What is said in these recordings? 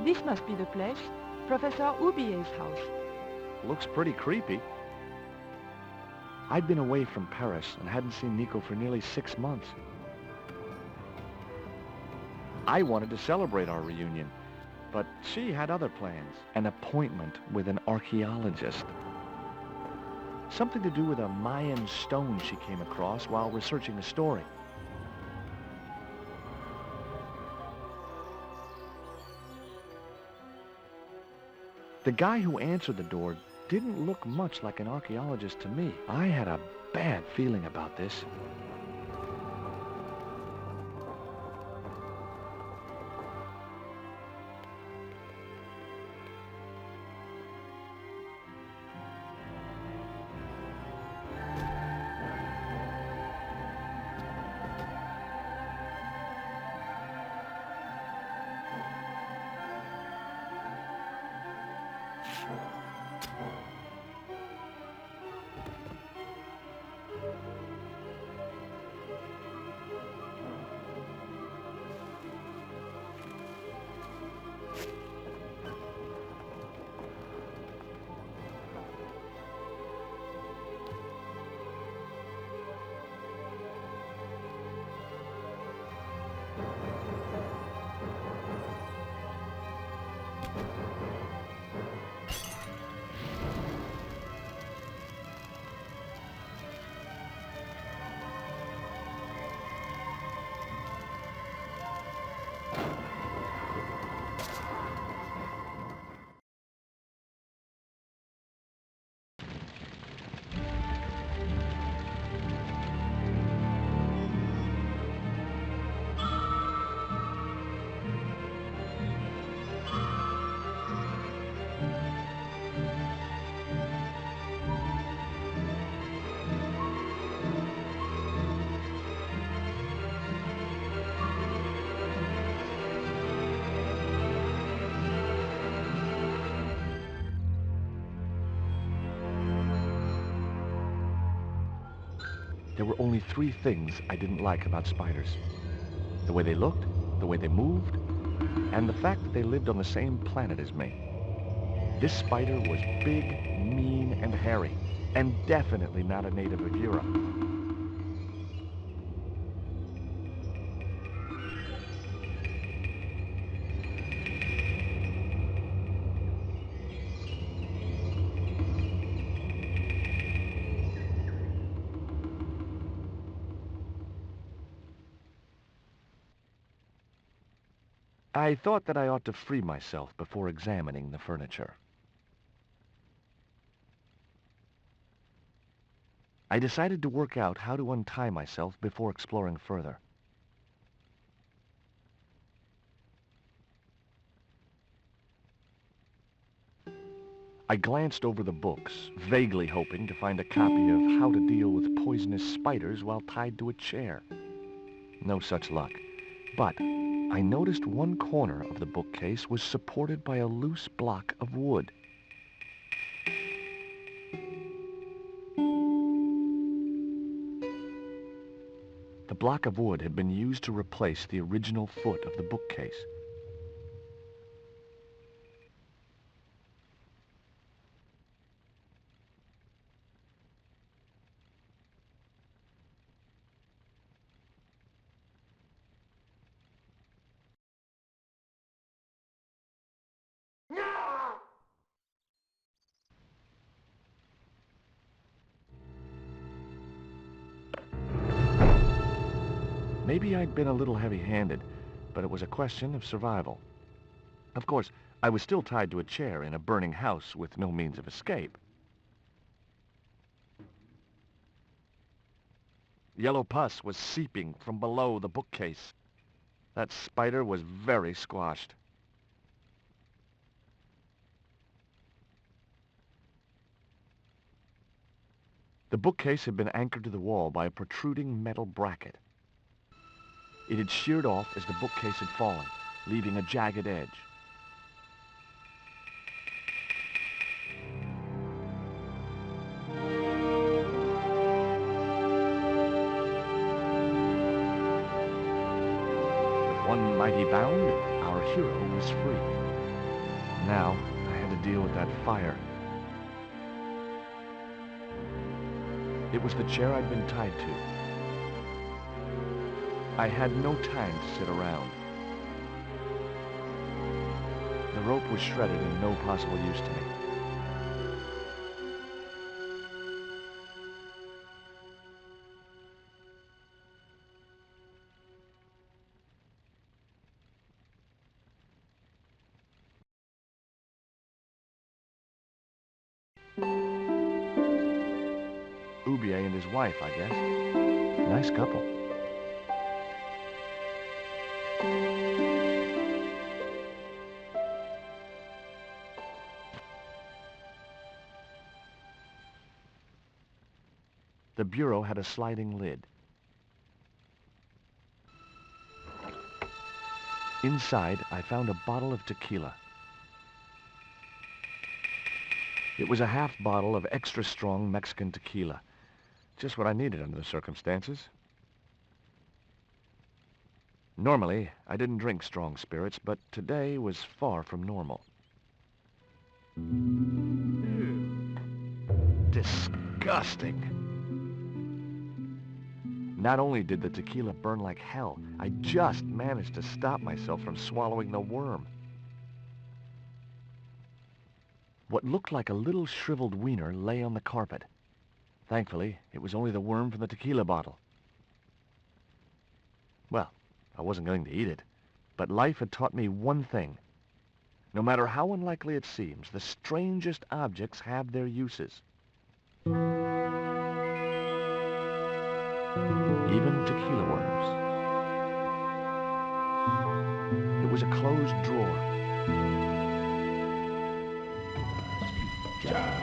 This must be the place. Professor Oubier's house. Looks pretty creepy. I'd been away from Paris and hadn't seen Nico for nearly 6 months. I wanted to celebrate our reunion, but she had other plans. An appointment with an archaeologist. Something to do with a Mayan stone she came across while researching the story. The guy who answered the door didn't look much like an archaeologist to me. I had a bad feeling about this. There were only 3 things I didn't like about spiders. The way they looked, the way they moved, and the fact that they lived on the same planet as me. This spider was big, mean, and hairy, and definitely not a native of Europe. I thought that I ought to free myself before examining the furniture. I decided to work out how to untie myself before exploring further. I glanced over the books, vaguely hoping to find a copy of How to Deal with Poisonous Spiders While Tied to a Chair. No such luck. But I noticed one corner of the bookcase was supported by a loose block of wood. The block of wood had been used to replace the original foot of the bookcase. Maybe I'd been a little heavy-handed, but it was a question of survival. Of course, I was still tied to a chair in a burning house with no means of escape. Yellow pus was seeping from below the bookcase. That spider was very squashed. The bookcase had been anchored to the wall by a protruding metal bracket. It had sheared off as the bookcase had fallen, leaving a jagged edge. With one mighty bound, our hero was free. Now, I had to deal with that fire. It was the chair I'd been tied to. I had no time to sit around. The rope was shredded and no possible use to me. Oubier and his wife, I guess. Nice couple. The bureau had a sliding lid. Inside, I found a bottle of tequila. It was a half bottle of extra strong Mexican tequila. Just what I needed under the circumstances. Normally, I didn't drink strong spirits, but today was far from normal. Disgusting. Not only did the tequila burn like hell, I just managed to stop myself from swallowing the worm. What looked like a little shriveled wiener lay on the carpet. Thankfully, it was only the worm from the tequila bottle. Well, I wasn't going to eat it, but life had taught me one thing. No matter how unlikely it seems, the strangest objects have their uses. Even tequila worms. It was a closed drawer.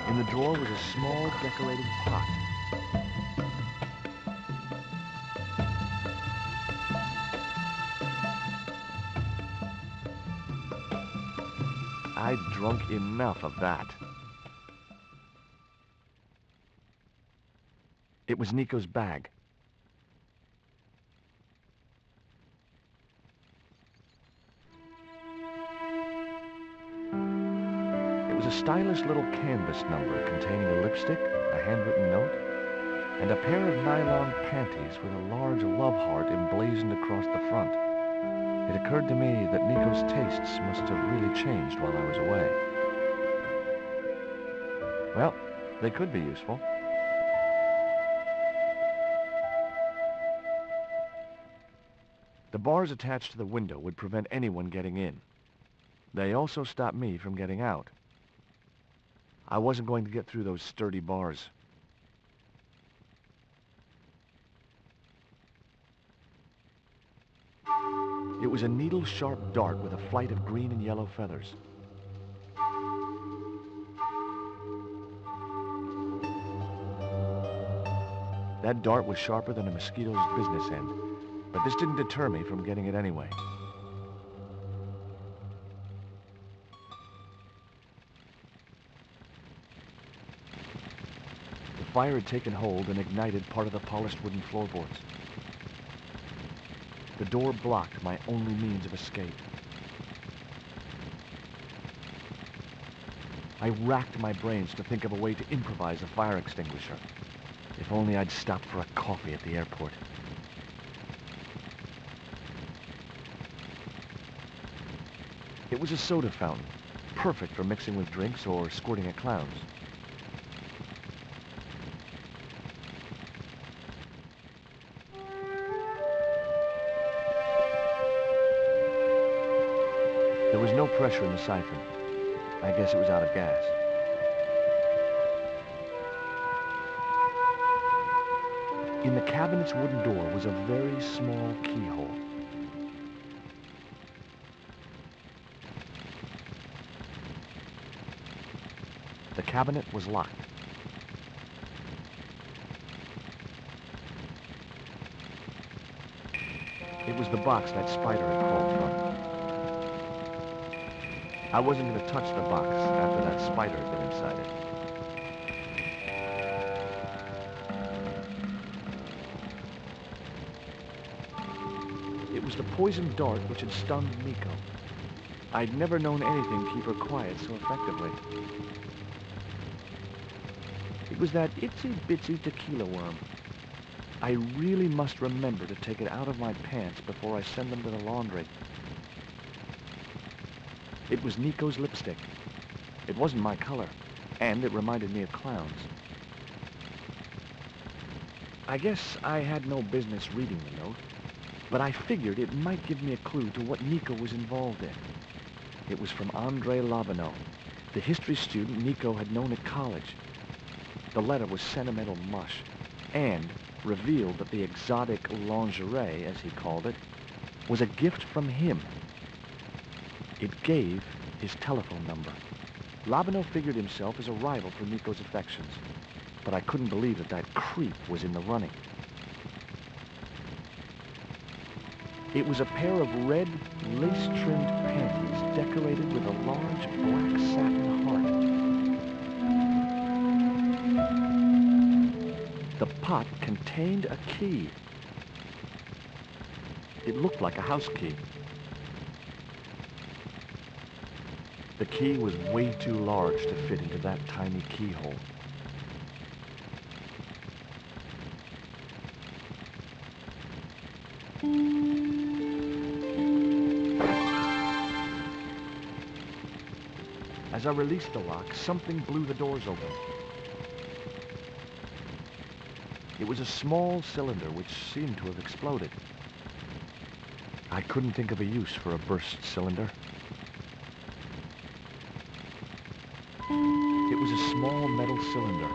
In the drawer was a small decorated pot. I'd drunk enough of that. It was Nico's bag. It was a stylish little canvas number containing a lipstick, a handwritten note, and a pair of nylon panties with a large love heart emblazoned across the front. It occurred to me that Nico's tastes must have really changed while I was away. Well, they could be useful. The bars attached to the window would prevent anyone getting in. They also stopped me from getting out. I wasn't going to get through those sturdy bars. It was a needle-sharp dart with a flight of green and yellow feathers. That dart was sharper than a mosquito's business end, but this didn't deter me from getting it anyway. The fire had taken hold and ignited part of the polished wooden floorboards. The door blocked my only means of escape. I racked my brains to think of a way to improvise a fire extinguisher. If only I'd stopped for a coffee at the airport. It was a soda fountain, perfect for mixing with drinks or squirting at clowns. There was no pressure in the siphon. I guess it was out of gas. In the cabinet's wooden door was a very small keyhole. The cabinet was locked. It was the box that spider had crawled from. I wasn't going to touch the box after that spider had been inside it. It was the poisoned dart which had stung Nico. I'd never known anything keep her quiet so effectively. It was that itsy-bitsy tequila worm. I really must remember to take it out of my pants before I send them to the laundry. It was Nico's lipstick. It wasn't my color, and it reminded me of clowns. I guess I had no business reading the note, but I figured it might give me a clue to what Nico was involved in. It was from André Labanau, the history student Nico had known at college. The letter was sentimental mush, and revealed that the exotic lingerie, as he called it, was a gift from him. It gave his telephone number. Labanau figured himself as a rival for Nico's affections, but I couldn't believe that that creep was in the running. It was a pair of red, lace-trimmed panties decorated with a large black satin heart. The pot contained a key. It looked like a house key. The key was way too large to fit into that tiny keyhole. As I released the lock, something blew the doors open. It was a small cylinder which seemed to have exploded. I couldn't think of a use for a burst cylinder. It was a small metal cylinder.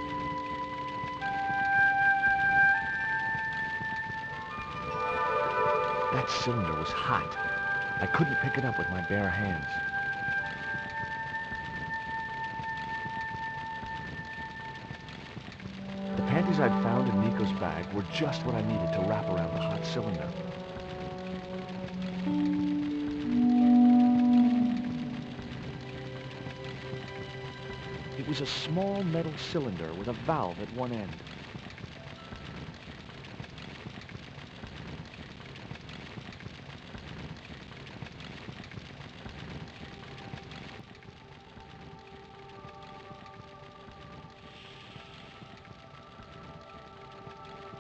That cylinder was hot. I couldn't pick it up with my bare hands. The panties I'd found in Nico's bag were just what I needed to wrap around the hot cylinder. It was a small metal cylinder with a valve at one end.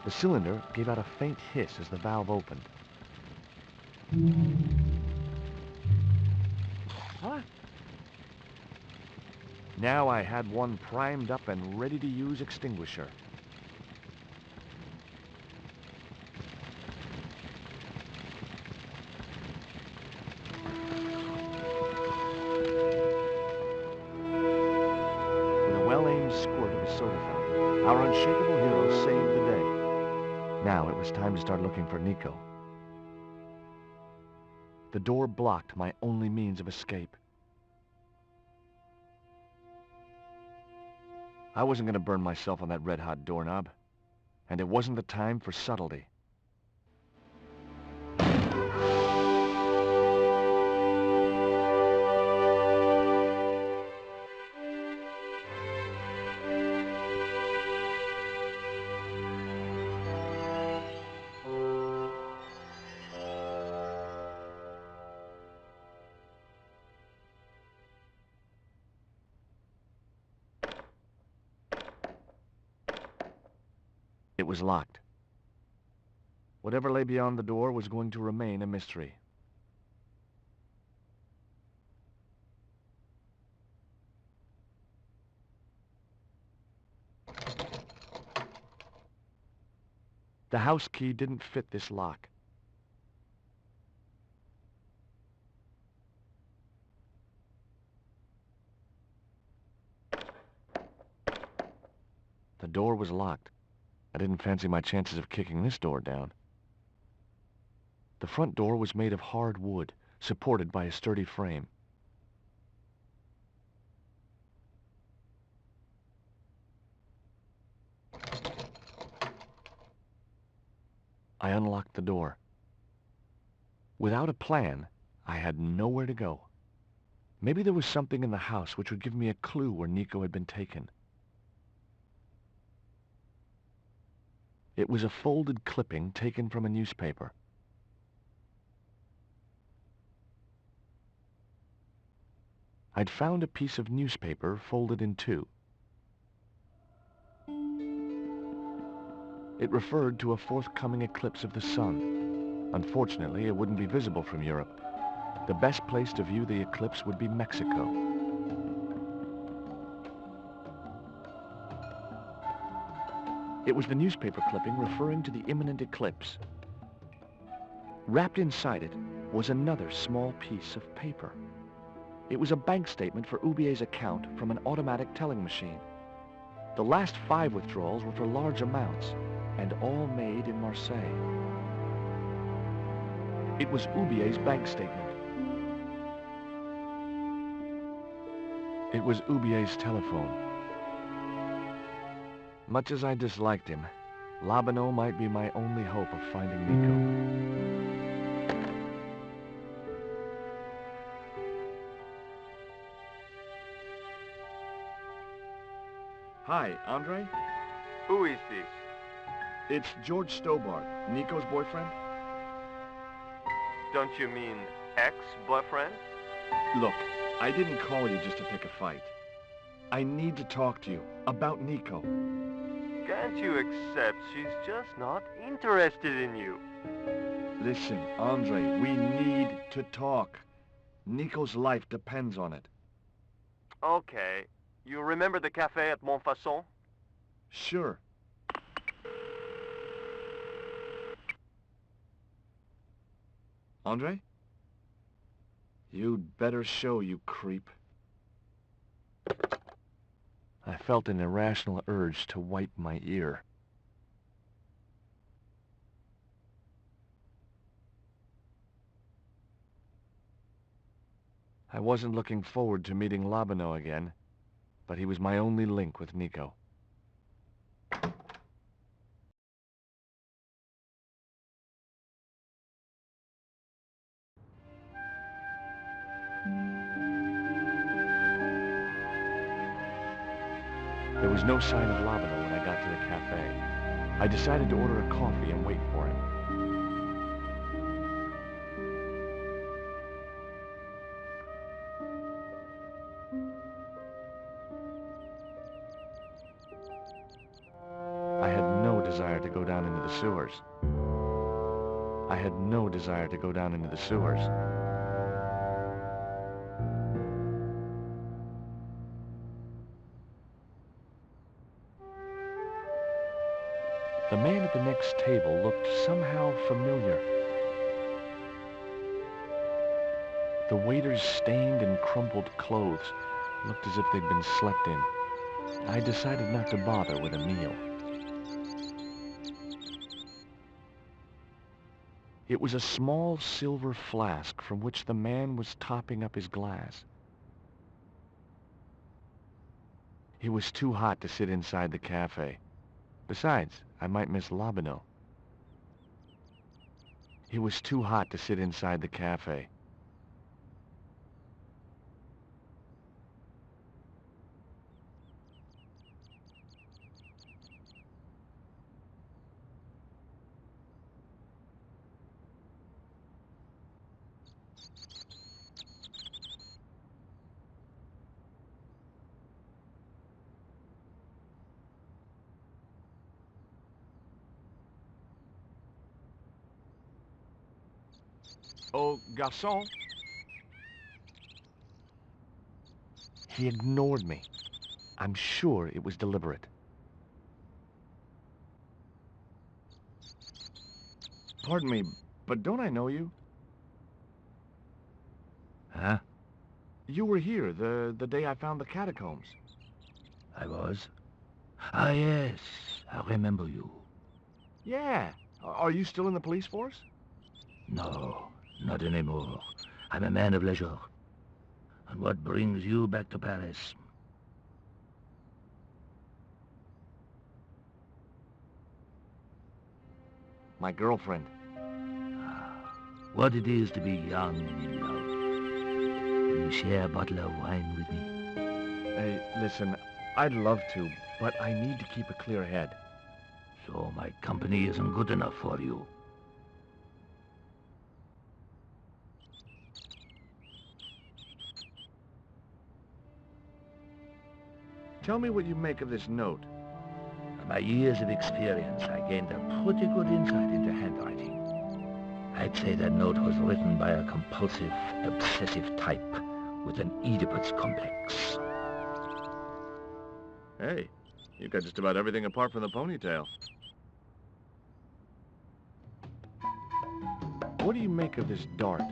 The cylinder gave out a faint hiss as the valve opened. Huh? Now I had one primed up and ready to use extinguisher. With a well-aimed squirt of a soda fountain, our unshakable hero saved the day. Now it was time to start looking for Nico. The door blocked my only means of escape. I wasn't going to burn myself on that red-hot doorknob, and it wasn't the time for subtlety. It was locked. Whatever lay beyond the door was going to remain a mystery. The house key didn't fit this lock. The door was locked. I didn't fancy my chances of kicking this door down. The front door was made of hard wood, supported by a sturdy frame. I unlocked the door. Without a plan, I had nowhere to go. Maybe there was something in the house which would give me a clue where Nico had been taken. It was a folded clipping taken from a newspaper. I'd found a piece of newspaper folded in two. It referred to a forthcoming eclipse of the sun. Unfortunately, it wouldn't be visible from Europe. The best place to view the eclipse would be Mexico. It was the newspaper clipping referring to the imminent eclipse. Wrapped inside it was another small piece of paper. It was a bank statement for Oubier's account from an automatic telling machine. The last 5 withdrawals were for large amounts, and all made in Marseilles. It was Oubier's bank statement. It was Oubier's telephone. Much as I disliked him, Labano might be my only hope of finding Nico. Hi, Andre? Who is this? It's George Stobart, Nico's boyfriend. Don't you mean ex-boyfriend? Look, I didn't call you just to pick a fight. I need to talk to you about Nico. Can't you accept she's just not interested in you? Listen, Andre, we need to talk. Nico's life depends on it. Okay. You remember the cafe at Montfauçon? Sure. Andre? You'd better show, you creep. I felt an irrational urge to wipe my ear. I wasn't looking forward to meeting Labano again, but he was my only link with Nico. There was no sign of Labano when I got to the cafe. I decided to order a coffee and wait for him. I had no desire to go down into the sewers. I had no desire to go down into the sewers. The man at the next table looked somehow familiar. The waiter's stained and crumpled clothes looked as if they'd been slept in. I decided not to bother with a meal. It was a small silver flask from which the man was topping up his glass. It was too hot to sit inside the cafe. Besides, I might miss Labano. It was too hot to sit inside the cafe. Oh, garçon. He ignored me. I'm sure it was deliberate. Pardon me, but don't I know you? Huh? You were here the day I found the catacombs. I was? Ah, yes. I remember you. Yeah. Are you still in the police force? No, not anymore. I'm a man of leisure. And what brings you back to Paris? My girlfriend. What it is to be young and in love. Will you share a bottle of wine with me? Hey, listen, I'd love to, but I need to keep a clear head. So my company isn't good enough for you. Tell me what you make of this note. From my years of experience, I gained a pretty good insight into handwriting. I'd say that note was written by a compulsive, obsessive type with an Oedipus complex. Hey, you've got just about everything apart from the ponytail. What do you make of this dart?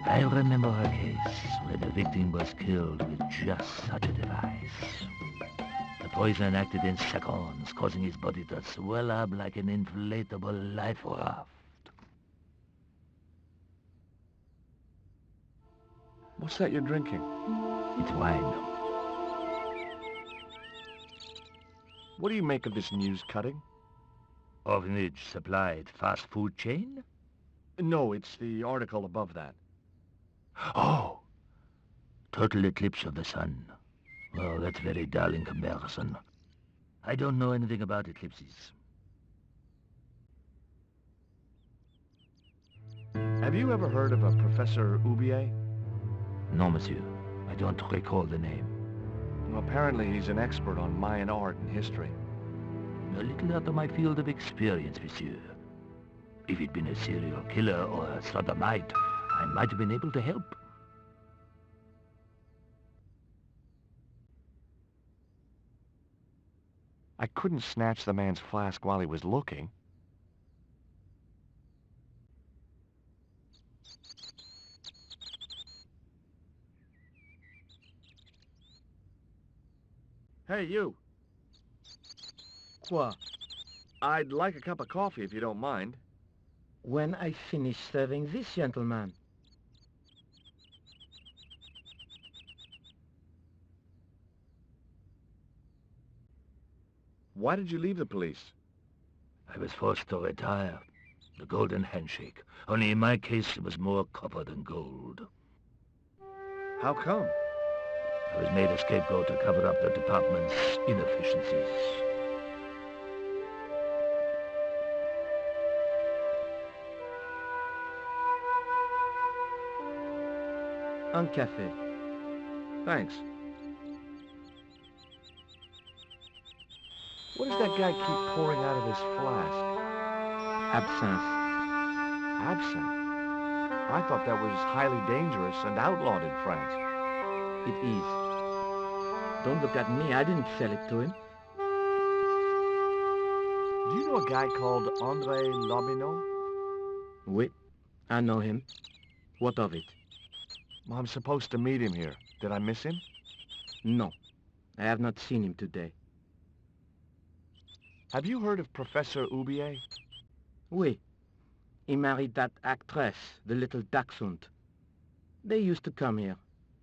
I remember a case where the victim was killed with just such a device. The poison acted in seconds, causing his body to swell up like an inflatable life raft. What's that you're drinking? It's wine. What do you make of this news cutting? Orphanage supplied fast food chain? No, it's the article above that. Oh! Total eclipse of the sun. Well, that's very dull in comparison. I don't know anything about eclipses. Have you ever heard of a Professor Oubier? No, monsieur. I don't recall the name. Well, apparently he's an expert on Mayan art and history. A little out of my field of experience, monsieur. If he'd been a serial killer or a sodomite, I might have been able to help. I couldn't snatch the man's flask while he was looking. Hey, you. Quoi? I'd like a cup of coffee if you don't mind. When I finish serving this gentleman. Why did you leave the police? I was forced to retire. The golden handshake. Only in my case, it was more copper than gold. How come? I was made a scapegoat to cover up the department's inefficiencies. Un café. Thanks. What does that guy keep pouring out of his flask? Absinthe. Absinthe? I thought that was highly dangerous and outlawed in France. It is. Don't look at me, I didn't sell it to him. Do you know a guy called André Lobineau? Oui, I know him. What of it? Well, I'm supposed to meet him here. Did I miss him? No, I have not seen him today. Have you heard of Professor Oubier? Oui, he married that actress, the little dachshund. They used to come here,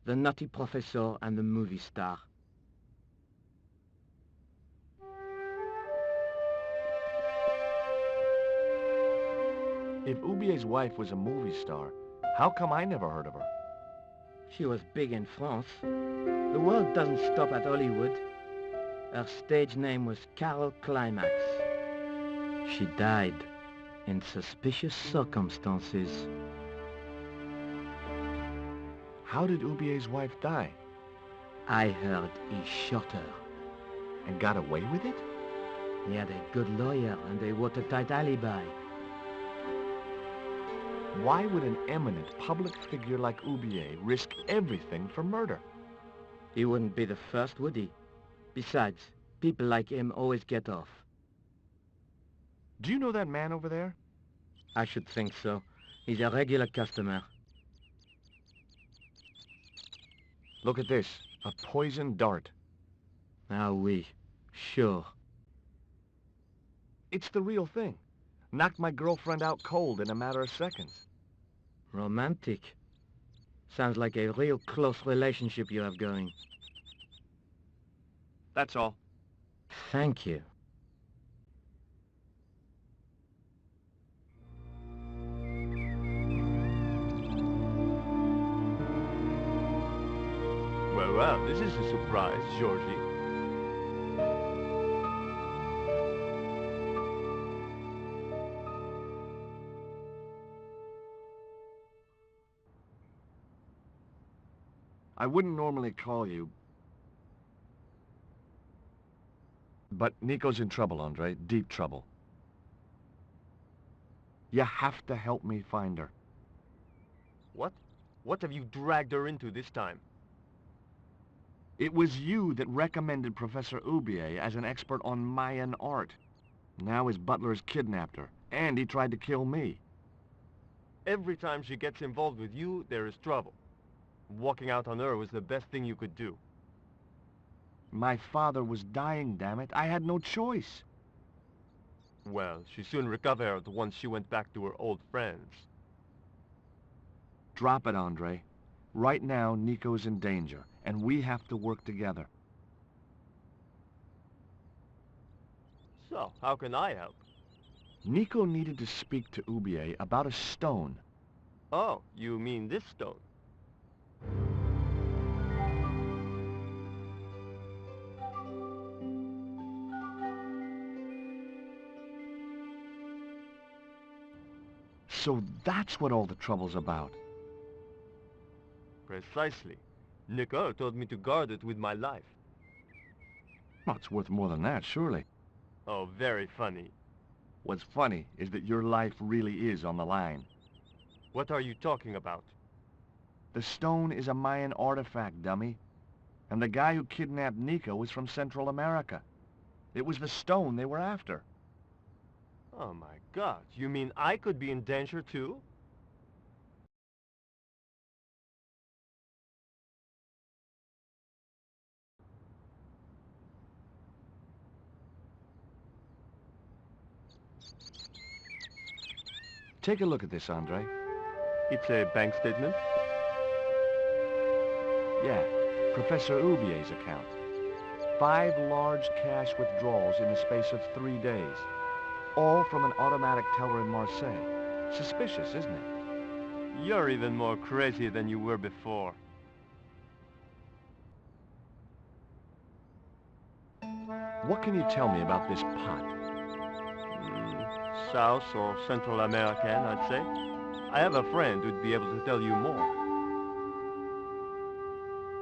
the nutty professor and the movie star. If Oubier's wife was a movie star, how come I never heard of her? She was big in France. The world doesn't stop at Hollywood. Her stage name was Carol Climax. She died in suspicious circumstances. How did Oubier's wife die? I heard he shot her. And got away with it? He had a good lawyer and a watertight alibi. Why would an eminent public figure like Oubier risk everything for murder? He wouldn't be the first, would he? Besides, people like him always get off. Do you know that man over there? I should think so. He's a regular customer. Look at this, a poison dart. Ah oui, sure. It's the real thing. Knocked my girlfriend out cold in a matter of seconds. Romantic. Sounds like a real close relationship you have going. That's all. Thank you. Well, this is a surprise, Georgie. I wouldn't normally call you, But Nico's in trouble, Andre. Deep trouble. You have to help me find her. What? What have you dragged her into this time? It was you that recommended Professor Oubier as an expert on Mayan art. Now his butler's kidnapped her, and he tried to kill me. Every time she gets involved with you, there is trouble. Walking out on her was the best thing you could do. My father was dying, damn it. I had no choice. Well, she soon recovered once she went back to her old friends. Drop it, Andre. Right now, Nico's in danger, and we have to work together. So, how can I help? Nico needed to speak to Oubier about a stone. Oh, you mean this stone? So that's what all the trouble's about. Precisely. Nicole told me to guard it with my life. Well, it's worth more than that, surely. Oh, very funny. What's funny is that your life really is on the line. What are you talking about? The stone is a Mayan artifact, dummy. And the guy who kidnapped Nico was from Central America. It was the stone they were after. Oh my God, you mean I could be in danger too? Take a look at this, Andre. It's a bank statement? Yeah, Professor Oubier's account. 5 large cash withdrawals in the space of 3 days. All from an automatic teller in Marseilles. Suspicious, isn't it? You're even more crazy than you were before. What can you tell me about this pot? South or Central American, I'd say. I have a friend who'd be able to tell you more.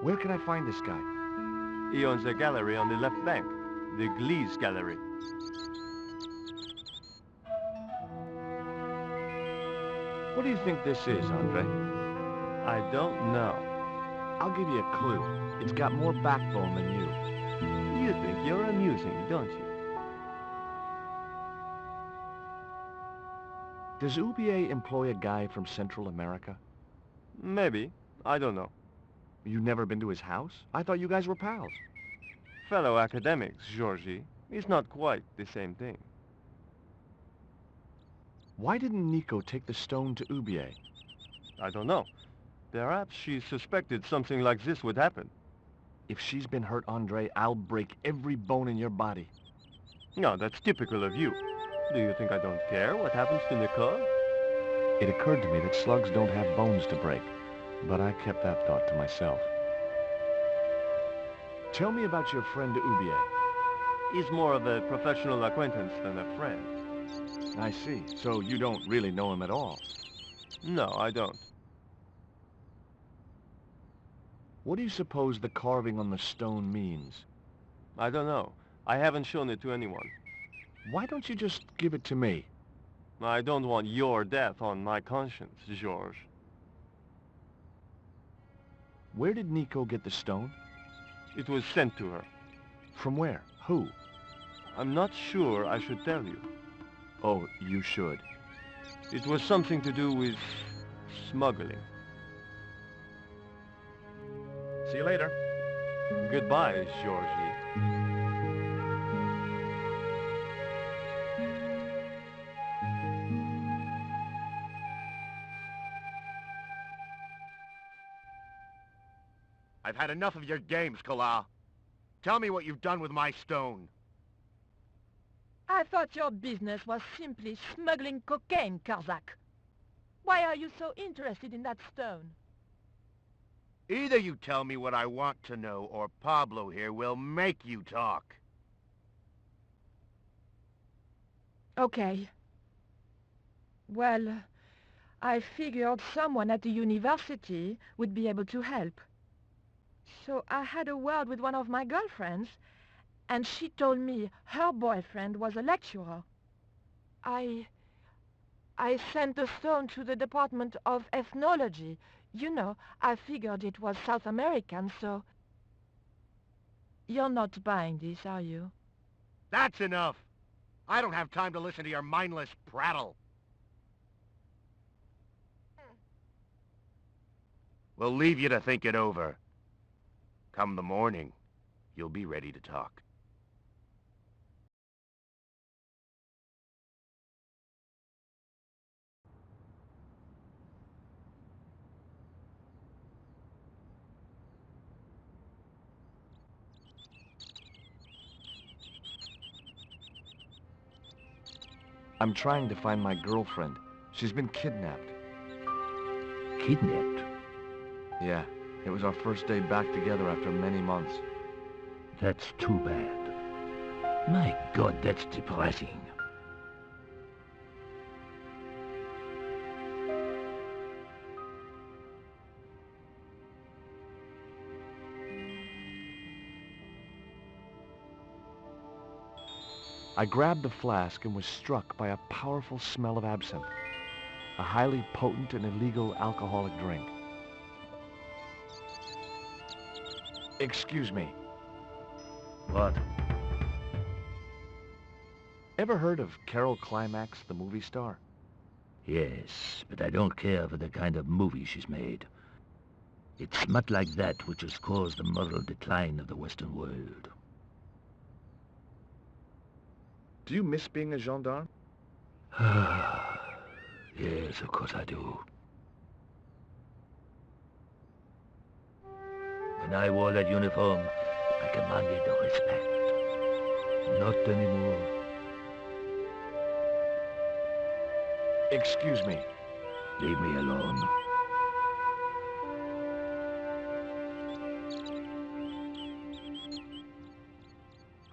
Where can I find this guy? He owns a gallery on the left bank, the Glease Gallery. What do you think this is, Andre? I don't know. I'll give you a clue. It's got more backbone than you. You think you're amusing, don't you? Does Oubier employ a guy from Central America? Maybe. I don't know. You never been to his house? I thought you guys were pals. Fellow academics, Georgie. It's not quite the same thing. Why didn't Nico take the stone to Oubier? I don't know. Perhaps she suspected something like this would happen. If she's been hurt, Andre, I'll break every bone in your body. No, that's typical of you. Do you think I don't care what happens to Nicole? It occurred to me that slugs don't have bones to break, but I kept that thought to myself. Tell me about your friend Oubier. He's more of a professional acquaintance than a friend. I see. So you don't really know him at all? No, I don't. What do you suppose the carving on the stone means? I don't know. I haven't shown it to anyone. Why don't you just give it to me? I don't want your death on my conscience, George. Where did Nico get the stone? It was sent to her. From where? Who? I'm not sure I should tell you. Oh, you should. It was something to do with smuggling. See you later. Goodbye, Georgie. I've had enough of your games, Kala. Tell me what you've done with my stone. I thought your business was simply smuggling cocaine, Karzak. Why are you so interested in that stone? Either you tell me what I want to know, or Pablo here will make you talk. Okay. Well, I figured someone at the university would be able to help. So I had a word with one of my girlfriends, and she told me her boyfriend was a lecturer. I sent the stone to the Department of Ethnology. You know, I figured it was South American, so... You're not buying this, are you? That's enough. I don't have time to listen to your mindless prattle. We'll leave you to think it over. Come the morning, you'll be ready to talk. I'm trying to find my girlfriend. She's been kidnapped. Kidnapped? Yeah, it was our first day back together after many months. That's too bad. My God, that's depressing. I grabbed the flask and was struck by a powerful smell of absinthe, a highly potent and illegal alcoholic drink. Excuse me. What? Ever heard of Carol Climax, the movie star? Yes, but I don't care for the kind of movie she's made. It's smut like that which has caused the moral decline of the Western world. Do you miss being a gendarme? Yes, of course I do. When I wore that uniform, I commanded respect. Not anymore. Excuse me. Leave me alone.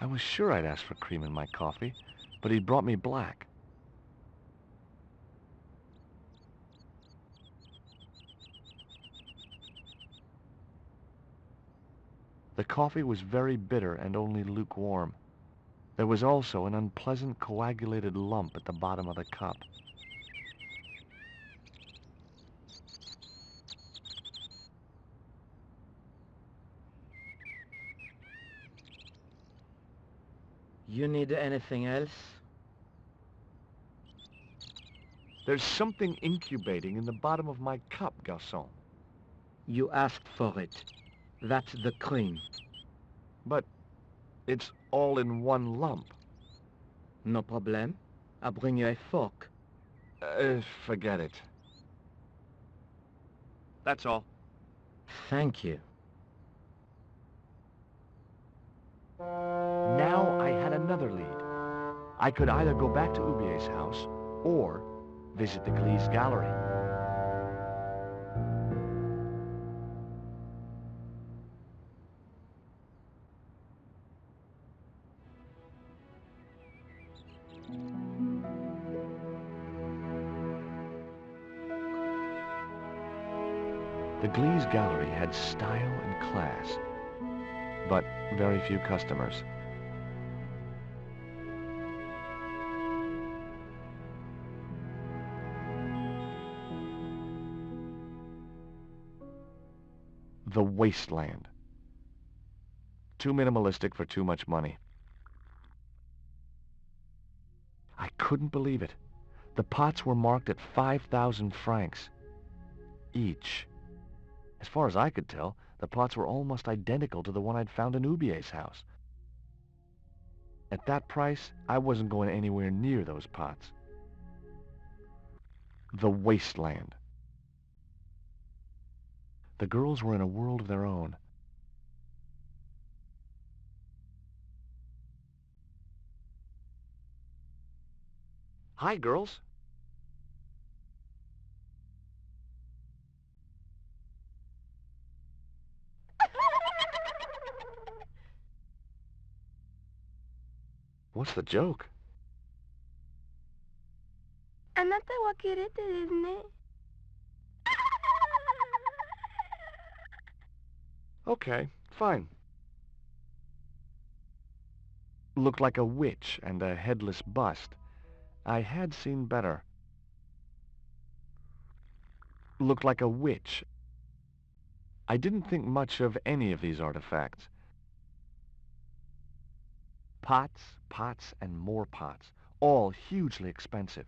I was sure I'd asked for cream in my coffee, but he'd brought me black. The coffee was very bitter and only lukewarm. There was also an unpleasant coagulated lump at the bottom of the cup. You need anything else? There's something incubating in the bottom of my cup, garçon. You asked for it. That's the cream. But it's all in one lump. No problem. I'll bring you a fork. Forget it. That's all. Thank you. Now I had another lead. I could either go back to Oubier's house or visit the Glease Gallery. The Glease Gallery had style and class, but very few customers. The wasteland. Too minimalistic for too much money. I couldn't believe it. The pots were marked at 5,000 francs each. As far as I could tell, the pots were almost identical to the one I'd found in Oubier's house. At that price, I wasn't going anywhere near those pots. The wasteland. The girls were in a world of their own. Hi, girls. What's the joke? Okay, fine. Looked like a witch and a headless bust. I had seen better. Looked like a witch. I didn't think much of any of these artifacts. Pots, pots, and more pots, all hugely expensive.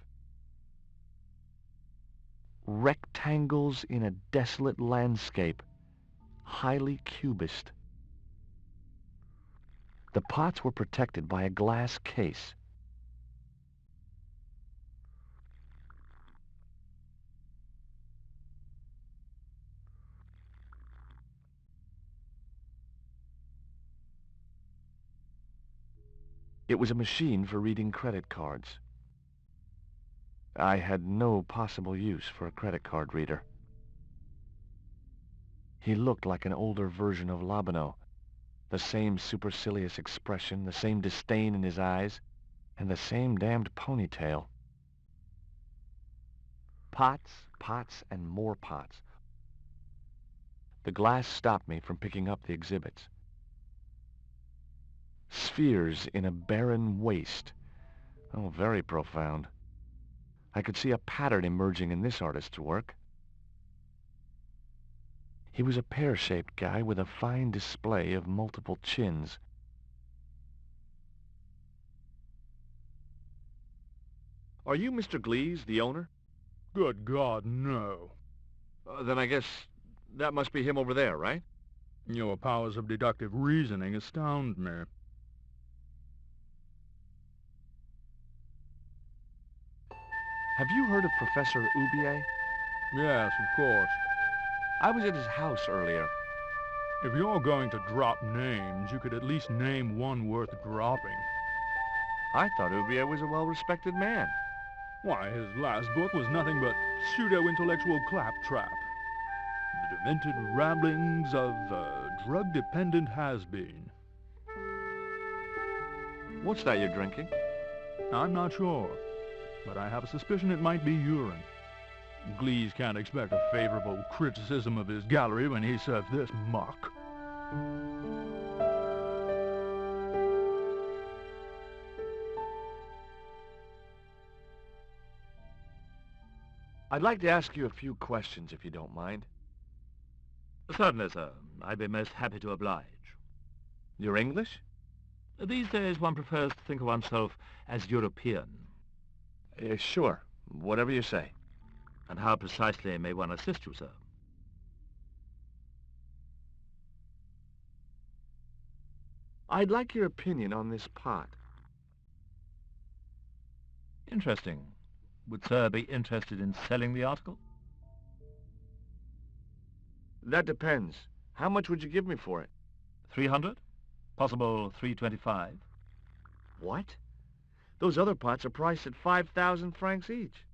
Rectangles in a desolate landscape, highly cubist. The pots were protected by a glass case. It was a machine for reading credit cards. I had no possible use for a credit card reader. He looked like an older version of Lobino. The same supercilious expression, the same disdain in his eyes, and the same damned ponytail. Pots, pots, and more pots. The glass stopped me from picking up the exhibits. Spheres in a barren waste. Oh, very profound. I could see a pattern emerging in this artist's work. He was a pear-shaped guy with a fine display of multiple chins. Are you Mr. Glease, the owner? Good God, no. Then I guess that must be him over there, right? Your powers of deductive reasoning astound me. Have you heard of Professor Oubier? Yes, of course. I was at his house earlier. If you're going to drop names, you could at least name one worth dropping. I thought Oubier was a well-respected man. Why, his last book was nothing but pseudo-intellectual claptrap. The demented ramblings of a drug-dependent has-been. What's that you're drinking? I'm not sure, but I have a suspicion it might be urine. Glease can't expect a favorable criticism of his gallery when he serves this muck. I'd like to ask you a few questions, if you don't mind. Certainly, sir. I'd be most happy to oblige. You're English? These days one prefers to think of oneself as European. Sure. Whatever you say. And how precisely may one assist you, sir? I'd like your opinion on this pot. Interesting. Would sir be interested in selling the article? That depends. How much would you give me for it? 300? Possible 325? What? Those other pots are priced at 5,000 francs each.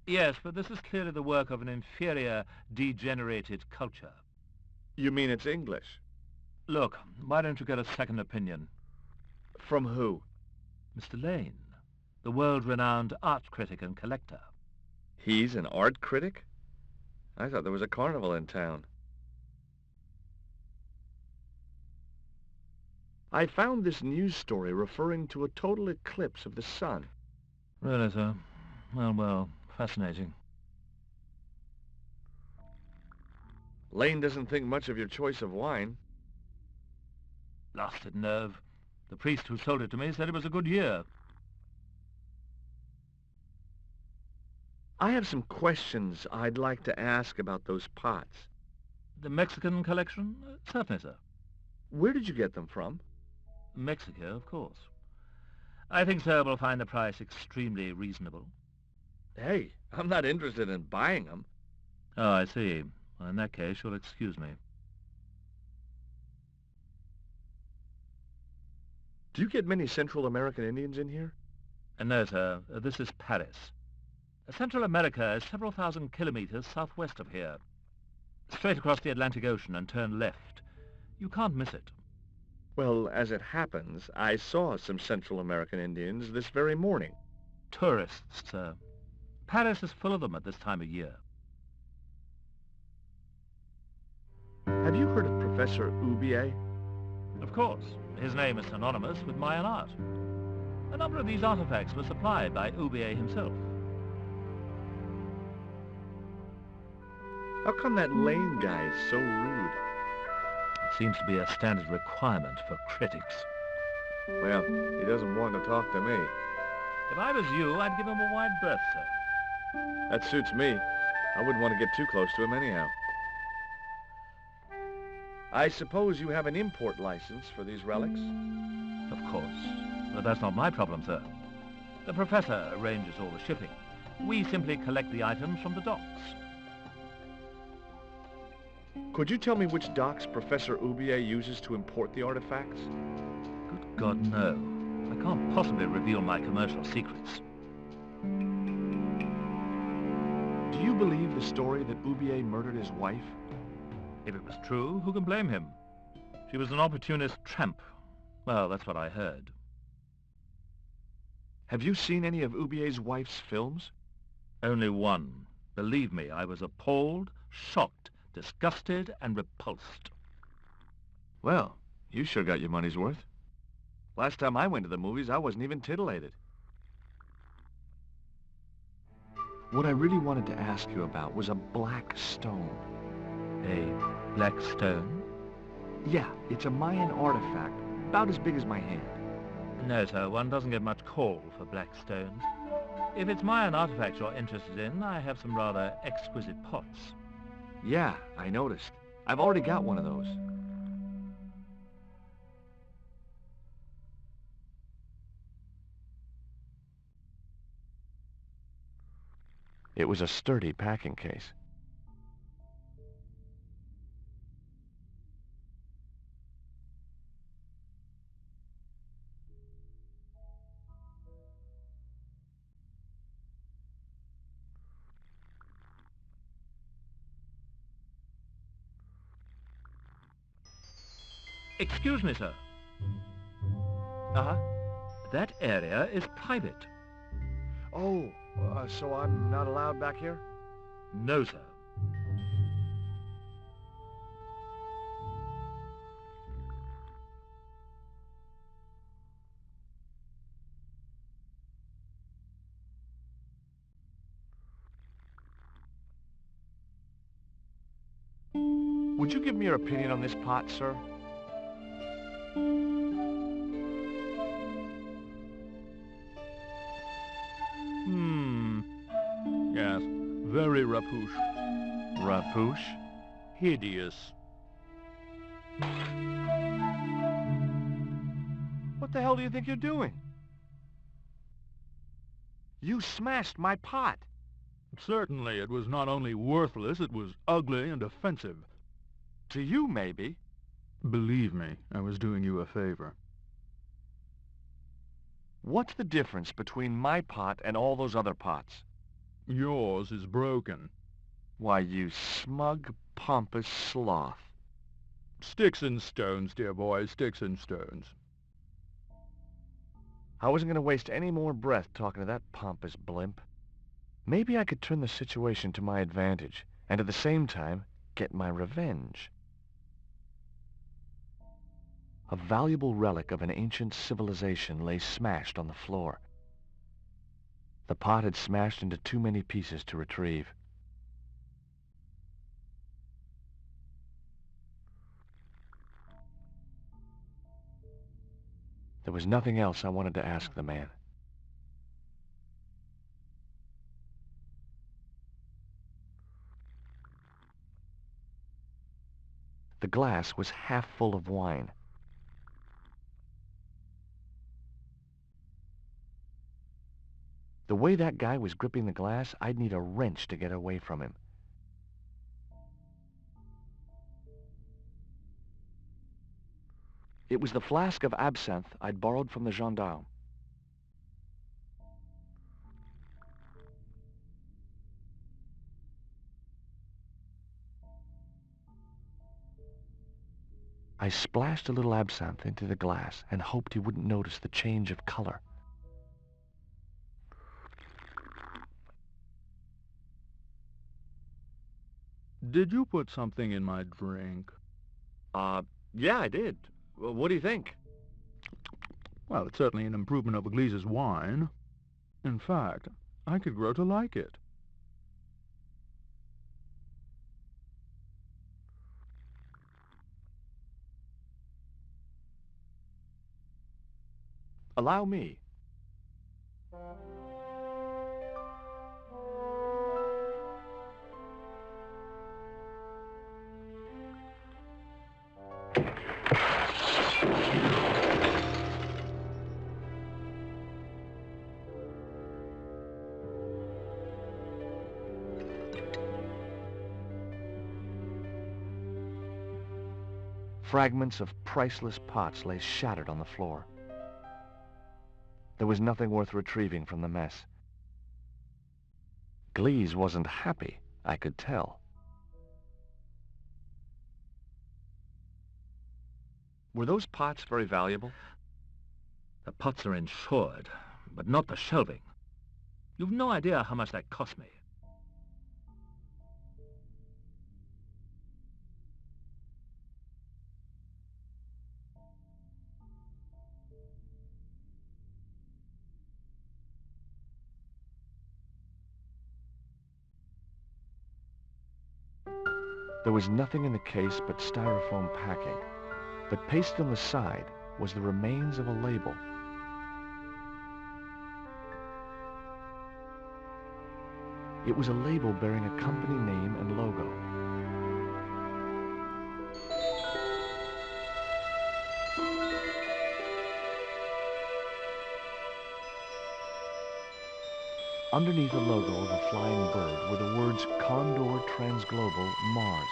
Yes, but this is clearly the work of an inferior, degenerated culture. You mean it's English? Look, why don't you get a second opinion? From who? Mr. Lane, the world-renowned art critic and collector. He's an art critic? I thought there was a carnival in town. I found this news story referring to a total eclipse of the sun. Really, sir? Well, fascinating. Lane doesn't think much of your choice of wine. Lost it nerve. The priest who sold it to me said it was a good year. I have some questions I'd like to ask about those pots. The Mexican collection? Certainly, sir. Where did you get them from? Mexico, of course. I think sir will find the price extremely reasonable. Hey, I'm not interested in buying them. Oh, I see. Well, in that case, you'll excuse me. Do you get many Central American Indians in here? No, sir. This is Paris. Central America is several thousand kilometers southwest of here. Straight across the Atlantic Ocean and turn left. You can't miss it. Well, as it happens, I saw some Central American Indians this very morning. Tourists, sir. Paris is full of them at this time of year. Have you heard of Professor Oubier? Of course. His name is synonymous with Mayan art. A number of these artifacts were supplied by Oubier himself. How come that Lane guy is so rude? It seems to be a standard requirement for critics. Well, he doesn't want to talk to me. If I was you, I'd give him a wide berth, sir. That suits me. I wouldn't want to get too close to him anyhow. I suppose you have an import license for these relics? Of course. But that's not my problem, sir. The professor arranges all the shipping. We simply collect the items from the docks. Could you tell me which docks Professor Oubier uses to import the artifacts? Good God, no. I can't possibly reveal my commercial secrets. Do you believe the story that Oubier murdered his wife? If it was true, who can blame him? She was an opportunist tramp. Well, that's what I heard. Have you seen any of Oubier's wife's films? Only one. Believe me, I was appalled, shocked, disgusted, and repulsed. Well, you sure got your money's worth. Last time I went to the movies, I wasn't even titillated. What I really wanted to ask you about was a black stone. A black stone? Yeah, it's a Mayan artifact, about as big as my hand. No, sir, one doesn't get much call for black stones. If it's Mayan artifacts you're interested in, I have some rather exquisite pots. Yeah, I noticed. I've already got one of those. It was a sturdy packing case. Excuse me, sir. Uh-huh. That area is private. Oh, so I'm not allowed back here? No, sir. Would you give me your opinion on this pot, sir? Yes, very rapouche. Rapouche? Hideous. What the hell do you think you're doing? You smashed my pot. Certainly, it was not only worthless, it was ugly and offensive. To you, maybe. Believe me, I was doing you a favor. What's the difference between my pot and all those other pots? Yours is broken. Why, you smug, pompous sloth. Sticks and stones, dear boy, sticks and stones. I wasn't going to waste any more breath talking to that pompous blimp. Maybe I could turn the situation to my advantage, and at the same time, get my revenge. A valuable relic of an ancient civilization lay smashed on the floor. The pot had smashed into too many pieces to retrieve. There was nothing else I wanted to ask the man. The glass was half full of wine. The way that guy was gripping the glass, I'd need a wrench to get away from him. It was the flask of absinthe I'd borrowed from the gendarme. I splashed a little absinthe into the glass and hoped he wouldn't notice the change of color. Did you put something in my drink? Yeah, I did. Well, what do you think? Well, it's certainly an improvement over Glease's wine. In fact, I could grow to like it. Allow me. Fragments of priceless pots lay shattered on the floor. There was nothing worth retrieving from the mess. Glease wasn't happy, I could tell. Were those pots very valuable? The pots are insured, but not the shelving. You've no idea how much that cost me. There was nothing in the case but styrofoam packing, but pasted on the side was the remains of a label. It was a label bearing a company name and logo. Underneath the logo of a flying bird were the words Condor Transglobal Mars.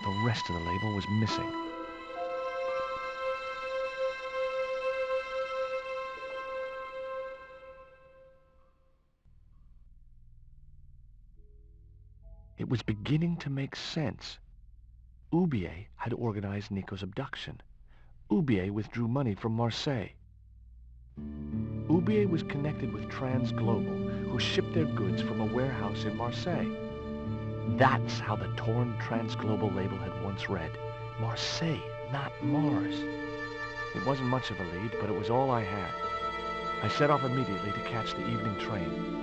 The rest of the label was missing. It was beginning to make sense. Oubier had organized Nico's abduction. Oubier withdrew money from Marseilles. Oubier was connected with Transglobal, who shipped their goods from a warehouse in Marseilles. That's how the torn Transglobal label had once read. Marseille, not Mars. It wasn't much of a lead, but it was all I had. I set off immediately to catch the evening train.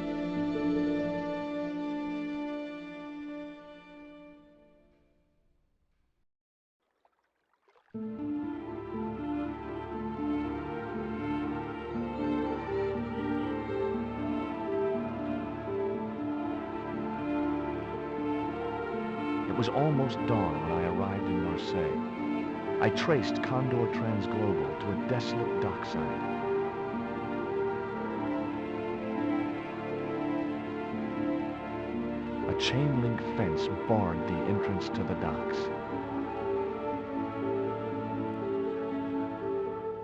It was almost dawn when I arrived in Marseille. I traced Condor Transglobal to a desolate dockside. A chain-link fence barred the entrance to the docks.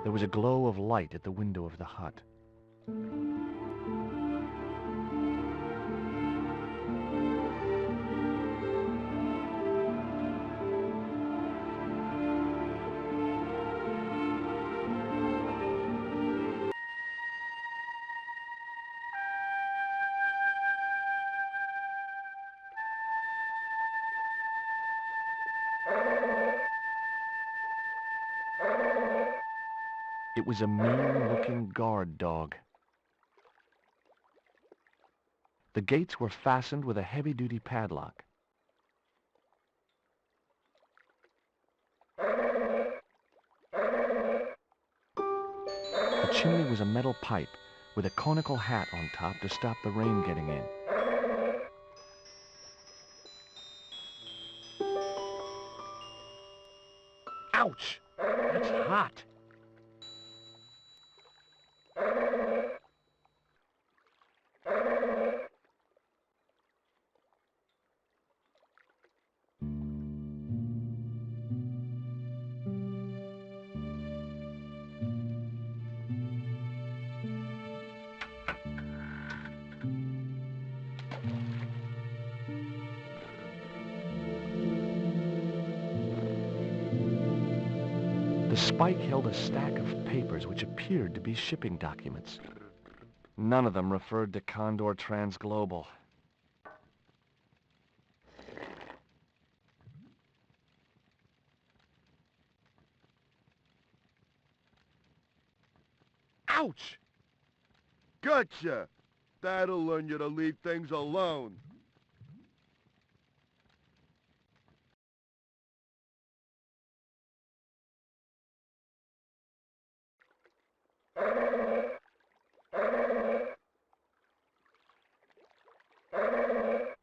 There was a glow of light at the window of the hut. It was a mean-looking guard dog. The gates were fastened with a heavy-duty padlock. The chimney was a metal pipe with a conical hat on top to stop the rain getting in. Ouch! That's hot! The spike held a stack of papers which appeared to be shipping documents. None of them referred to Condor Transglobal. Ouch! Gotcha! That'll learn you to leave things alone.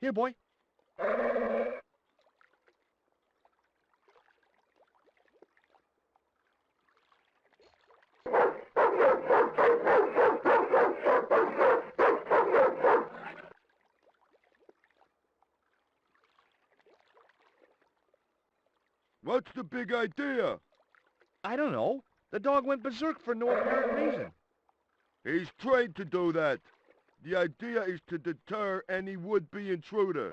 Here, boy. What's the big idea? I don't know. The dog went berserk for no apparent reason. He's trained to do that. The idea is to deter any would-be intruder.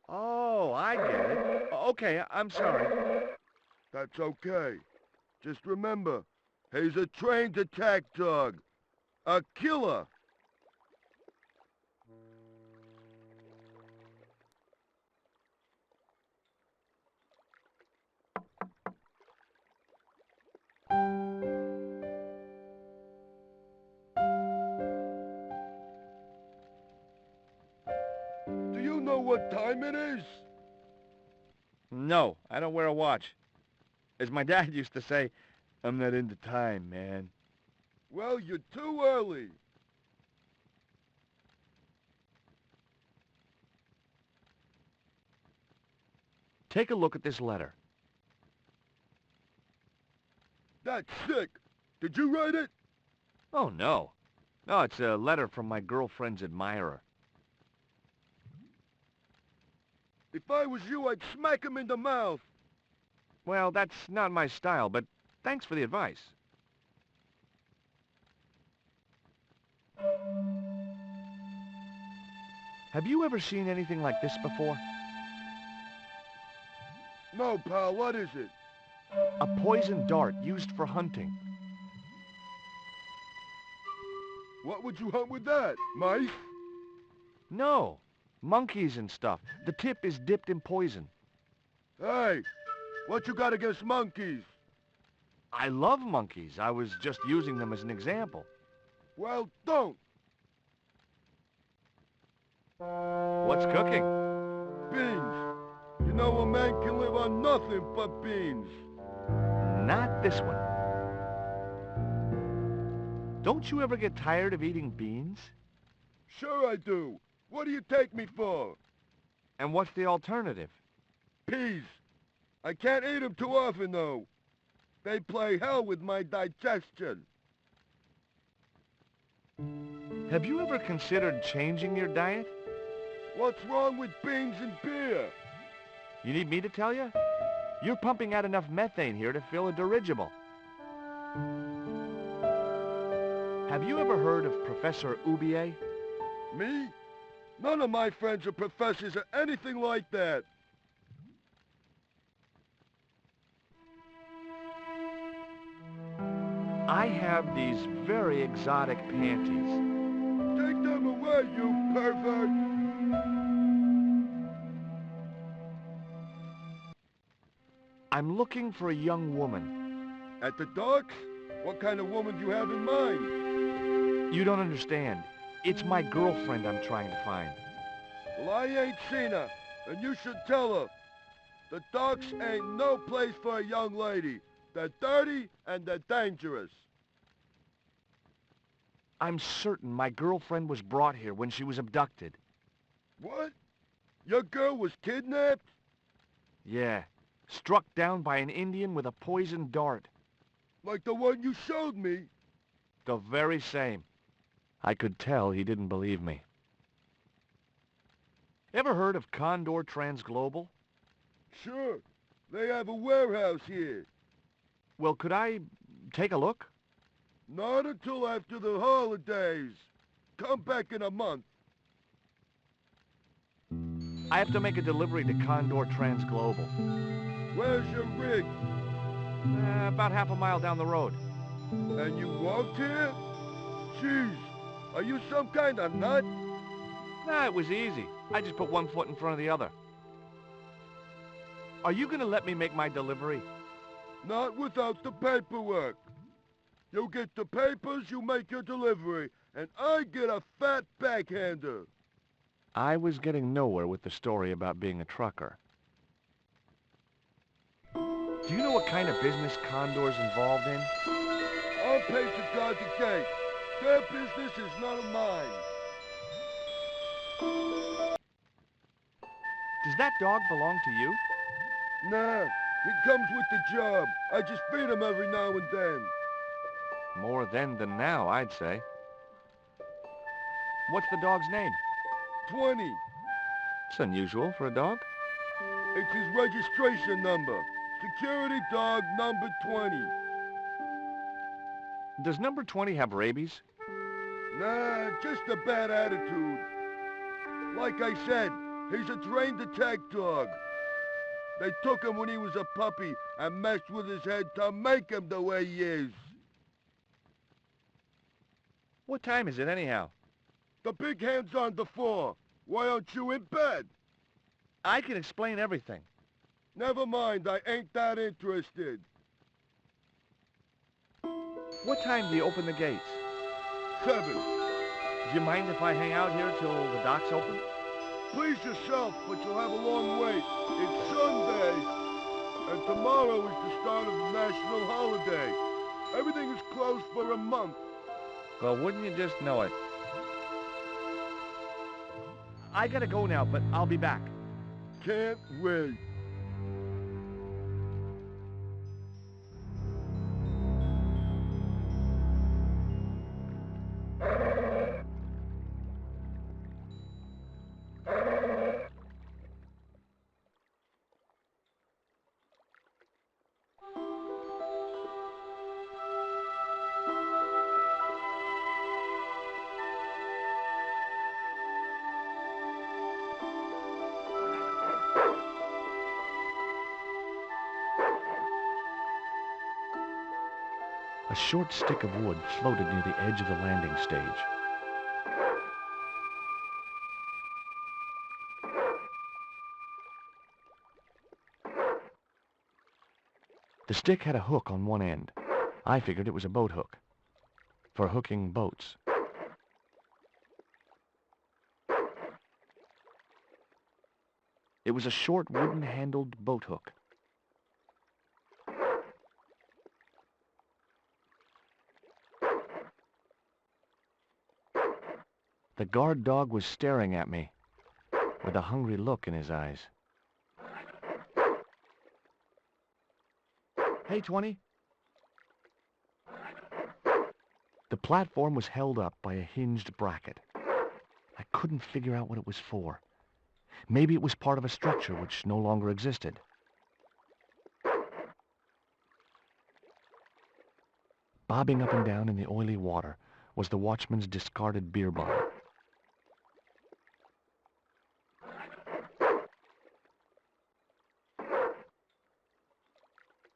Oh, I get it. Okay, I'm sorry. That's okay. Just remember, he's a trained attack dog. A killer. Do you know what time it is? No, I don't wear a watch. As my dad used to say, I'm not into time, man. Well, you're too early. Take a look at this letter. That's sick. Did you write it? Oh, no. No, it's a letter from my girlfriend's admirer. If I was you, I'd smack him in the mouth. Well, that's not my style, but thanks for the advice. Have you ever seen anything like this before? No, pal, what is it? A poison dart used for hunting. What would you hunt with that? Mice? No, monkeys and stuff. The tip is dipped in poison. Hey, what you got against monkeys? I love monkeys. I was just using them as an example. Well, don't. What's cooking? Beans. You know a man can live on nothing but beans. Not this one. Don't you ever get tired of eating beans? Sure I do. What do you take me for? And what's the alternative? Peas. I can't eat them too often, though. They play hell with my digestion. Have you ever considered changing your diet? What's wrong with beans and beer? You need me to tell you? You're pumping out enough methane here to fill a dirigible. Have you ever heard of Professor Oubier? Me? None of my friends are professors or anything like that. I have these very exotic panties. Take them away, you pervert! I'm looking for a young woman. At the docks? What kind of woman do you have in mind? You don't understand. It's my girlfriend I'm trying to find. Well, I ain't seen her, and you should tell her. The docks ain't no place for a young lady. They're dirty and they're dangerous. I'm certain my girlfriend was brought here when she was abducted. What? Your girl was kidnapped? Yeah, struck down by an Indian with a poisoned dart. Like the one you showed me? The very same. I could tell he didn't believe me. Ever heard of Condor Transglobal? Sure. They have a warehouse here. Well, could I take a look? Not until after the holidays. Come back in a month. I have to make a delivery to Condor Transglobal. Where's your rig? About half a mile down the road. And you walked here? Jeez, are you some kind of nut? Nah, it was easy. I just put one foot in front of the other. Are you gonna let me make my delivery? Not without the paperwork. You get the papers, you make your delivery, and I get a fat backhander. I was getting nowhere with the story about being a trucker. Do you know what kind of business Condor's involved in? I'm paid to guard the gate. Their business is none of mine. Does that dog belong to you? Nah, he comes with the job. I just feed him every now and then. More then than now, I'd say. What's the dog's name? 20. It's unusual for a dog. It's his registration number. Security dog number 20. Does number 20 have rabies? Nah, just a bad attitude. Like I said, he's a trained attack dog. They took him when he was a puppy and messed with his head to make him the way he is. What time is it anyhow? The big hand's on the floor. Why aren't you in bed? I can explain everything. Never mind, I ain't that interested. What time do you open the gates? 7. Do you mind if I hang out here till the docks open? Please yourself, but you'll have a long wait. It's Sunday, and tomorrow is the start of the national holiday. Everything is closed for a month. Well, wouldn't you just know it? I gotta go now, but I'll be back. Can't wait. A short stick of wood floated near the edge of the landing stage. The stick had a hook on one end. I figured it was a boat hook, for hooking boats. It was a short wooden-handled boat hook. The guard dog was staring at me with a hungry look in his eyes. Hey, 20. The platform was held up by a hinged bracket. I couldn't figure out what it was for. Maybe it was part of a structure which no longer existed. Bobbing up and down in the oily water was the watchman's discarded beer bottle.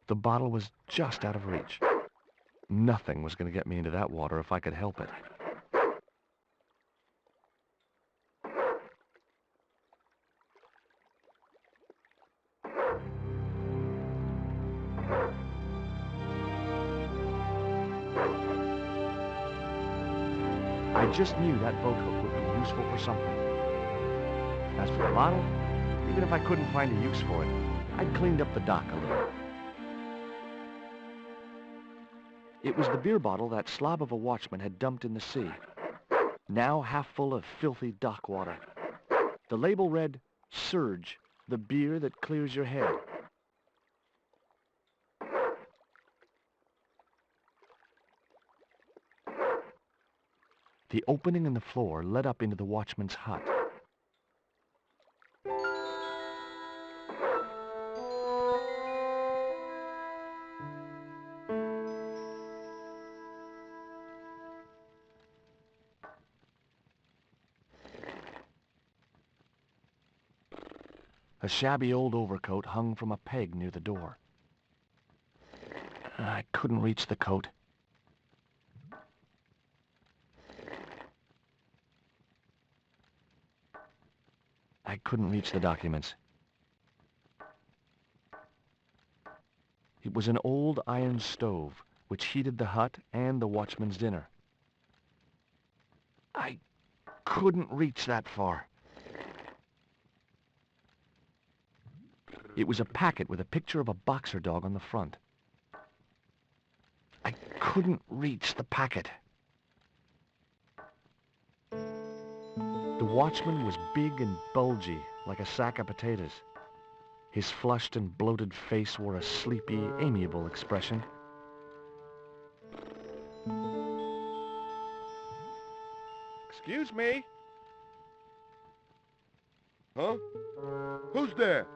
The bottle was just out of reach. Nothing was going to get me into that water if I could help it. I just knew that boat hook would be useful for something. As for the bottle, even if I couldn't find a use for it, I'd cleaned up the dock a little. It was the beer bottle that slob of a watchman had dumped in the sea, now half full of filthy dock water. The label read, "Surge, the beer that clears your head." The opening in the floor led up into the watchman's hut. A shabby old overcoat hung from a peg near the door. I couldn't reach the coat. I couldn't reach the documents. It was an old iron stove which heated the hut and the watchman's dinner. I couldn't reach that far. It was a packet with a picture of a boxer dog on the front. I couldn't reach the packet. The watchman was big and bulgy, like a sack of potatoes. His flushed and bloated face wore a sleepy, amiable expression. Excuse me? Huh? Who's there?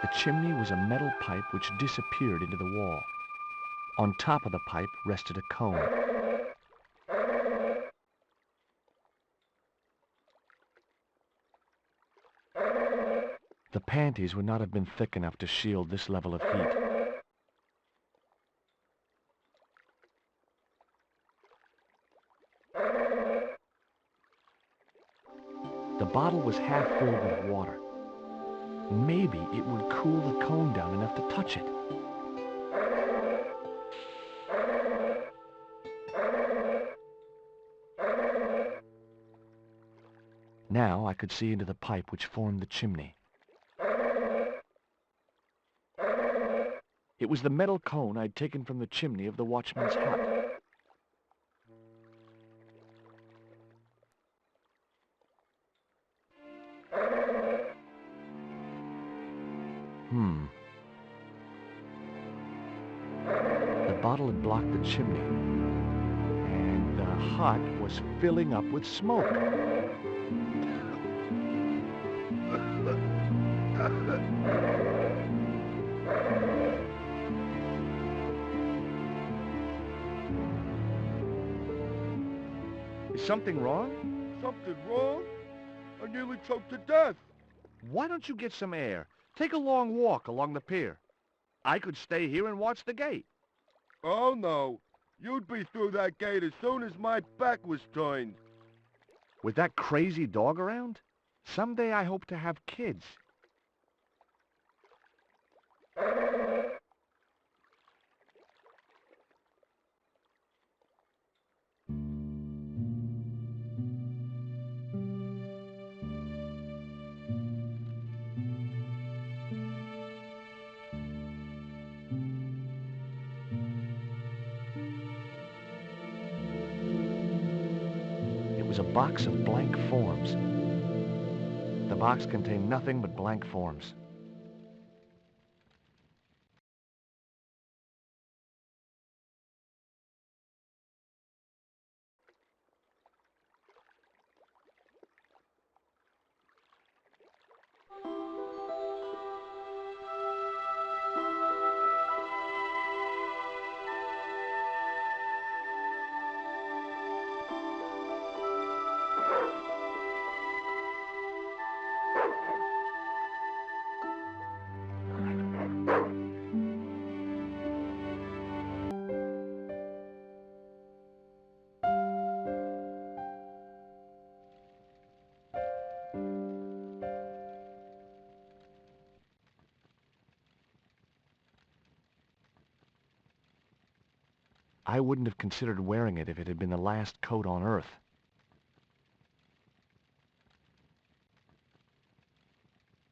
The chimney was a metal pipe which disappeared into the wall. On top of the pipe rested a cone. The panties would not have been thick enough to shield this level of heat. The bottle was half filled with water. Maybe it would cool the cone down enough to touch it. Now I could see into the pipe which formed the chimney. It was the metal cone I'd taken from the chimney of the watchman's hut. The bottle had blocked the chimney, and the hut was filling up with smoke. Is something wrong? Something wrong? I nearly choked to death. Why don't you get some air? Take a long walk along the pier. I could stay here and watch the gate. Oh, no. You'd be through that gate as soon as my back was turned. With that crazy dog around? Someday I hope to have kids. It was a box of blank forms. The box contained nothing but blank forms. I wouldn't have considered wearing it if it had been the last coat on Earth.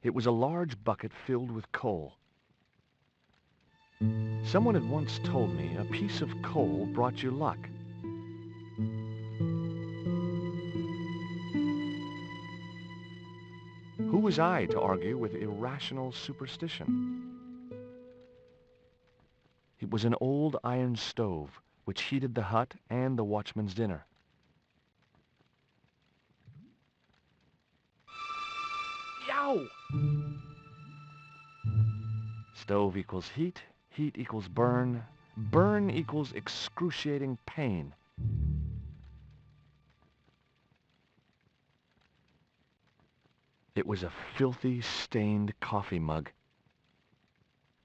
It was a large bucket filled with coal. Someone had once told me a piece of coal brought you luck. Who was I to argue with irrational superstition? It was an old iron stove, which heated the hut and the watchman's dinner. Yow! Stove equals heat, heat equals burn, burn equals excruciating pain. It was a filthy, stained coffee mug.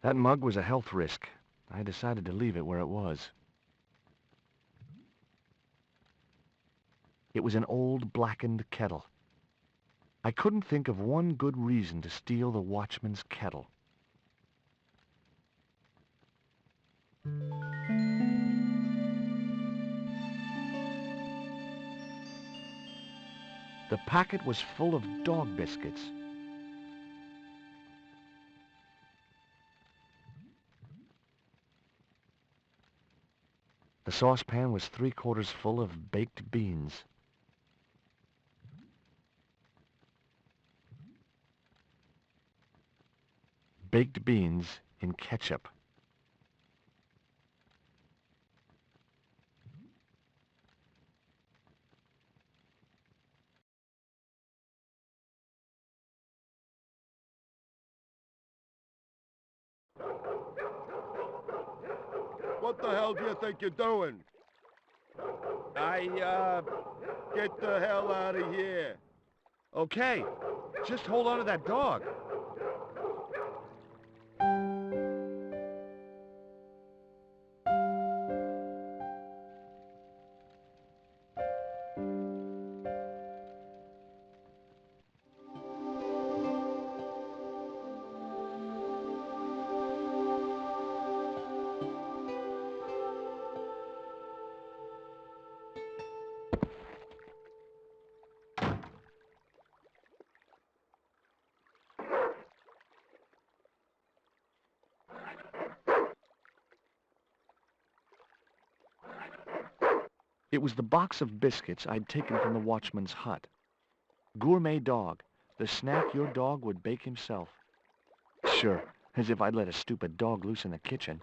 That mug was a health risk. I decided to leave it where it was. It was an old, blackened kettle. I couldn't think of one good reason to steal the watchman's kettle. The packet was full of dog biscuits. The saucepan was 3/4 full of baked beans. Baked beans in ketchup. What the hell do you think you're doing? Get the hell out of here. Okay, just hold on to that dog. It was the box of biscuits I'd taken from the watchman's hut. Gourmet dog, the snack your dog would bake himself. Sure, as if I'd let a stupid dog loose in the kitchen.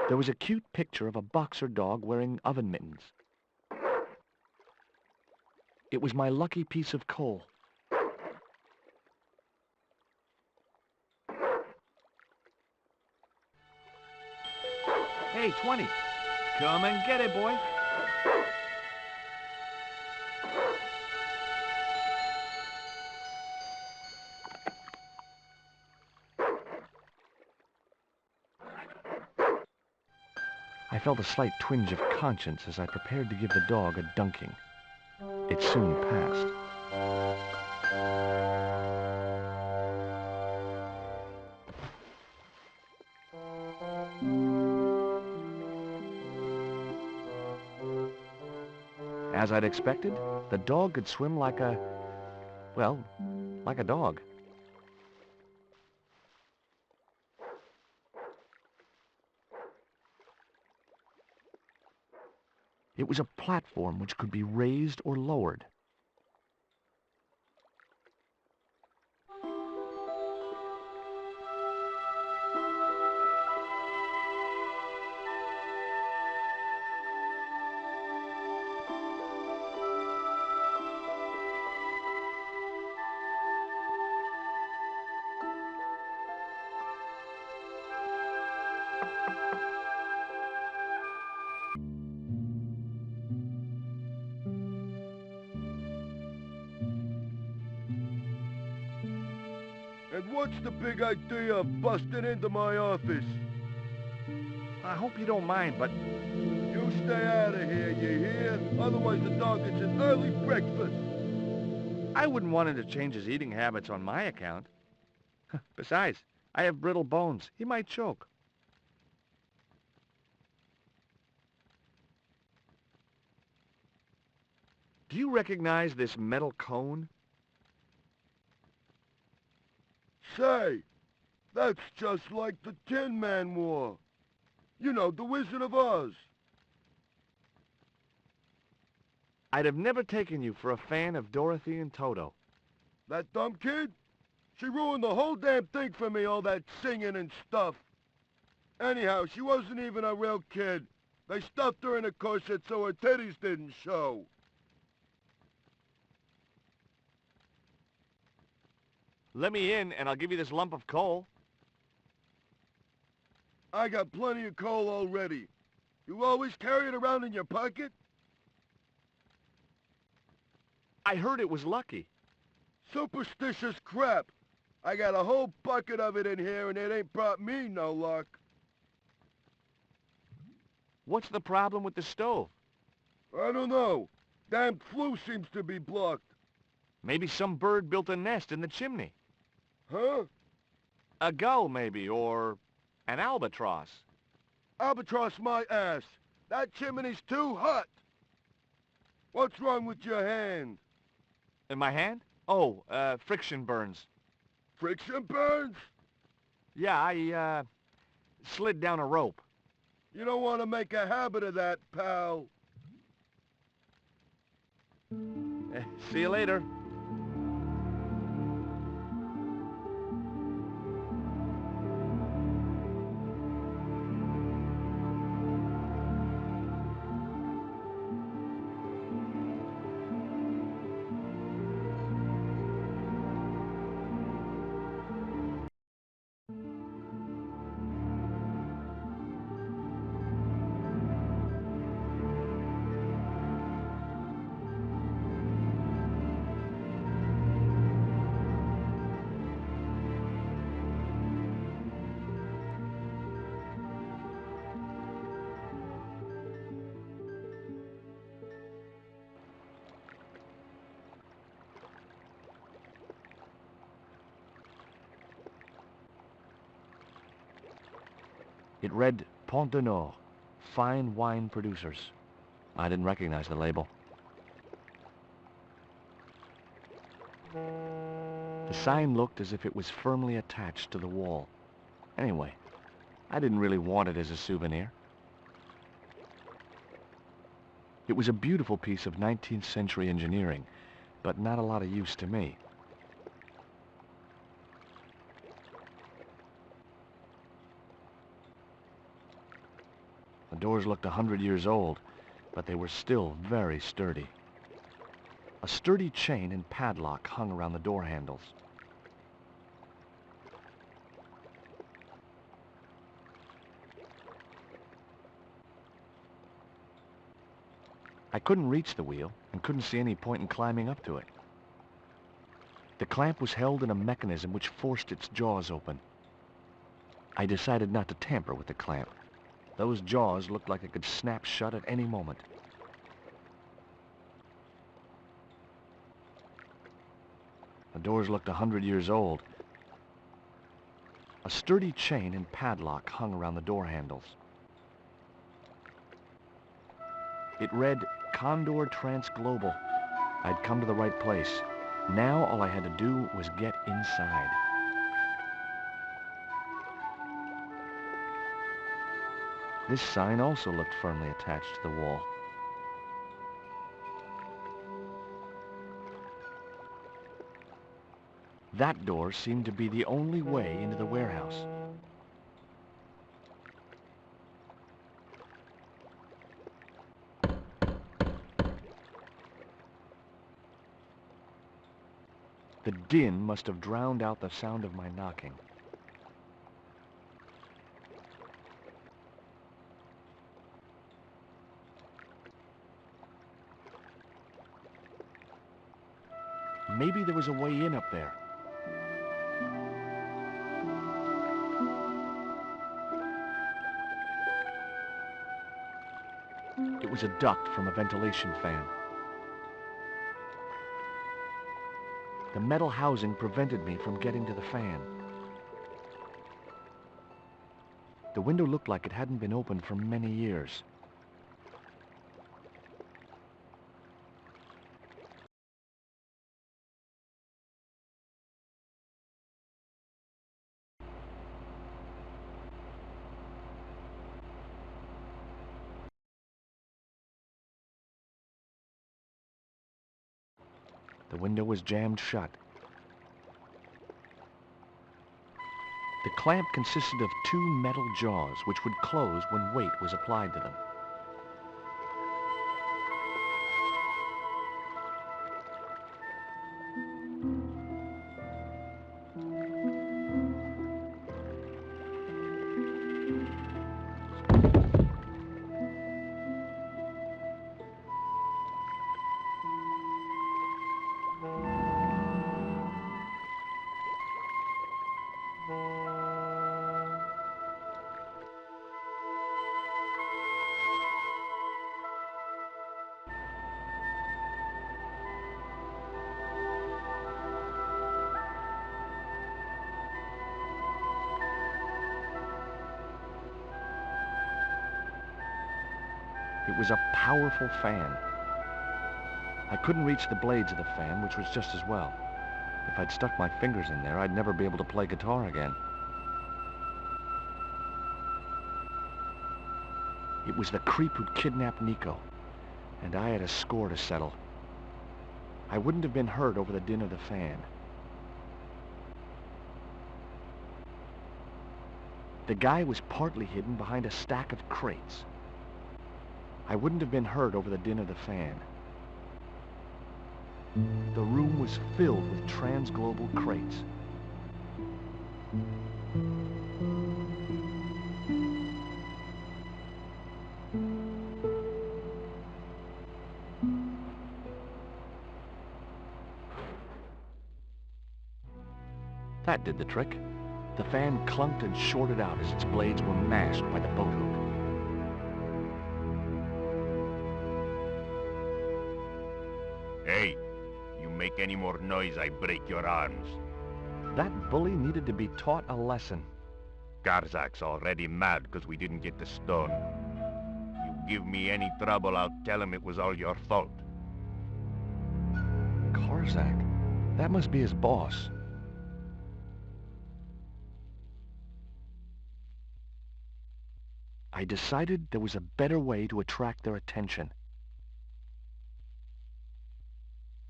There was a cute picture of a boxer dog wearing oven mittens. It was my lucky piece of coal. Hey, 20. Come and get it, boy. I felt a slight twinge of conscience as I prepared to give the dog a dunking. It soon passed. As I'd expected, the dog could swim like a dog. It was a platform which could be raised or lowered. And what's the big idea of busting into my office? I hope you don't mind, but You stay out of here, you hear? Otherwise the dog gets an early breakfast. I wouldn't want him to change his eating habits on my account. Besides, I have brittle bones. He might choke. Do you recognize this metal cone? Say, that's just like the Tin Man wore. You know, the Wizard of Oz. I'd have never taken you for a fan of Dorothy and Toto. That dumb kid? She ruined the whole damn thing for me, all that singing and stuff. Anyhow, she wasn't even a real kid. They stuffed her in a corset so her titties didn't show. Let me in, and I'll give you this lump of coal. I got plenty of coal already. You always carry it around in your pocket? I heard it was lucky. Superstitious crap. I got a whole bucket of it in here, and it ain't brought me no luck. What's the problem with the stove? I don't know. Damn flue seems to be blocked. Maybe some bird built a nest in the chimney. Huh? A gull, maybe, or an albatross. Albatross my ass. That chimney's too hot. What's wrong with your hand? In my hand? Oh, friction burns. Friction burns? Yeah, I slid down a rope. You don't want to make a habit of that, pal. See you later. It read Pont du Nord, fine wine producers. I didn't recognize the label. The sign looked as if it was firmly attached to the wall. Anyway, I didn't really want it as a souvenir. It was a beautiful piece of 19th century engineering, but not a lot of use to me. The doors looked 100 years old, but they were still very sturdy. A sturdy chain and padlock hung around the door handles. I couldn't reach the wheel and couldn't see any point in climbing up to it. The clamp was held in a mechanism which forced its jaws open. I decided not to tamper with the clamp. Those jaws looked like they could snap shut at any moment. The doors looked 100 years old. A sturdy chain and padlock hung around the door handles. It read Condor Transglobal. I'd come to the right place. Now all I had to do was get inside. This sign also looked firmly attached to the wall. That door seemed to be the only way into the warehouse. The din must have drowned out the sound of my knocking. Maybe there was a way in up there. It was a duct from a ventilation fan. The metal housing prevented me from getting to the fan. The window looked like it hadn't been opened for many years. The window was jammed shut. The clamp consisted of two metal jaws which would close when weight was applied to them. It was a powerful fan. I couldn't reach the blades of the fan, which was just as well. If I'd stuck my fingers in there, I'd never be able to play guitar again. It was the creep who'd kidnapped Nico, and I had a score to settle. I wouldn't have been hurt over the din of the fan. The guy was partly hidden behind a stack of crates. I wouldn't have been hurt over the din of the fan. The room was filled with transglobal crates. That did the trick. The fan clunked and shorted out as its blades were mashed by the boat hook. Hey, you make any more noise, I break your arms. That bully needed to be taught a lesson. Garzak's already mad because we didn't get the stone. You give me any trouble, I'll tell him it was all your fault. Garzak? That must be his boss. I decided there was a better way to attract their attention.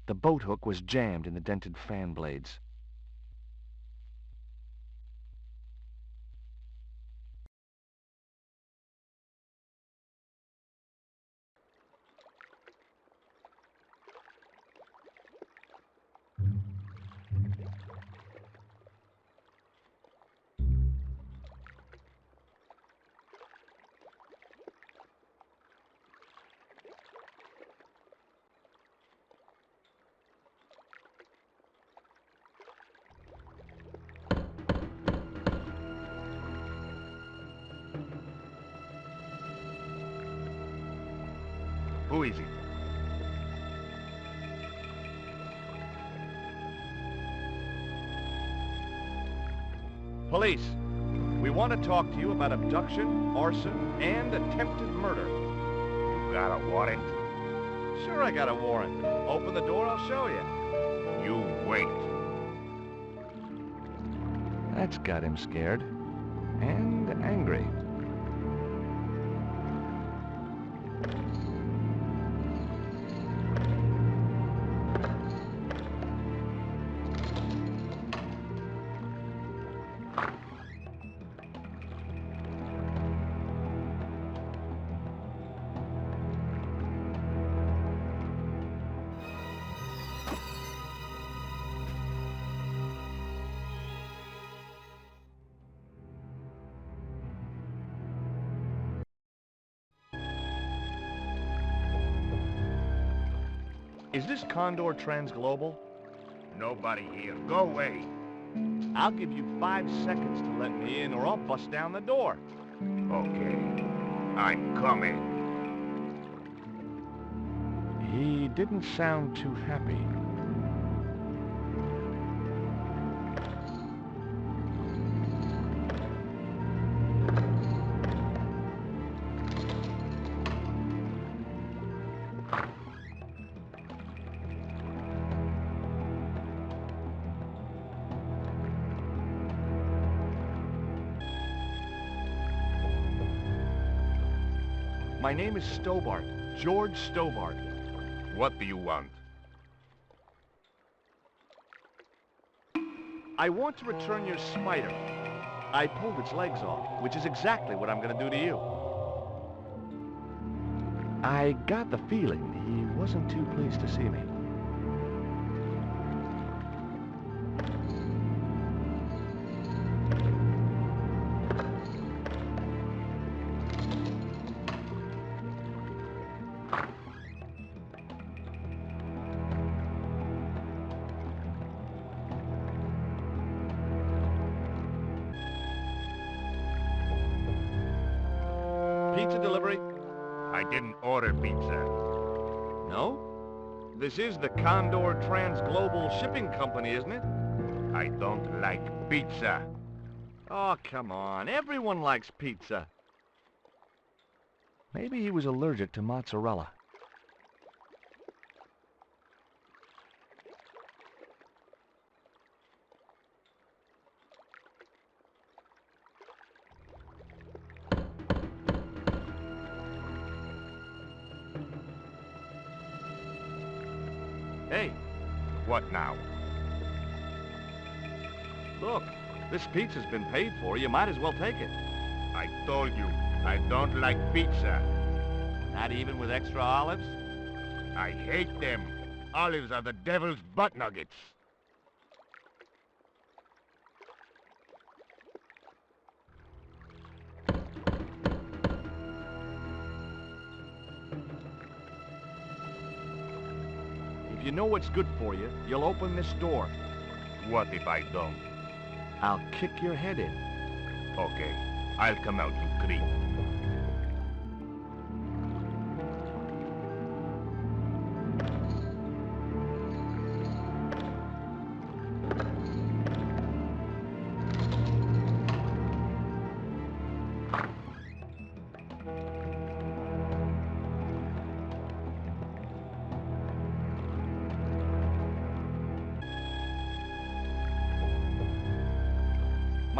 The boat hook was jammed in the dented fan blades. Who is it? Police, we want to talk to you about abduction, arson, and attempted murder. You got a warrant? Sure, I got a warrant. Open the door, I'll show you. You wait. That's got him scared. And angry. Is this Condor Transglobal? Nobody here. Go away. I'll give you 5 seconds to let me in, or I'll bust down the door. Okay. I'm coming. He didn't sound too happy. My name is Stobart, George Stobart. What do you want? I want to return your spider. I pulled its legs off, which is exactly what I'm going to do to you. I got the feeling he wasn't too pleased to see me. Pizza delivery? I didn't order pizza. No? This is the Condor Transglobal Shipping Company, isn't it? I don't like pizza. Oh, come on. Everyone likes pizza. Maybe he was allergic to mozzarella. Hey, What now? look, this pizza's been paid for. You might as well take it. I told you, I don't like pizza. Not even with extra olives? I hate them. Olives are the devil's butt nuggets. If you know what's good for you, you'll open this door. What if I don't? I'll kick your head in. Okay, I'll come out, you creep.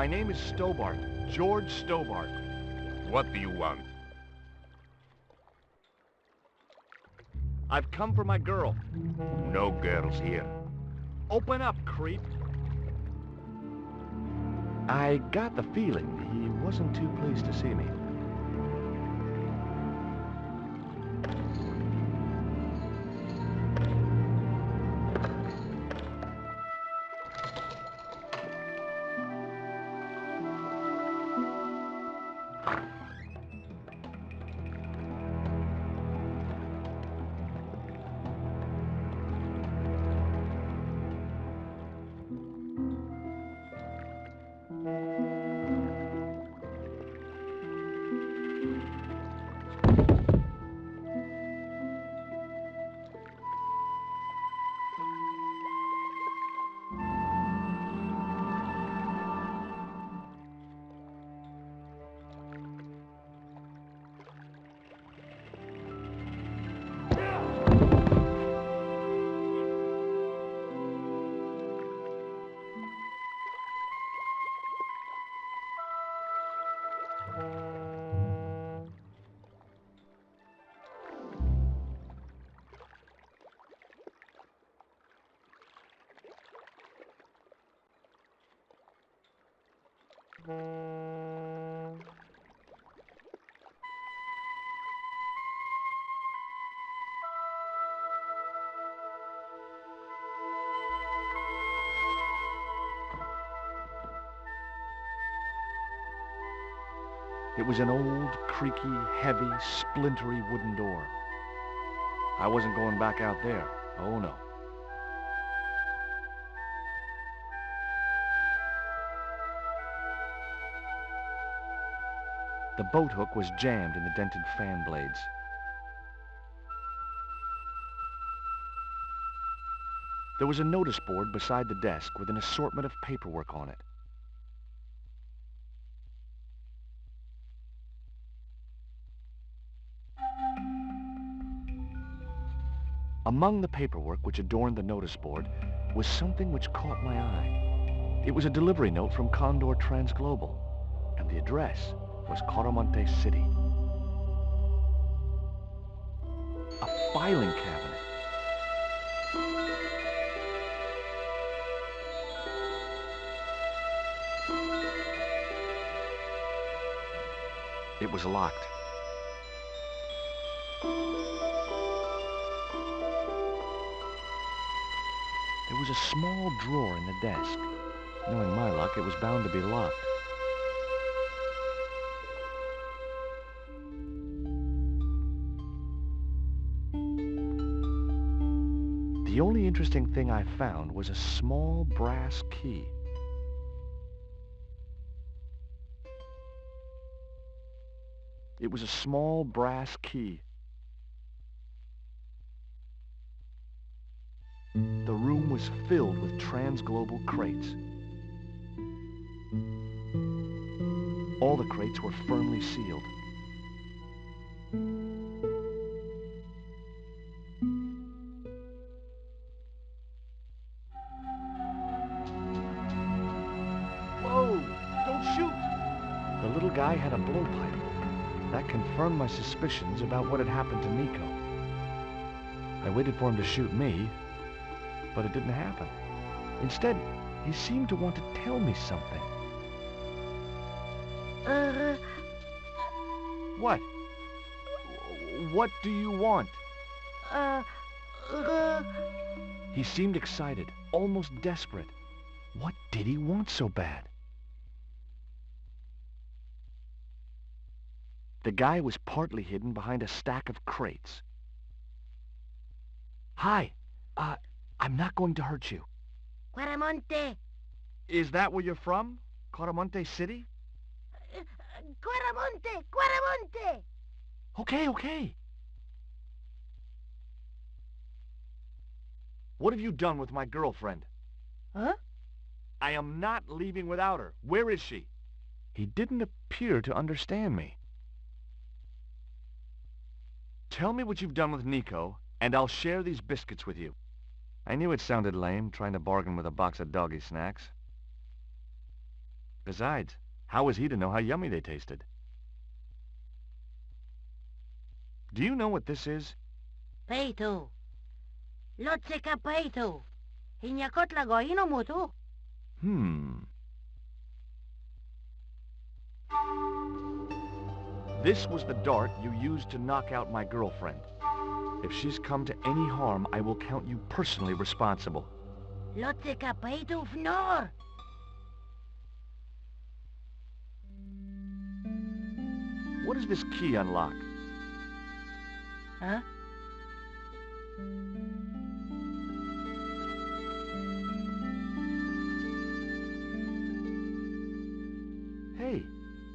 My name is Stobart, George Stobart. What do you want? I've come for my girl. No girls here. Open up, creep. I got the feeling he wasn't too pleased to see me. It was an old, creaky, heavy, splintery wooden door. I wasn't going back out there. Oh, no. The boat hook was jammed in the dented fan blades. There was a notice board beside the desk with an assortment of paperwork on it. Among the paperwork which adorned the notice board was something which caught my eye. It was a delivery note from Condor Transglobal, and the address was Quaramonte City. A filing cabinet. It was locked. There was a small drawer in the desk. Knowing my luck, it was bound to be locked. The only interesting thing I found was a small brass key. It was a small brass key. The room was filled with transglobal crates. All the crates were firmly sealed. The little guy had a blowpipe. That confirmed my suspicions about what had happened to Nico. I waited for him to shoot me, but it didn't happen. Instead, he seemed to want to tell me something. What? What do you want? He seemed excited, almost desperate. What did he want so bad? The guy was partly hidden behind a stack of crates. Hi, I'm not going to hurt you. Quaramonte! Is that where you're from? Quaramonte City? Quaramonte! Quaramonte! Okay. What have you done with my girlfriend? Huh? I am not leaving without her. Where is she? He didn't appear to understand me. Tell me what you've done with Nico, and I'll share these biscuits with you. I knew it sounded lame, trying to bargain with a box of doggy snacks. Besides, how was he to know how yummy they tasted? Do you know what this is? Peito. Lotseka peito. Hinyakot lagoino mo to. This was the dart you used to knock out my girlfriend. If she's come to any harm, I will count you personally responsible. Lotseka peito fnor. What does this key unlock? Huh? Hey,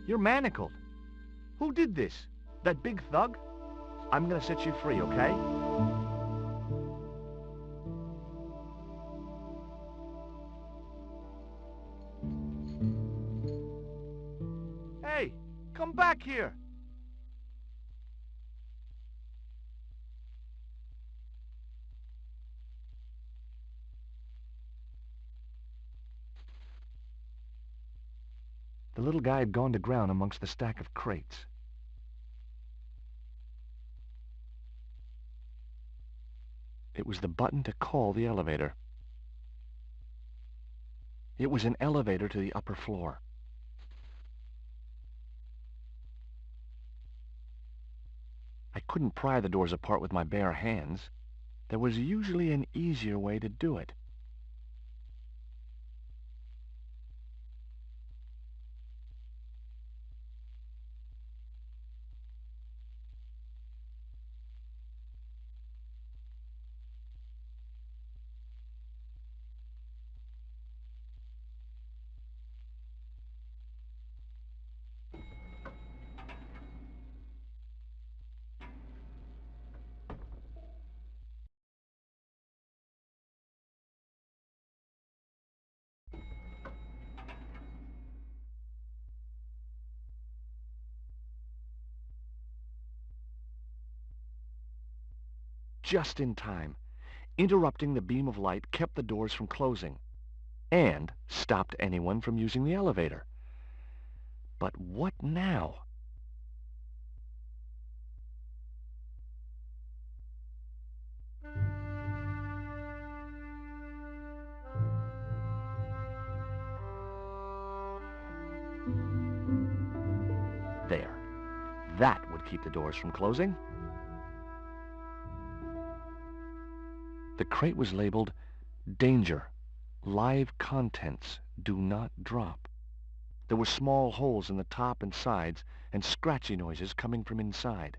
you're manacled. Who did this? That big thug? I'm gonna set you free, okay? Hey, come back here! The little guy had gone to ground amongst the stack of crates. It was the button to call the elevator. It was an elevator to the upper floor. I couldn't pry the doors apart with my bare hands. There was usually an easier way to do it. Just in time. Interrupting the beam of light kept the doors from closing and stopped anyone from using the elevator. But what now? There. That would keep the doors from closing. The crate was labeled, "Danger. Live contents. Do not drop." There were small holes in the top and sides, and scratchy noises coming from inside.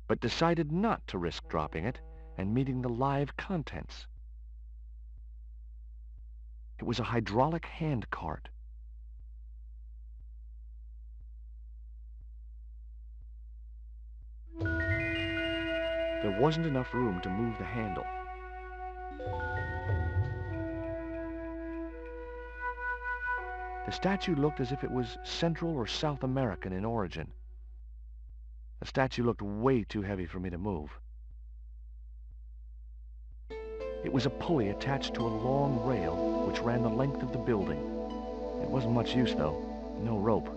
But decided not to risk dropping it and meeting the live contents. It was a hydraulic hand cart. There wasn't enough room to move the handle. The statue looked as if it was Central or South American in origin. The statue looked way too heavy for me to move. It was a pulley attached to a long rail which ran the length of the building. It wasn't much use, though. No rope.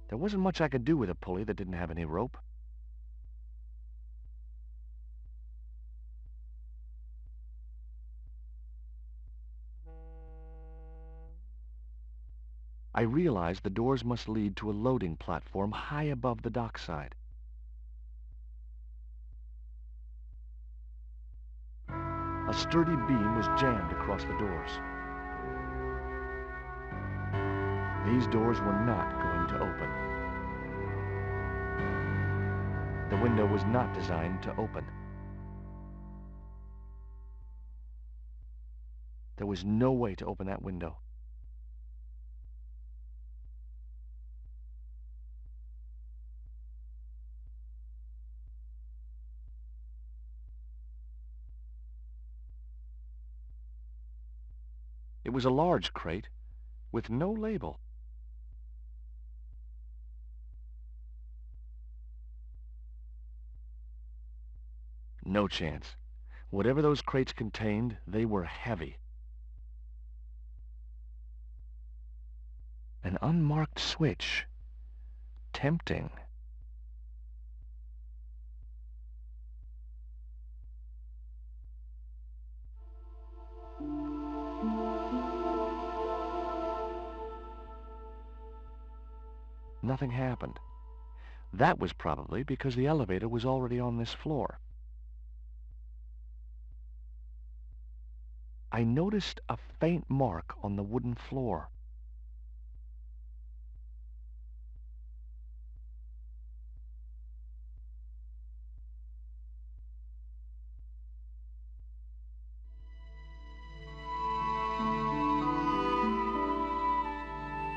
There wasn't much I could do with a pulley that didn't have any rope. I realized the doors must lead to a loading platform high above the dockside. A sturdy beam was jammed across the doors. These doors were not going to open. The window was not designed to open. There was no way to open that window. It was a large crate with no label. No chance. Whatever those crates contained, they were heavy. An unmarked switch. Tempting. Nothing happened. That was probably because the elevator was already on this floor. I noticed a faint mark on the wooden floor.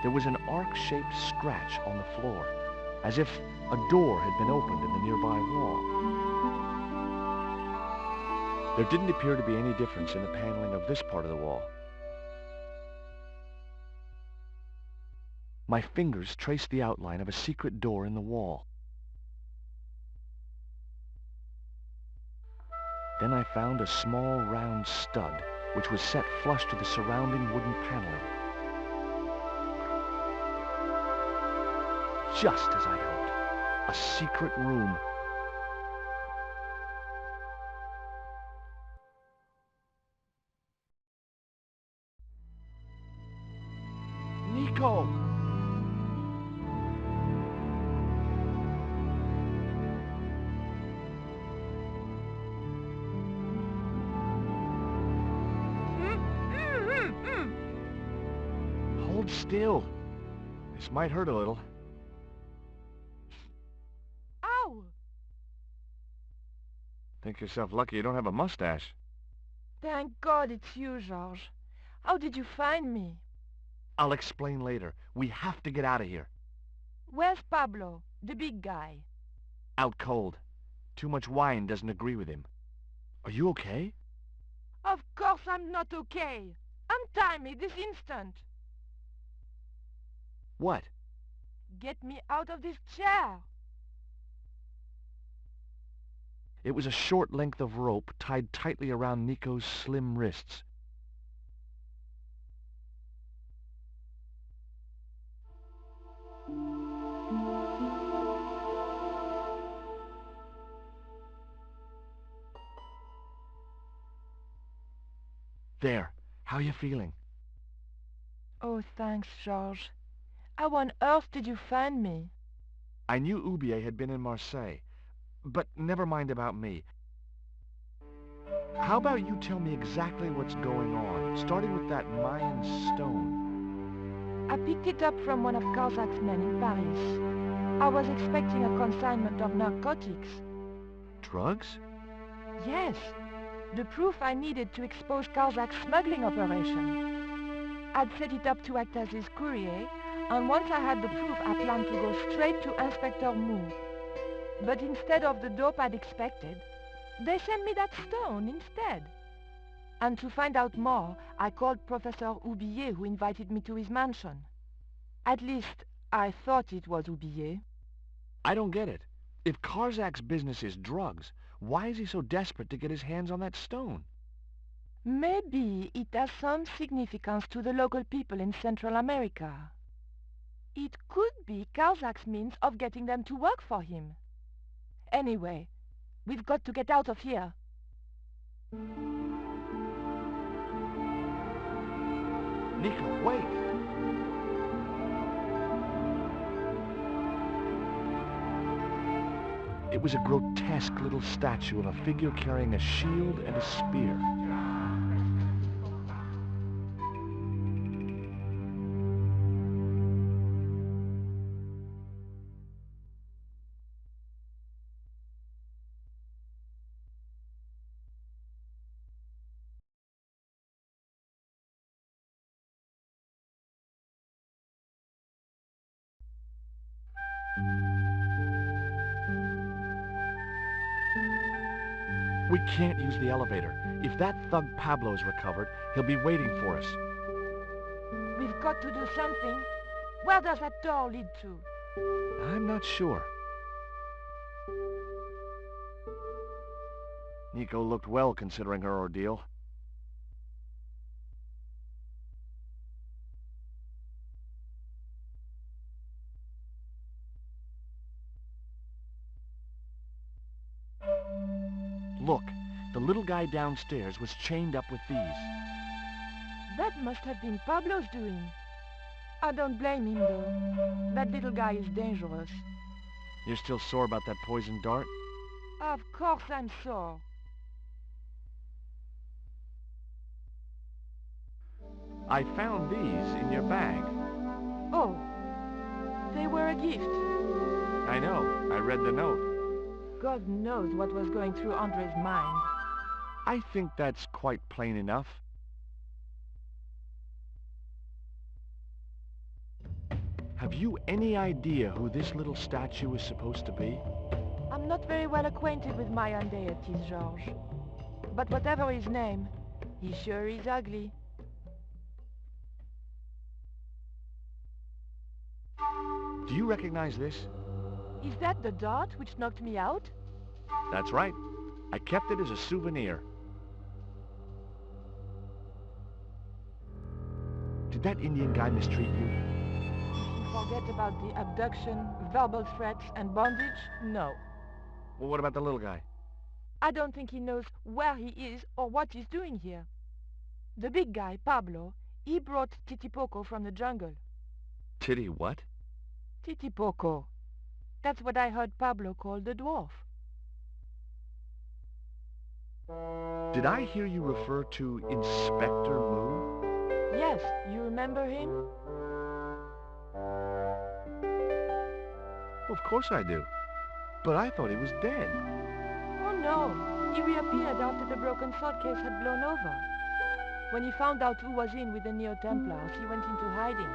There was an arc-shaped scratch on the floor, as if a door had been opened in the nearby wall. There didn't appear to be any difference in the paneling of this part of the wall. My fingers traced the outline of a secret door in the wall. Then I found a small round stud, which was set flush to the surrounding wooden paneling. Just as I hoped, a secret room. Nico! Hold still. This might hurt a little. Think yourself lucky you don't have a mustache. Thank God it's you, Georges. How did you find me? I'll explain later. We have to get out of here. Where's Pablo, the big guy? Out cold. Too much wine doesn't agree with him. Are you okay? Of course I'm not okay. Untie me this instant. What? Get me out of this chair. It was a short length of rope tied tightly around Nico's slim wrists. There. How are you feeling? Oh, thanks, Georges. How on earth did you find me? I knew Oubier had been in Marseilles. But never mind about me. How about you tell me exactly what's going on, starting with that Mayan stone? I picked it up from one of Carzak's men in Paris. I was expecting a consignment of narcotics. Drugs? Yes. The proof I needed to expose Carzak's smuggling operation. I'd set it up to act as his courier, and once I had the proof, I planned to go straight to Inspector Mou. But instead of the dope I'd expected, they sent me that stone instead. And to find out more, I called Professor Oubier, who invited me to his mansion. At least, I thought it was Oubier. I don't get it. If Karzak's business is drugs, why is he so desperate to get his hands on that stone? Maybe it has some significance to the local people in Central America. It could be Karzak's means of getting them to work for him. Anyway, we've got to get out of here. Nico, wait! It was a grotesque little statue of a figure carrying a shield and a spear. We can't use the elevator. If that thug Pablo's recovered, he'll be waiting for us. We've got to do something. Where does that door lead to? I'm not sure. Nico looked well considering her ordeal. Look, the little guy downstairs was chained up with these. That must have been Pablo's doing. I don't blame him, though. That little guy is dangerous. You're still sore about that poison dart? Of course I'm sore. I found these in your bag. Oh, they were a gift. I know. I read the note. God knows what was going through Andre's mind. I think that's quite plain enough. Have you any idea who this little statue is supposed to be? I'm not very well acquainted with Mayan deities, Georges. But whatever his name, he sure is ugly. Do you recognize this? Is that the dart which knocked me out? That's right. I kept it as a souvenir. Did that Indian guy mistreat you? If you forget about the abduction, verbal threats, and bondage, no. Well, what about the little guy? I don't think he knows where he is or what he's doing here. The big guy, Pablo, he brought Titipoco from the jungle. Titty what? Titipoco. That's what I heard Pablo call the dwarf. Did I hear you refer to Inspector Moo? Yes, you remember him? Of course I do. But I thought he was dead. Oh no, he reappeared after the broken sword case had blown over. When he found out who was in with the Neo-Templars, he went into hiding.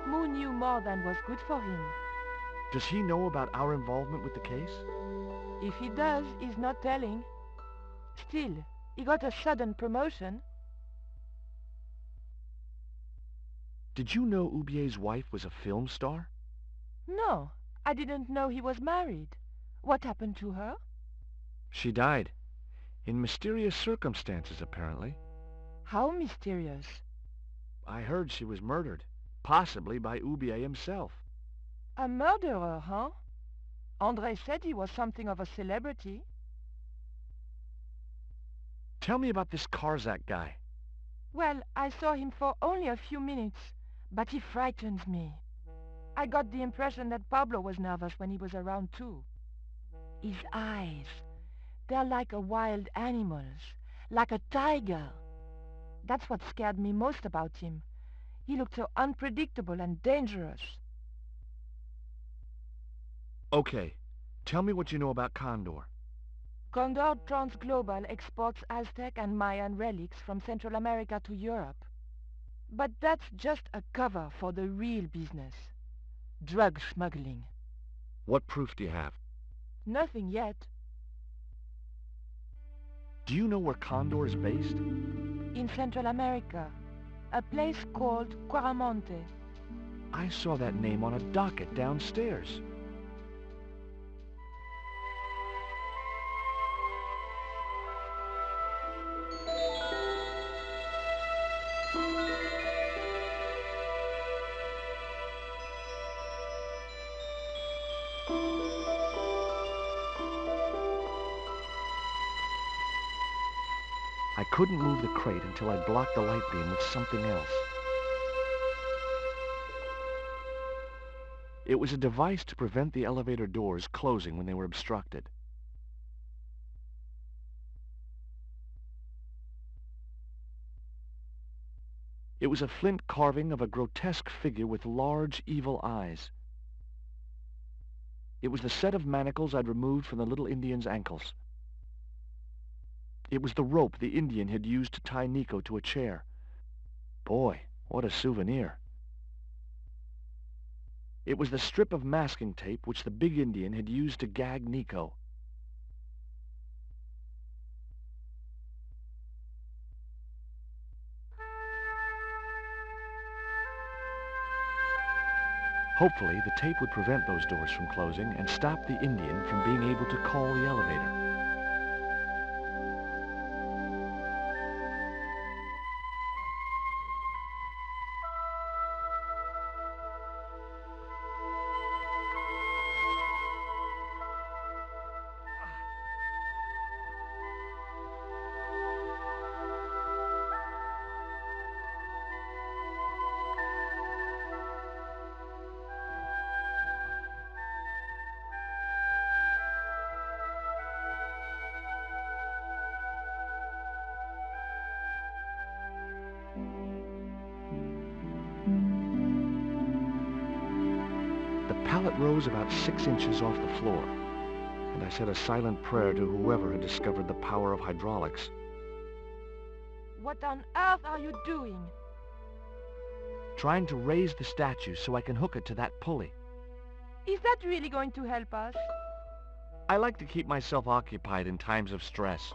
Moo knew more than was good for him. Does he know about our involvement with the case? If he does, he's not telling. Still, he got a sudden promotion. Did you know Oubier's wife was a film star? No, I didn't know he was married. What happened to her? She died. In mysterious circumstances, apparently. How mysterious? I heard she was murdered. Possibly by Oubier himself. A murderer, huh? André said he was something of a celebrity. Tell me about this Karzak guy. Well, I saw him for only a few minutes, but he frightens me. I got the impression that Pablo was nervous when he was around too. His eyes, they're like a wild animal's, like a tiger. That's what scared me most about him. He looked so unpredictable and dangerous. Okay, tell me what you know about Condor. Condor Transglobal exports Aztec and Mayan relics from Central America to Europe. But that's just a cover for the real business. Drug smuggling. What proof do you have? Nothing yet. Do you know where Condor is based? In Central America, a place called Quaramonte. I saw that name on a docket downstairs. I couldn't move the crate until I blocked the light beam with something else. It was a device to prevent the elevator doors closing when they were obstructed. It was a flint carving of a grotesque figure with large, evil eyes. It was the set of manacles I'd removed from the little Indian's ankles. It was the rope the Indian had used to tie Nico to a chair. Boy, what a souvenir. It was the strip of masking tape which the big Indian had used to gag Nico. Hopefully, the tape would prevent those doors from closing and stop the Indian from being able to call the elevator. The pallet rose about 6 inches off the floor, and I said a silent prayer to whoever had discovered the power of hydraulics. What on earth are you doing? Trying to raise the statue so I can hook it to that pulley. Is that really going to help us? I like to keep myself occupied in times of stress.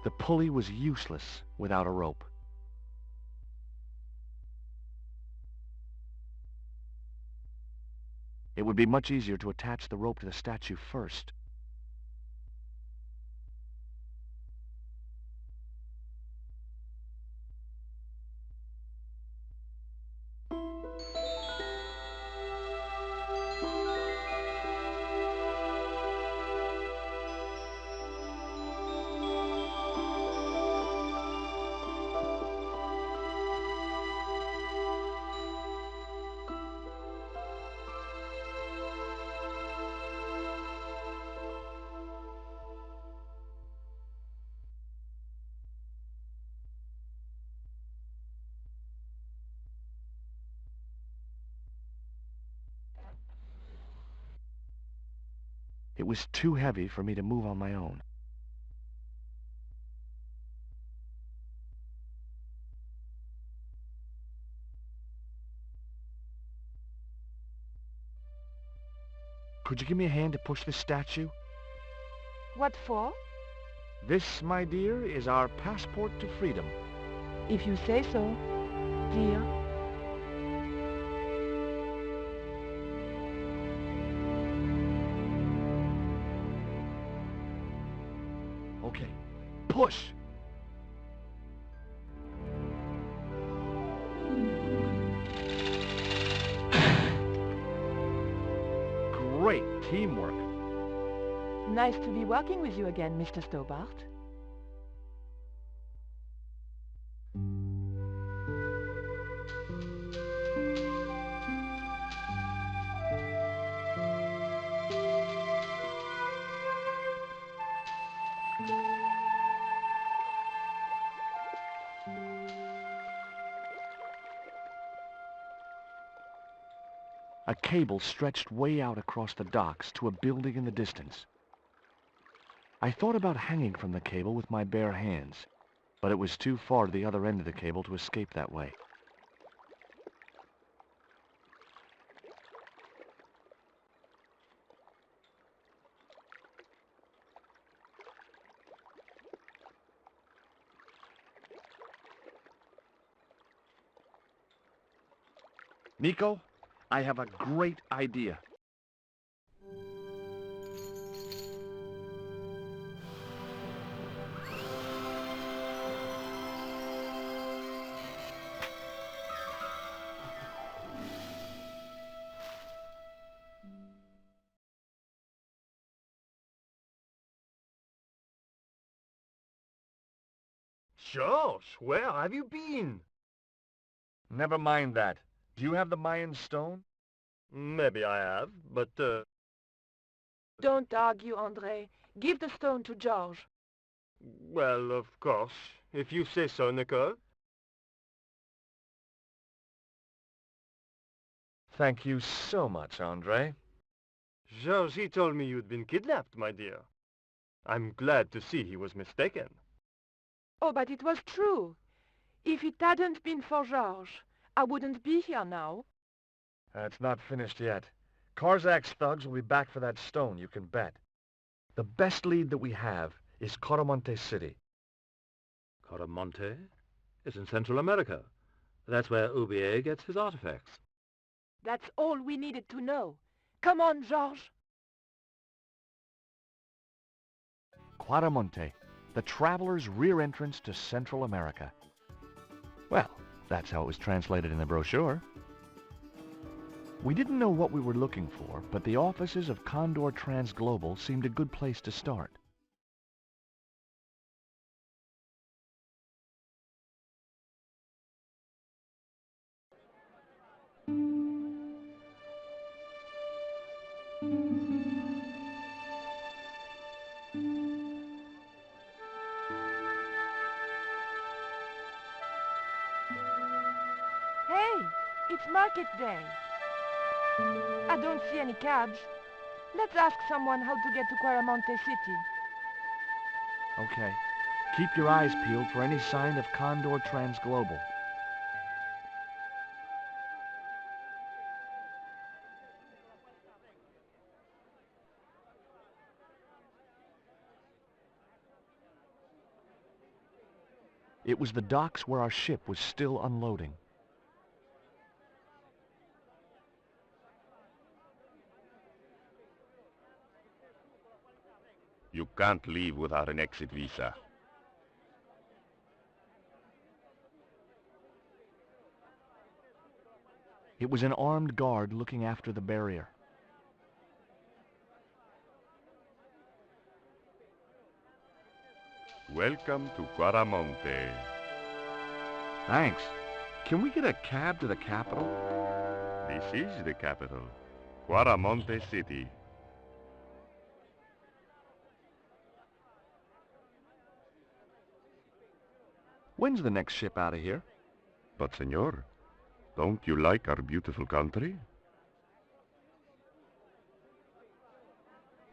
The pulley was useless without a rope. It would be much easier to attach the rope to the statue first. It was too heavy for me to move on my own. Could you give me a hand to push this statue? What for? This, my dear, is our passport to freedom. If you say so, dear. Okay, push! Great teamwork. Nice to be working with you again, Mr. Stobart. A cable stretched way out across the docks to a building in the distance. I thought about hanging from the cable with my bare hands, but it was too far to the other end of the cable to escape that way. Nico, I have a great idea. George, where have you been? Never mind that. Do you have the Mayan stone? Maybe I have, but, Don't argue, André. Give the stone to George. well, of course, if you say so, Nicole. Thank you so much, André. George, he told me you'd been kidnapped, my dear. I'm glad to see he was mistaken. Oh, but it was true. If it hadn't been for George, I wouldn't be here now. It's not finished yet. Karzak's thugs will be back for that stone, you can bet. The best lead that we have is Quaramonte City. Quaramonte is in Central America. That's where Oubier gets his artifacts. That's all we needed to know. Come on, George. Quaramonte, the traveler's rear entrance to Central America. Well, that's how it was translated in the brochure. We didn't know what we were looking for, but the offices of Condor Transglobal seemed a good place to start. Hey, it's market day. I don't see any cabs. Let's ask someone how to get to Quaramonte City. Okay. Keep your eyes peeled for any sign of Condor Transglobal. It was the docks where our ship was still unloading. You can't leave without an exit visa. It was an armed guard looking after the barrier. Welcome to Quaramonte. Thanks. Can we get a cab to the capital? This is the capital, Quaramonte City. When's the next ship out of here? But, senor, don't you like our beautiful country?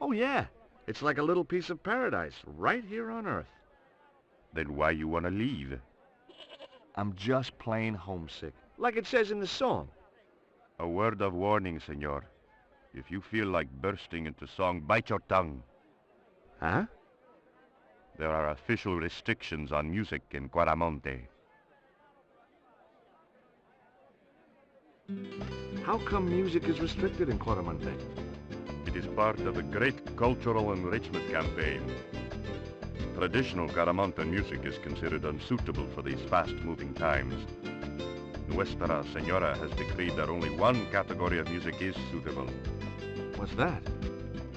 Oh, yeah. It's like a little piece of paradise right here on Earth. Then why you wanna leave? I'm just plain homesick, like it says in the song. A word of warning, senor. If you feel like bursting into song, bite your tongue. Huh? There are official restrictions on music in Quaramonte. How come music is restricted in Quaramonte? It is part of a great cultural enrichment campaign. Traditional Quaramonte music is considered unsuitable for these fast-moving times. Nuestra Senora has decreed that only one category of music is suitable. What's that?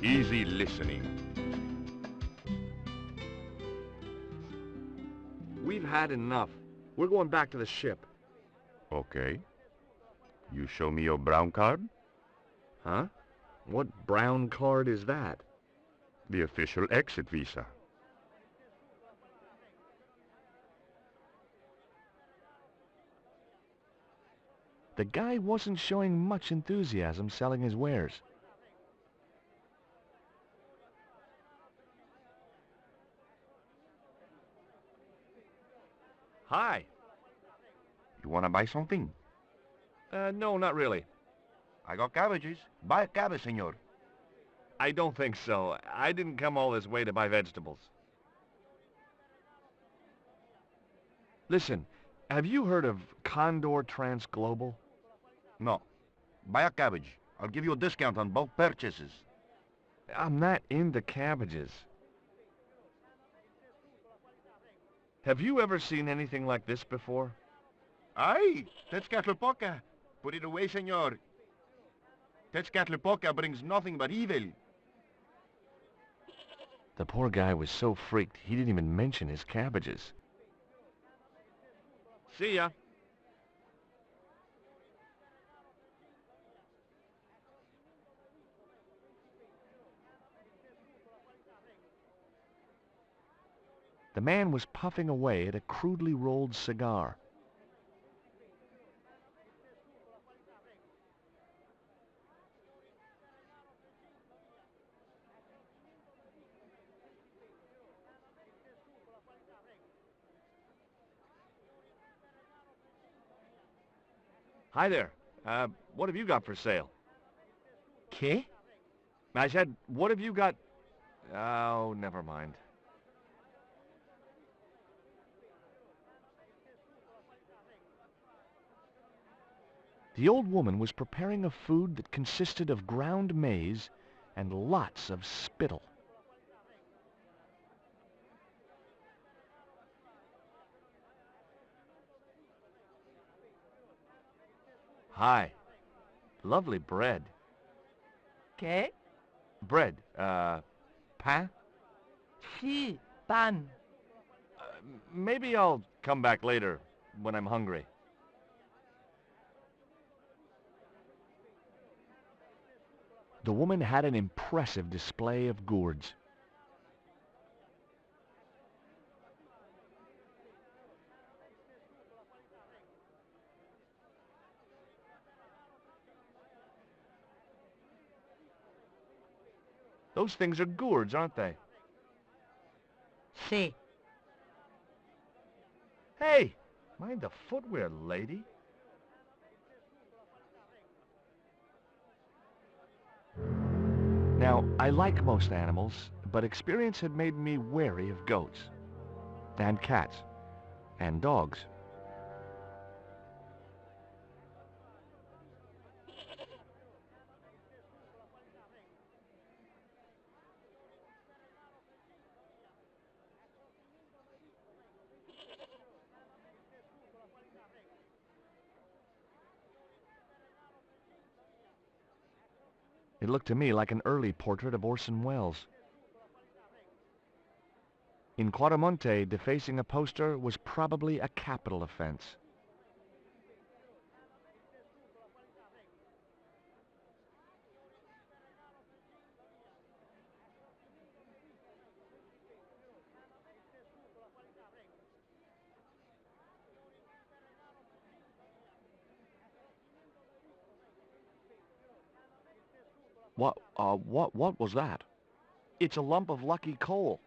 Easy listening. We've had enough. We're going back to the ship. Okay. You show me your brown card? Huh? What brown card is that? The official exit visa. The guy wasn't showing much enthusiasm selling his wares. Hi. You wanna buy something? No, not really. I got cabbages. Buy a cabbage, senor. I don't think so. I didn't come all this way to buy vegetables. Listen, have you heard of Condor Transglobal? No. Buy a cabbage. I'll give you a discount on both purchases. I'm not into cabbages. Have you ever seen anything like this before? Aye, Tezcatlipoca. Put it away, senor. Tezcatlipoca brings nothing but evil. The poor guy was so freaked, he didn't even mention his cabbages. See ya. The man was puffing away at a crudely rolled cigar. Hi there. What have you got for sale? ¿Qué? I said, what have you got? Oh, never mind. The old woman was preparing a food that consisted of ground maize and lots of spittle. Hi. Lovely bread. ¿Qué? Bread, pain? Sí, pan. Maybe I'll come back later when I'm hungry. The woman had an impressive display of gourds. Those things are gourds, aren't they? Sí. Hey, mind the footwear, lady. Now, I like most animals, but experience had made me wary of goats, and cats, and dogs. It looked to me like an early portrait of Orson Welles. In Quaramonte, defacing a poster was probably a capital offense. What was that? It's a lump of lucky coal.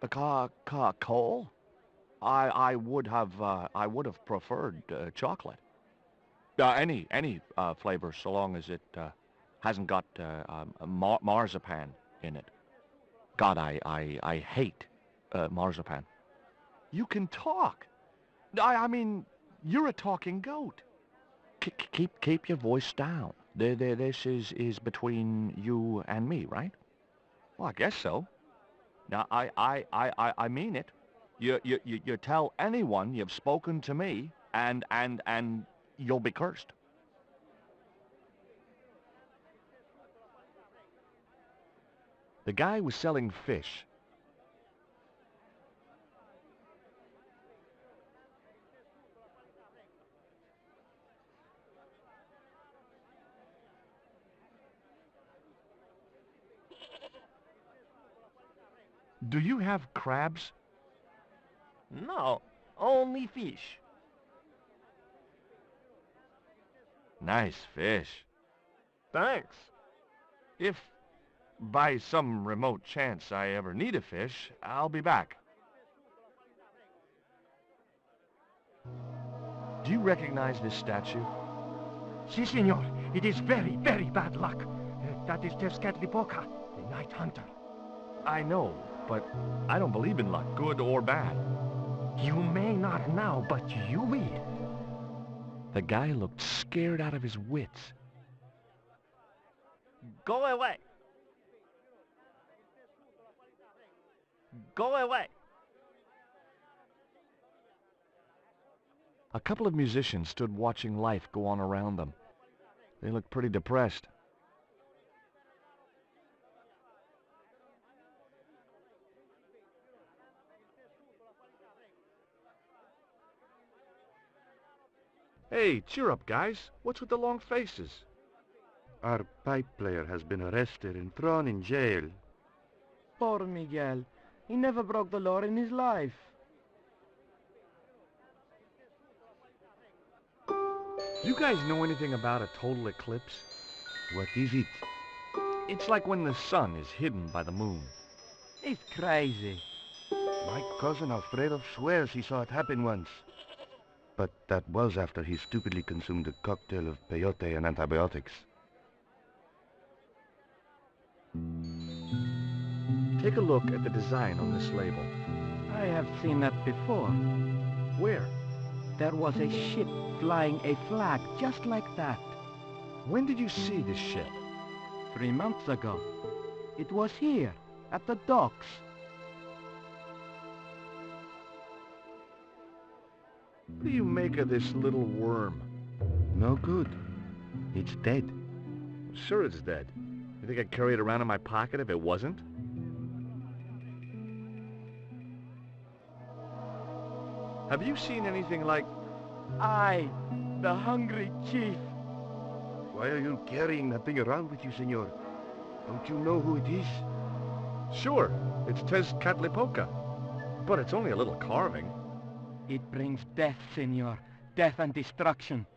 Coal? I would have preferred chocolate. Any flavor, so long as it hasn't got marzipan in it. God, I hate marzipan. You can talk. I mean, you're a talking goat. Keep your voice down. This is between you and me, right? Well, I guess so. Now, I mean it. You tell anyone you've spoken to me, and you'll be cursed. The guy was selling fish. Do you have crabs? No, only fish. Nice fish. Thanks. If by some remote chance I ever need a fish, I'll be back. Do you recognize this statue? Si, senor. It is very, very bad luck. That is Tezcatlipoca, the night hunter. I know, but I don't believe in luck, good or bad. You may not now, but you will. The guy looked scared out of his wits. Go away! Go away! A couple of musicians stood watching life go on around them. They looked pretty depressed. Hey, cheer up, guys. What's with the long faces? Our pipe player has been arrested and thrown in jail. Poor Miguel. He never broke the law in his life. You guys know anything about a total eclipse? What is it? It's like when the sun is hidden by the moon. He's crazy. My cousin Alfredo swears he saw it happen once. But that was after he stupidly consumed a cocktail of peyote and antibiotics. Take a look at the design on this label. I have seen that before. Where? There was a ship flying a flag just like that. When did you see this ship? 3 months ago. It was here, at the docks. What do you make of this little worm? No good. It's dead. Sure it's dead. You think I'd carry it around in my pocket if it wasn't? Have you seen anything like... I, the hungry chief. Why are you carrying that thing around with you, senor? Don't you know who it is? Sure, it's Tezcatlipoca. But it's only a little carving. It brings death, senor. Death and destruction.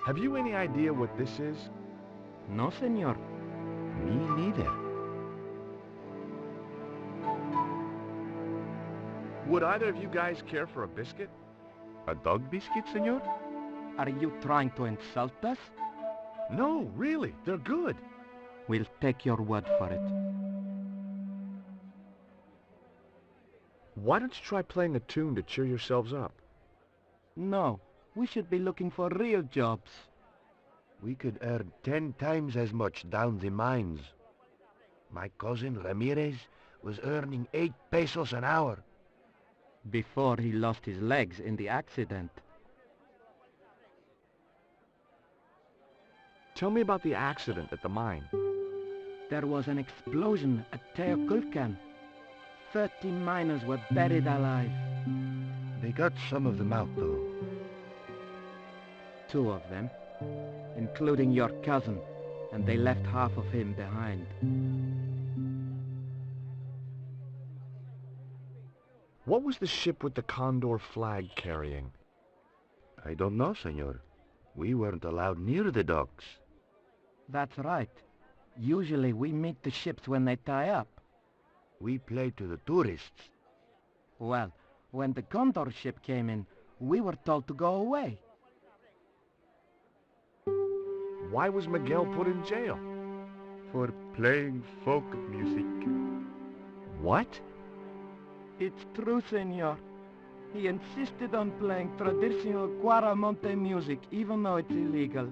Have you any idea what this is? No, senor. Me neither. Would either of you guys care for a biscuit? A dog biscuit, senor? Are you trying to insult us? No, really, they're good. We'll take your word for it. Why don't you try playing a tune to cheer yourselves up? No, we should be looking for real jobs. We could earn 10 times as much down the mines. My cousin Ramirez was earning 8 pesos an hour. Before he lost his legs in the accident. Tell me about the accident at the mine. There was an explosion at Teoculcan. 30 miners were buried alive. They got some of them out, though. 2 of them, including your cousin, and they left half of him behind. What was the ship with the Condor flag carrying? I don't know, senor. We weren't allowed near the docks. That's right. Usually we meet the ships when they tie up. We play to the tourists. Well, when the Condor ship came in, we were told to go away. Why was Miguel put in jail? For playing folk music. What? It's true, senor. He insisted on playing traditional Quaramonte music, even though it's illegal.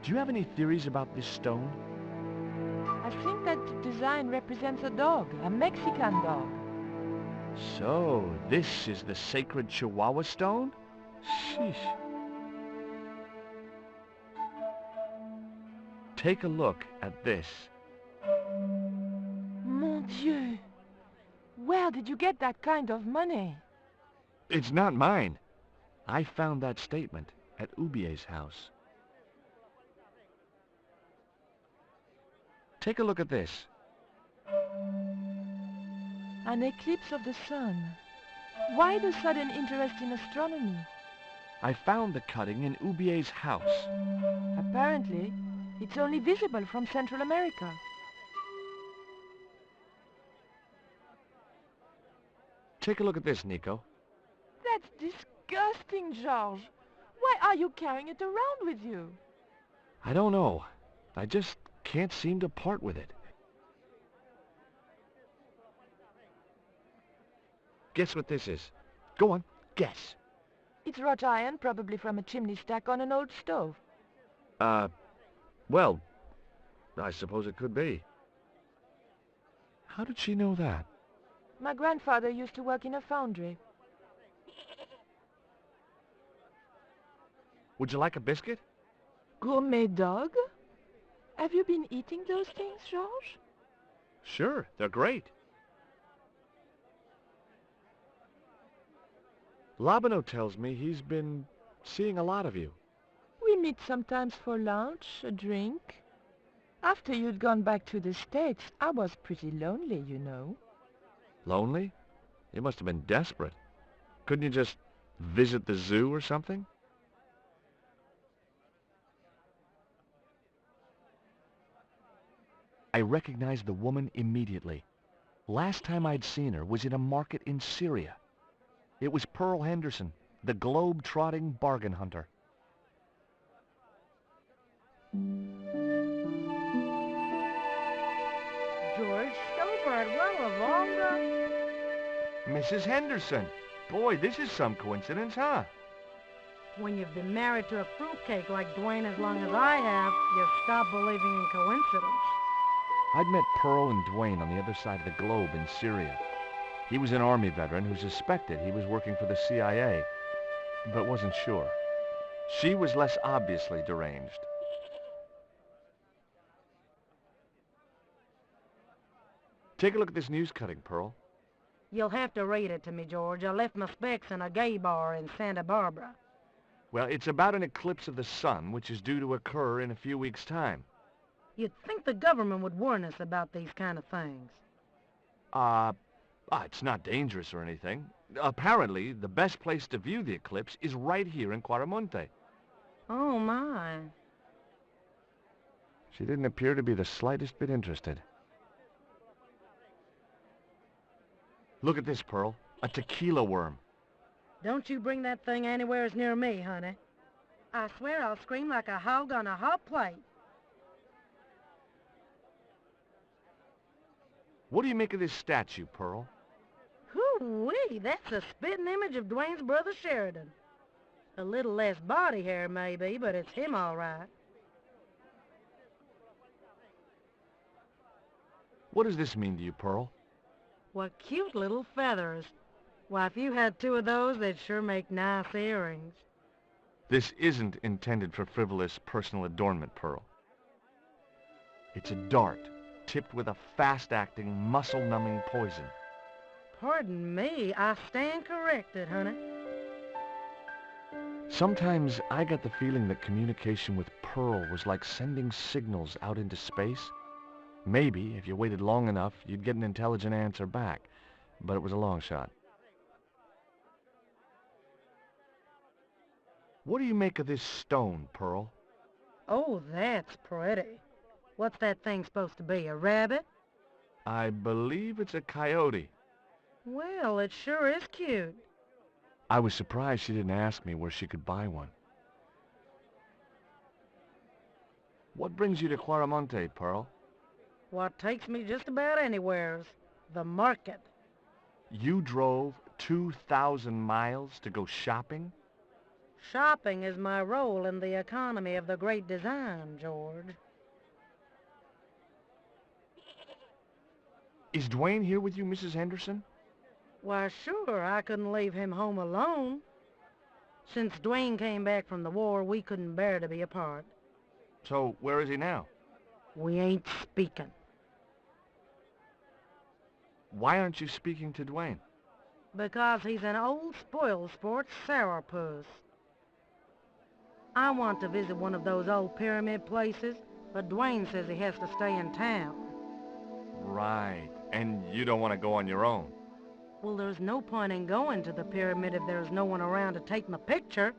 Do you have any theories about this stone? I think that design represents a dog, a Mexican dog. So, this is the sacred Chihuahua stone? Sheesh. Take a look at this. Mon Dieu! Where did you get that kind of money? It's not mine. I found that statement at Oubier's house. Take a look at this. An eclipse of the sun. Why the sudden interest in astronomy? I found the cutting in Oubier's house. Apparently, it's only visible from Central America. Take a look at this, Nico. That's disgusting, George. Why are you carrying it around with you? I don't know. I just can't seem to part with it. Guess what this is? Go on, guess. It's wrought iron, probably from a chimney stack on an old stove. Well, I suppose it could be. How did she know that? My grandfather used to work in a foundry. Would you like a biscuit? Gourmet dog? Have you been eating those things, George? Sure, they're great. Labano tells me he's been seeing a lot of you. We meet sometimes for lunch, a drink. After you'd gone back to the States, I was pretty lonely, you know. Lonely? You must have been desperate. Couldn't you just visit the zoo or something? I recognized the woman immediately. Last time I'd seen her was in a market in Syria. It was Pearl Henderson, the globe-trotting bargain hunter. George Stobart, Walla Mrs. Henderson. Boy, this is some coincidence, huh? When you've been married to a fruitcake like Dwayne as long as I have, you stop believing in coincidence. I'd met Pearl and Dwayne on the other side of the globe in Syria. He was an Army veteran who suspected he was working for the CIA, but wasn't sure. She was less obviously deranged. Take a look at this news cutting, Pearl. You'll have to read it to me, George. I left my specs in a gay bar in Santa Barbara. Well, it's about an eclipse of the sun, which is due to occur in a few weeks' time. You'd think the government would warn us about these kind of things. It's not dangerous or anything. Apparently, the best place to view the eclipse is right here in Quaramonte. Oh, my. She didn't appear to be the slightest bit interested. Look at this, Pearl. A tequila worm. Don't you bring that thing anywhere near me, honey. I swear I'll scream like a hog on a hot plate. What do you make of this statue, Pearl? Hoo-wee, that's a spitting image of Dwayne's brother Sheridan. A little less body hair, maybe, but it's him all right. What does this mean to you, Pearl? What cute little feathers. Why, if you had two of those, they'd sure make nice earrings. This isn't intended for frivolous personal adornment, Pearl. It's a dart, tipped with a fast-acting, muscle-numbing poison. Pardon me, I stand corrected, honey. Sometimes I get the feeling that communication with Pearl was like sending signals out into space. Maybe, if you waited long enough, you'd get an intelligent answer back, but it was a long shot. What do you make of this stone, Pearl? Oh, that's pretty. What's that thing supposed to be, a rabbit? I believe it's a coyote. Well, it sure is cute. I was surprised she didn't ask me where she could buy one. What brings you to Quaramonte, Pearl? What takes me just about anywheres, the market. You drove 2,000 miles to go shopping? Shopping is my role in the economy of the great design, George. Is Dwayne here with you, Mrs. Henderson? Why, sure, I couldn't leave him home alone. Since Dwayne came back from the war, we couldn't bear to be apart. So, where is he now? We ain't speaking. Why aren't you speaking to Dwayne? Because he's an old spoil sport sourpuss. I want to visit one of those old pyramid places, but Dwayne says he has to stay in town. Right, and you don't want to go on your own. Well, there's no point in going to the pyramid if there's no one around to take my picture.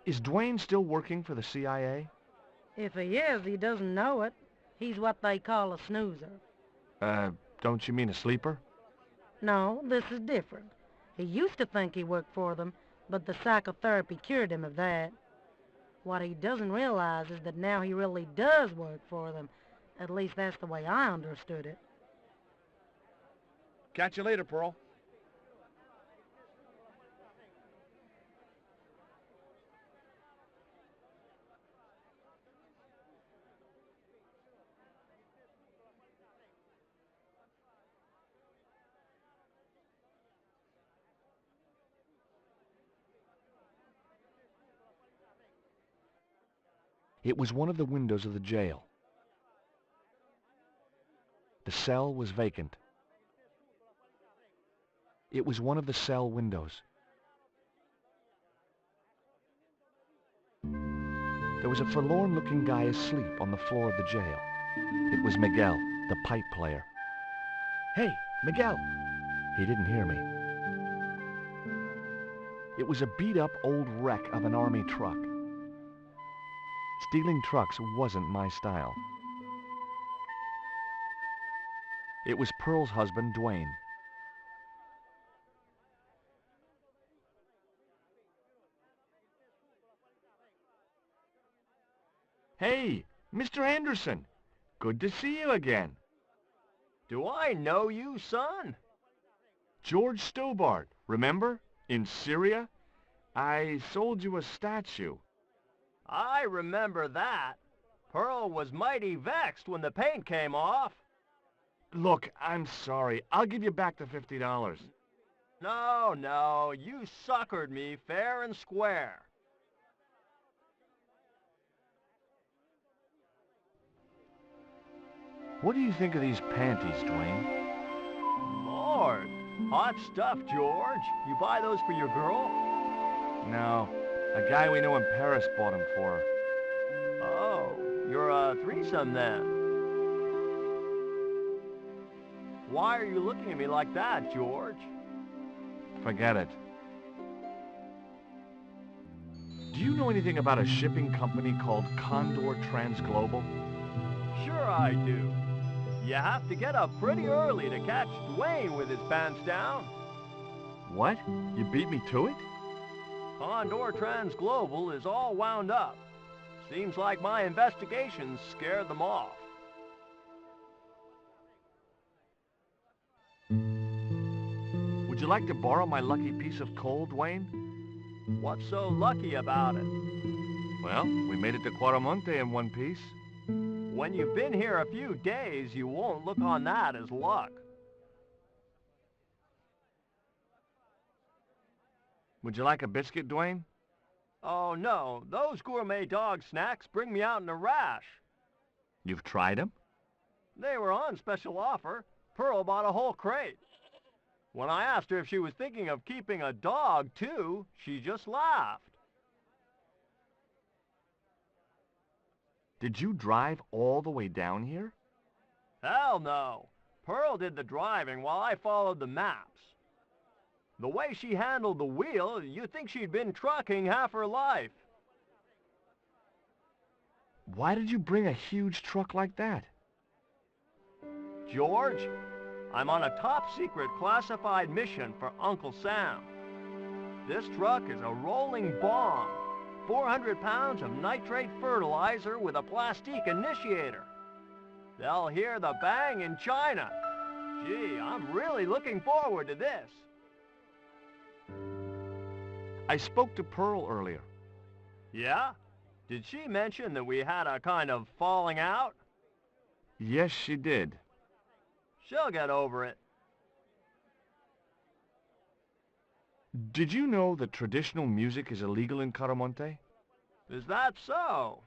Is Dwayne still working for the CIA? If he is, he doesn't know it. He's what they call a snoozer. Don't you mean a sleeper? No, this is different. He used to think he worked for them, but the psychotherapy cured him of that. What he doesn't realize is that now he really does work for them. At least that's the way I understood it. Catch you later, Pearl. It was one of the windows of the jail. The cell was vacant. It was one of the cell windows. There was a forlorn-looking guy asleep on the floor of the jail. It was Miguel, the pipe player. "Hey, Miguel!" He didn't hear me. It was a beat-up old wreck of an army truck. Stealing trucks wasn't my style. It was Pearl's husband, Dwayne. "Hey, Mr. Anderson! Good to see you again." Do I know you, son? George Stobart, remember? In Syria? I sold you a statue. I remember that. Pearl was mighty vexed when the paint came off. Look, I'm sorry. I'll give you back the $50. No, you suckered me fair and square. What do you think of these panties, Dwayne? Lord, hot stuff, George. You buy those for your girl? No, a guy we know in Paris bought them for her. Oh, you're a threesome then. Why are you looking at me like that, George? Forget it. Do you know anything about a shipping company called Condor Transglobal? Sure I do. You have to get up pretty early to catch Dwayne with his pants down. What? You beat me to it? Condor Transglobal is all wound up. Seems like my investigations scared them off. Would you like to borrow my lucky piece of coal, Dwayne? What's so lucky about it? Well, we made it to Quaramonte in one piece. When you've been here a few days, you won't look on that as luck. Would you like a biscuit, Dwayne? Oh no, those gourmet dog snacks bring me out in a rash. You've tried them? They were on special offer. Pearl bought a whole crate. When I asked her if she was thinking of keeping a dog too, she just laughed. Did you drive all the way down here? Hell no. Pearl did the driving while I followed the maps. The way she handled the wheel, you'd think she'd been trucking half her life. Why did you bring a huge truck like that? George, I'm on a top-secret classified mission for Uncle Sam. This truck is a rolling bomb. 400 pounds of nitrate fertilizer with a plastique initiator. They'll hear the bang in China. Gee, I'm really looking forward to this. I spoke to Pearl earlier. Yeah? Did she mention that we had a kind of falling out? Yes, she did. She'll get over it. Did you know that traditional music is illegal in Quaramonte? Is that so?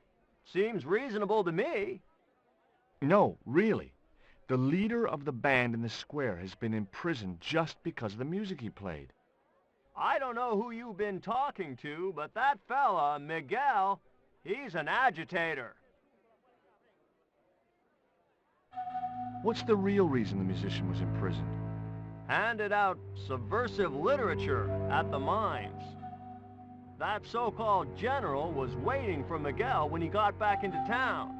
Seems reasonable to me. No, really. The leader of the band in the square has been imprisoned just because of the music he played. I don't know who you've been talking to, but that fella, Miguel, he's an agitator. What's the real reason the musician was imprisoned? Handed out subversive literature at the mines. That so-called general was waiting for Miguel when he got back into town.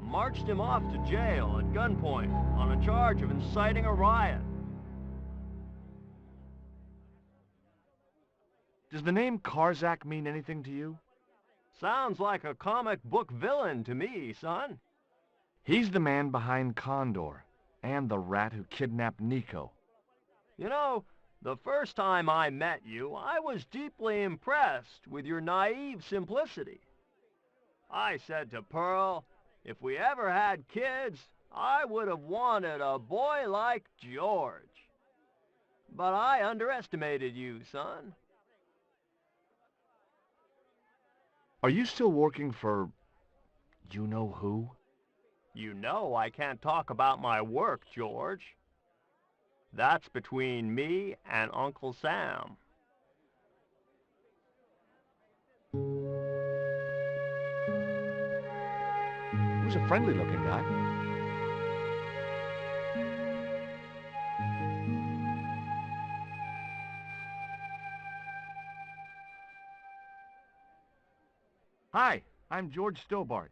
Marched him off to jail at gunpoint on a charge of inciting a riot. Does the name Karzak mean anything to you? Sounds like a comic book villain to me, son. He's the man behind Condor, and the rat who kidnapped Nico. You know, the first time I met you, I was deeply impressed with your naive simplicity. I said to Pearl, if we ever had kids, I would have wanted a boy like George. But I underestimated you, son. Are you still working for... you know who? You know I can't talk about my work, George. That's between me and Uncle Sam. He was a friendly-looking guy. Hi, I'm George Stobart.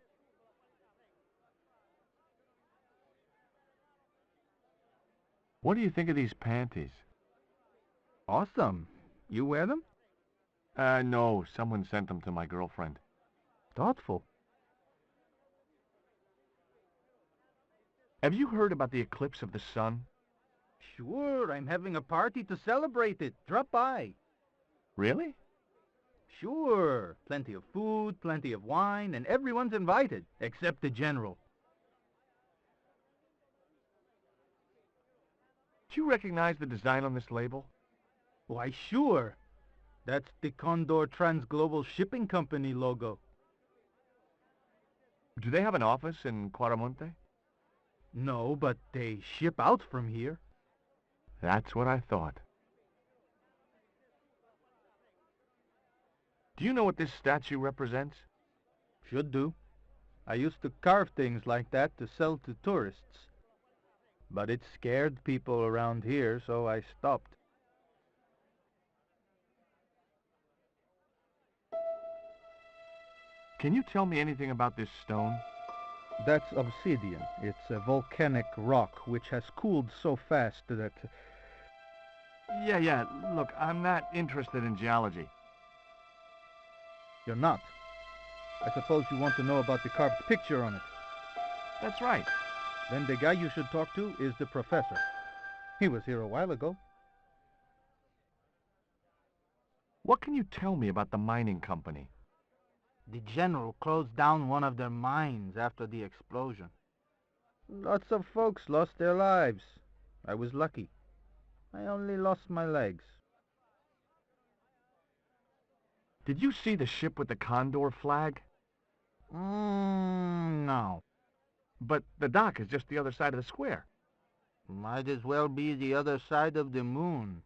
What do you think of these panties? Awesome. You wear them? No, someone sent them to my girlfriend. Thoughtful. Have you heard about the eclipse of the sun? Sure, I'm having a party to celebrate it. Drop by. Really? Sure. Plenty of food, plenty of wine, and everyone's invited, except the general. Do you recognize the design on this label? Why, sure. That's the Condor Transglobal Shipping Company logo. Do they have an office in Quaramonte? No, but they ship out from here. That's what I thought. Do you know what this statue represents? Should do. I used to carve things like that to sell to tourists. But it scared people around here, so I stopped. Can you tell me anything about this stone? That's obsidian. It's a volcanic rock which has cooled so fast that... Yeah, look, I'm not interested in geology. You're not. I suppose you want to know about the carved picture on it. That's right. Then the guy you should talk to is the professor. He was here a while ago. What can you tell me about the mining company? The general closed down one of their mines after the explosion. Lots of folks lost their lives. I was lucky. I only lost my legs. Did you see the ship with the Condor flag? No. But the dock is just the other side of the square. Might as well be the other side of the moon.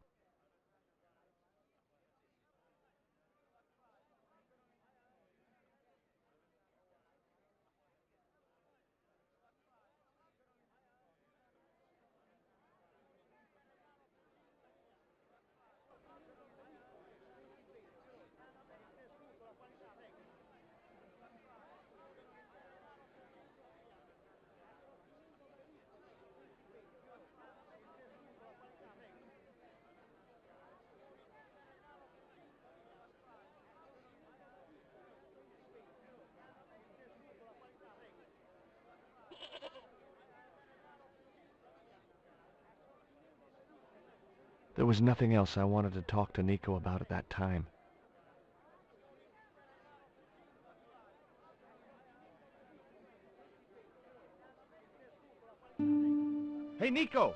There was nothing else I wanted to talk to Nico about at that time. Hey, Nico!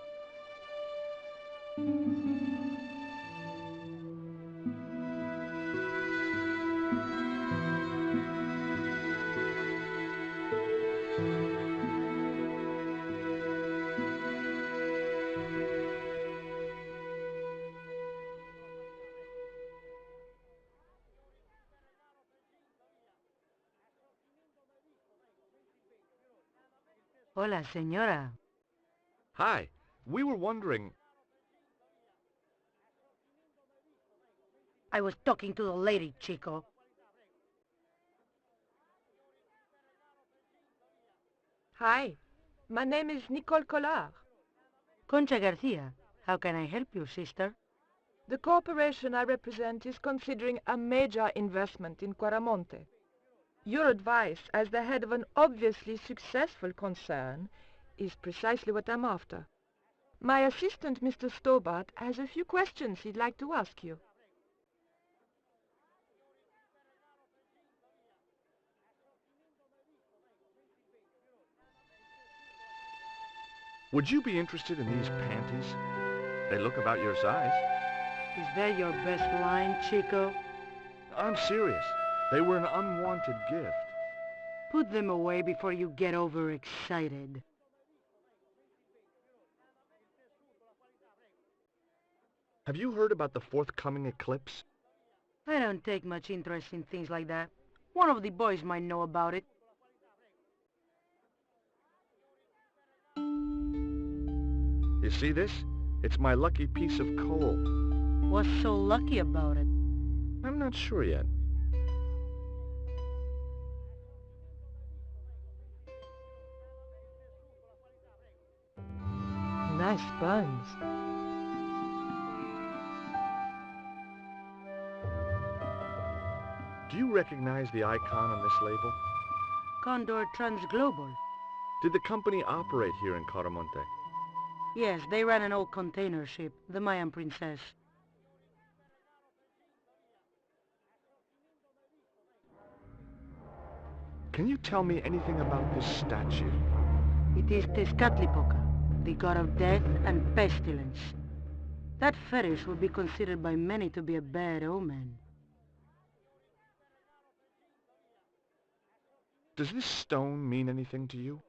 Hola, señora. Hi. We were wondering... I was talking to the lady, Chico. Hi, my name is Nicole Collard. Concha Garcia, how can I help you, sister? The corporation I represent is considering a major investment in Quaramonte. Your advice, as the head of an obviously successful concern, is precisely what I'm after. My assistant, Mr. Stobart, has a few questions he'd like to ask you. Would you be interested in these panties? They look about your size. Is that your best line, Chico? I'm serious. They were an unwanted gift. Put them away before you get overexcited. Have you heard about the forthcoming eclipse? I don't take much interest in things like that. One of the boys might know about it. You see this? It's my lucky piece of coal. What's so lucky about it? I'm not sure yet. Nice buns. Do you recognize the icon on this label? Condor Transglobal. Did the company operate here in Quaramonte? Yes, they ran an old container ship, the Mayan Princess. Can you tell me anything about this statue? It is Tezcatlipoca, the god of death and pestilence. That fetish would be considered by many to be a bad omen. Does this stone mean anything to you?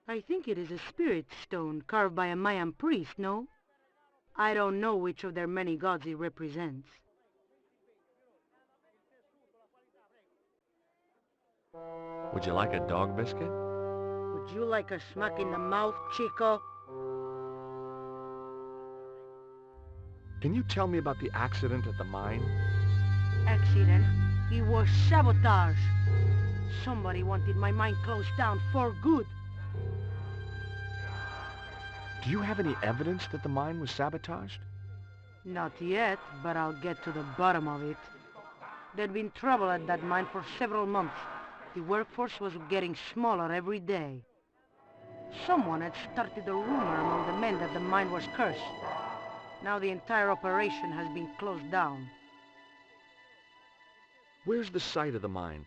I think it is a spirit stone carved by a Mayan priest, no? I don't know which of their many gods it represents. Would you like a dog biscuit? Would you like a smack in the mouth, Chico? Can you tell me about the accident at the mine? Accident? It was sabotage. Somebody wanted my mine closed down for good. Do you have any evidence that the mine was sabotaged? Not yet, but I'll get to the bottom of it. There'd been trouble at that mine for several months. The workforce was getting smaller every day. Someone had started a rumor among the men that the mine was cursed. Now the entire operation has been closed down. Where's the site of the mine?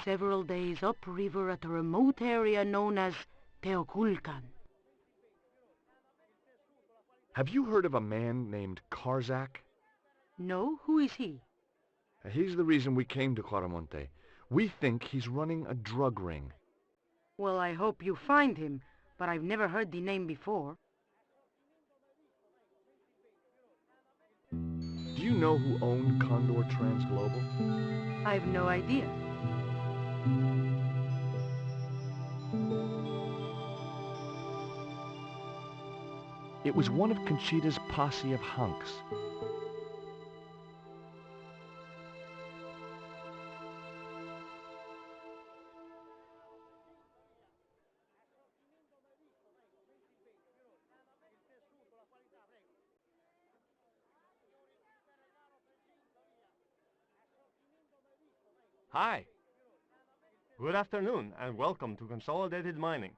Several days upriver at a remote area known as Teoculcan. Have you heard of a man named Karzak? No? Who is he? He's the reason we came to Quaramonte. We think he's running a drug ring. Well, I hope you find him, but I've never heard the name before. Do you know who owned Condor Transglobal? I've no idea. It was one of Conchita's posse of hunks. Hi. Good afternoon, and welcome to Consolidated Mining.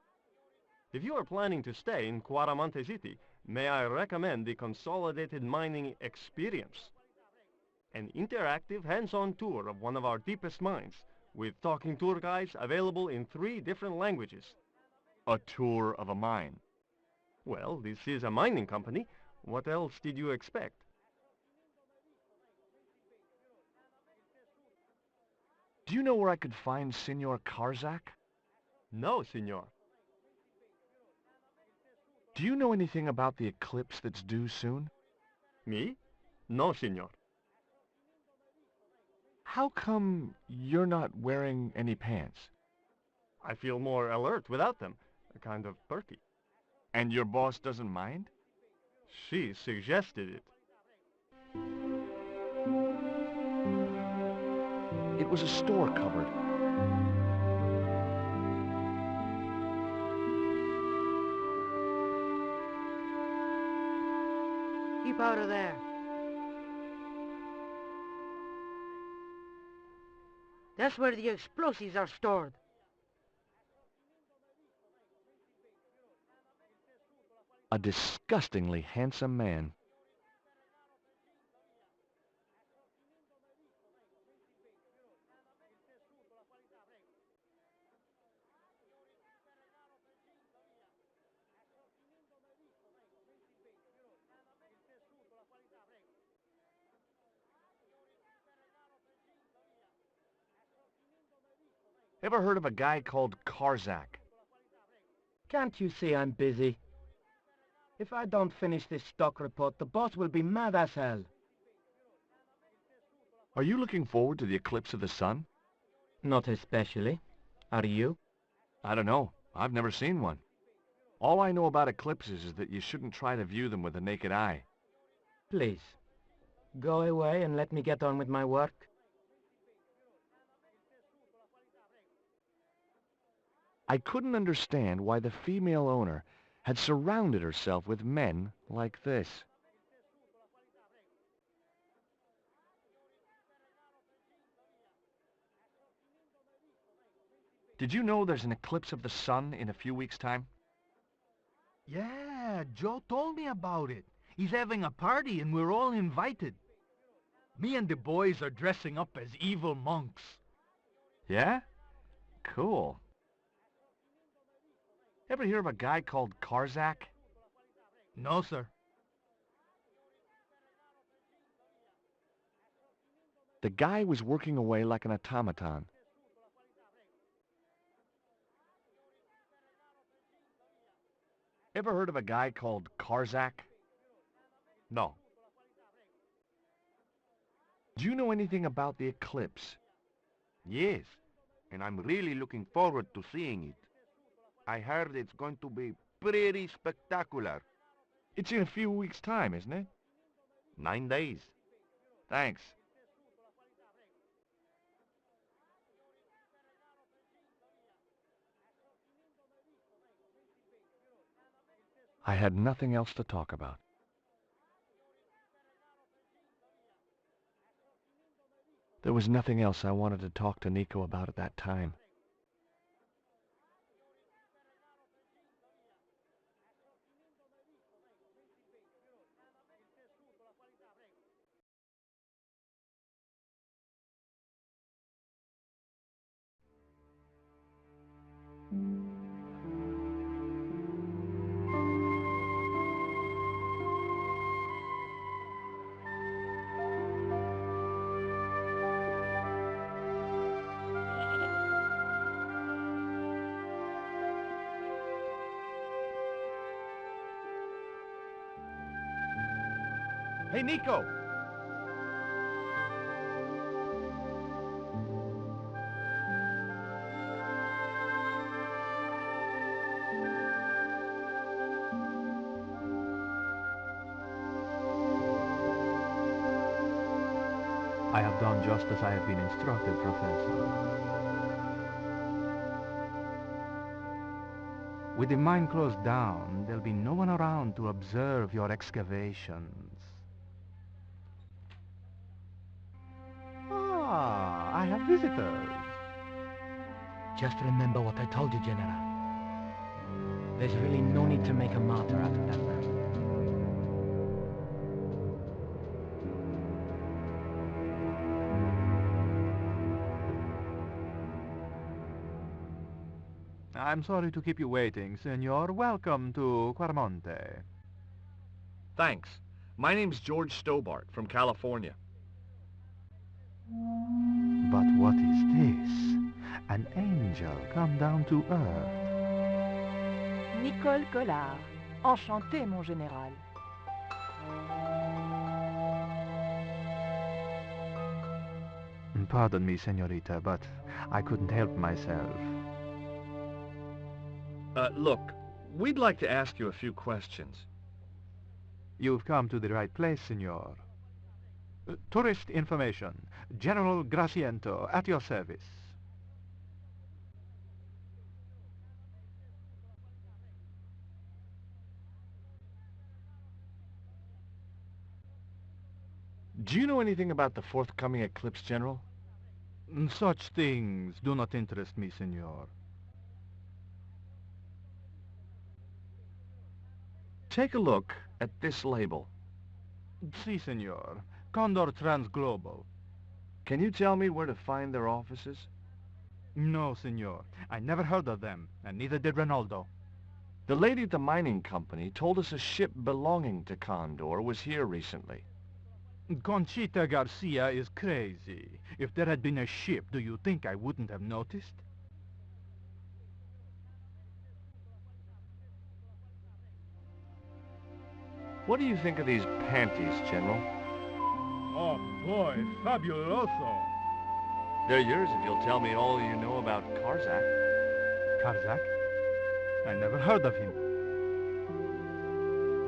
If you are planning to stay in Quaramonte City, may I recommend the Consolidated Mining Experience. An interactive, hands-on tour of one of our deepest mines, with talking tour guides available in 3 different languages. A tour of a mine. Well, this is a mining company. What else did you expect? Do you know where I could find Senor Karzak? No, senor. Do you know anything about the eclipse that's due soon? Me? No, senor. How come you're not wearing any pants? I feel more alert without them. Kind of perky. And your boss doesn't mind? She suggested it. It was a store cupboard. Keep out of there. That's where the explosives are stored. A disgustingly handsome man. Ever heard of a guy called Karzak? Can't you see I'm busy? If I don't finish this stock report, the boss will be mad as hell. Are you looking forward to the eclipse of the sun? Not especially. Are you? I don't know. I've never seen one. All I know about eclipses is that you shouldn't try to view them with the naked eye. Please, go away and let me get on with my work. I couldn't understand why the female owner had surrounded herself with men like this. Did you know there's an eclipse of the sun in a few weeks' time? Yeah, Joe told me about it. He's having a party and we're all invited. Me and the boys are dressing up as evil monks. Yeah? Cool. Ever hear of a guy called Karzak? No, sir. The guy was working away like an automaton. Ever heard of a guy called Karzak? No. Do you know anything about the eclipse? Yes, and I'm really looking forward to seeing it. I heard it's going to be pretty spectacular. It's in a few weeks' time, isn't it? 9 days. Thanks. I had nothing else to talk about. There was nothing else I wanted to talk to Nico about at that time. Hey, Nico! I have done just as I have been instructed, Professor. With the mine closed down, there'll be no one around to observe your excavations. Ah, I have visitors. Just remember what I told you, General. There's really no need to make a martyr out of that man. I'm sorry to keep you waiting, Senor. Welcome to Quaramonte. Thanks. My name's George Stobart from California. But what is this? An angel come down to earth. Nicole Collard. Enchantée, mon général. Pardon me, senorita, but I couldn't help myself. Look, we'd like to ask you a few questions. You've come to the right place, senor. Tourist information. General Graciento, at your service. Do you know anything about the forthcoming eclipse, General? Such things do not interest me, senor. Take a look at this label. Si, senor. Condor Transglobal. Can you tell me where to find their offices? No, senor. I never heard of them, and neither did Ronaldo. The lady at the mining company told us a ship belonging to Condor was here recently. Conchita Garcia is crazy. If there had been a ship, do you think I wouldn't have noticed? What do you think of these panties, General? Oh boy, fabuloso. They're yours if you'll tell me all you know about Karzak. Karzak? I never heard of him.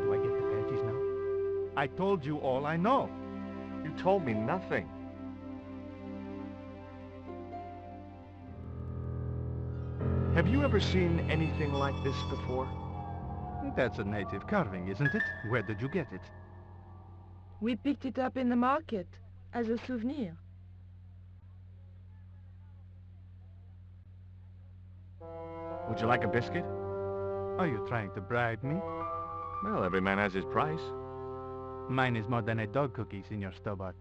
Do I get the panties now? I told you all I know. You told me nothing. Have you ever seen anything like this before? That's a native carving, isn't it? Where did you get it? We picked it up in the market as a souvenir. Would you like a biscuit? Are you trying to bribe me? Well, every man has his price. Mine is more than a dog cookie, Senor Stobart.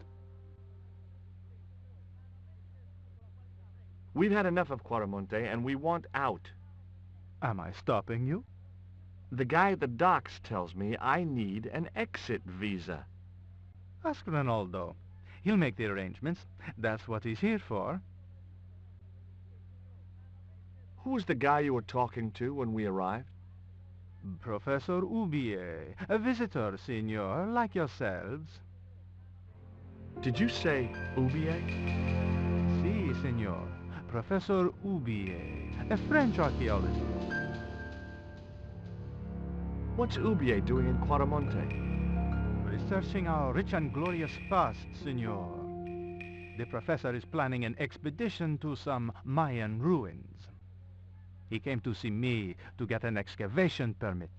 We've had enough of Quaramonte, and we want out. Am I stopping you? The guy at the docks tells me I need an exit visa. Ask Ronaldo. He'll make the arrangements. That's what he's here for. Who was the guy you were talking to when we arrived? Professor Oubier, a visitor, senor, like yourselves. Did you say Oubier? Si, senor. Professor Oubier, a French archaeologist. What's Oubier doing in Quaramonte? Researching our rich and glorious past, senor. The professor is planning an expedition to some Mayan ruins. He came to see me to get an excavation permit.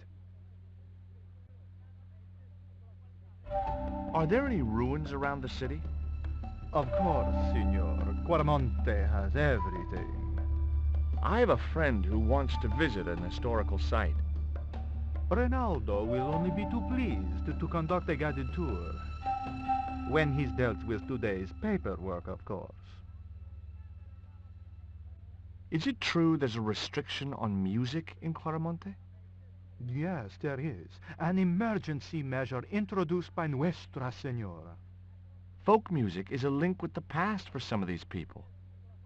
Are there any ruins around the city? Of course, senor. Quaramonte has everything. I have a friend who wants to visit an historical site. Ronaldo will only be too pleased to conduct a guided tour. When he's dealt with today's paperwork, of course. Is it true there's a restriction on music in Quaramonte? Yes, there is. An emergency measure introduced by Nuestra Senora. Folk music is a link with the past for some of these people.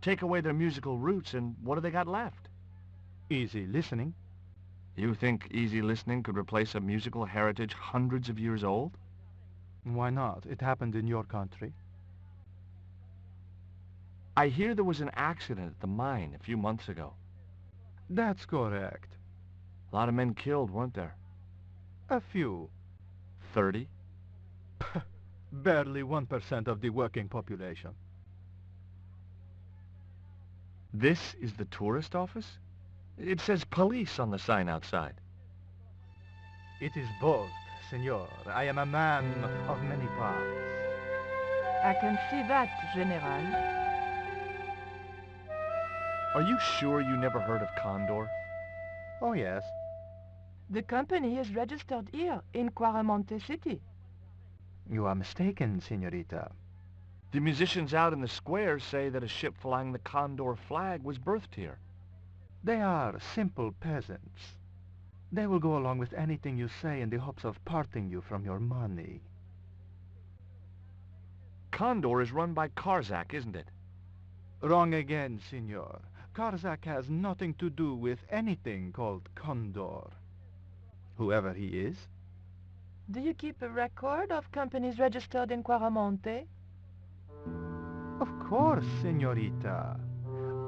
Take away their musical roots and what do they got left? Easy listening. You think easy listening could replace a musical heritage hundreds of years old? Why not? It happened in your country. I hear there was an accident at the mine a few months ago. That's correct. A lot of men killed, weren't there? A few. 30? Barely 1% of the working population. This is the tourist office? It says police on the sign outside. It is both, senor. I am a man of many parts. I can see that, General. Are you sure you never heard of Condor? Oh, yes. The company is registered here in Quaramonte City. You are mistaken, senorita. The musicians out in the square say that a ship flying the Condor flag was birthed here. They are simple peasants. They will go along with anything you say in the hopes of parting you from your money. Condor is run by Karzak, isn't it? Wrong again, senor. Karzak has nothing to do with anything called Condor. Whoever he is. Do you keep a record of companies registered in Quaramonte? Of course, senorita.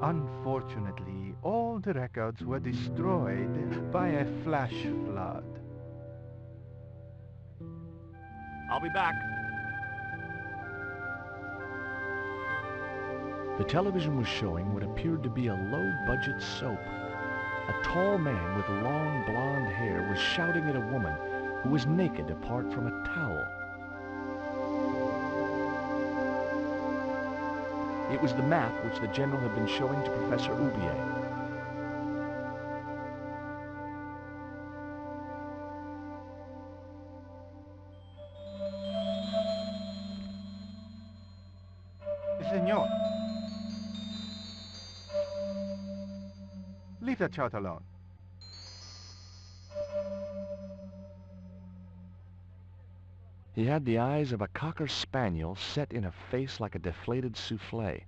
Unfortunately, all the records were destroyed by a flash flood. I'll be back. The television was showing what appeared to be a low-budget soap. A tall man with long blonde hair was shouting at a woman who was naked apart from a towel. It was the map which the general had been showing to Professor Oubier. Senor. Leave that child alone. He had the eyes of a cocker spaniel set in a face like a deflated souffle.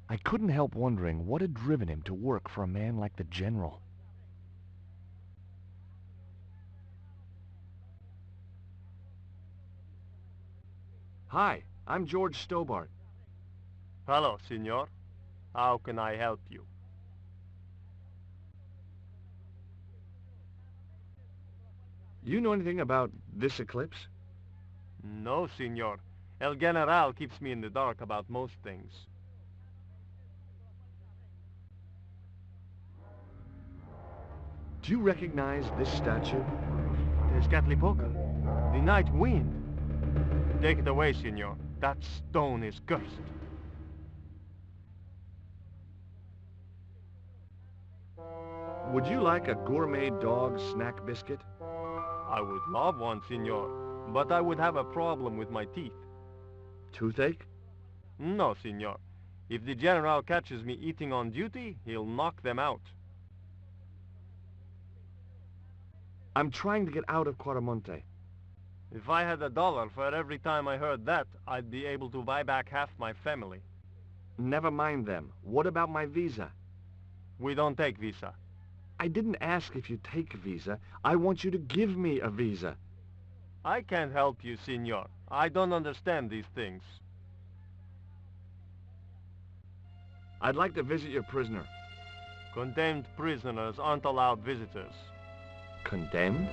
I couldn't help wondering what had driven him to work for a man like the General. Hi, I'm George Stobart. Hello, senor. How can I help you? You know anything about this eclipse? No, senor. El General keeps me in the dark about most things. Do you recognize this statue? Tezcatlipoca, the night wind. Take it away, senor. That stone is cursed. Would you like a gourmet dog snack biscuit? I would love one, senor, but I would have a problem with my teeth. Toothache? No, senor. If the general catches me eating on duty, he'll knock them out. I'm trying to get out of Quaramonte. If I had $1 for every time I heard that, I'd be able to buy back half my family. Never mind them. What about my visa? We don't take visa. I didn't ask if you take a visa. I want you to give me a visa. I can't help you, senor. I don't understand these things. I'd like to visit your prisoner. Condemned prisoners aren't allowed visitors. Condemned?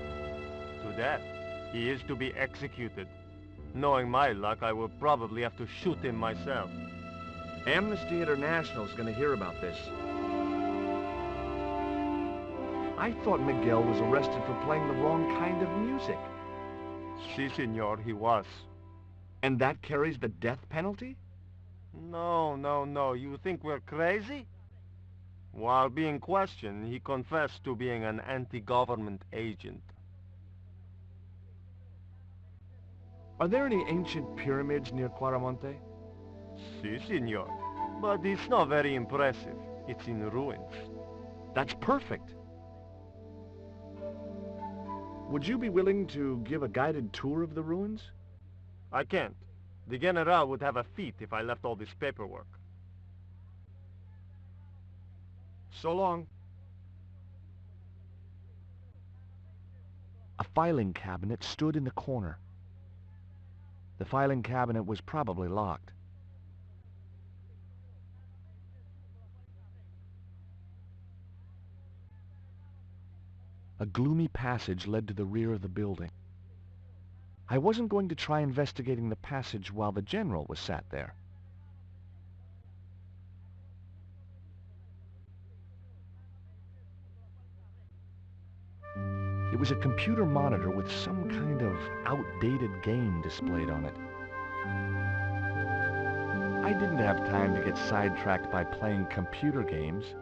To death. He is to be executed. Knowing my luck, I will probably have to shoot him myself. Amnesty International is going to hear about this. I thought Miguel was arrested for playing the wrong kind of music. Si, senor, he was. And that carries the death penalty? No. You think we're crazy? While being questioned, he confessed to being an anti-government agent. Are there any ancient pyramids near Quaramonte? Si, senor. But it's not very impressive. It's in ruins. That's perfect. Would you be willing to give a guided tour of the ruins? I can't. The General would have a fit if I left all this paperwork. So long. A filing cabinet stood in the corner. The filing cabinet was probably locked. A gloomy passage led to the rear of the building. I wasn't going to try investigating the passage while the General was sat there. It was a computer monitor with some kind of outdated game displayed on it. I didn't have time to get sidetracked by playing computer games.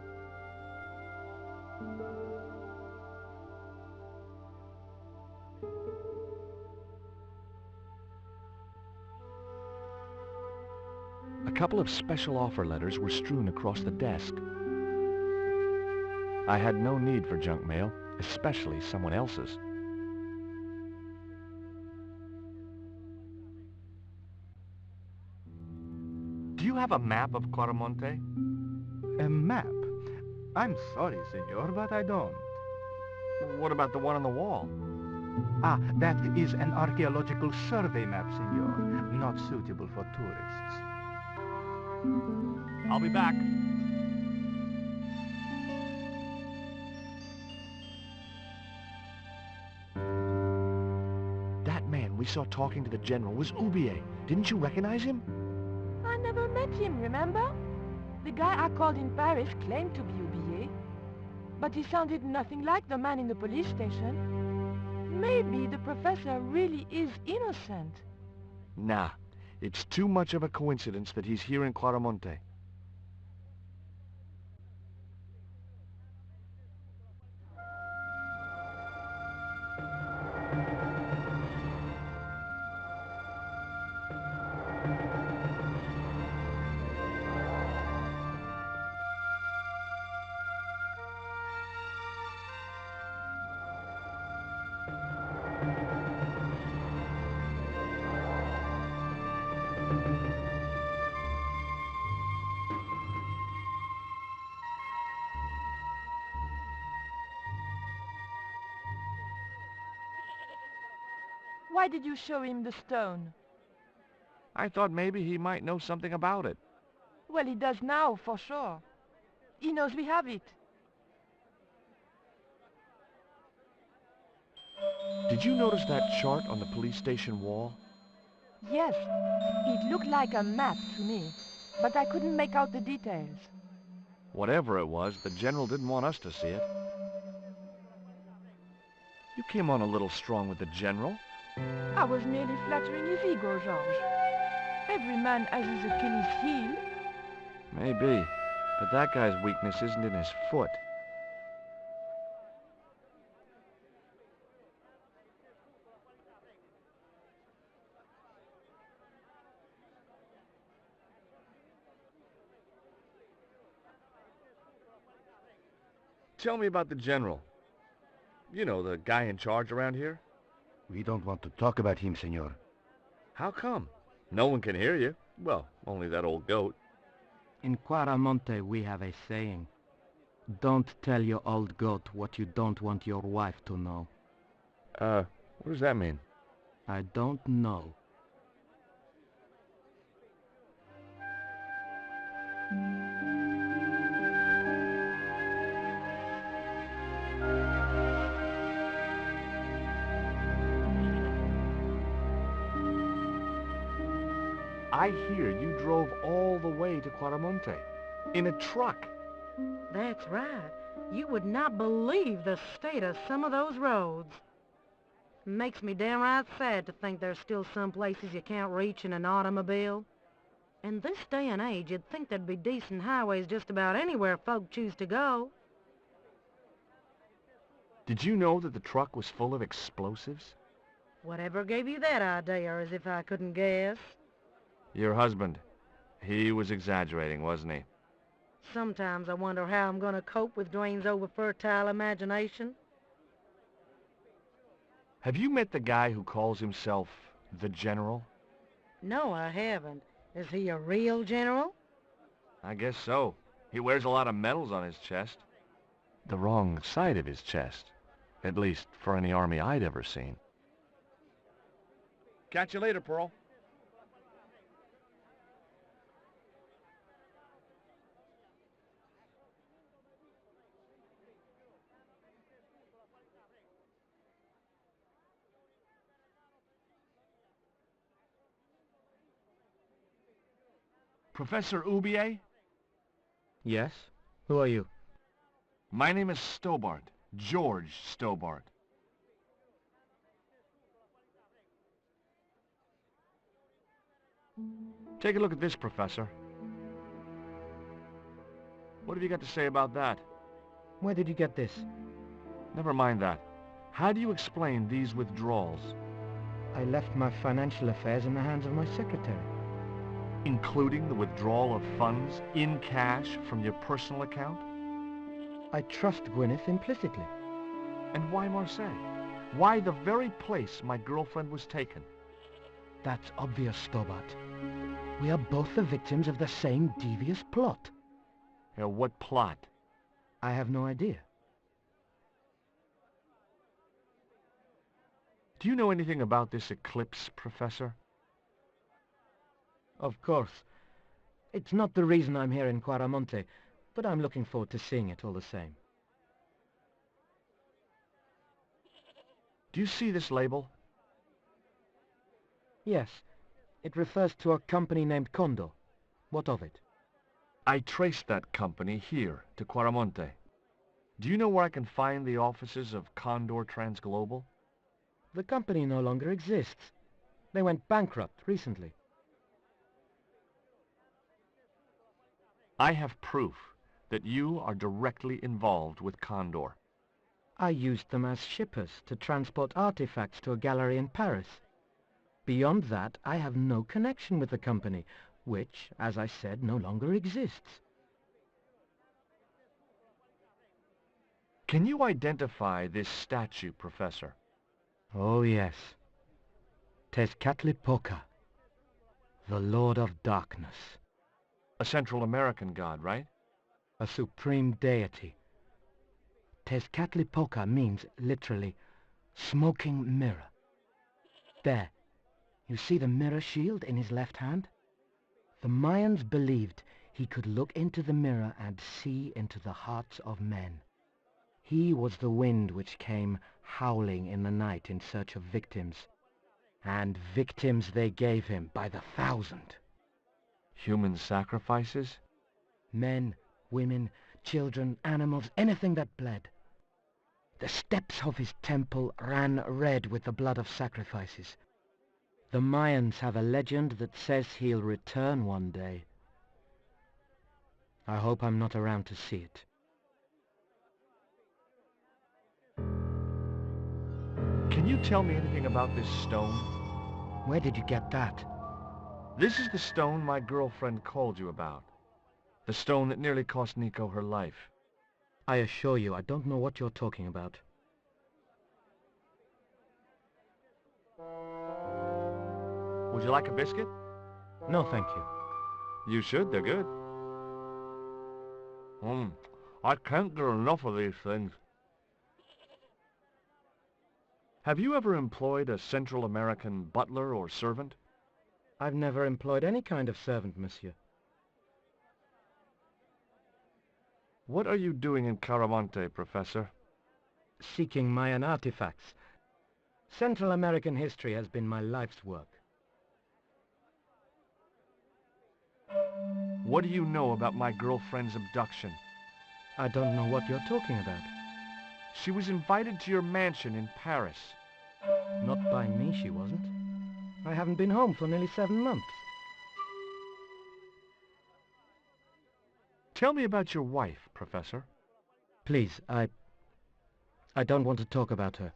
A couple of special offer letters were strewn across the desk. I had no need for junk mail, especially someone else's. Do you have a map of Quaramonte? A map? I'm sorry, senor, but I don't. What about the one on the wall? Ah, that is an archaeological survey map, senor. Not suitable for tourists. I'll be back. That man we saw talking to the General was Oubier. Didn't you recognize him? I never met him, remember? The guy I called in Paris claimed to be Oubier, but he sounded nothing like the man in the police station. Maybe the professor really is innocent. Nah, it's too much of a coincidence that he's here in Quaramonte. Why did you show him the stone? I thought maybe he might know something about it. Well, he does now, for sure. He knows we have it. Did you notice that chart on the police station wall? Yes, it looked like a map to me, but I couldn't make out the details. Whatever it was, the general didn't want us to see it. You came on a little strong with the general. I was merely flattering his ego, Georges. Every man has his Achilles heel. Maybe, but that guy's weakness isn't in his foot. Tell me about the general. You know, the guy in charge around here? We don't want to talk about him, senor. How come? No one can hear you. Well, only that old goat. In Quaramonte we have a saying. Don't tell your old goat what you don't want your wife to know. What does that mean? I don't know. I hear you drove all the way to Quaramonte. In a truck. That's right. You would not believe the state of some of those roads. Makes me downright sad to think there's still some places you can't reach in an automobile. In this day and age, you'd think there'd be decent highways just about anywhere folk choose to go. Did you know that the truck was full of explosives? Whatever gave you that idea, as if I couldn't guess? Your husband. He was exaggerating, wasn't he? Sometimes I wonder how I'm going to cope with Dwayne's over-fertile imagination. Have you met the guy who calls himself the General? No, I haven't. Is he a real general? I guess so. He wears a lot of medals on his chest. The wrong side of his chest. At least for any army I'd ever seen. Catch you later, Pearl. Professor Oubier? Yes? Who are you? My name is Stobart. George Stobart. Take a look at this, Professor. What have you got to say about that? Where did you get this? Never mind that. How do you explain these withdrawals? I left my financial affairs in the hands of my secretary. Including the withdrawal of funds in cash from your personal account? I trust Gwyneth implicitly. And why Marseilles? Why the very place my girlfriend was taken? That's obvious, Stobart. We are both the victims of the same devious plot. What plot? I have no idea. Do you know anything about this eclipse, Professor? Of course. It's not the reason I'm here in Quaramonte, but I'm looking forward to seeing it all the same. Do you see this label? Yes. It refers to a company named Kondo. What of it? I traced that company here to Quaramonte. Do you know where I can find the offices of Condor Transglobal? The company no longer exists. They went bankrupt recently. I have proof that you are directly involved with Condor. I used them as shippers to transport artifacts to a gallery in Paris. Beyond that, I have no connection with the company, which, as I said, no longer exists. Can you identify this statue, Professor? Oh, yes. Tezcatlipoca, the Lord of Darkness. A Central American god, right? A supreme deity. Tezcatlipoca means, literally, smoking mirror. There, you see the mirror shield in his left hand? The Mayans believed he could look into the mirror and see into the hearts of men. He was the wind which came howling in the night in search of victims. And victims they gave him by the thousand. Human sacrifices? Men, women, children, animals, anything that bled. The steps of his temple ran red with the blood of sacrifices. The Mayans have a legend that says he'll return one day. I hope I'm not around to see it. Can you tell me anything about this stone? Where did you get that? This is the stone my girlfriend called you about. The stone that nearly cost Nico her life. I assure you, I don't know what you're talking about. Would you like a biscuit? No, thank you. You should, they're good. I can't get enough of these things. Have you ever employed a Central American butler or servant? I've never employed any kind of servant, monsieur. What are you doing in Quaramonte, Professor? Seeking Mayan artifacts. Central American history has been my life's work. What do you know about my girlfriend's abduction? I don't know what you're talking about. She was invited to your mansion in Paris. Not by me, she wasn't. I haven't been home for nearly 7 months. Tell me about your wife, Professor. Please, I don't want to talk about her.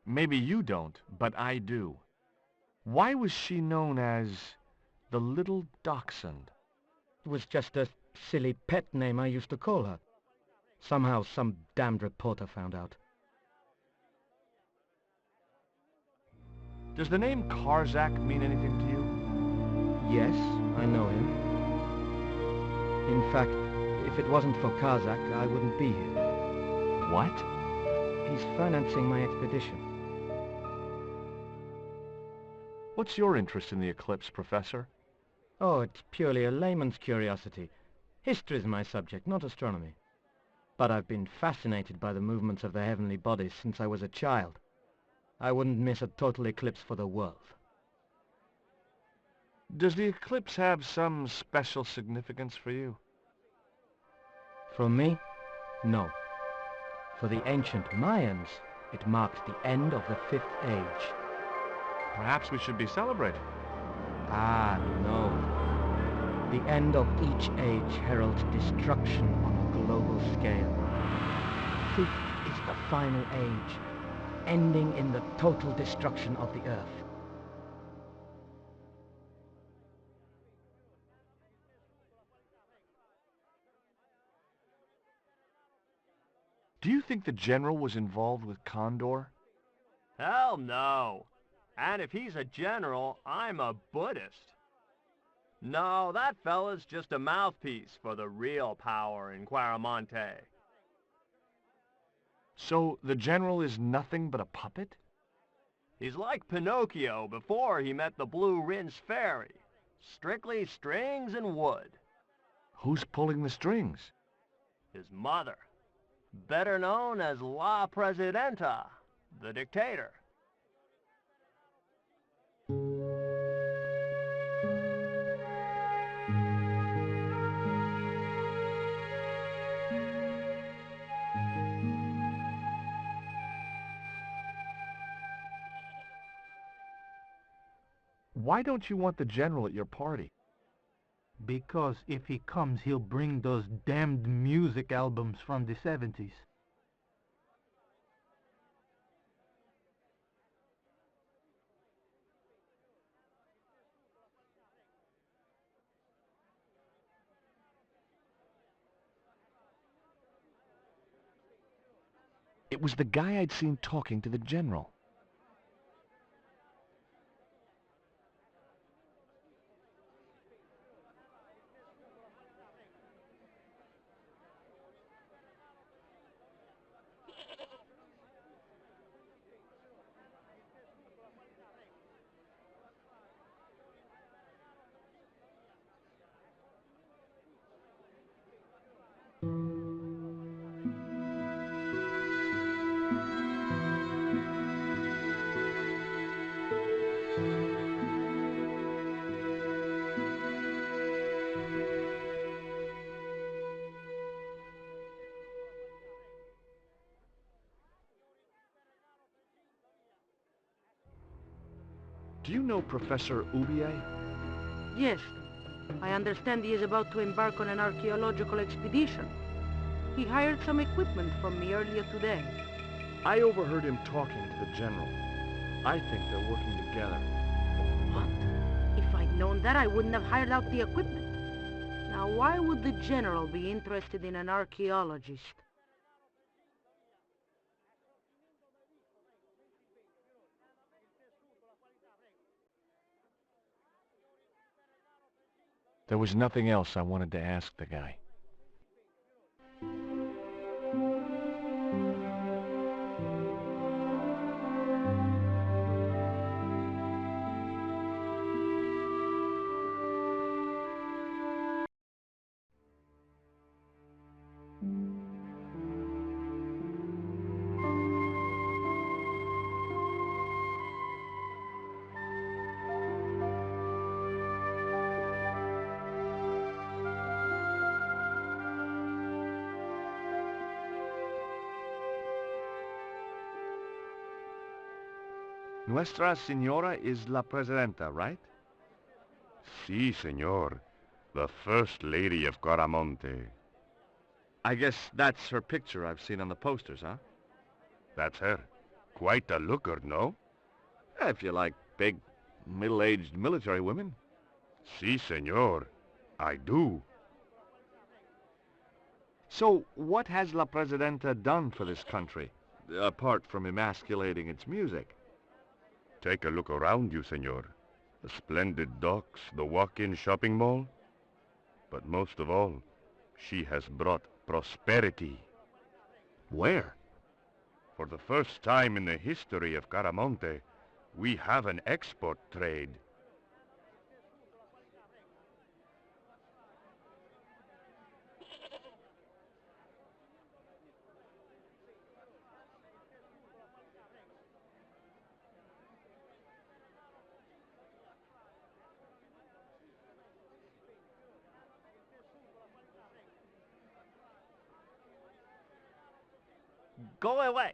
Maybe you don't, but I do. Why was she known as the Little Dachshund? It was just a silly pet name I used to call her. Somehow some damned reporter found out. Does the name Karzak mean anything to you? Yes, I know him. In fact, if it wasn't for Karzak, I wouldn't be here. What? He's financing my expedition. What's your interest in the eclipse, Professor? Oh, it's purely a layman's curiosity. History's my subject, not astronomy. But I've been fascinated by the movements of the heavenly bodies since I was a child. I wouldn't miss a total eclipse for the world. Does the eclipse have some special significance for you? For me? No. For the ancient Mayans, it marked the end of the 5th age. Perhaps we should be celebrating. Ah, no. The end of each age heralds destruction on a global scale. 5th is the final age, ending in the total destruction of the Earth. Do you think the general was involved with Condor? Hell no. And if he's a general, I'm a Buddhist. No, that fella's just a mouthpiece for the real power in Quaramonte. So the general is nothing but a puppet? He's like Pinocchio before he met the Blue Rinse Fairy. Strictly strings and wood. Who's pulling the strings? His mother. Better known as La Presidenta, the dictator. Why don't you want the general at your party? Because if he comes, he'll bring those damned music albums from the 70s. It was the guy I'd seen talking to the general. Do you know Professor Oubier? Yes, I understand he is about to embark on an archaeological expedition. He hired some equipment from me earlier today. I overheard him talking to the general. I think they're working together. What? If I'd known that, I wouldn't have hired out the equipment. Now, why would the general be interested in an archaeologist? There was nothing else I wanted to ask the guy. Nuestra Señora is la Presidenta, right? Si, senor. The First Lady of Quaramonte. I guess that's her picture I've seen on the posters, huh? That's her. Quite a looker, no? If you like big, middle-aged military women. Si, senor. I do. So, what has La Presidenta done for this country, apart from emasculating its music? Take a look around you, senor. The splendid docks, the walk-in shopping mall. But most of all, she has brought prosperity. Where? For the first time in the history of Quaramonte, we have an export trade. Go away.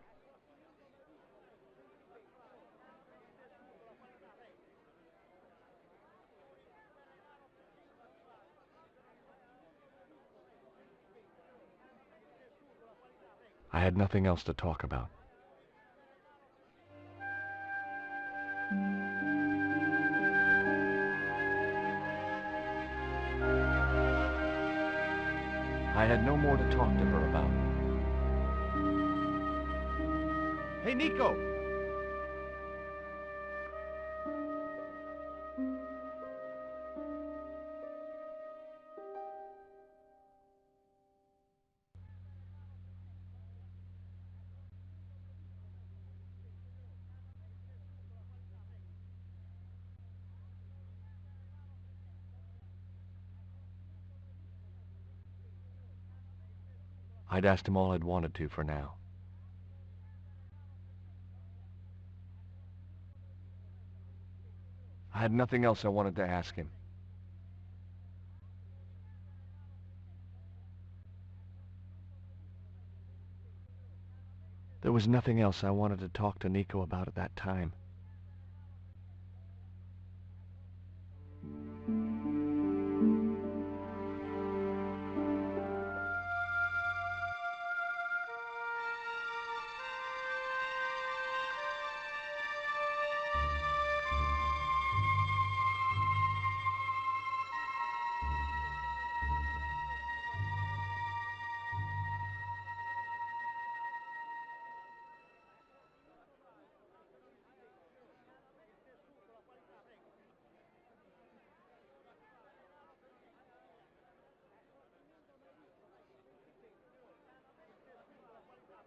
I had nothing else to talk about. I had no more to talk to her about. Hey, Nico! I'd asked him all I'd wanted to for now. I had nothing else I wanted to ask him. There was nothing else I wanted to talk to Nico about at that time.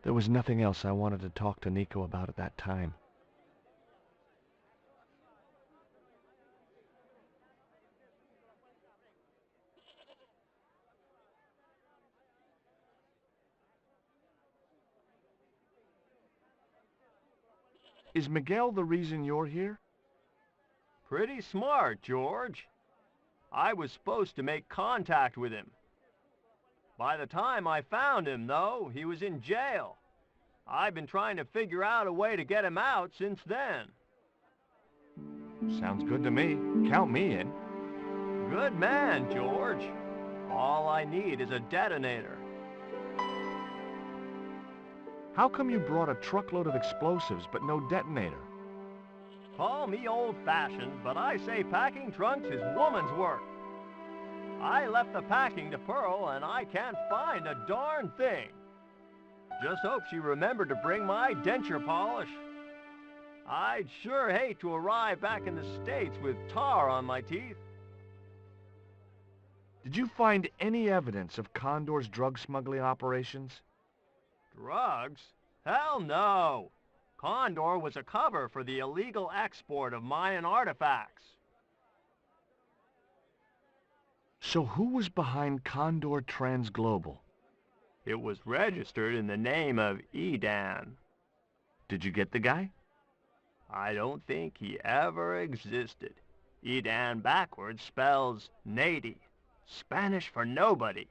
There was nothing else I wanted to talk to Nico about at that time. Is Miguel the reason you're here? Pretty smart, George. I was supposed to make contact with him. By the time I found him, though, he was in jail. I've been trying to figure out a way to get him out since then. Sounds good to me. Count me in. Good man, George. All I need is a detonator. How come you brought a truckload of explosives but no detonator? Call me old-fashioned, but I say packing trunks is woman's work. I left the packing to Pearl, and I can't find a darn thing. Just hope she remembered to bring my denture polish. I'd sure hate to arrive back in the States with tar on my teeth. Did you find any evidence of Condor's drug smuggling operations? Drugs? Hell no! Condor was a cover for the illegal export of Mayan artifacts. So who was behind Condor Transglobal? It was registered in the name of Edan. Did you get the guy? I don't think he ever existed. Edan backwards spells Nady, Spanish for nobody.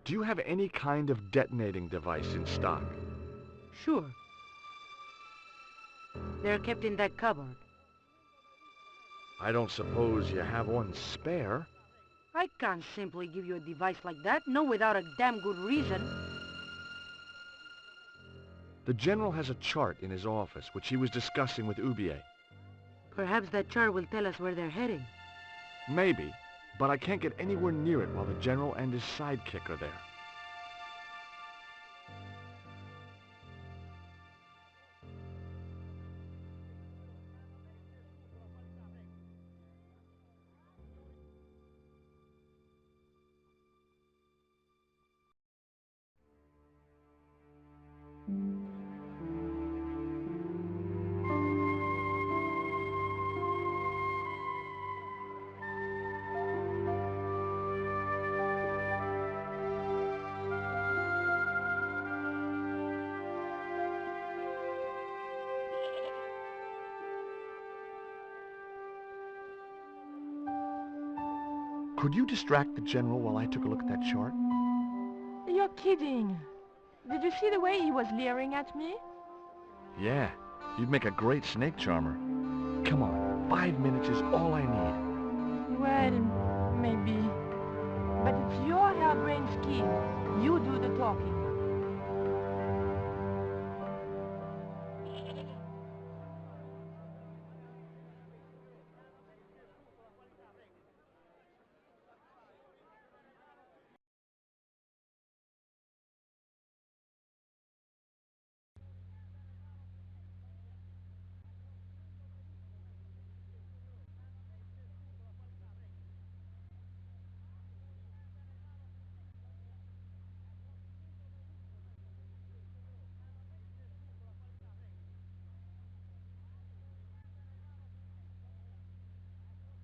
Do you have any kind of detonating device in stock? Sure. They're kept in that cupboard. I don't suppose you have one spare? I can't simply give you a device like that, no without a damn good reason. The General has a chart in his office, which he was discussing with Oubier. Perhaps that chart will tell us where they're heading. Maybe, but I can't get anywhere near it while the General and his sidekick are there. Could you distract the General while I took a look at that chart? You're kidding. Did you see the way he was leering at me? Yeah, you'd make a great snake charmer. Come on, 5 minutes is all I need. Well, maybe. But it's your harebrained scheme. You do the talking.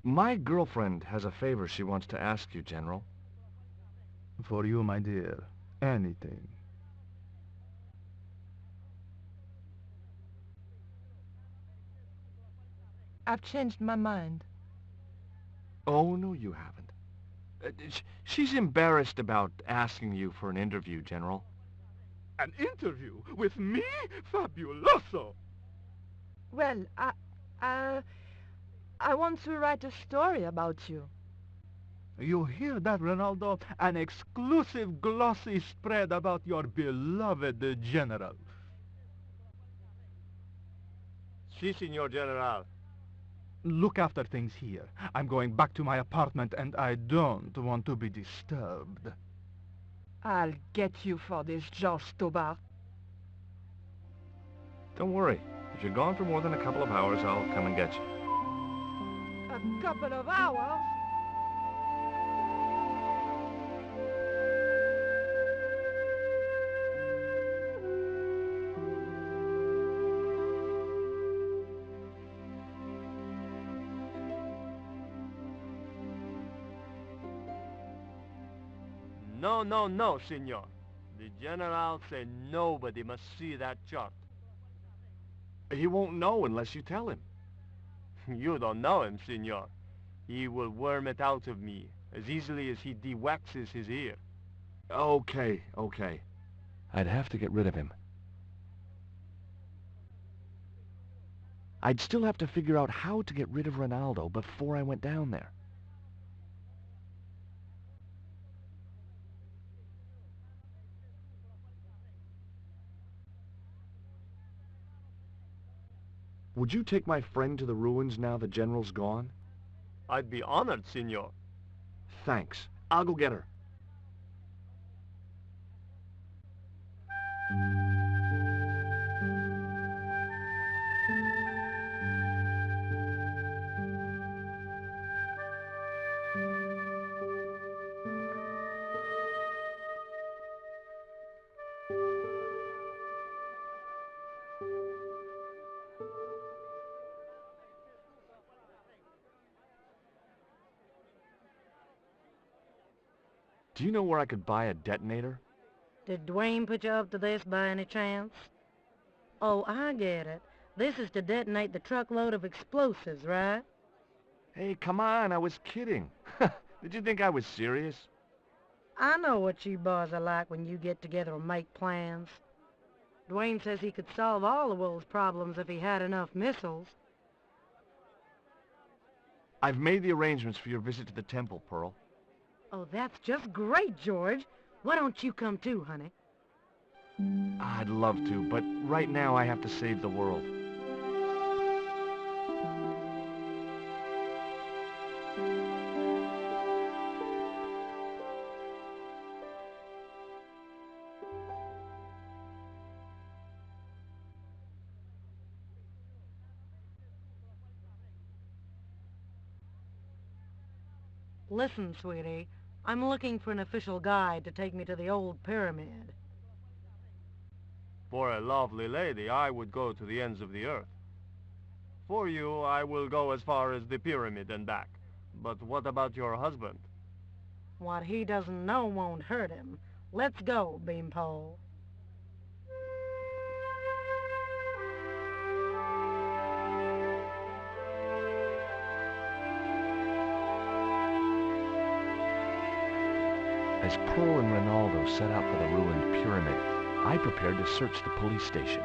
My girlfriend has a favor she wants to ask you, General. For you, my dear, anything. I've changed my mind. Oh, no, you haven't. She's embarrassed about asking you for an interview, General. An interview with me? Fabuloso! Well, I want to write a story about you. You hear that, Ronaldo? An exclusive glossy spread about your beloved general. Si, Signor General. Look after things here. I'm going back to my apartment and I don't want to be disturbed. I'll get you for this, George Stobart. Don't worry. If you're gone for more than a couple of hours, I'll come and get you. A couple of hours? No, Signor. The General said nobody must see that chart. He won't know unless you tell him. You don't know him, Signor. He will worm it out of me as easily as he de-waxes his ear. Okay. I'd have to get rid of him. I'd still have to figure out how to get rid of Ronaldo before I went down there. Would you take my friend to the ruins now the General's gone? I'd be honored, Signor. Thanks. I'll go get her. Do you know where I could buy a detonator? Did Dwayne put you up to this by any chance? Oh, I get it. This is to detonate the truckload of explosives, right? Hey, come on, I was kidding. Did you think I was serious? I know what you boys are like when you get together and make plans. Dwayne says he could solve all the world's problems if he had enough missiles. I've made the arrangements for your visit to the temple, Pearl. Oh, that's just great, George. Why don't you come too, honey? I'd love to, but right now I have to save the world. Listen, sweetie, I'm looking for an official guide to take me to the old pyramid. For a lovely lady, I would go to the ends of the earth. For you, I will go as far as the pyramid and back. But what about your husband? What he doesn't know won't hurt him. Let's go, Beanpole. As Pearl and Ronaldo set out for the ruined pyramid, I prepared to search the police station.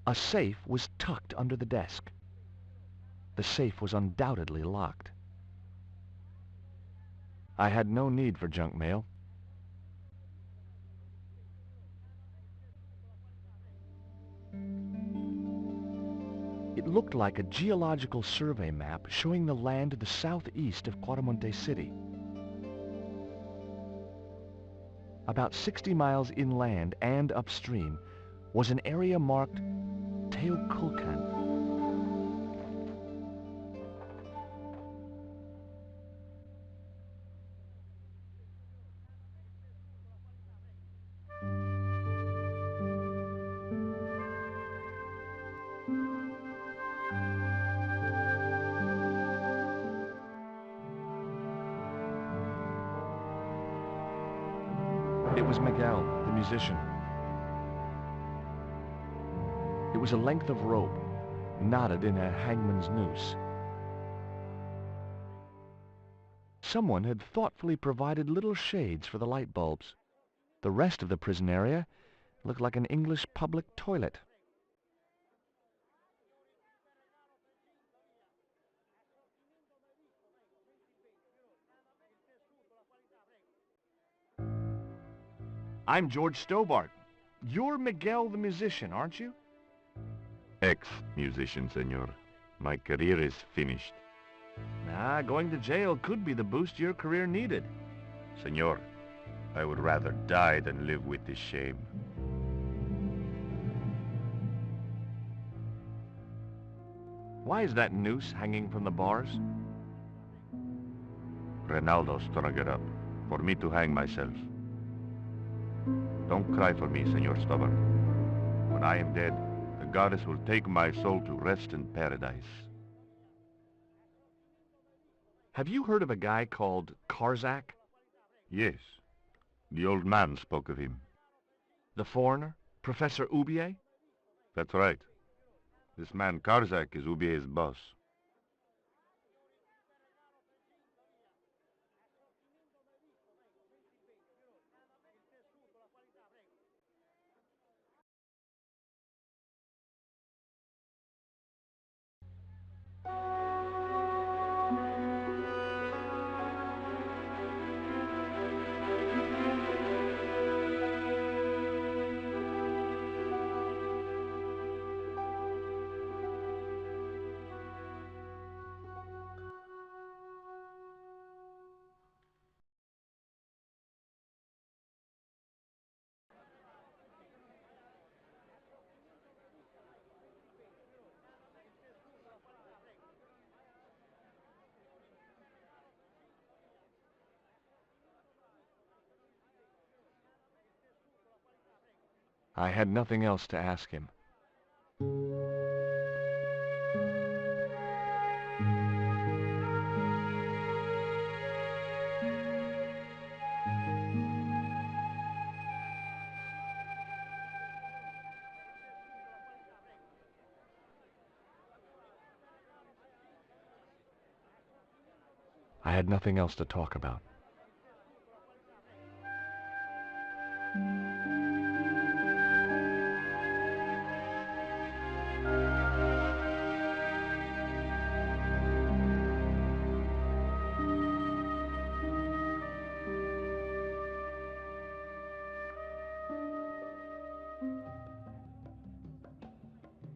A safe was tucked under the desk. The safe was undoubtedly locked. I had no need for junk mail. It looked like a geological survey map showing the land to the southeast of Quaramonte City. About 60 miles inland and upstream was an area marked Teoculcan. It was Miguel, the musician. It was a length of rope, knotted in a hangman's noose. Someone had thoughtfully provided little shades for the light bulbs. The rest of the prison area looked like an English public toilet. I'm George Stobart. You're Miguel the musician, aren't you? Ex-musician, senor. My career is finished. Nah, going to jail could be the boost your career needed. Senor, I would rather die than live with this shame. Why is that noose hanging from the bars? Ronaldo strung it up for me to hang myself. Don't cry for me, Senor Stubborn. When I am dead, the goddess will take my soul to rest in paradise. Have you heard of a guy called Karzak? Yes. The old man spoke of him. The foreigner? Professor Oubier? That's right. This man Karzak is Oubier's boss. I had nothing else to ask him. I had nothing else to talk about.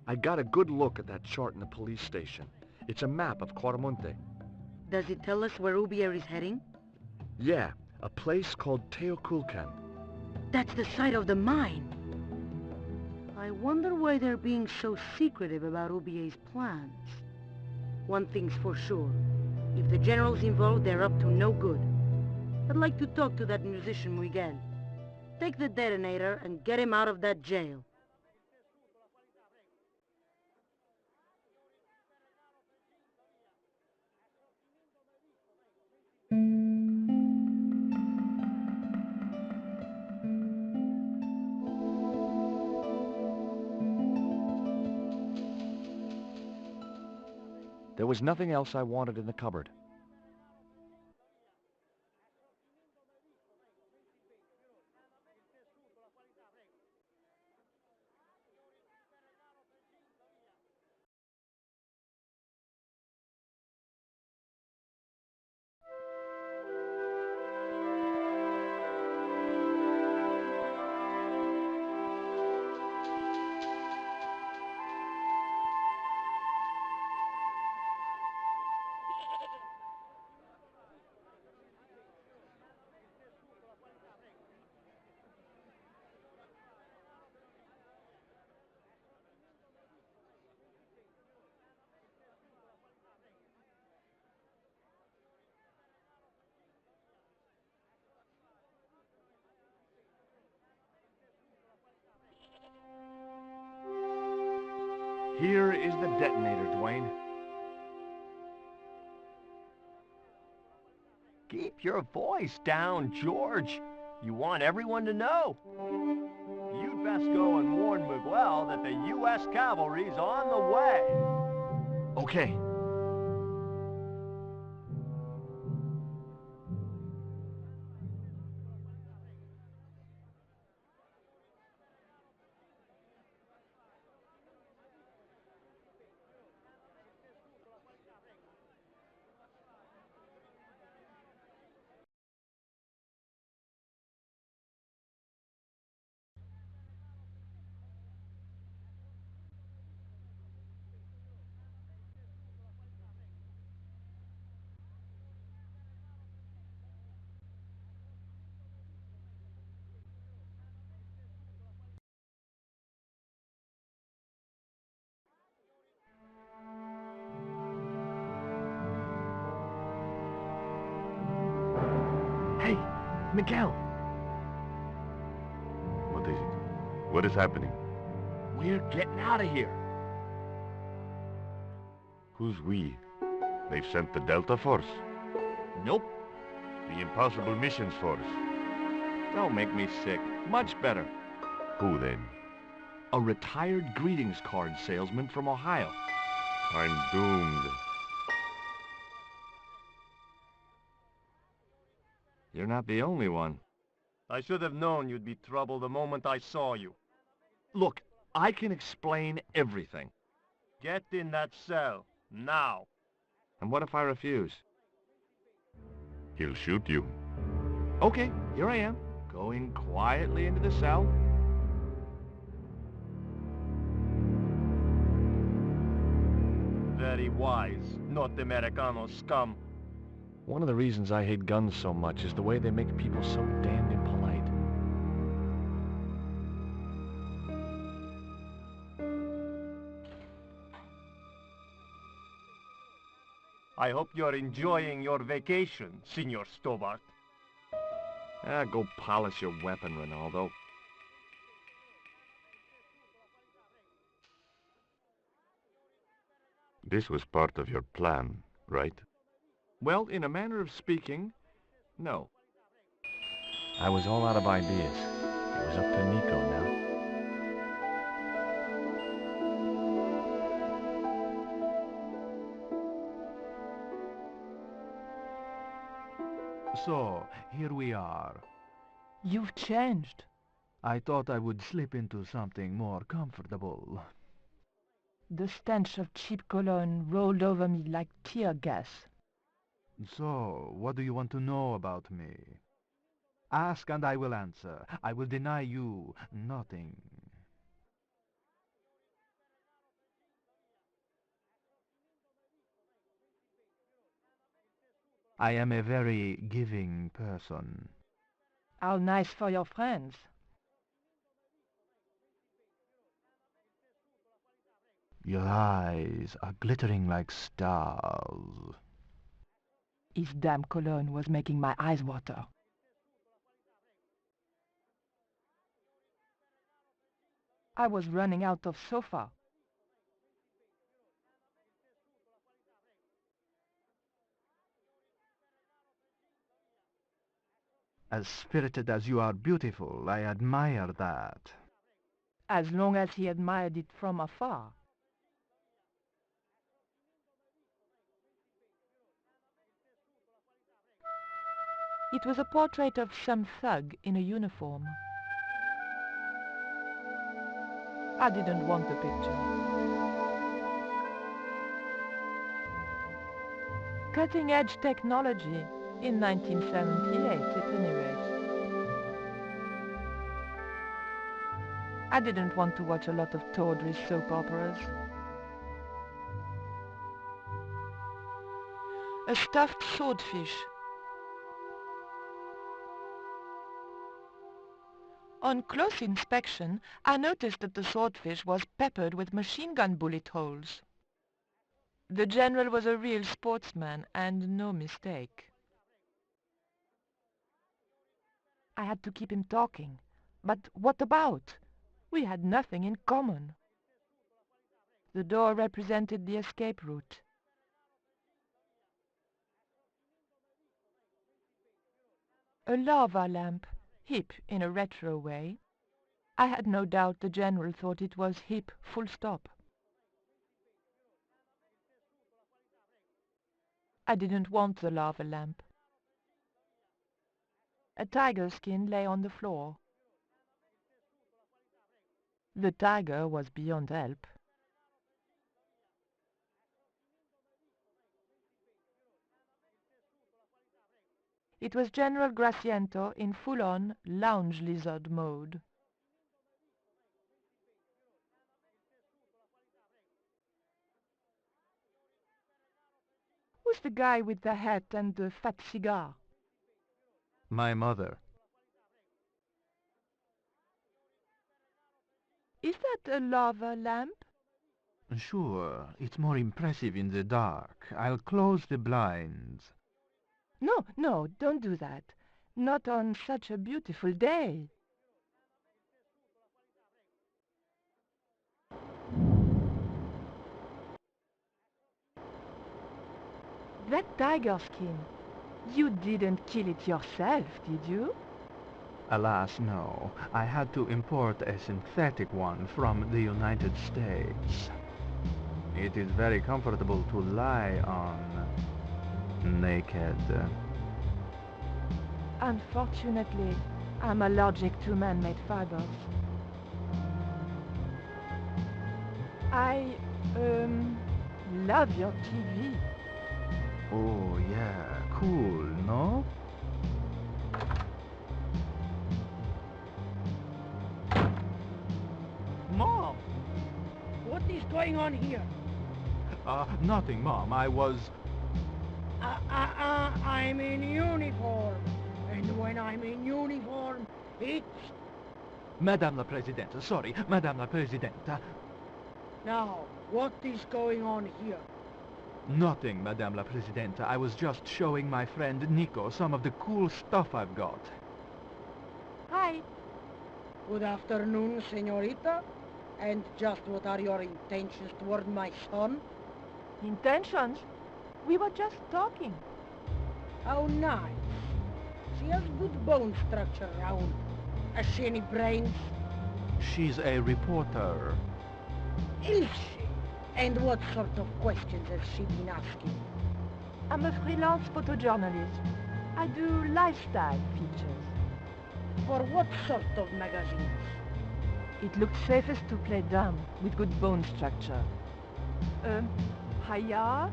I got a good look at that chart in the police station. It's a map of Quaramonte. Does it tell us where Oubier is heading? Yeah, a place called Teoculcan. That's the site of the mine. I wonder why they're being so secretive about Oubier's plans. One thing's for sure. If the general's involved, they're up to no good. I'd like to talk to that musician Miguel. Take the detonator and get him out of that jail. There was nothing else I wanted in the cupboard. Here is the detonator, Dwayne. Keep your voice down, George. You want everyone to know. You'd best go and warn Miguel that the U.S. cavalry's on the way. Okay. Miguel! What is it? What is happening? We're getting out of here. Who's we? They've sent the Delta Force. Nope. The Impossible Missions Force. Don't make me sick. Much better. Who then? A retired greetings card salesman from Ohio. I'm doomed. You're not the only one. I should have known you'd be trouble the moment I saw you. Look, I can explain everything. Get in that cell, now. And what if I refuse? He'll shoot you. Okay, here I am, going quietly into the cell. Very wise, not Americano scum. One of the reasons I hate guns so much is the way they make people so damned impolite. I hope you're enjoying your vacation, Senor Stobart. Go polish your weapon, Ronaldo. This was part of your plan, right? Well, in a manner of speaking, no. I was all out of ideas. It was up to Nico now. So, here we are. You've changed. I thought I would slip into something more comfortable. The stench of cheap cologne rolled over me like tear gas. So, what do you want to know about me? Ask and I will answer. I will deny you nothing. I am a very giving person. How nice for your friends. Your eyes are glittering like stars. His damn cologne was making my eyes water. I was running out of sofa. As spirited as you are beautiful, I admire that. As long as he admired it from afar. It was a portrait of some thug in a uniform. I didn't want the picture. Cutting-edge technology in 1978, at any rate. I didn't want to watch a lot of tawdry soap operas. A stuffed swordfish. On close inspection, I noticed that the swordfish was peppered with machine gun bullet holes. The general was a real sportsman, and no mistake. I had to keep him talking. But what about? We had nothing in common. The door represented the escape route. A lava lamp, hip in a retro way. I had no doubt the general thought it was hip, full stop. I didn't want the lava lamp. A tiger skin lay on the floor. The tiger was beyond help. It was General Graciento in full-on lounge lizard mode. Who's the guy with the hat and the fat cigar? My mother. Is that a lava lamp? Sure, it's more impressive in the dark. I'll close the blinds. No, don't do that. Not on such a beautiful day. That tiger skin, you didn't kill it yourself, did you? Alas, no. I had to import a synthetic one from the United States. It is very comfortable to lie on, naked. Unfortunately, I'm allergic to man-made fibers. I, love your TV. Oh, yeah, cool, no? Mom! What is going on here? Nothing, Mom. I was... I'm in uniform. And when I'm in uniform, it's... Madame la Presidente, sorry, Madame la Presidente. Now, what is going on here? Nothing, Madame la Presidente. I was just showing my friend Nico some of the cool stuff I've got. Hi. Good afternoon, señorita. And just what are your intentions toward my son? Intentions? We were just talking. How nice. She has good bone structure, Raoul. Has she any brains? She's a reporter. Is she? And what sort of questions has she been asking? I'm a freelance photojournalist. I do lifestyle features. For what sort of magazines? It looked safest to play dumb with good bone structure. Haya,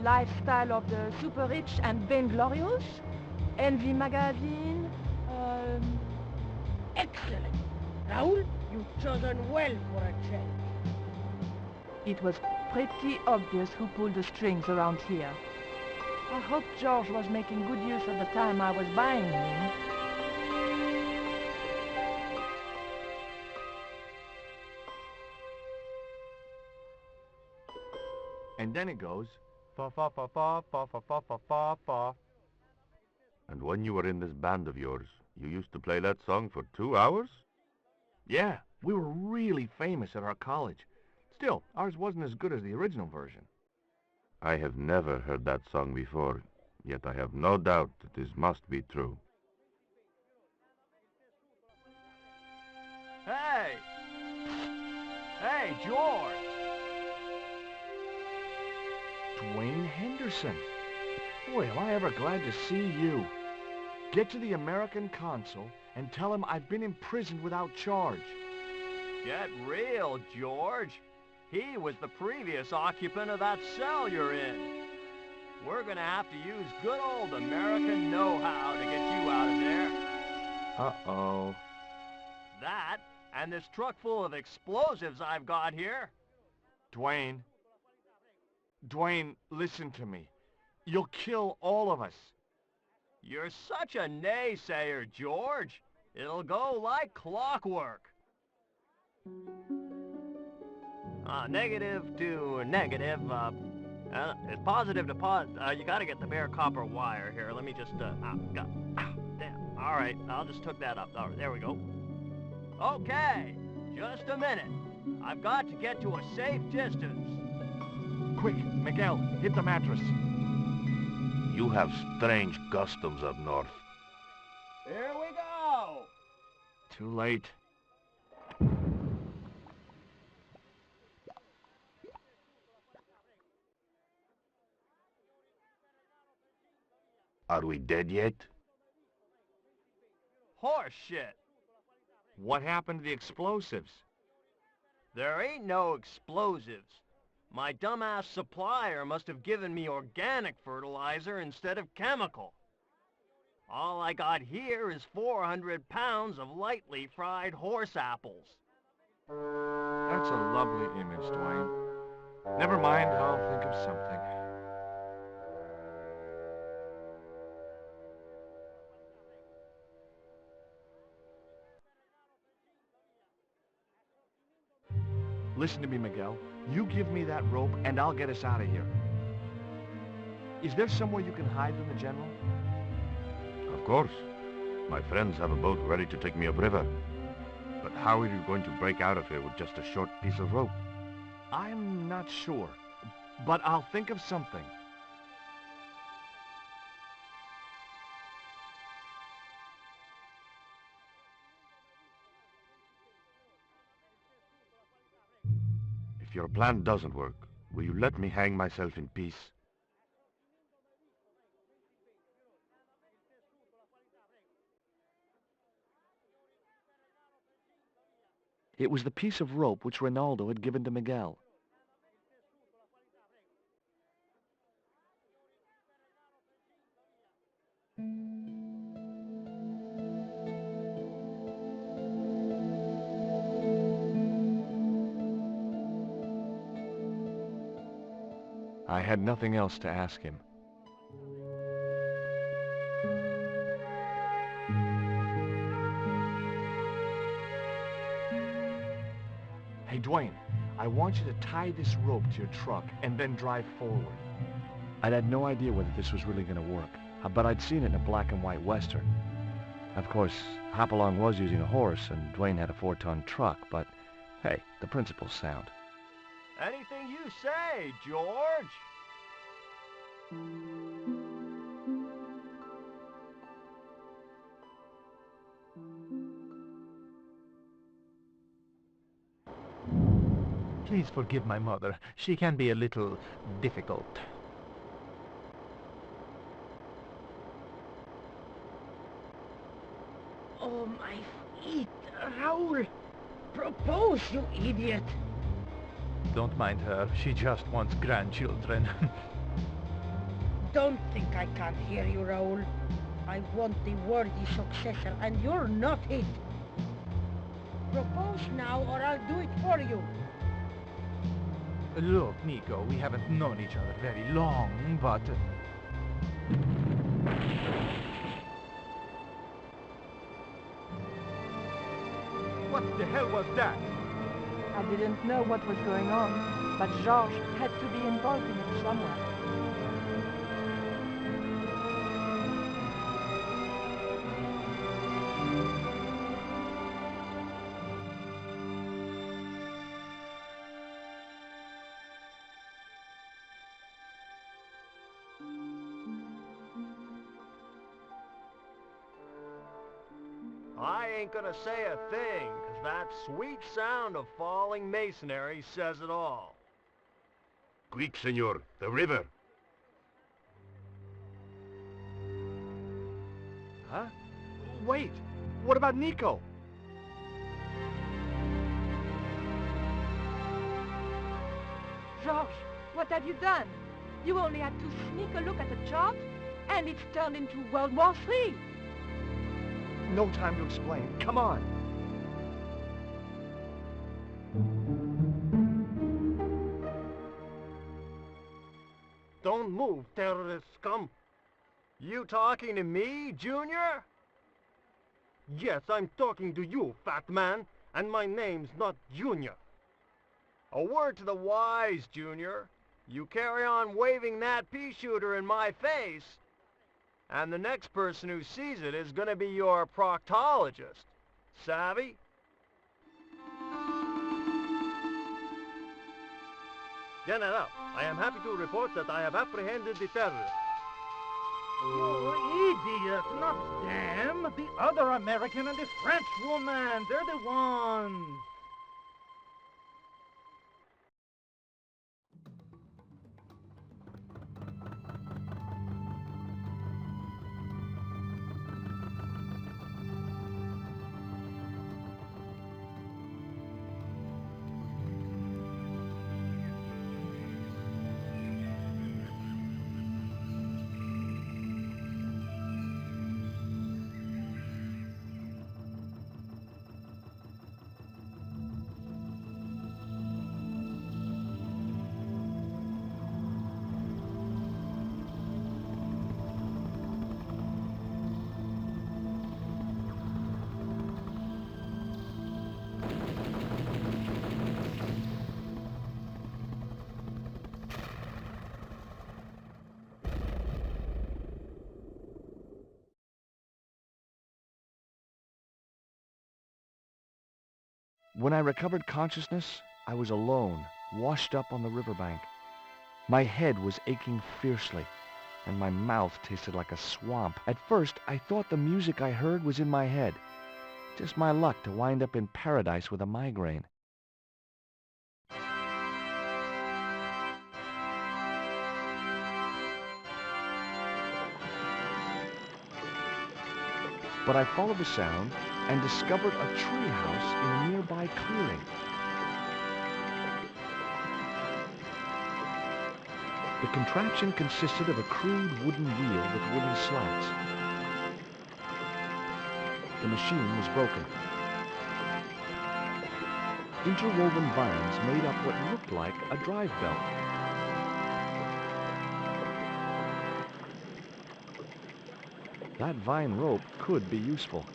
lifestyle of the super rich and vainglorious, Envy magazine, Excellent. Raoul, you've chosen well for a change. It was pretty obvious who pulled the strings around here. I hope George was making good use of the time I was buying him. And then it goes, Fa fa fa fa fa fa fa fa fa fa. And when you were in this band of yours, you used to play that song for 2 hours? yeah, we were really famous at our college. Still, ours wasn't as good as the original version. I have never heard that song before, yet I have no doubt that this must be true. Hey! Hey, George! Dwayne Henderson. Boy, am I ever glad to see you. Get to the American consul and tell him I've been imprisoned without charge. Get real, George. He was the previous occupant of that cell you're in. We're gonna have to use good old American know-how to get you out of there. Uh-oh. That, and this truck full of explosives I've got here. Dwayne, listen to me. You'll kill all of us. You're such a naysayer, George. It'll go like clockwork. Negative to negative, it's positive to you gotta get the bare copper wire here. Let me just, damn. All right, I'll just hook that up. All right, there we go. Okay, just a minute. I've got to get to a safe distance. Quick, Miguel, hit the mattress. You have strange customs up north. Here we go. Too late. Are we dead yet? Horse shit. What happened to the explosives? There ain't no explosives. My dumbass supplier must have given me organic fertilizer instead of chemical. All I got here is 400 pounds of lightly fried horse apples. That's a lovely image, Dwayne. Never mind, I'll think of something. Listen to me, Miguel. You give me that rope and I'll get us out of here. Is there somewhere you can hide from the General? Of course. My friends have a boat ready to take me upriver. But how are you going to break out of here with just a short piece of rope? I'm not sure, but I'll think of something. If your plan doesn't work, will you let me hang myself in peace? It was the piece of rope which Ronaldo had given to Miguel. I had nothing else to ask him. Hey, Dwayne, I want you to tie this rope to your truck and then drive forward. I'd had no idea whether this was really going to work, but I'd seen it in a black and white Western. Of course, Hopalong was using a horse and Dwayne had a 4-ton truck, but hey, the principle's sound. Anything you say, George. Please forgive my mother. She can be a little difficult. Oh, my feet. Raoul, propose, you idiot. Don't mind her. She just wants grandchildren. Don't think I can't hear you, Raoul. I want the worthy successor, and you're not it. Propose now, or I'll do it for you. Look, Nico, we haven't known each other very long, but... What the hell was that? I didn't know what was going on, but Georges had to be involved in it somewhere. I ain't gonna say a thing, 'cause that sweet sound of falling masonry says it all. Quick, senor, the river. Huh? Wait, what about Nico? Georges, what have you done? You only had to sneak a look at the chart, and it's turned into World War III. No time to explain. Come on. Don't move, terrorist scum. You talking to me, Junior? Yes, I'm talking to you, fat man, and my name's not Junior. A word to the wise, Junior. You carry on waving that pea shooter in my face, and the next person who sees it is gonna be your proctologist. Savvy? General, I am happy to report that I have apprehended the terrorist. You idiot, not them. The other American and the French woman. They're the ones. When I recovered consciousness, I was alone, washed up on the riverbank. My head was aching fiercely, and my mouth tasted like a swamp. At first, I thought the music I heard was in my head. Just my luck to wind up in paradise with a migraine. But I followed the sound and discovered a treehouse in a nearby clearing. The contraption consisted of a crude wooden wheel with wooden slats. The machine was broken. Interwoven vines made up what looked like a drive belt. That vine rope could be useful.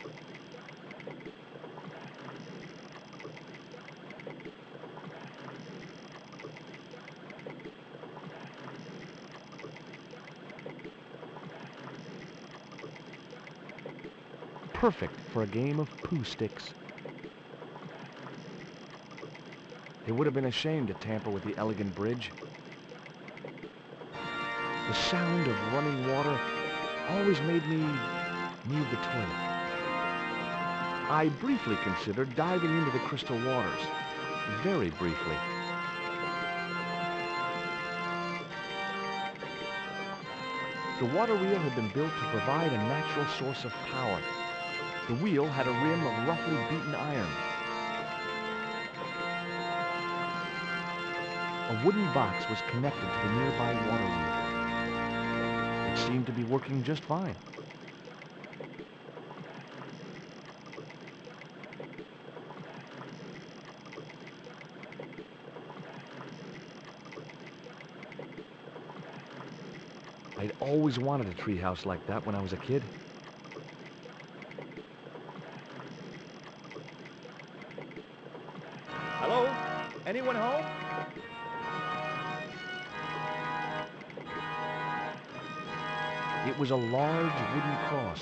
Perfect for a game of poo sticks. It would have been a shame to tamper with the elegant bridge. The sound of running water always made me need the toilet. I briefly considered diving into the crystal waters. Very briefly. The water wheel had been built to provide a natural source of power. The wheel had a rim of roughly beaten iron. A wooden box was connected to the nearby water wheel. It seemed to be working just fine. I'd always wanted a treehouse like that when I was a kid. Hello? Anyone home? It was a large wooden cross.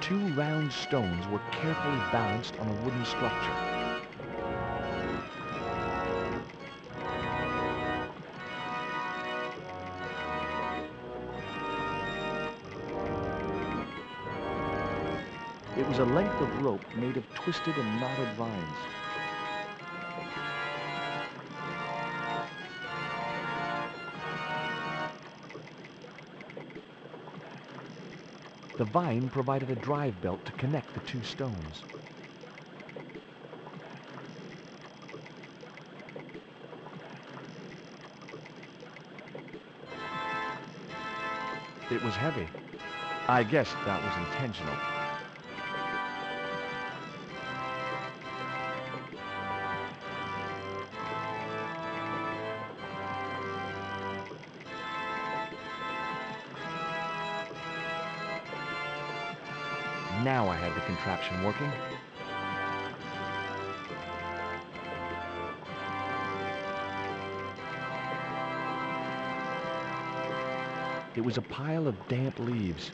Two round stones were carefully balanced on a wooden structure. It was a length of rope made of twisted and knotted vines. The vine provided a drive belt to connect the two stones. It was heavy. I guess that was intentional. Now I had the contraption working. It was a pile of damp leaves.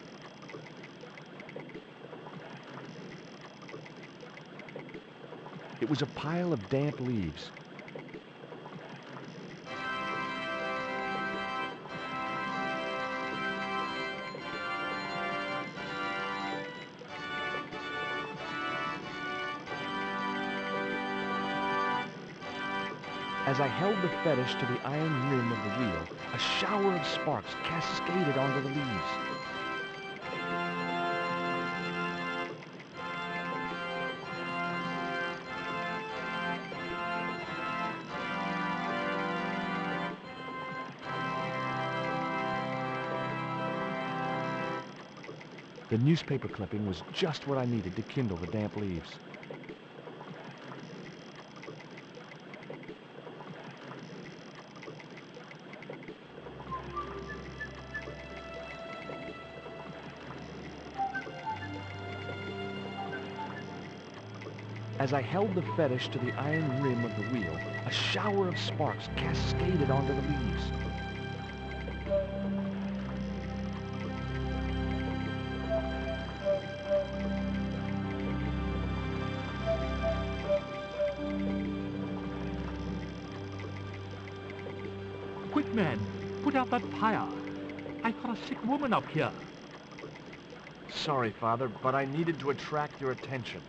It was a pile of damp leaves. As I held the fetish to the iron rim of the wheel, a shower of sparks cascaded onto the leaves. The newspaper clipping was just what I needed to kindle the damp leaves. As I held the fetish to the iron rim of the wheel, a shower of sparks cascaded onto the leaves. Quick, man! Put out that fire! I've got a sick woman up here. Sorry, Father, but I needed to attract your attention.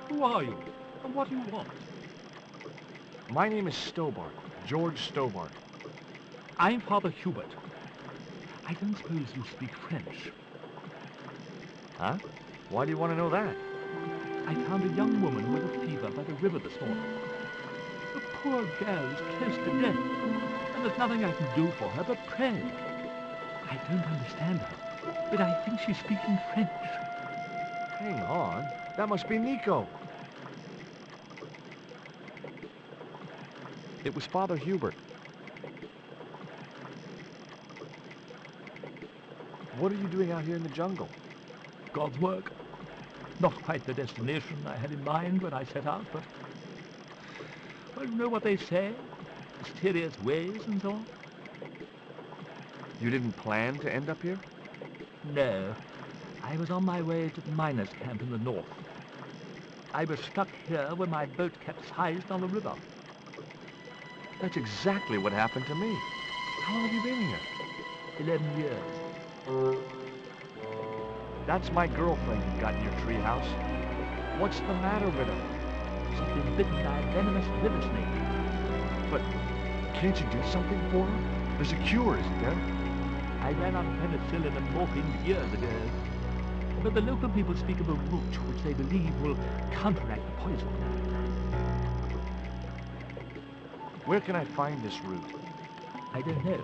Who are you? And what do you want? My name is Stobart, George Stobart. I'm Father Hubert. I don't suppose you speak French. Huh? Why do you want to know that? I found a young woman with a fever by the river this morning. The poor girl is close to death, and there's nothing I can do for her but pray. I don't understand her, but I think she's speaking French. Hang on. That must be Nico. It was Father Hubert. What are you doing out here in the jungle? God's work. Not quite the destination I had in mind when I set out, but... well, you know what they say? Mysterious ways and so on. You didn't plan to end up here? No. I was on my way to the miners' camp in the north. I was stuck here when my boat capsized on the river. That's exactly what happened to me. How long have you been here? 11 years. That's my girlfriend you got in your treehouse. What's the matter with her? She's been bitten by a venomous river snake. But can't you do something for her? There's a cure, isn't there? I ran on penicillin and morphine years ago. But the local people speak of a root which they believe will counteract the poison. Where can I find this root? I don't know.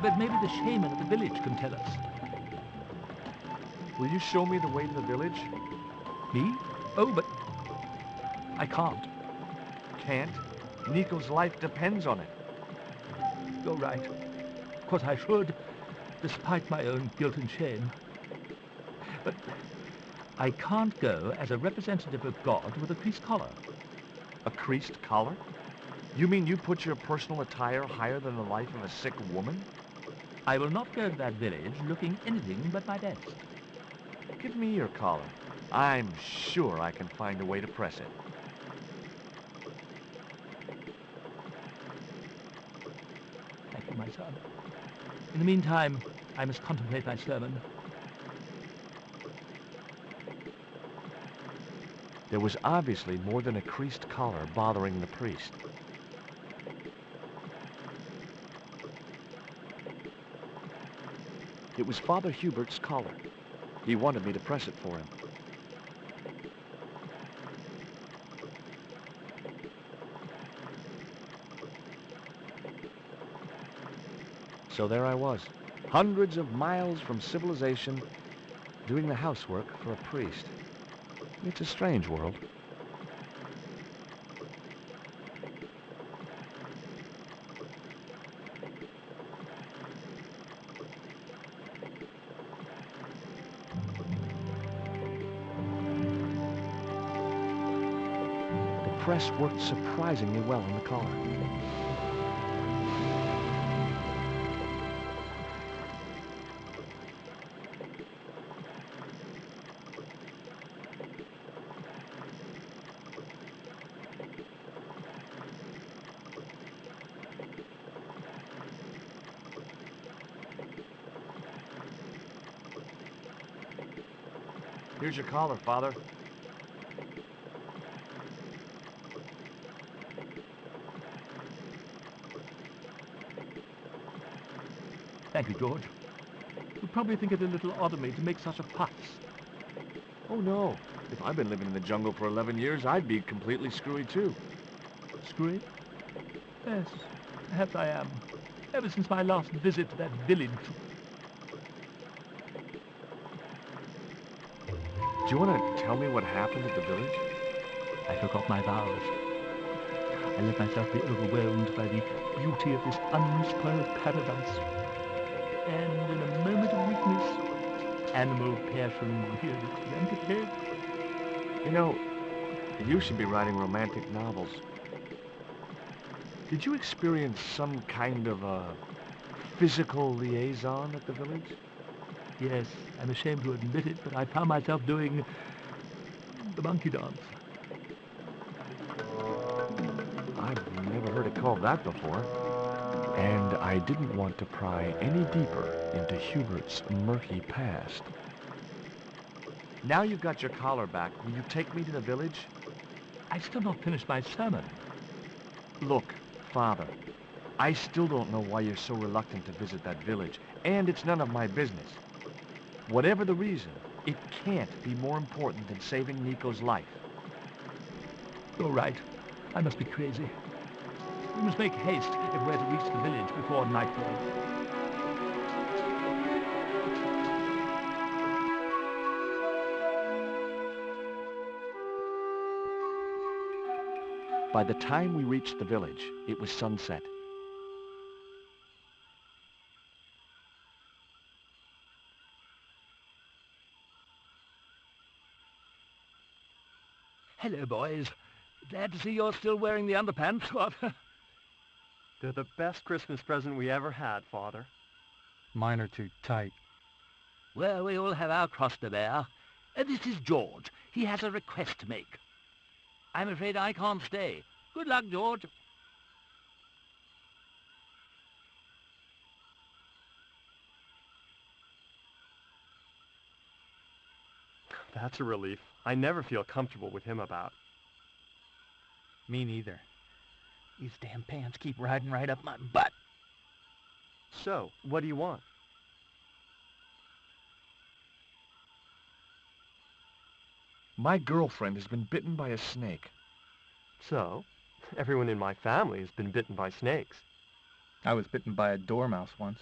But maybe the shaman at the village can tell us. Will you show me the way to the village? Me? Oh, but I can't. Can't? Nico's life depends on it. You're right. Of course I should, despite my own guilt and shame. But I can't go as a representative of God with a creased collar. A creased collar? You mean you put your personal attire higher than the life of a sick woman? I will not go to that village looking anything but my best. Give me your collar. I'm sure I can find a way to press it. Thank you, my son. In the meantime, I must contemplate my sermon. There was obviously more than a creased collar bothering the priest. It was Father Hubert's collar. He wanted me to press it for him. So there I was, hundreds of miles from civilization, doing the housework for a priest. It's a strange world. The press worked surprisingly well on the collar. Here's your collar, Father. Thank you, George. You'll probably think it a little odd of me to make such a fuss. Oh, no. If I'd been living in the jungle for 11 years, I'd be completely screwy, too. Screwy? Yes, perhaps I am. Ever since my last visit to that village. Do you want to tell me what happened at the village? I forgot my vows. I let myself be overwhelmed by the beauty of this unspoiled paradise. And in a moment of weakness, animal passion weird. You know, you should be writing romantic novels. Did you experience some kind of a physical liaison at the village? Yes, I'm ashamed to admit it, but I found myself doing the monkey dance. I've never heard it called that before. And I didn't want to pry any deeper into Hubert's murky past. Now you've got your collar back, will you take me to the village? I've still not finished my sermon. Look, Father, I still don't know why you're so reluctant to visit that village, and it's none of my business. Whatever the reason, it can't be more important than saving Nico's life. You're right. I must be crazy. We must make haste if we're to reach the village before nightfall. By the time we reached the village, it was sunset. Hello, boys. Glad to see you're still wearing the underpants. What? They're the best Christmas present we ever had, Father. Mine are too tight. Well, we all have our cross to bear. This is George. He has a request to make. I'm afraid I can't stay. Good luck, George. That's a relief. I never feel comfortable with him about. Me neither. These damn pants keep riding right up my butt. So, what do you want? My girlfriend has been bitten by a snake. So, everyone in my family has been bitten by snakes. I was bitten by a dormouse once.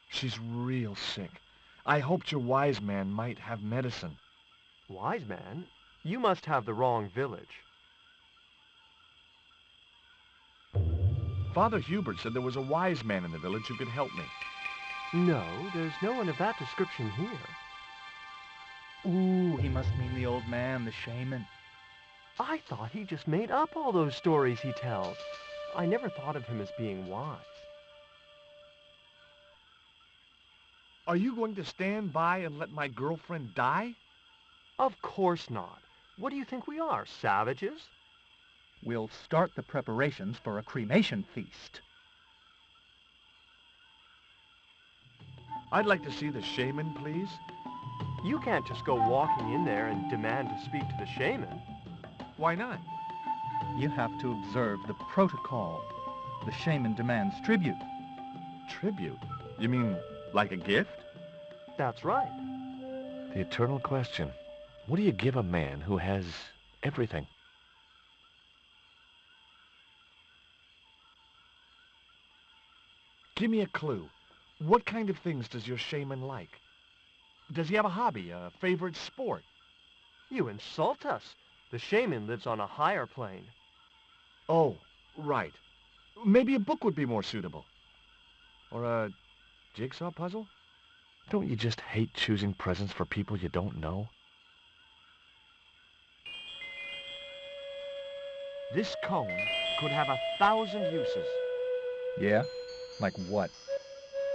She's real sick. I hoped your wise man might have medicine. Wise man? You must have the wrong village. Father Hubert said there was a wise man in the village who could help me. No, there's no one of that description here. Ooh, he must mean the old man, the shaman. I thought he just made up all those stories he tells. I never thought of him as being wise. Are you going to stand by and let my girlfriend die? Of course not. What do you think we are, savages? We'll start the preparations for a cremation feast. I'd like to see the shaman, please. You can't just go walking in there and demand to speak to the shaman. Why not? You have to observe the protocol. The shaman demands tribute. Tribute? You mean like a gift? That's right. The eternal question. What do you give a man who has everything? Give me a clue. What kind of things does your shaman like? Does he have a hobby, a favorite sport? You insult us. The shaman lives on a higher plane. Oh, right. Maybe a book would be more suitable. Or a jigsaw puzzle? Don't you just hate choosing presents for people you don't know? This cone could have 1,000 uses. Yeah? Like what?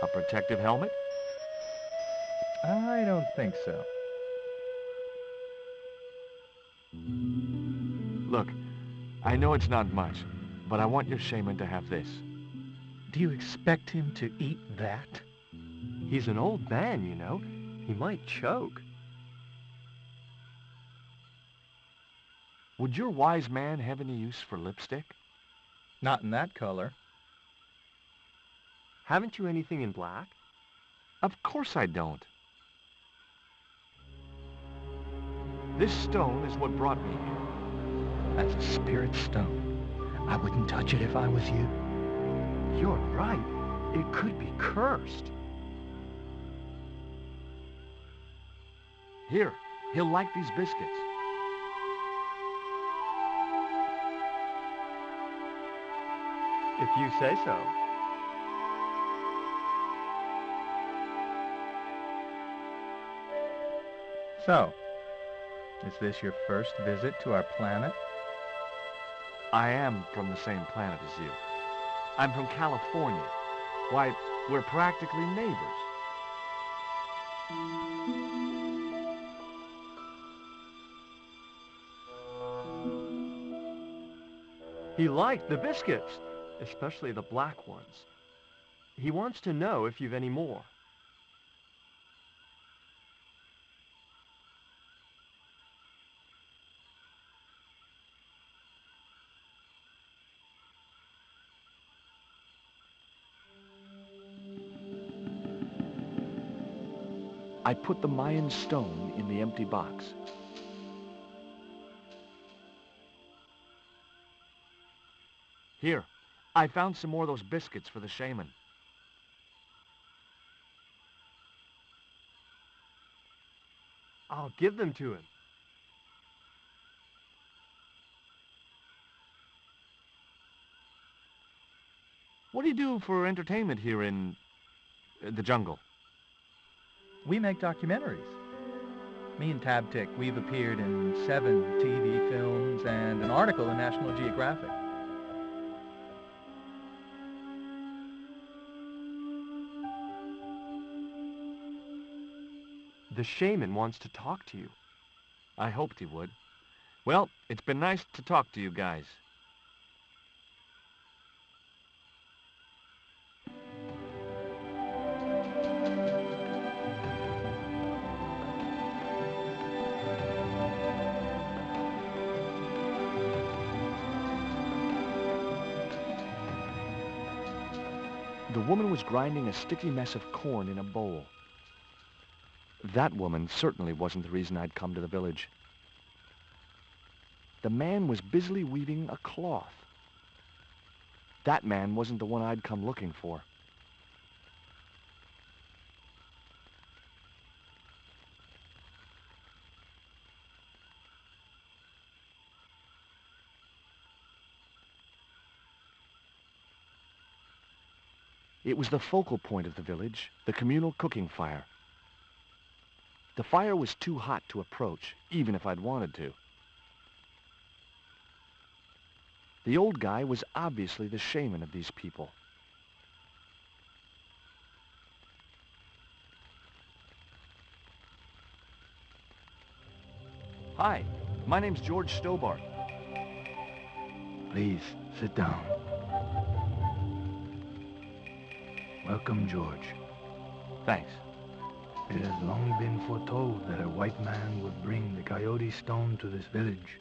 A protective helmet? I don't think so. Look, I know it's not much, but I want your shaman to have this. Do you expect him to eat that? He's an old man, you know. He might choke. Would your wise man have any use for lipstick? Not in that color. Haven't you anything in black? Of course I don't. This stone is what brought me here. That's a spirit stone. I wouldn't touch it if I was you. You're right. It could be cursed. Here, he'll like these biscuits. If you say so. So, is this your first visit to our planet? I am from the same planet as you. I'm from California. Why, we're practically neighbors. He liked the biscuits, especially the black ones. He wants to know if you've any more. I put the Mayan stone in the empty box. Here, I found some more of those biscuits for the shaman. I'll give them to him. What do you do for entertainment here in the jungle? We make documentaries. Me and Tabtic, we've appeared in 7 TV films and an article in National Geographic. The shaman wants to talk to you. I hoped he would. Well, it's been nice to talk to you guys. The woman was grinding a sticky mess of corn in a bowl. That woman certainly wasn't the reason I'd come to the village. The man was busily weaving a cloth. That man wasn't the one I'd come looking for. It was the focal point of the village, the communal cooking fire. The fire was too hot to approach, even if I'd wanted to. The old guy was obviously the shaman of these people. Hi, my name's George Stobart. Please, sit down. Welcome, George. Thanks. It has long been foretold that a white man would bring the coyote stone to this village.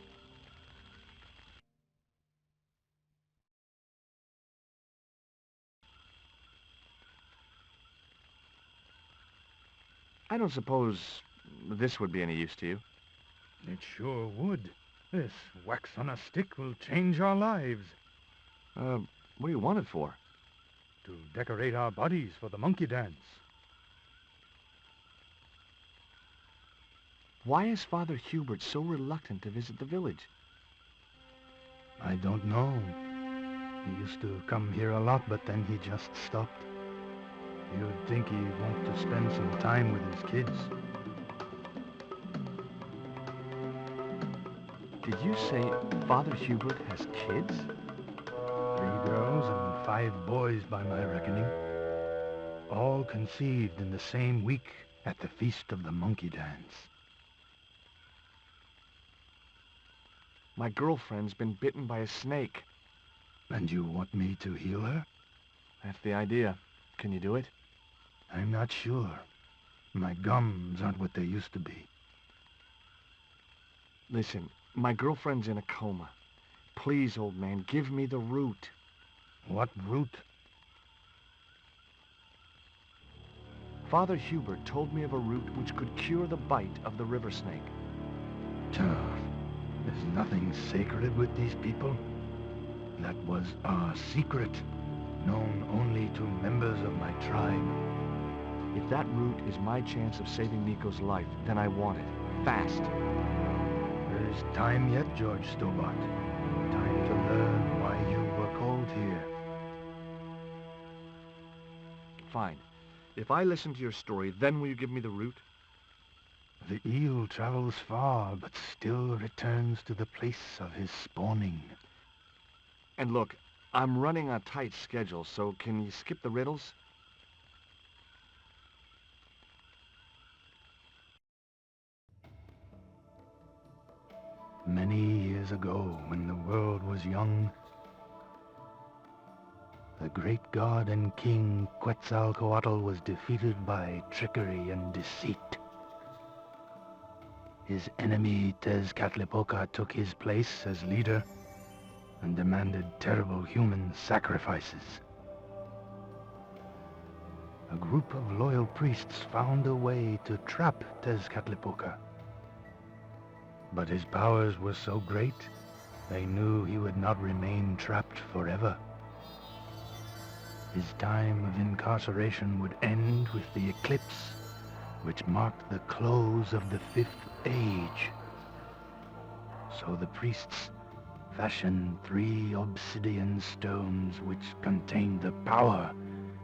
I don't suppose this would be any use to you. It sure would. This wax on a stick will change our lives. What do you want it for? To decorate our bodies for the monkey dance. Why is Father Hubert so reluctant to visit the village? I don't know. He used to come here a lot, but then he just stopped. You'd think he'd want to spend some time with his kids. Did you say Father Hubert has kids? 3 girls and 5 boys by my reckoning. All conceived in the same week at the Feast of the Monkey Dance. My girlfriend's been bitten by a snake. And you want me to heal her? That's the idea. Can you do it? I'm not sure. My gums aren't what they used to be. Listen, my girlfriend's in a coma. Please, old man, give me the root. What root? Father Hubert told me of a root which could cure the bite of the river snake. There's nothing sacred with these people. That was our secret, known only to members of my tribe. If that root is my chance of saving Nico's life, then I want it. Fast. There's time yet, George Stobart. Time to learn why you were called here. Fine. If I listen to your story, then will you give me the root? The eel travels far, but still returns to the place of his spawning. And look, I'm running a tight schedule, so can you skip the riddles? Many years ago, when the world was young, the great god and king Quetzalcoatl was defeated by trickery and deceit. His enemy Tezcatlipoca took his place as leader and demanded terrible human sacrifices. A group of loyal priests found a way to trap Tezcatlipoca. But his powers were so great, they knew he would not remain trapped forever. His time of incarceration would end with the eclipse, which marked the close of the Fifth Age. So the priests fashioned 3 obsidian stones which contained the power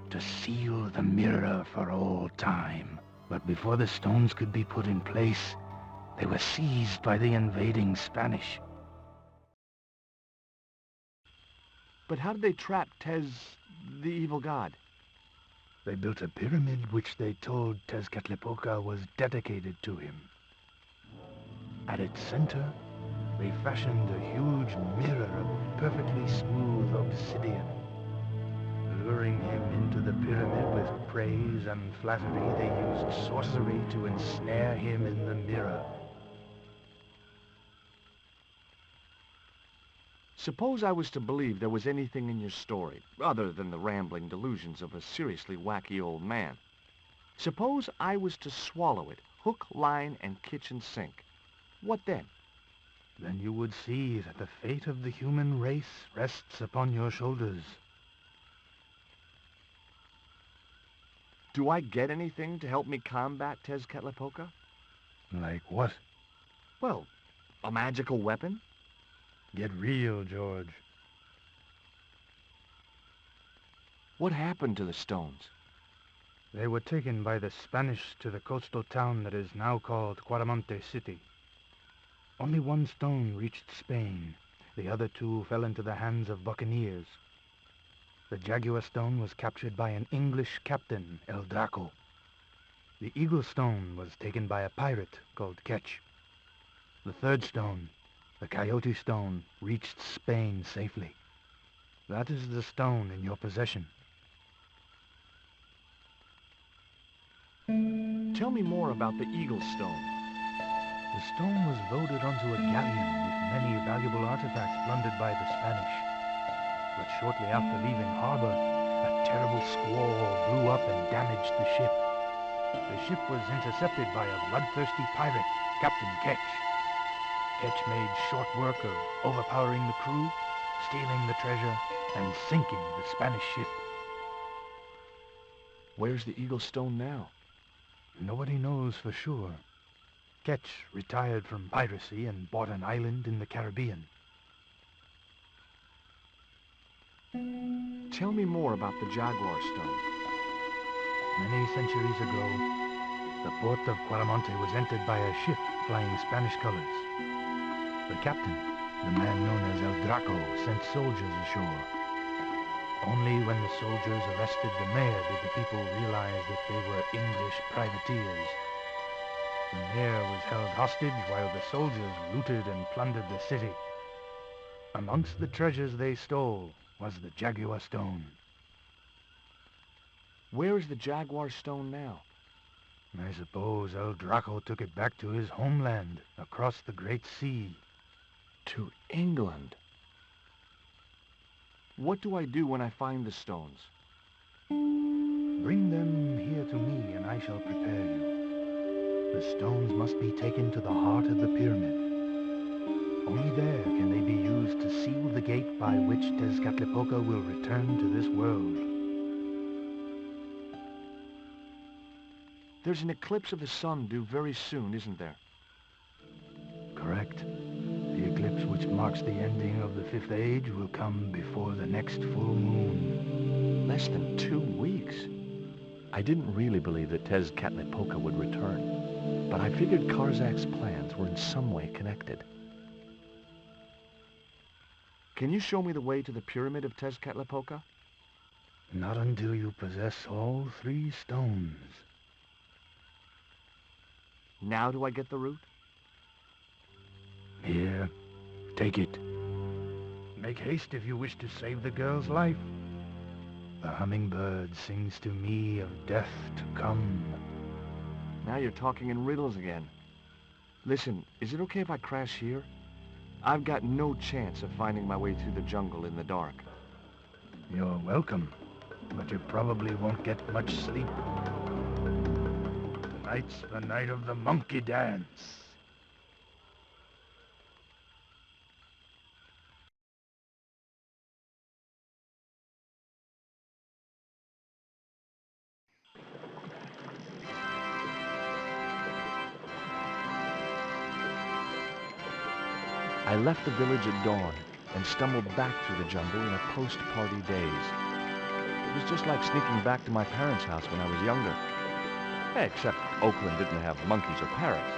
to seal the mirror for all time. But before the stones could be put in place, they were seized by the invading Spanish. But how did they trap Tez, the evil god? They built a pyramid which they told Tezcatlipoca was dedicated to him. At its center, they fashioned a huge mirror of perfectly smooth obsidian. Luring him into the pyramid with praise and flattery, they used sorcery to ensnare him in the mirror. Suppose I was to believe there was anything in your story, other than the rambling delusions of a seriously wacky old man. Suppose I was to swallow it, hook, line, and kitchen sink. What then? Then you would see that the fate of the human race rests upon your shoulders. Do I get anything to help me combat Tezcatlipoca? Like what? Well, a magical weapon? Get real, George. What happened to the stones? They were taken by the Spanish to the coastal town that is now called Quaramonte City. Only 1 stone reached Spain. The other 2 fell into the hands of buccaneers. The Jaguar stone was captured by an English captain, El Draco. The Eagle stone was taken by a pirate called Ketch. The 3rd stone, the Coyote stone, reached Spain safely. That is the stone in your possession. Tell me more about the Eagle stone. The stone was loaded onto a galleon with many valuable artifacts plundered by the Spanish. But shortly after leaving harbor, a terrible squall blew up and damaged the ship. The ship was intercepted by a bloodthirsty pirate, Captain Ketch. Ketch made short work of overpowering the crew, stealing the treasure, and sinking the Spanish ship. Where's the Eagle stone now? Nobody knows for sure. Ketch retired from piracy and bought an island in the Caribbean. Tell me more about the Jaguar stone. Many centuries ago, the port of Quaramonte was entered by a ship flying Spanish colors. The captain, the man known as El Draco, sent soldiers ashore. Only when the soldiers arrested the mayor did the people realize that they were English privateers. The mayor was held hostage while the soldiers looted and plundered the city. Amongst the treasures they stole was the Jaguar stone. Where is the Jaguar stone now? I suppose El Draco took it back to his homeland, across the Great Sea. To England? What do I do when I find the stones? Bring them here to me, and I shall prepare you. The stones must be taken to the heart of the pyramid. Only there can they be used to seal the gate by which Tezcatlipoca will return to this world. There's an eclipse of the sun due very soon, isn't there? Correct. The eclipse which marks the ending of the Fifth Age will come before the next full moon. Less than 2 weeks. I didn't really believe that Tezcatlipoca would return, but I figured Karzak's plans were in some way connected. Can you show me the way to the pyramid of Tezcatlipoca? Not until you possess all 3 stones. Now do I get the route? Here, take it. Make haste if you wish to save the girl's life. The hummingbird sings to me of death to come. Now you're talking in riddles again. Listen, is it okay if I crash here? I've got no chance of finding my way through the jungle in the dark. You're welcome, but you probably won't get much sleep. Tonight's the night of the monkey dance. I left the village at dawn and stumbled back through the jungle in a post-party daze. It was just like sneaking back to my parents' house when I was younger. Except Oakland didn't have monkeys or parrots.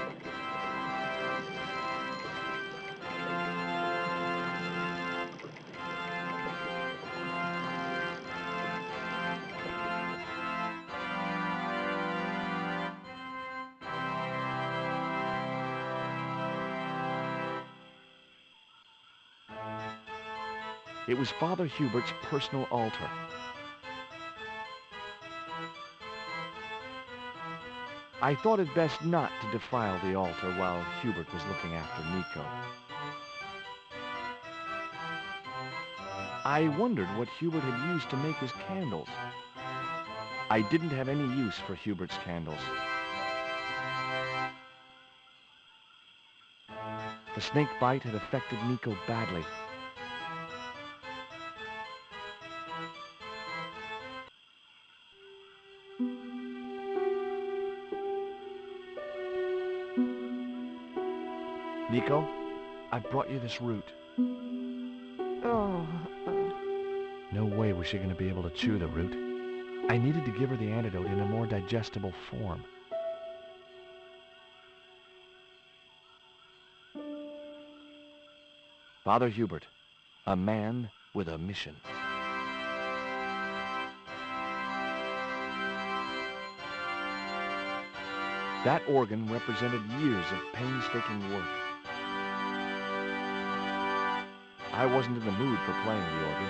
It was Father Hubert's personal altar. I thought it best not to defile the altar while Hubert was looking after Nico. I wondered what Hubert had used to make his candles. I didn't have any use for Hubert's candles. The snake bite had affected Nico badly. Nico, I've brought you this root. Oh. No way was she going to be able to chew the root. I needed to give her the antidote in a more digestible form. Father Hubert, a man with a mission. That organ represented years of painstaking work. I wasn't in the mood for playing the organ.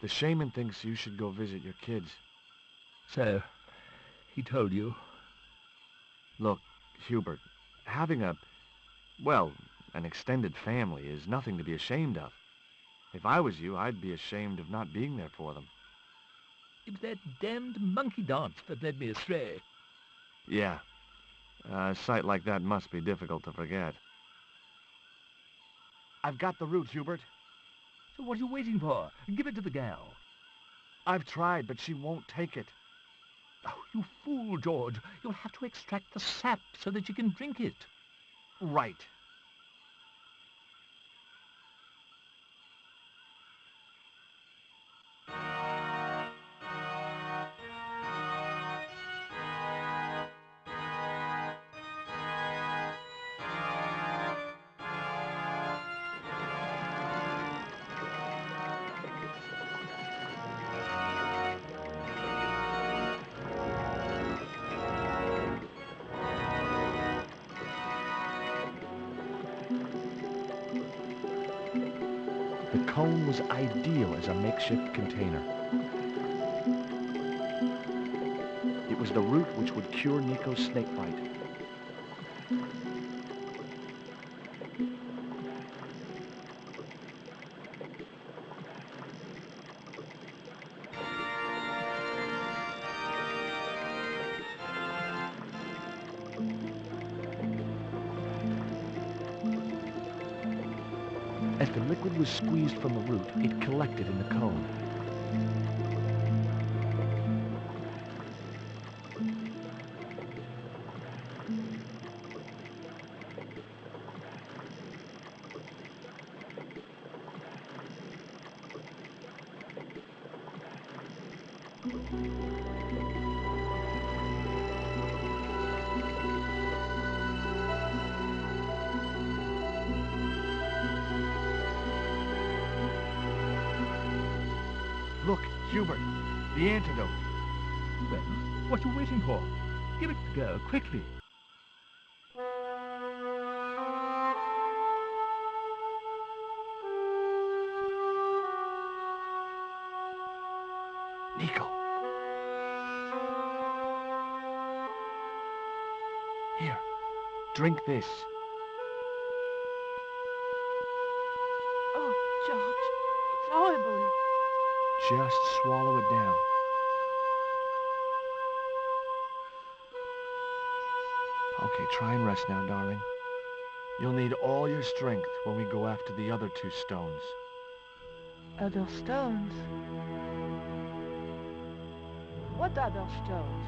The shaman thinks you should go visit your kids. So, he told you? Look, Hubert, having an extended family is nothing to be ashamed of. If I was you, I'd be ashamed of not being there for them. It was that damned monkey dance that led me astray. Yeah. A sight like that must be difficult to forget. I've got the root, Hubert. So what are you waiting for? Give it to the gal. I've tried, but she won't take it. Oh, you fool, George. You'll have to extract the sap so that you can drink it. Right. The cone was ideal as a makeshift container. It was the root which would cure Nico's snakebite. As the liquid was squeezed from the root, it collected in the cone. Look, Hubert, the antidote. Well, what are you waiting for? Give it a go, quickly. Nico. Here, drink this. Oh, George, it's horrible. Just swallow it down. Okay, try and rest now, darling. You'll need all your strength when we go after the other 2 stones. Other stones? What other stones?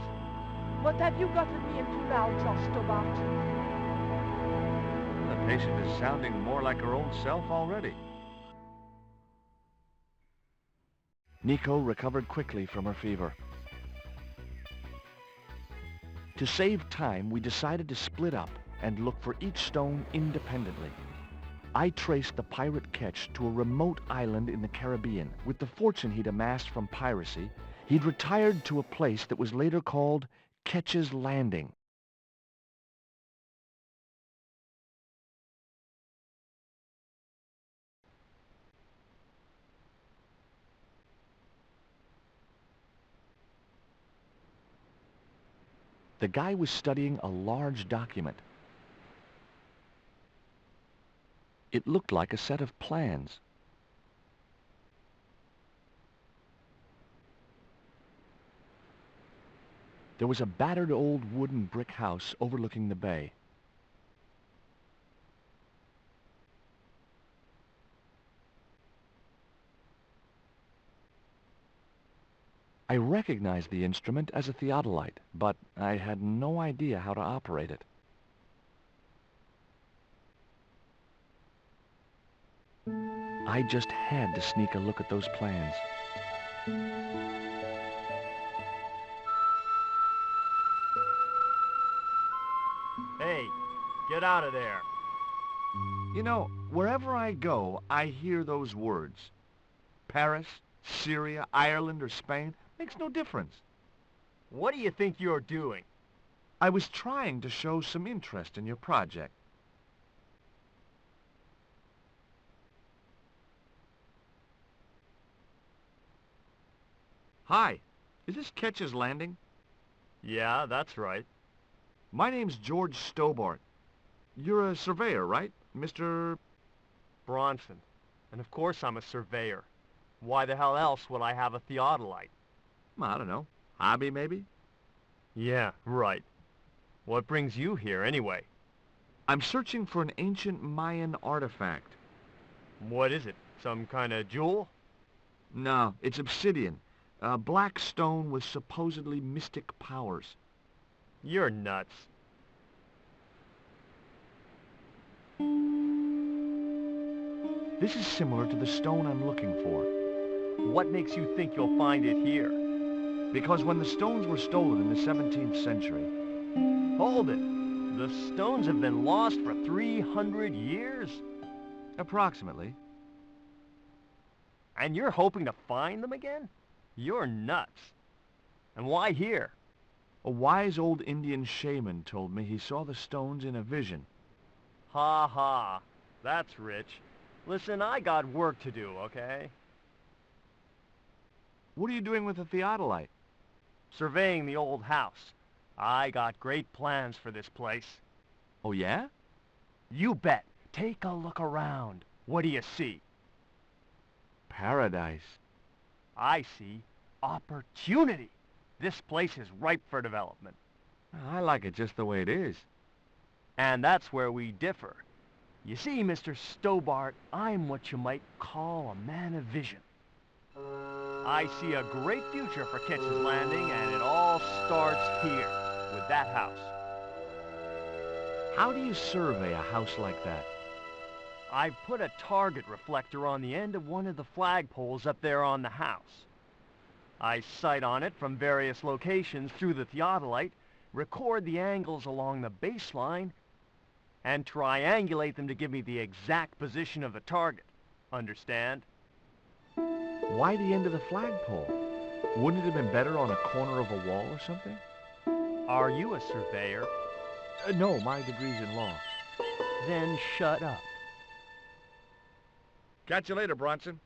What have you gotten me into now, George Stobart? The patient is sounding more like her own self already. Nico recovered quickly from her fever. To save time, we decided to split up and look for each stone independently. I traced the pirate Ketch to a remote island in the Caribbean. With the fortune he'd amassed from piracy, he'd retired to a place that was later called Ketch's Landing. The guy was studying a large document. It looked like a set of plans. There was a battered old wooden brick house overlooking the bay. I recognized the instrument as a theodolite, but I had no idea how to operate it. I just had to sneak a look at those plans. Hey, get out of there. You know, wherever I go, I hear those words. Paris, Syria, Ireland, or Spain, makes no difference. What do you think you're doing? I was trying to show some interest in your project. Hi, is this Ketch's Landing? Yeah, that's right. My name's George Stobart. You're a surveyor, right, Mr. Bronson. And of course I'm a surveyor. Why the hell else would I have a theodolite? I don't know. Hobby, maybe? Yeah, right. What brings you here, anyway? I'm searching for an ancient Mayan artifact. What is it? Some kind of jewel? No, it's obsidian. A black stone with supposedly mystic powers. You're nuts. This is similar to the stone I'm looking for. What makes you think you'll find it here? Because when the stones were stolen in the 17th century... Hold it! The stones have been lost for 300 years? Approximately. And you're hoping to find them again? You're nuts. And why here? A wise old Indian shaman told me he saw the stones in a vision. Ha ha. That's rich. Listen, I got work to do, okay? What are you doing with the theodolite? Surveying the old house. I got great plans for this place. Oh, yeah? You bet. Take a look around. What do you see? Paradise. I see opportunity. This place is ripe for development. I like it just the way it is. And that's where we differ. You see, Mr. Stobart, I'm what you might call a man of vision. I see a great future for Ketch's Landing, and it all starts here, with that house. How do you survey a house like that? I put a target reflector on the end of one of the flagpoles up there on the house. I sight on it from various locations through the theodolite, record the angles along the baseline, and triangulate them to give me the exact position of the target. Understand? Why the end of the flagpole? Wouldn't it have been better on a corner of a wall or something? Are you a surveyor? No, my degree's in law. Then shut up. Catch you later, Bronson.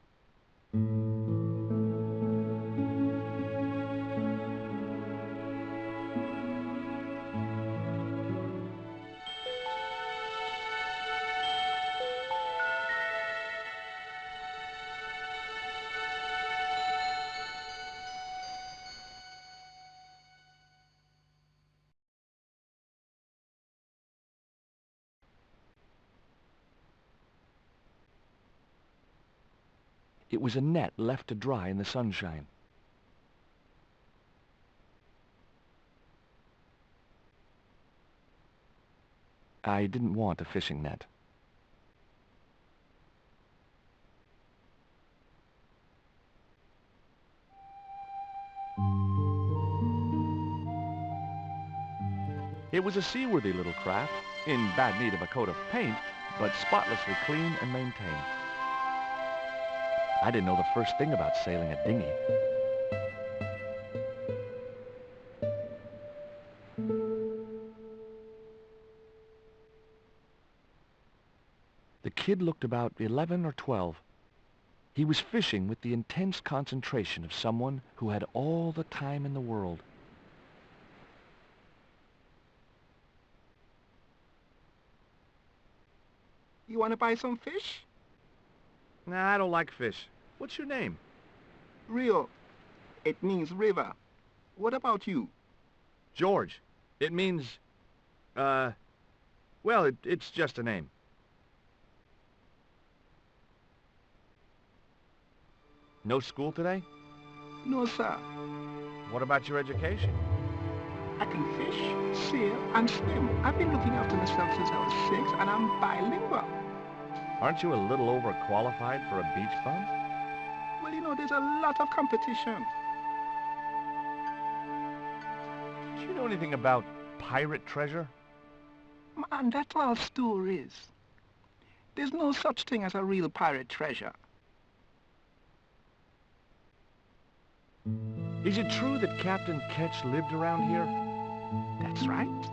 It was a net left to dry in the sunshine. I didn't want a fishing net. It was a seaworthy little craft, in bad need of a coat of paint, but spotlessly clean and maintained. I didn't know the first thing about sailing a dinghy. The kid looked about 11 or 12. He was fishing with the intense concentration of someone who had all the time in the world. You want to buy some fish? Nah, I don't like fish. What's your name? Rio. It means river. What about you? George. It means, well, it's just a name. No school today? No, sir. What about your education? I can fish, sail, and swim. I've been looking after myself since I was 6, and I'm bilingual. Aren't you a little overqualified for a beach bum? Well, you know, there's a lot of competition. Do you know anything about pirate treasure? Man, that's all stories. There's no such thing as a real pirate treasure. Is it true that Captain Ketch lived around here? That's right.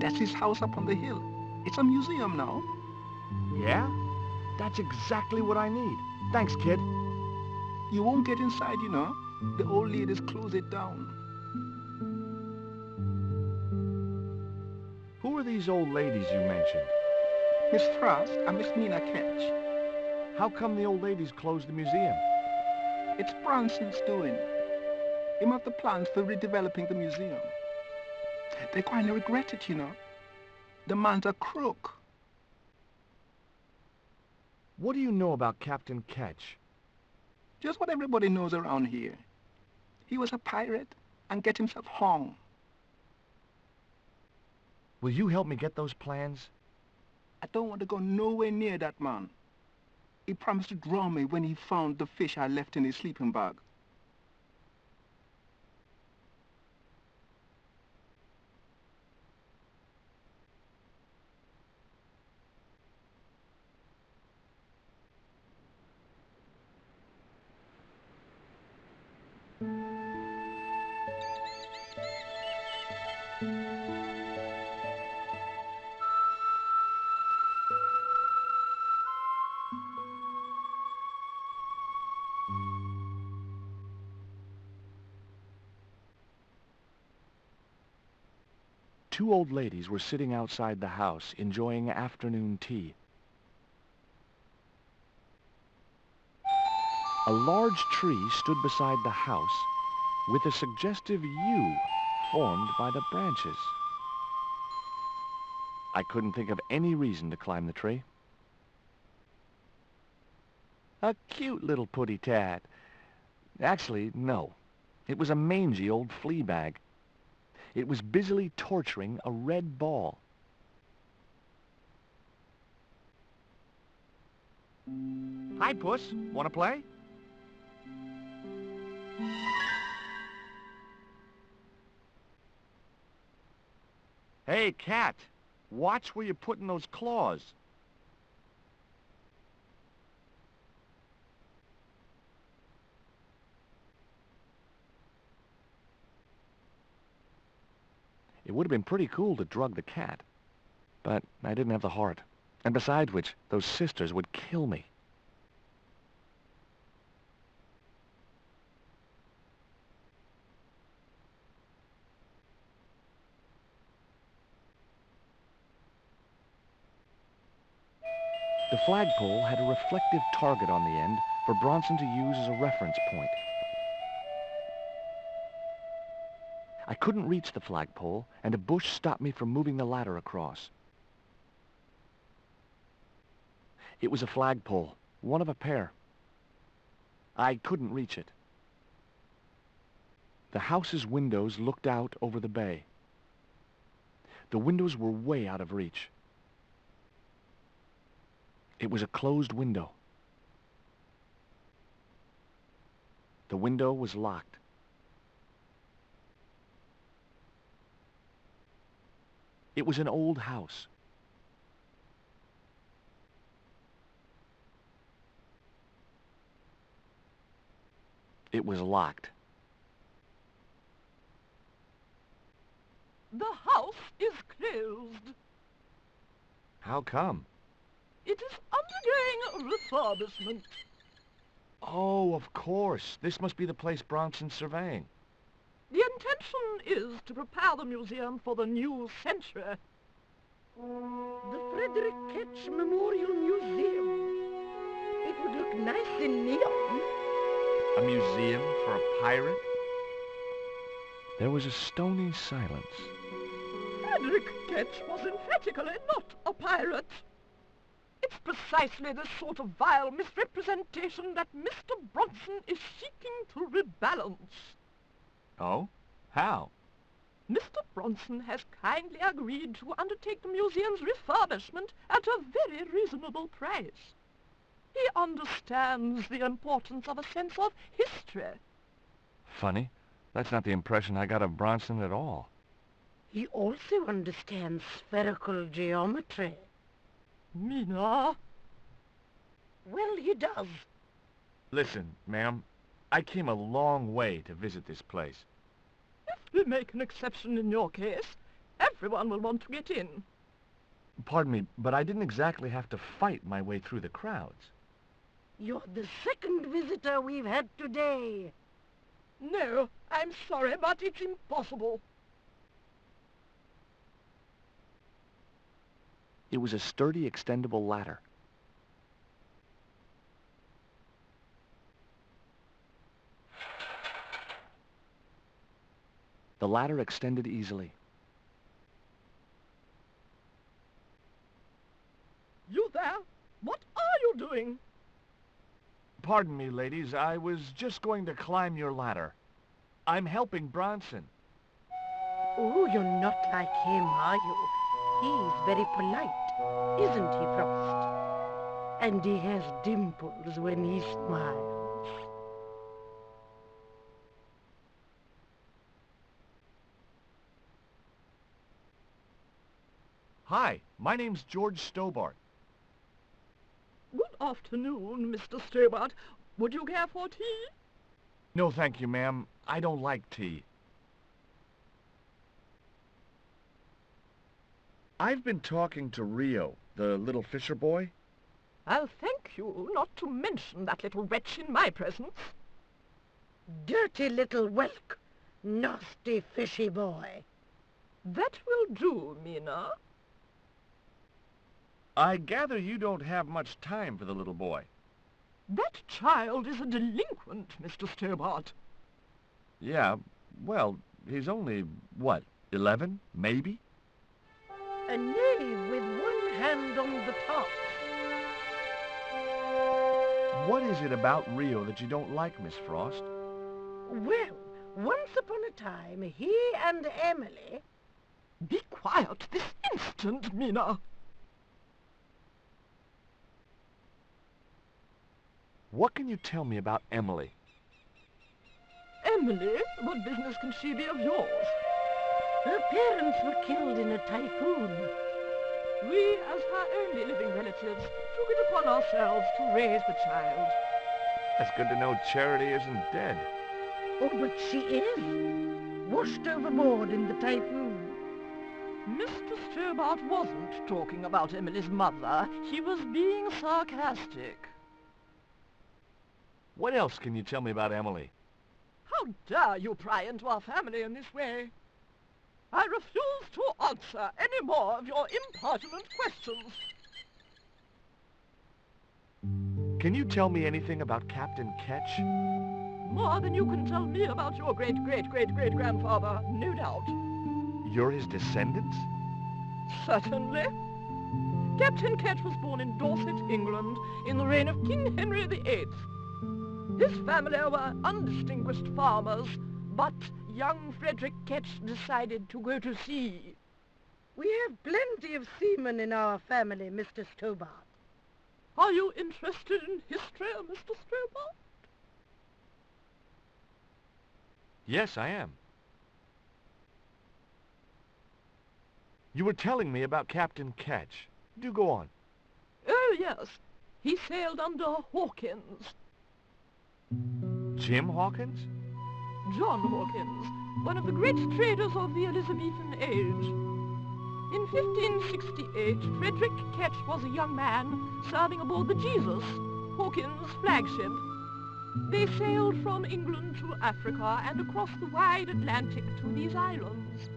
That's his house up on the hill. It's a museum now. Yeah? That's exactly what I need. Thanks, kid. You won't get inside, you know. The old ladies close it down. Who are these old ladies you mentioned? Miss Frost and Miss Nina Ketch. How come the old ladies closed the museum? It's Bronson's doing. Him have the plans for redeveloping the museum. They kind of regret it, you know. The man's a crook. What do you know about Captain Ketch? Just what everybody knows around here. He was a pirate and get himself hung. Will you help me get those plans? I don't want to go nowhere near that man. He promised to drown me when he found the fish I left in his sleeping bag. Two old ladies were sitting outside the house enjoying afternoon tea. A large tree stood beside the house with a suggestive U formed by the branches. I couldn't think of any reason to climb the tree. A cute little putty-tat. Actually, no. It was a mangy old flea bag. It was busily torturing a red ball. Hi, Puss. Want to play? Hey, cat! Watch where you're putting those claws. It would have been pretty cool to drug the cat, but I didn't have the heart. And besides which, those sisters would kill me. The flagpole had a reflective target on the end for Bronson to use as a reference point. I couldn't reach the flagpole, and a bush stopped me from moving the ladder across. It was a flagpole, one of a pair. I couldn't reach it. The house's windows looked out over the bay. The windows were way out of reach. It was a closed window. The window was locked. It was an old house. It was locked. The house is closed. How come? It is undergoing refurbishment. Oh, of course. This must be the place Bronson's surveying. The intention is to prepare the museum for the new century. The Frederick Ketch Memorial Museum. It would look nice in neon. A museum for a pirate? There was a stony silence. Frederick Ketch was emphatically not a pirate. It's precisely this sort of vile misrepresentation that Mr. Bronson is seeking to rebalance. Oh? How? Mr. Bronson has kindly agreed to undertake the museum's refurbishment at a very reasonable price. He understands the importance of a sense of history. Funny. That's not the impression I got of Bronson at all. He also understands spherical geometry. Mina? Well, he does. Listen, ma'am, I came a long way to visit this place. If we make an exception in your case, everyone will want to get in. Pardon me, but I didn't exactly have to fight my way through the crowds. You're the second visitor we've had today. No, I'm sorry, but it's impossible. It was a sturdy, extendable ladder. The ladder extended easily. You there? What are you doing? Pardon me, ladies. I was just going to climb your ladder. I'm helping Bronson. Oh, you're not like him, are you? He's very polite, isn't he, Frost? And he has dimples when he smiles. Hi, my name's George Stobart. Good afternoon, Mr. Stobart. Would you care for tea? No, thank you, ma'am. I don't like tea. I've been talking to Rio, the little fisher boy. I'll thank you not to mention that little wretch in my presence. Dirty little whelk. Nasty fishy boy. That will do, Mina. I gather you don't have much time for the little boy. That child is a delinquent, Mr. Stobart. Yeah, well, he's only, what, 11, maybe? A knave with one hand on the top. What is it about Rio that you don't like, Miss Frost? Well, once upon a time, he and Emily... Be quiet this instant, Mina. What can you tell me about Emily? Emily? What business can she be of yours? Her parents were killed in a typhoon. We, as her only living relatives, took it upon ourselves to raise the child. That's good to know Charity isn't dead. Oh, but she is. Washed overboard in the typhoon. Mr. Stobart wasn't talking about Emily's mother. He was being sarcastic. What else can you tell me about Emily? How dare you pry into our family in this way? I refuse to answer any more of your impertinent questions. Can you tell me anything about Captain Ketch? More than you can tell me about your great-great-great-great-grandfather, no doubt. You're his descendants? Certainly. Captain Ketch was born in Dorset, England, in the reign of King Henry VIII. His family were undistinguished farmers, but young Frederick Ketch decided to go to sea. We have plenty of seamen in our family, Mr. Stobart. Are you interested in history, Mr. Stobart? Yes, I am. You were telling me about Captain Ketch. Do go on. Oh, yes. He sailed under Hawkins. Jim Hawkins? John Hawkins, one of the great traders of the Elizabethan age. In 1568, Frederick Ketch was a young man serving aboard the Jesus, Hawkins' flagship. They sailed from England to Africa and across the wide Atlantic to these islands.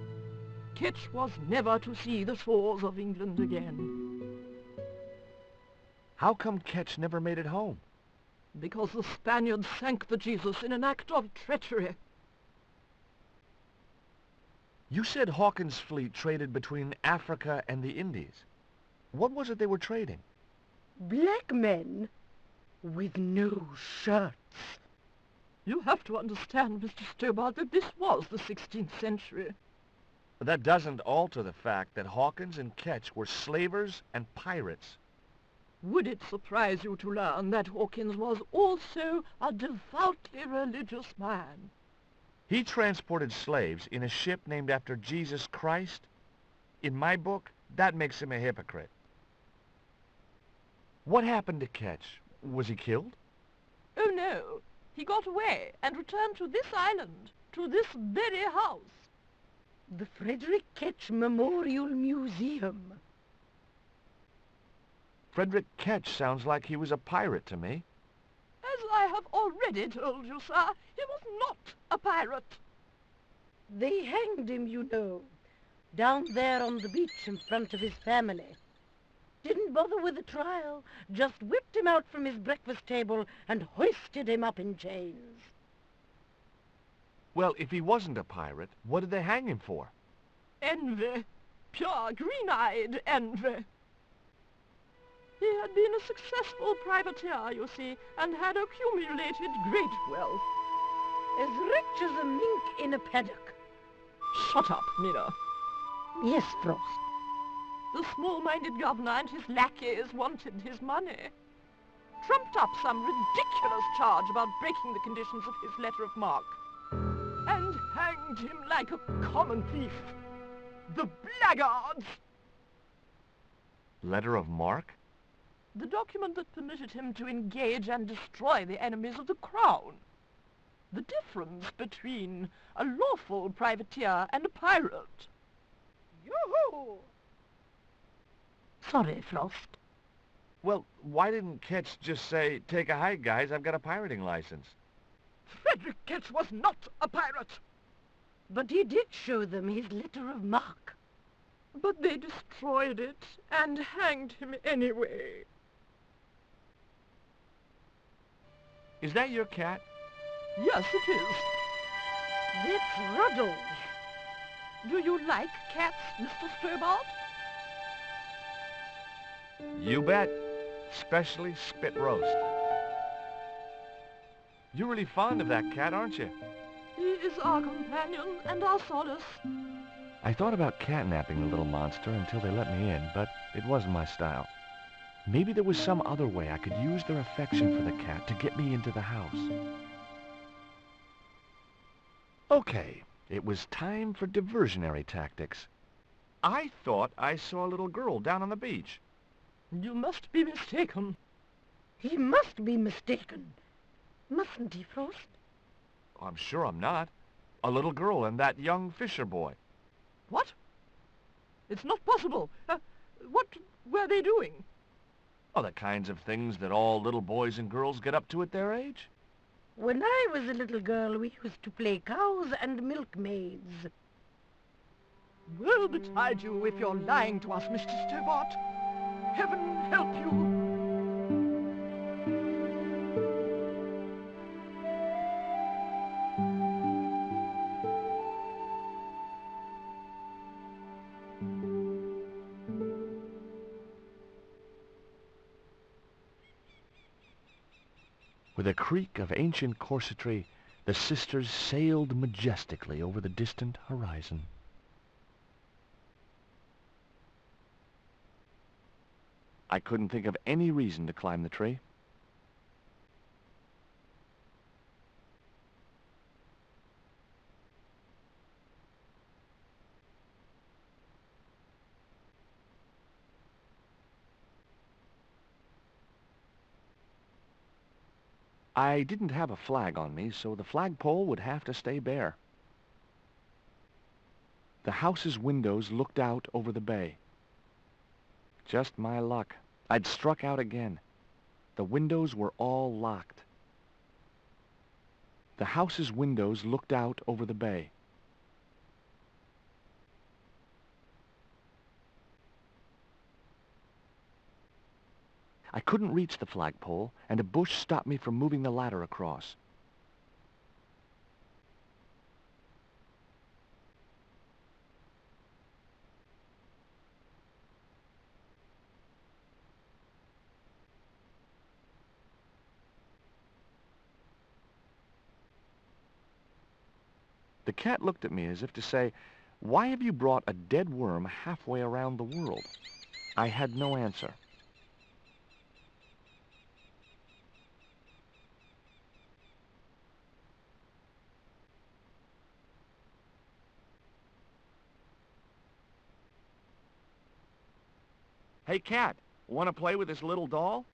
Ketch was never to see the shores of England again. How come Ketch never made it home? Because the Spaniards sank the Jesus in an act of treachery. You said Hawkins' fleet traded between Africa and the Indies. What was it they were trading? Black men with no shirts. You have to understand, Mr. Stobart, that this was the 16th century. But that doesn't alter the fact that Hawkins and Ketch were slavers and pirates. Would it surprise you to learn that Hawkins was also a devoutly religious man? He transported slaves in a ship named after Jesus Christ? In my book, that makes him a hypocrite. What happened to Ketch? Was he killed? Oh, no. He got away and returned to this island, to this very house. The Frederick Ketch Memorial Museum. Frederick Ketch sounds like he was a pirate to me. As I have already told you, sir, he was not a pirate. They hanged him, you know, down there on the beach in front of his family. Didn't bother with the trial, just whipped him out from his breakfast table and hoisted him up in chains. Well, if he wasn't a pirate, what did they hang him for? Envy. Pure green-eyed envy. He had been a successful privateer, you see, and had accumulated great wealth. As rich as a mink in a paddock. Shut up, Mina. Yes, Frost. The small-minded governor and his lackeys wanted his money. Trumped up some ridiculous charge about breaking the conditions of his letter of marque. And hanged him like a common thief. The blackguards! Letter of marque? The document that permitted him to engage and destroy the enemies of the crown. The difference between a lawful privateer and a pirate. Yoo-hoo! Sorry, Frost. Well, why didn't Ketch just say, take a hike, guys, I've got a pirating license? Frederick Ketch was not a pirate. But he did show them his letter of marque. But they destroyed it and hanged him anyway. Is that your cat? Yes, it is. That's Ruddles. Do you like cats, Mr. Stobart? You bet. Especially spit roast. You're really fond of that cat, aren't you? He is our companion and our solace. I thought about catnapping the little monster until they let me in, but it wasn't my style. Maybe there was some other way I could use their affection for the cat to get me into the house. Okay, It was time for diversionary tactics. I thought I saw a little girl down on the beach. You must be mistaken. He must be mistaken. Mustn't he, Frost? I'm sure I'm not. A little girl and that young fisher boy. What? It's not possible. What were they doing? Oh, the kinds of things that all little boys and girls get up to at their age. When I was a little girl, we used to play cows and milkmaids. Woe betide you if you're lying to us, Mr. Stobart. Heaven help you. With a creak of ancient corsetry, the sisters sailed majestically over the distant horizon. I couldn't think of any reason to climb the tree. I didn't have a flag on me, so the flagpole would have to stay bare. The house's windows looked out over the bay. Just my luck. I'd struck out again. The windows were all locked. The house's windows looked out over the bay. I couldn't reach the flagpole, and a bush stopped me from moving the ladder across. The cat looked at me as if to say, "Why have you brought a dead worm halfway around the world?" I had no answer. Hey, cat, want to play with this little doll?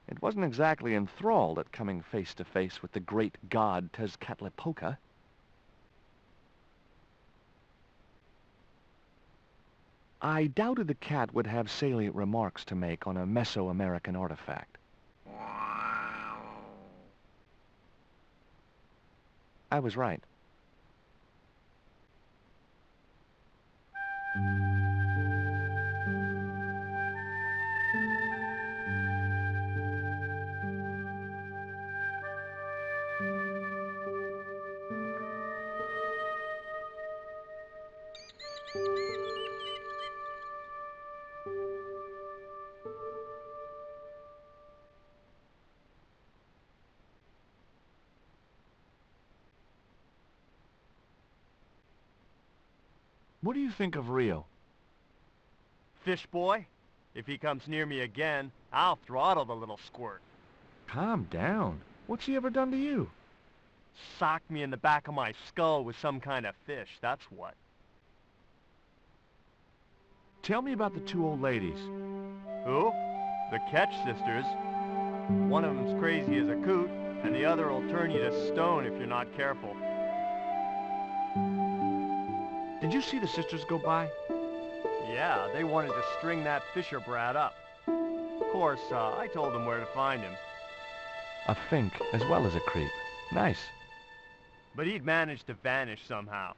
It wasn't exactly enthralled at coming face to face with the great god Tezcatlipoca. I doubted the cat would have salient remarks to make on a Mesoamerican artifact. I was right. What do you think of Rio? Fish boy, if he comes near me again, I'll throttle the little squirt. Calm down. What's he ever done to you? Socked me in the back of my skull with some kind of fish, that's what. Tell me about the two old ladies. Who? The Ketch sisters. One of them's crazy as a coot, and the other will turn you to stone if you're not careful. Did you see the sisters go by? Yeah, they wanted to string that Fisher brat up. Of course, I told them where to find him. A fink as well as a creep. Nice. But he'd managed to vanish somehow.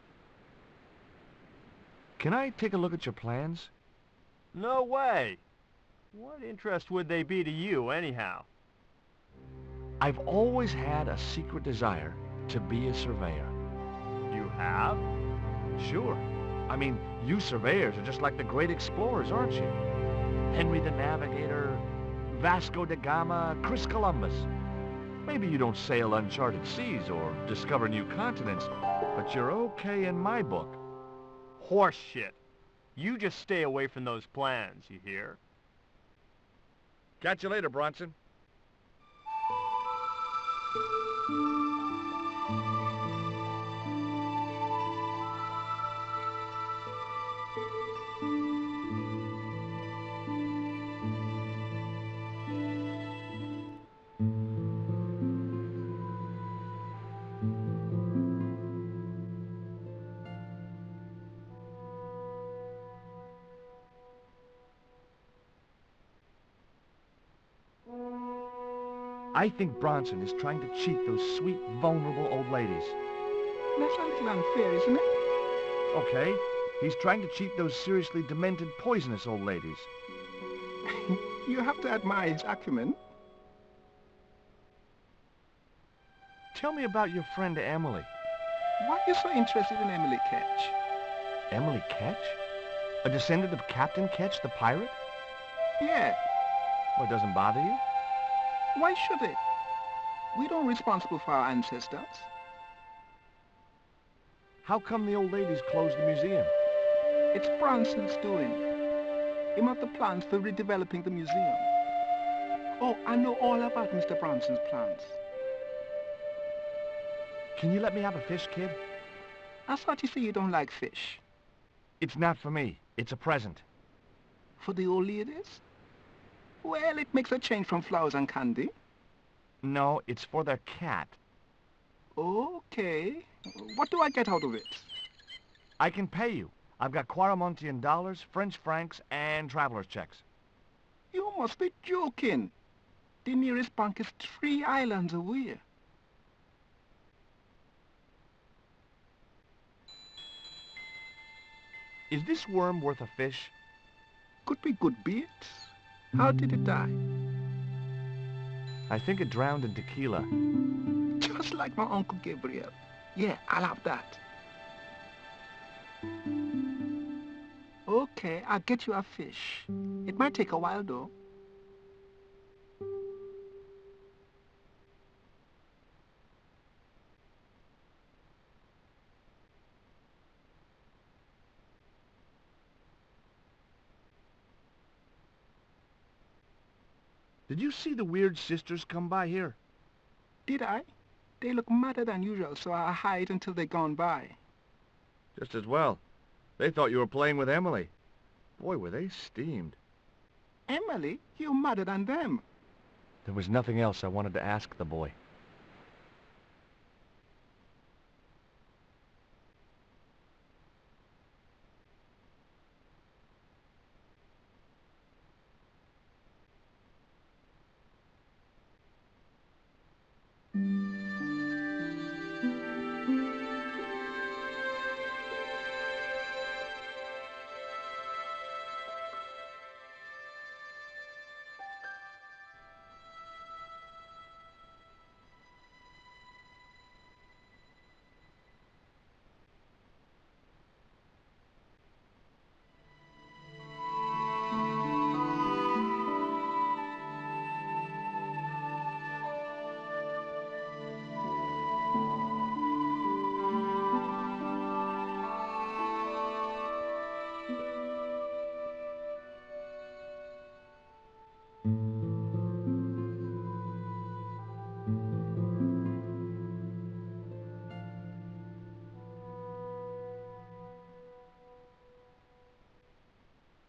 Can I take a look at your plans? No way! What interest would they be to you, anyhow? I've always had a secret desire to be a surveyor. You have? Sure. I mean, you surveyors are just like the great explorers, aren't you? Henry the Navigator, Vasco da Gama, Chris Columbus. Maybe you don't sail uncharted seas or discover new continents, but you're okay in my book. Horse shit. You just stay away from those plans, you hear? Catch you later, Bronson. I think Bronson is trying to cheat those sweet, vulnerable old ladies. That's a little unfair, isn't it? Okay, he's trying to cheat those seriously demented, poisonous old ladies. You have to admire his acumen. Tell me about your friend Emily. Why are you so interested in Emily Ketch? Emily Ketch? A descendant of Captain Ketch, the pirate? Yeah. Well, it doesn't bother you? Why should it? We don't responsible for our ancestors. How come the old ladies closed the museum? It's Bronson's doing. He have the plans for redeveloping the museum. Oh, I know all about Mr. Bronson's plans. Can you let me have a fish, kid? I thought you say you don't like fish. It's not for me. It's a present. For the old ladies? Well, it makes a change from flowers and candy. No, it's for their cat. Okay. What do I get out of it? I can pay you. I've got Quaramonte dollars, French francs, and traveler's checks. You must be joking. The nearest bank is 3 islands away. Is this worm worth a fish? Could be good bait. How did it die? I think it drowned in tequila. Just like my Uncle Gabriel. Yeah, I'll have that. Okay, I'll get you a fish. It might take a while, though. Did you see the weird sisters come by here? Did I? They look madder than usual, so I hide until they're gone by. Just as well. They thought you were playing with Emily. Boy, were they steamed. Emily? You're madder than them. There was nothing else I wanted to ask the boy.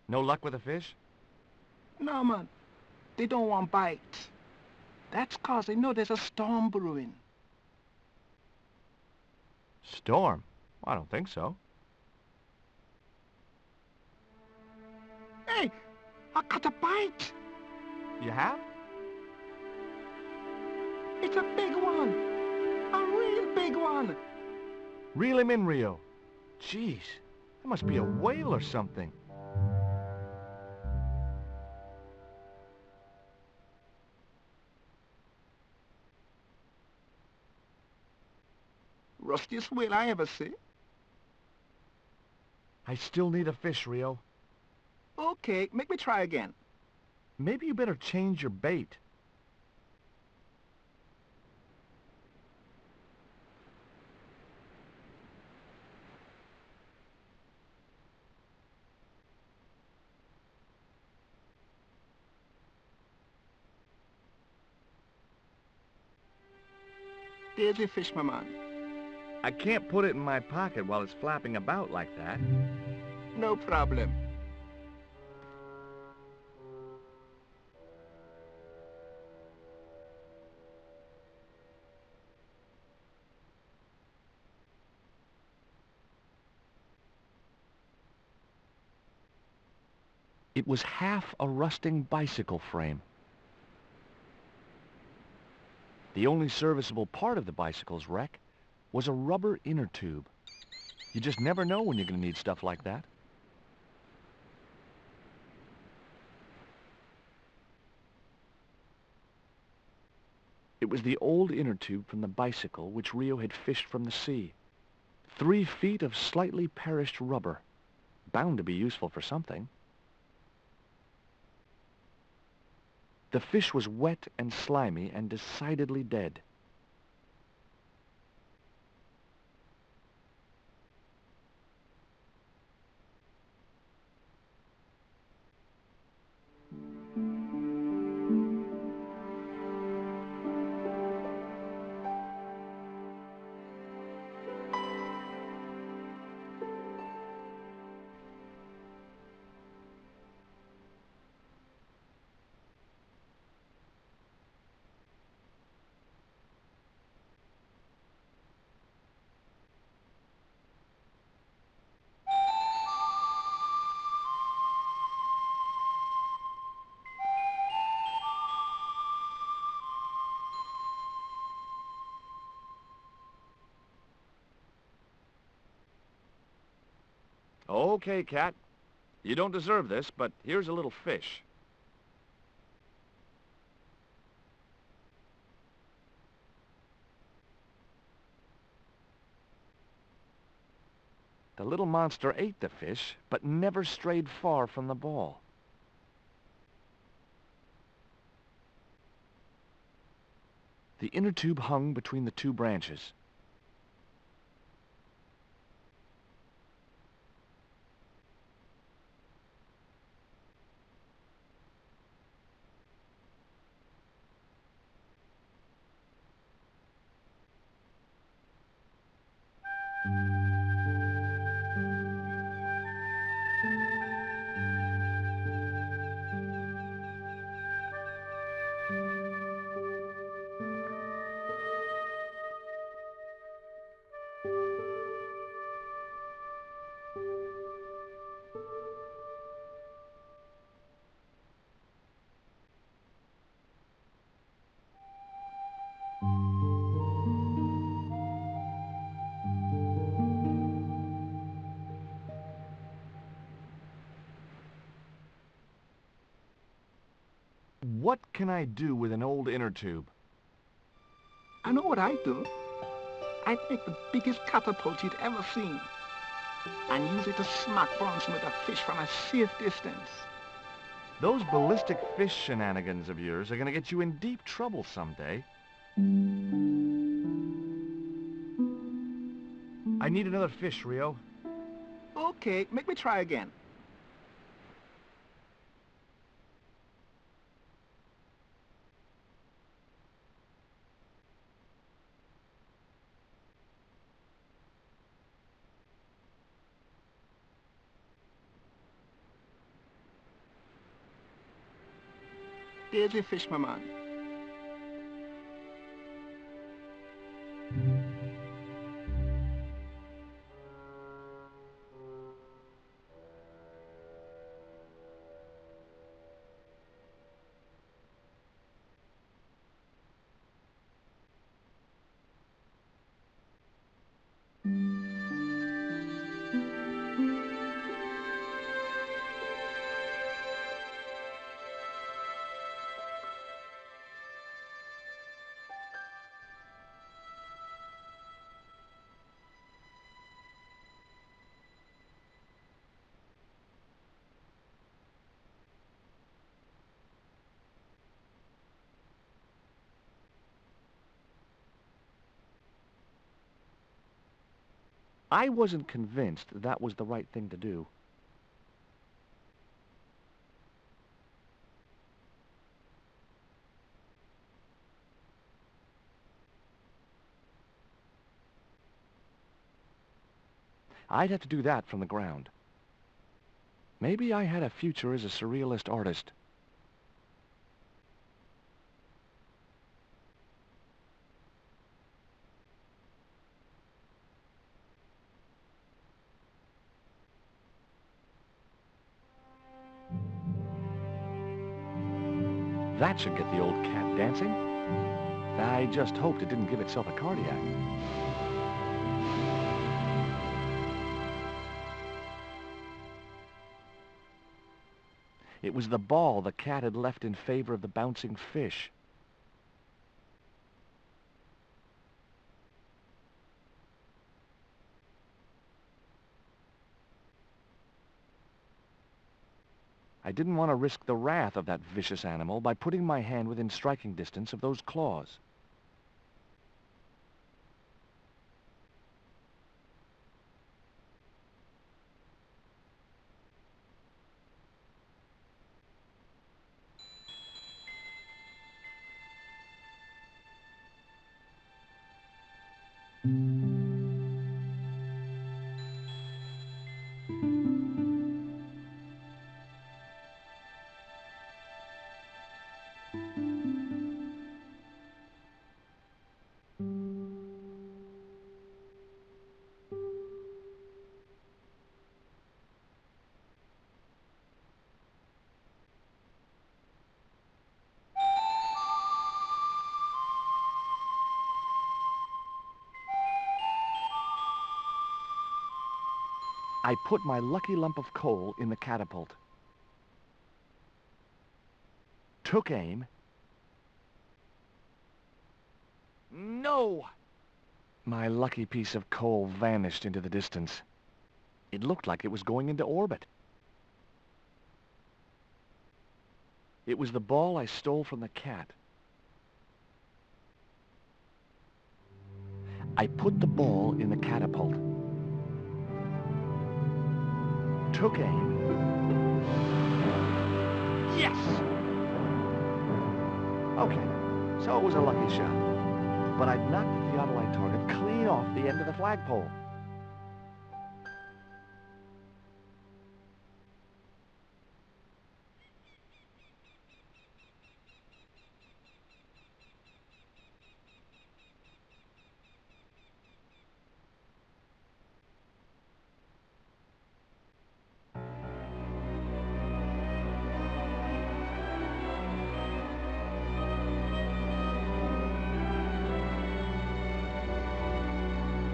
No luck with a fish? No, man. They don't want bite. That's 'cause they know there's a storm brewing. Storm? I don't think so. Hey, I caught a bite. You have? It's a big one. A real big one. Reel him in, Rio. Jeez, that must be a whale or something. Rustiest whale I ever see. I still need a fish, Rio. Okay, make me try again. Maybe you better change your bait. There's your fish, my man. I can't put it in my pocket while it's flapping about like that. No problem. It was half a rusting bicycle frame. The only serviceable part of the bicycle's wreck was a rubber inner tube. You just never know when you're going to need stuff like that. It was the old inner tube from the bicycle which Rio had fished from the sea. 3 feet of slightly perished rubber, bound to be useful for something. The fish was wet and slimy and decidedly dead. Okay, Cat. You don't deserve this, but here's a little fish. The little monster ate the fish, but never strayed far from the ball. The inner tube hung between the 2 branches. What can I do with an old inner tube? I know what I'd do. I'd make the biggest catapult you'd ever seen and use it to smack Bronson with a fish from a safe distance. Those ballistic fish shenanigans of yours are going to get you in deep trouble someday. I need another fish, Rio. Okay, make me try again. There's your fish, my man. I wasn't convinced that was the right thing to do. I'd have to do that from the ground. Maybe I had a future as a surrealist artist. That should get the old cat dancing. I just hoped it didn't give itself a cardiac. It was the ball the cat had left in favor of the bouncing fish. I didn't want to risk the wrath of that vicious animal by putting my hand within striking distance of those claws. I put my lucky lump of coal in the catapult. Took aim. No! My lucky piece of coal vanished into the distance. It looked like it was going into orbit. It was the ball I stole from the cat. I put the ball in the catapult. Took aim. Yes! Okay, so it was a lucky shot. But I'd knocked the theodolite target clean off the end of the flagpole.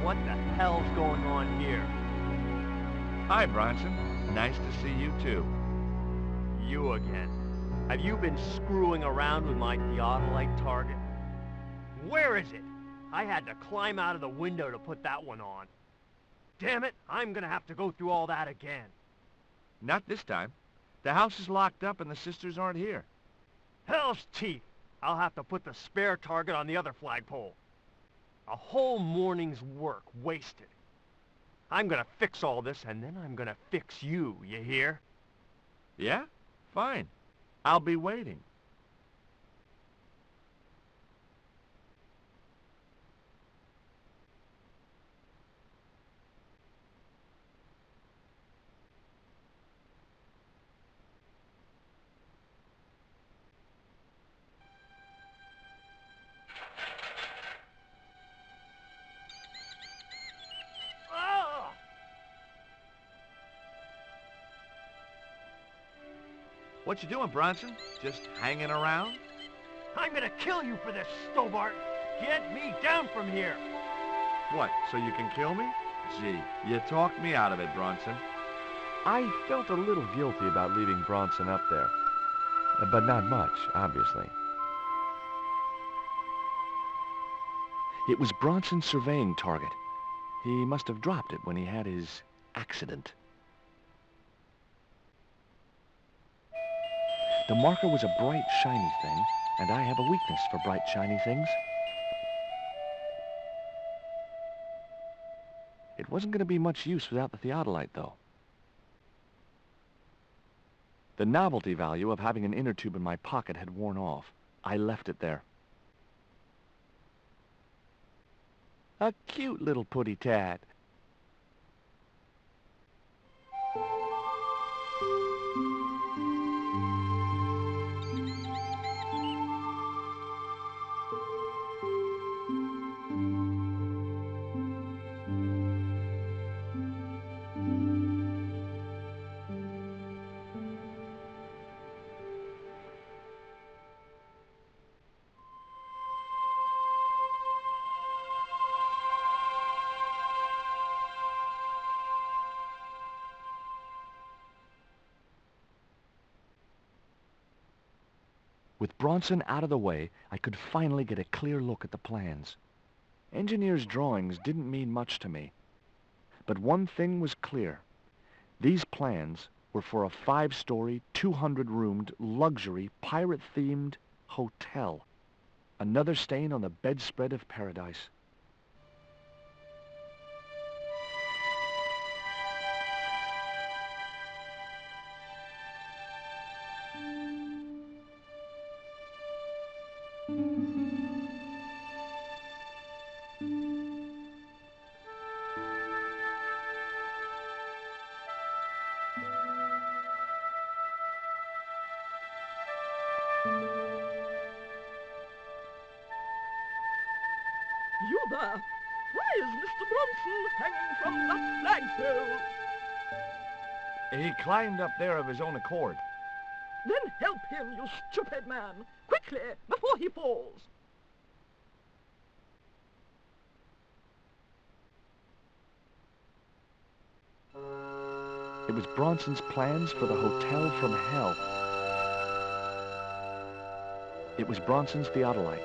What the hell's going on here? Hi, Bronson. Nice to see you, too. You again. Have you been screwing around with my theodolite target? Where is it? I had to climb out of the window to put that one on. Damn it, I'm gonna have to go through all that again. Not this time. The house is locked up and the sisters aren't here. Hell's teeth! I'll have to put the spare target on the other flagpole. A whole morning's work wasted. I'm gonna fix all this, and then I'm gonna fix you, you hear? Yeah? Fine. I'll be waiting. What you doing, Bronson? Just hanging around? I'm gonna kill you for this, Stobart! Get me down from here! What, so you can kill me? Gee, you talked me out of it, Bronson. I felt a little guilty about leaving Bronson up there. But not much, obviously. It was Bronson's surveying target. He must have dropped it when he had his accident. The marker was a bright, shiny thing, and I have a weakness for bright, shiny things. It wasn't going to be much use without the theodolite, though. The novelty value of having an inner tube in my pocket had worn off. I left it there. A cute little putty tad. With Bronson out of the way, I could finally get a clear look at the plans. Engineers' drawings didn't mean much to me. But one thing was clear. These plans were for a 5-story, 200-roomed, luxury, pirate-themed hotel. Another stain on the bedspread of paradise. You there! Why is Mr. Bronson hanging from that flagpole? He climbed up there of his own accord. Then help him, you stupid man! Quickly, before he falls! It was Bronson's plans for the Hotel from Hell. It was Bronson's theodolite.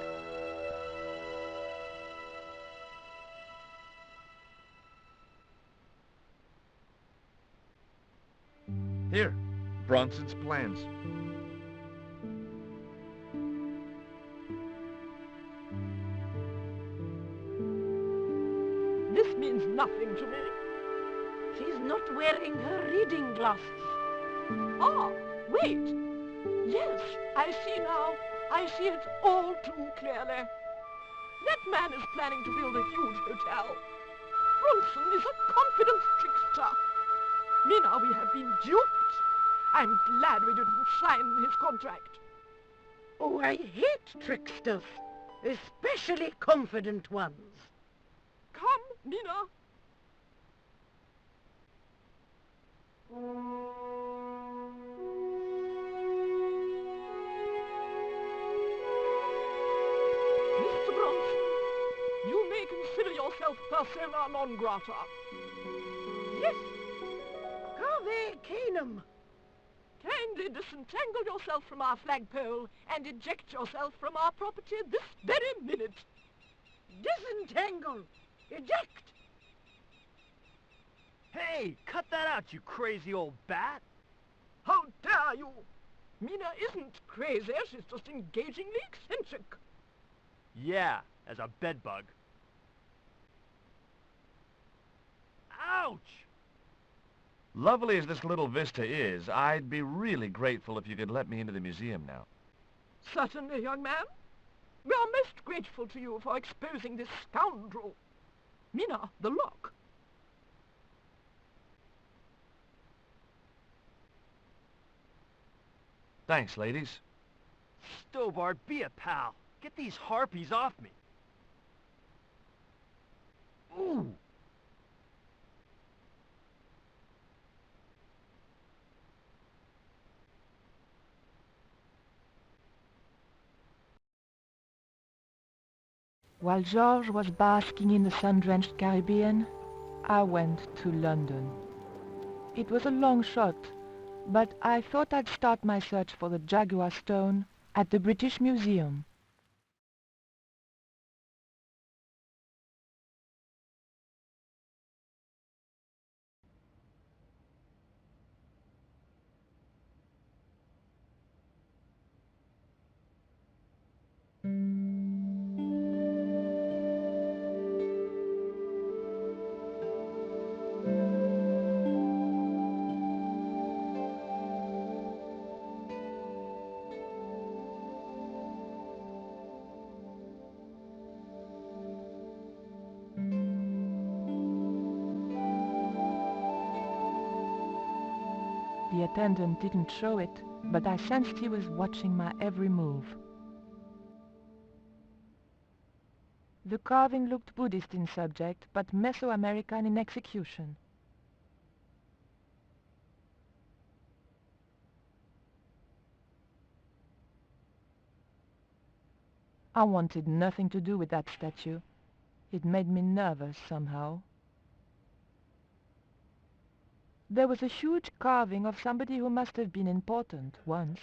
Here, Bronson's plans. This means nothing to me. She's not wearing her reading glasses. Ah, wait. Yes, I see now. I see it all too clearly. That man is planning to build a huge hotel. Bronson is a confidence trickster. Mina, we have been duped. I'm glad we didn't sign his contract. Oh, I hate tricksters, especially confident ones. Come, Mina. Mr. Bronson, you may consider yourself persona non grata. Yes. Cave Canum. Kindly disentangle yourself from our flagpole and eject yourself from our property this very minute. Disentangle. Eject. Hey, cut that out, you crazy old bat! How dare you? Mina isn't crazy, she's just engagingly eccentric. Yeah, as a bedbug. Ouch! Lovely as this little vista is, I'd be really grateful if you could let me into the museum now. Certainly, young man. We are most grateful to you for exposing this scoundrel. Mina, the lock. Thanks, ladies. Stobart, be a pal. Get these harpies off me. Ooh! While George was basking in the sun-drenched Caribbean, I went to London. It was a long shot, but I thought I'd start my search for the Jaguar stone at the British Museum. The attendant didn't show it, but I sensed he was watching my every move. The carving looked Buddhist in subject, but Mesoamerican in execution. I wanted nothing to do with that statue. It made me nervous somehow. There was a huge carving of somebody who must have been important once.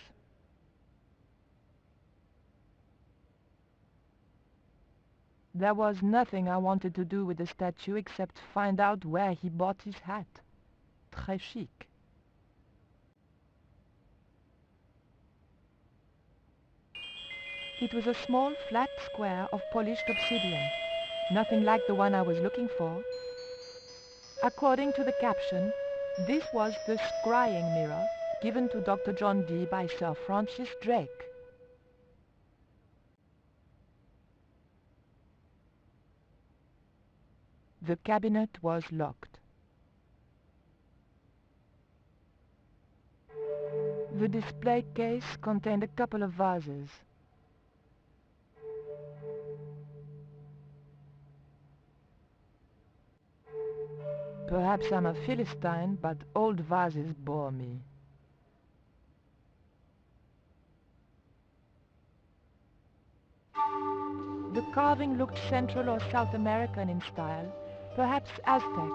There was nothing I wanted to do with the statue except find out where he bought his hat. Très chic. It was a small, flat square of polished obsidian. Nothing like the one I was looking for. According to the caption, this was the scrying mirror given to Dr. John Dee by Sir Francis Drake. The cabinet was locked. The display case contained a couple of vases. Perhaps I'm a Philistine, but old vases bore me. The carving looked Central or South American in style, perhaps Aztec.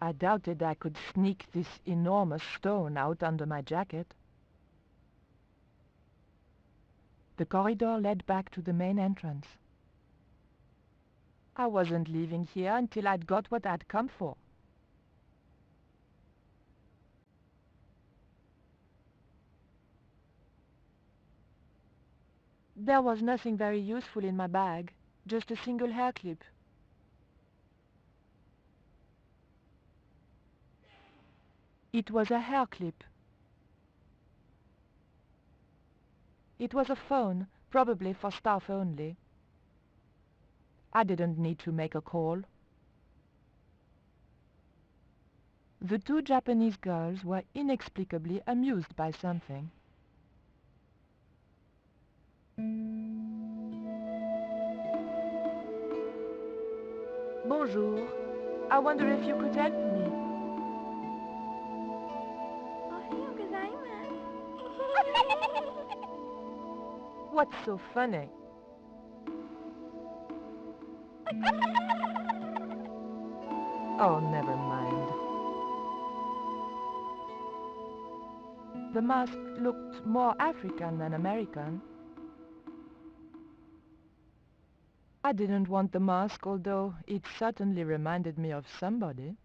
I doubted I could sneak this enormous stone out under my jacket. The corridor led back to the main entrance. I wasn't leaving here until I'd got what I'd come for. There was nothing very useful in my bag, just a single hair clip. It was a hair clip. It was a phone, probably for staff only. I didn't need to make a call. The two Japanese girls were inexplicably amused by something. Bonjour. I wonder if you could help me. What's so funny? Oh, never mind. The mask looked more African than American. I didn't want the mask, although it certainly reminded me of somebody.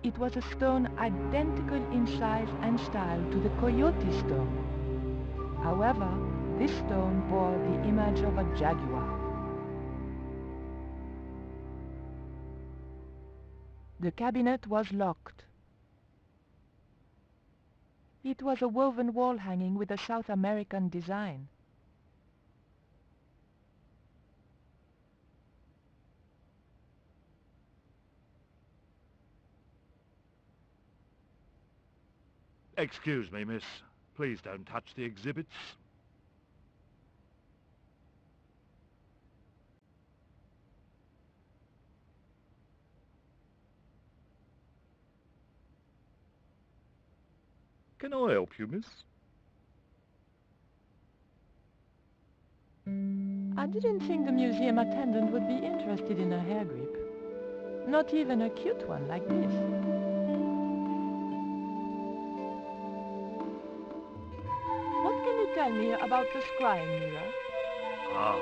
It was a stone identical in size and style to the coyote stone. However, this stone bore the image of a jaguar. The cabinet was locked. It was a woven wall hanging with a South American design. Excuse me, miss. Please don't touch the exhibits. Can I help you, miss? I didn't think the museum attendant would be interested in a hair grip. Not even a cute one like this. What can you tell me about the scrying mirror? Ah,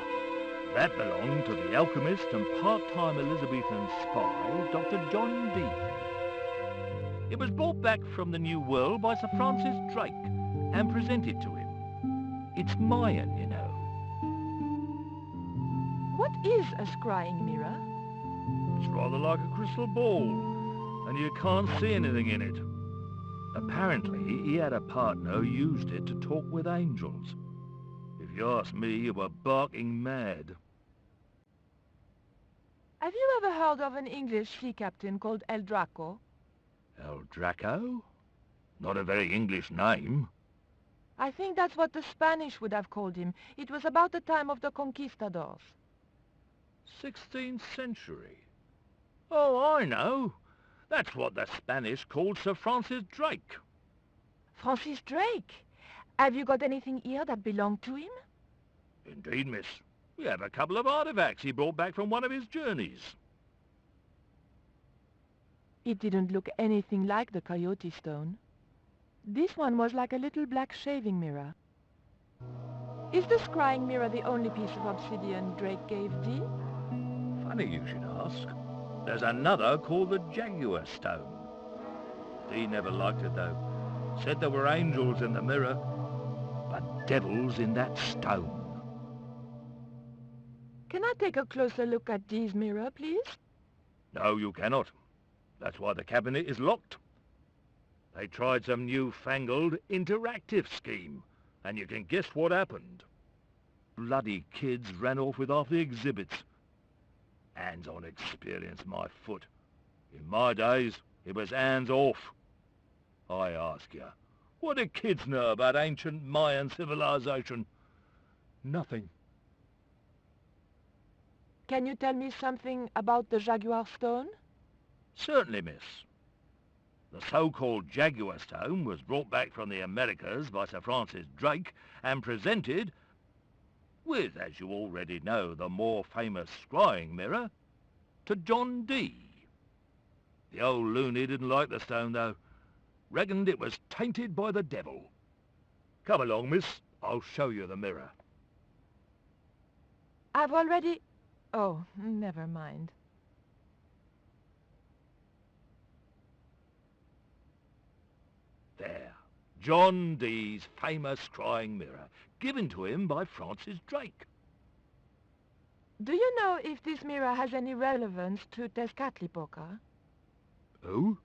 that belonged to the alchemist and part-time Elizabethan spy, Dr. John Dee. It was brought back from the New World by Sir Francis Drake and presented to him. It's Mayan, you know. What is a scrying mirror? It's rather like a crystal ball, and you can't see anything in it. Apparently, he had a partner who used it to talk with angels. If you ask me, you were barking mad. Have you ever heard of an English sea captain called El Draco? El Draco? Not a very English name. I think that's what the Spanish would have called him. It was about the time of the conquistadors. 16th century. Oh, I know. That's what the Spanish called Sir Francis Drake. Francis Drake? Have you got anything here that belonged to him? Indeed, miss. We have a couple of artifacts he brought back from one of his journeys. It didn't look anything like the coyote stone. This one was like a little black shaving mirror. Is the scrying mirror the only piece of obsidian Drake gave Dee? Funny you should ask. There's another called the Jaguar Stone. Dee never liked it, though. Said there were angels in the mirror, but devils in that stone. Can I take a closer look at Dee's mirror, please? No, you cannot. That's why the cabinet is locked. They tried some newfangled interactive scheme, and you can guess what happened. Bloody kids ran off with half the exhibits. Hands-on experience, my foot. In my days, it was hands off. I ask you, what do kids know about ancient Mayan civilization? Nothing. Can you tell me something about the Jaguar Stone? Certainly, miss. The so-called Jaguar Stone was brought back from the Americas by Sir Francis Drake and presented with, as you already know, the more famous scrying mirror, to John Dee. The old loony didn't like the stone, though. Reckoned it was tainted by the devil. Come along, miss. I'll show you the mirror. I've already... Oh, never mind. There. John Dee's famous scrying mirror, given to him by Francis Drake. Do you know if this mirror has any relevance to Tezcatlipoca? Who?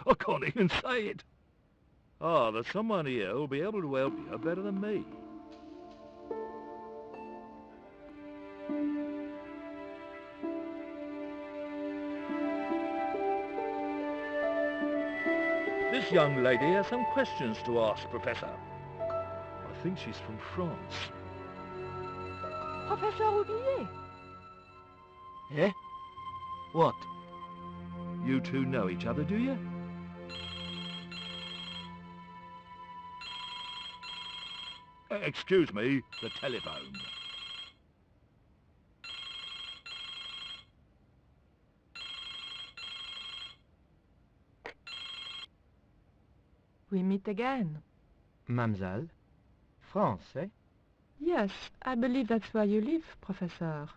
I can't even say it. Ah, there's someone here who'll be able to help you better than me. This young lady has some questions to ask, Professor. I think she's from France. Professor Oubier? Eh? What? You two know each other, do you? Excuse me, the telephone. We meet again. Mademoiselle? France, eh? Yes, I believe that's where you live, Professor.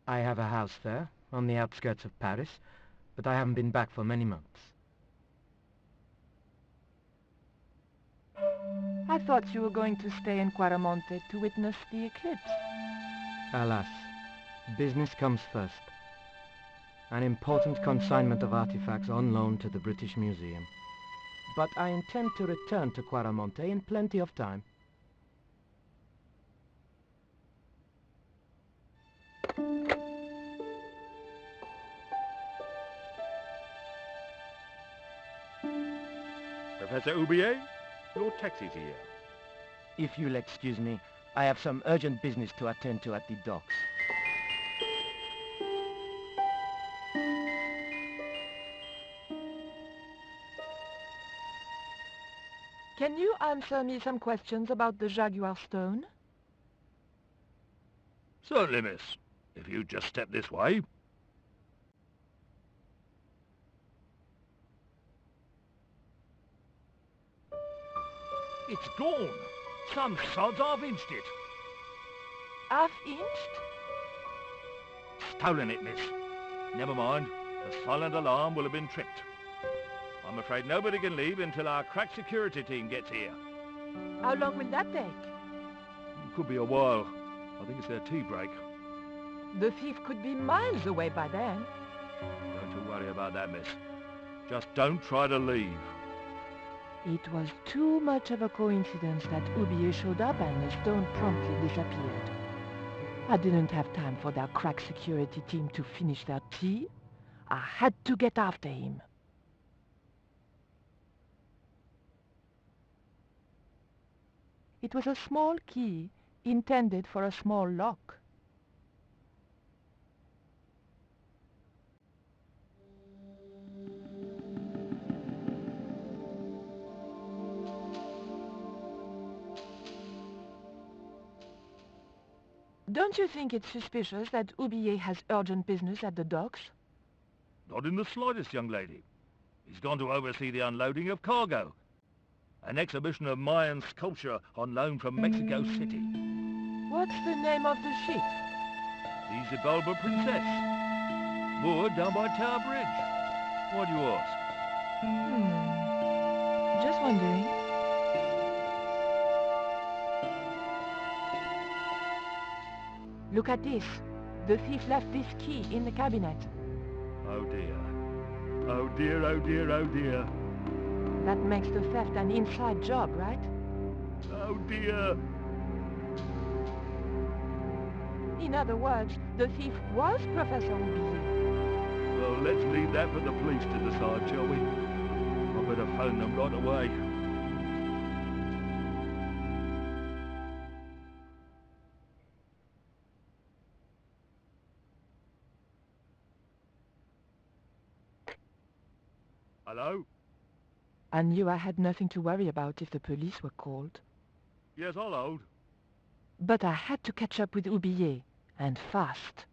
I have a house there, on the outskirts of Paris, but I haven't been back for many months. I thought you were going to stay in Quaramonte to witness the eclipse. Alas, business comes first. An important consignment of artifacts on loan to the British Museum. But I intend to return to Quaramonte in plenty of time. Professor Oubier, your taxi's here. If you'll excuse me, I have some urgent business to attend to at the docks. Can you answer me some questions about the Jaguar Stone? Certainly, miss. If you just step this way. It's gone. Some sods half-inched it. Half-inched? Stolen it, miss. Never mind. The silent alarm will have been tripped. I'm afraid nobody can leave until our crack security team gets here. How long will that take? Could be a while. I think it's their tea break. The thief could be miles away by then. Don't you worry about that, miss. Just don't try to leave. It was too much of a coincidence that Oubier showed up and the stone promptly disappeared. I didn't have time for their crack security team to finish their tea. I had to get after him. It was a small key, intended for a small lock. Don't you think it's suspicious that Oubier has urgent business at the docks? Not in the slightest, young lady. He's gone to oversee the unloading of cargo. An exhibition of Mayan sculpture on loan from Mexico City. What's the name of the ship? The Xibalba Princess. Moored down by Tower Bridge. Why do you ask? Just wondering. Look at this. The thief left this key in the cabinet. Oh dear. Oh dear, oh dear, oh dear. That makes the theft an inside job, right? Oh dear. In other words, the thief was Professor Oubier. Well, let's leave that for the police to decide, shall we? I better phone them right away. Hello? I knew I had nothing to worry about if the police were called. Yes, I'll hold. But I had to catch up with Oubier, and fast.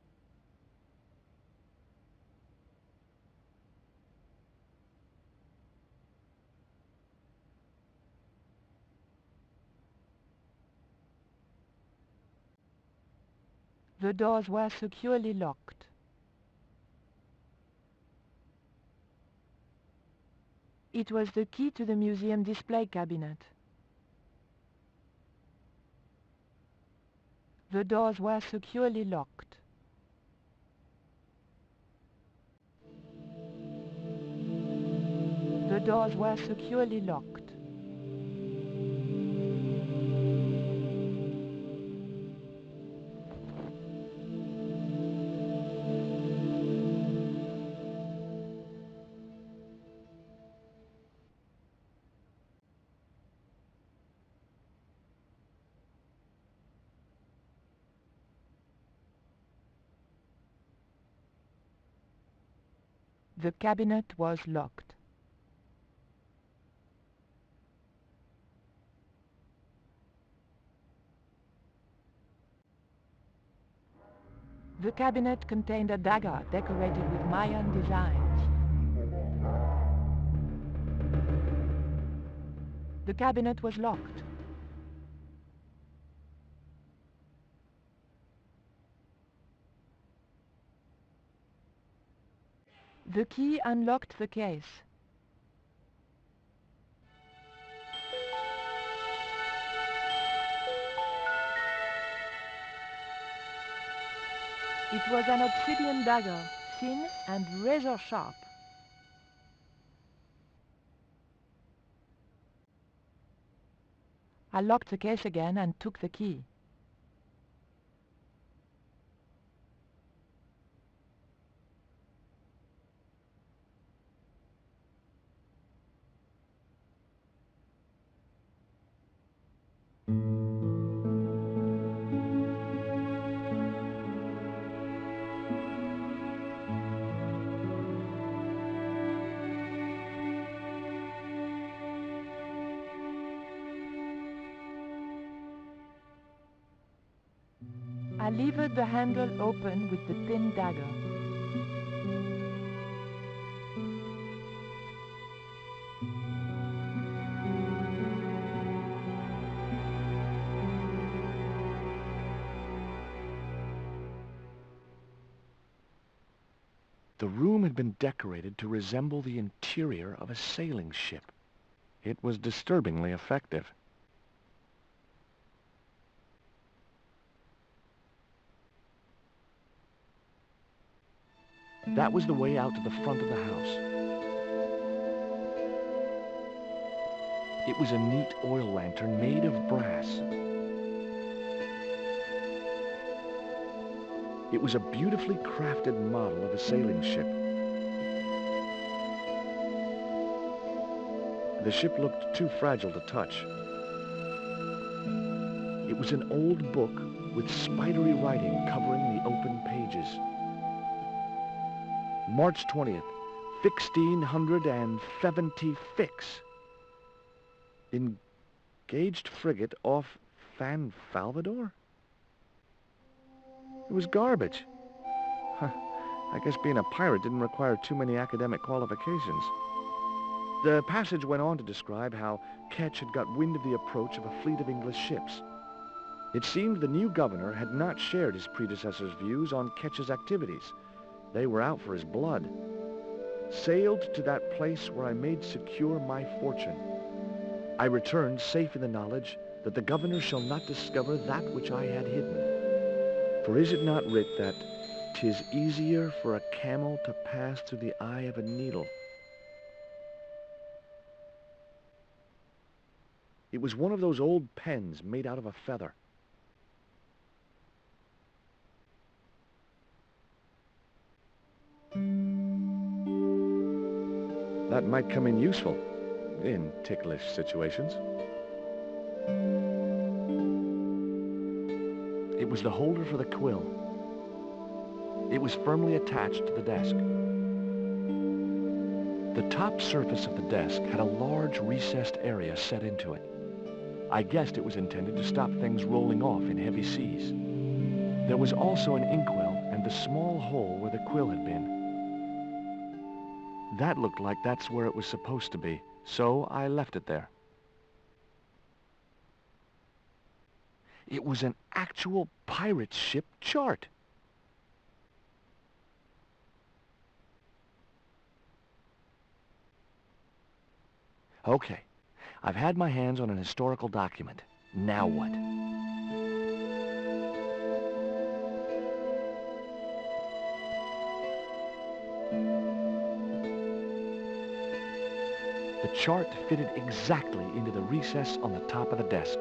The doors were securely locked. It was the key to the museum display cabinet. The doors were securely locked. The doors were securely locked. The cabinet was locked. The cabinet contained a dagger decorated with Mayan designs. The cabinet was locked. The key unlocked the case. It was an obsidian dagger, thin and razor sharp. I locked the case again and took the key. I levered the handle open with the thin dagger. The room had been decorated to resemble the interior of a sailing ship. It was disturbingly effective. That was the way out to the front of the house. It was a neat oil lantern made of brass. It was a beautifully crafted model of a sailing ship. The ship looked too fragile to touch. It was an old book with spidery writing covering the open pages. March 20th, 1670 fix. Engaged frigate off San Salvador? It was garbage. Huh. I guess being a pirate didn't require too many academic qualifications. The passage went on to describe how Ketch had got wind of the approach of a fleet of English ships. It seemed the new governor had not shared his predecessor's views on Ketch's activities. They were out for his blood. Sailed to that place where I made secure my fortune. I returned safe in the knowledge that the governor shall not discover that which I had hidden. For is it not writ that 'tis easier for a camel to pass through the eye of a needle? It was one of those old pens made out of a feather. That might come in useful in ticklish situations. It was the holder for the quill. It was firmly attached to the desk. The top surface of the desk had a large recessed area set into it. I guessed it was intended to stop things rolling off in heavy seas. There was also an inkwell and the small hole where the quill had been. That looked like that's where it was supposed to be, so I left it there. It was an actual pirate ship chart. Okay, I've had my hands on an historical document. Now what? The chart fitted exactly into the recess on the top of the desk.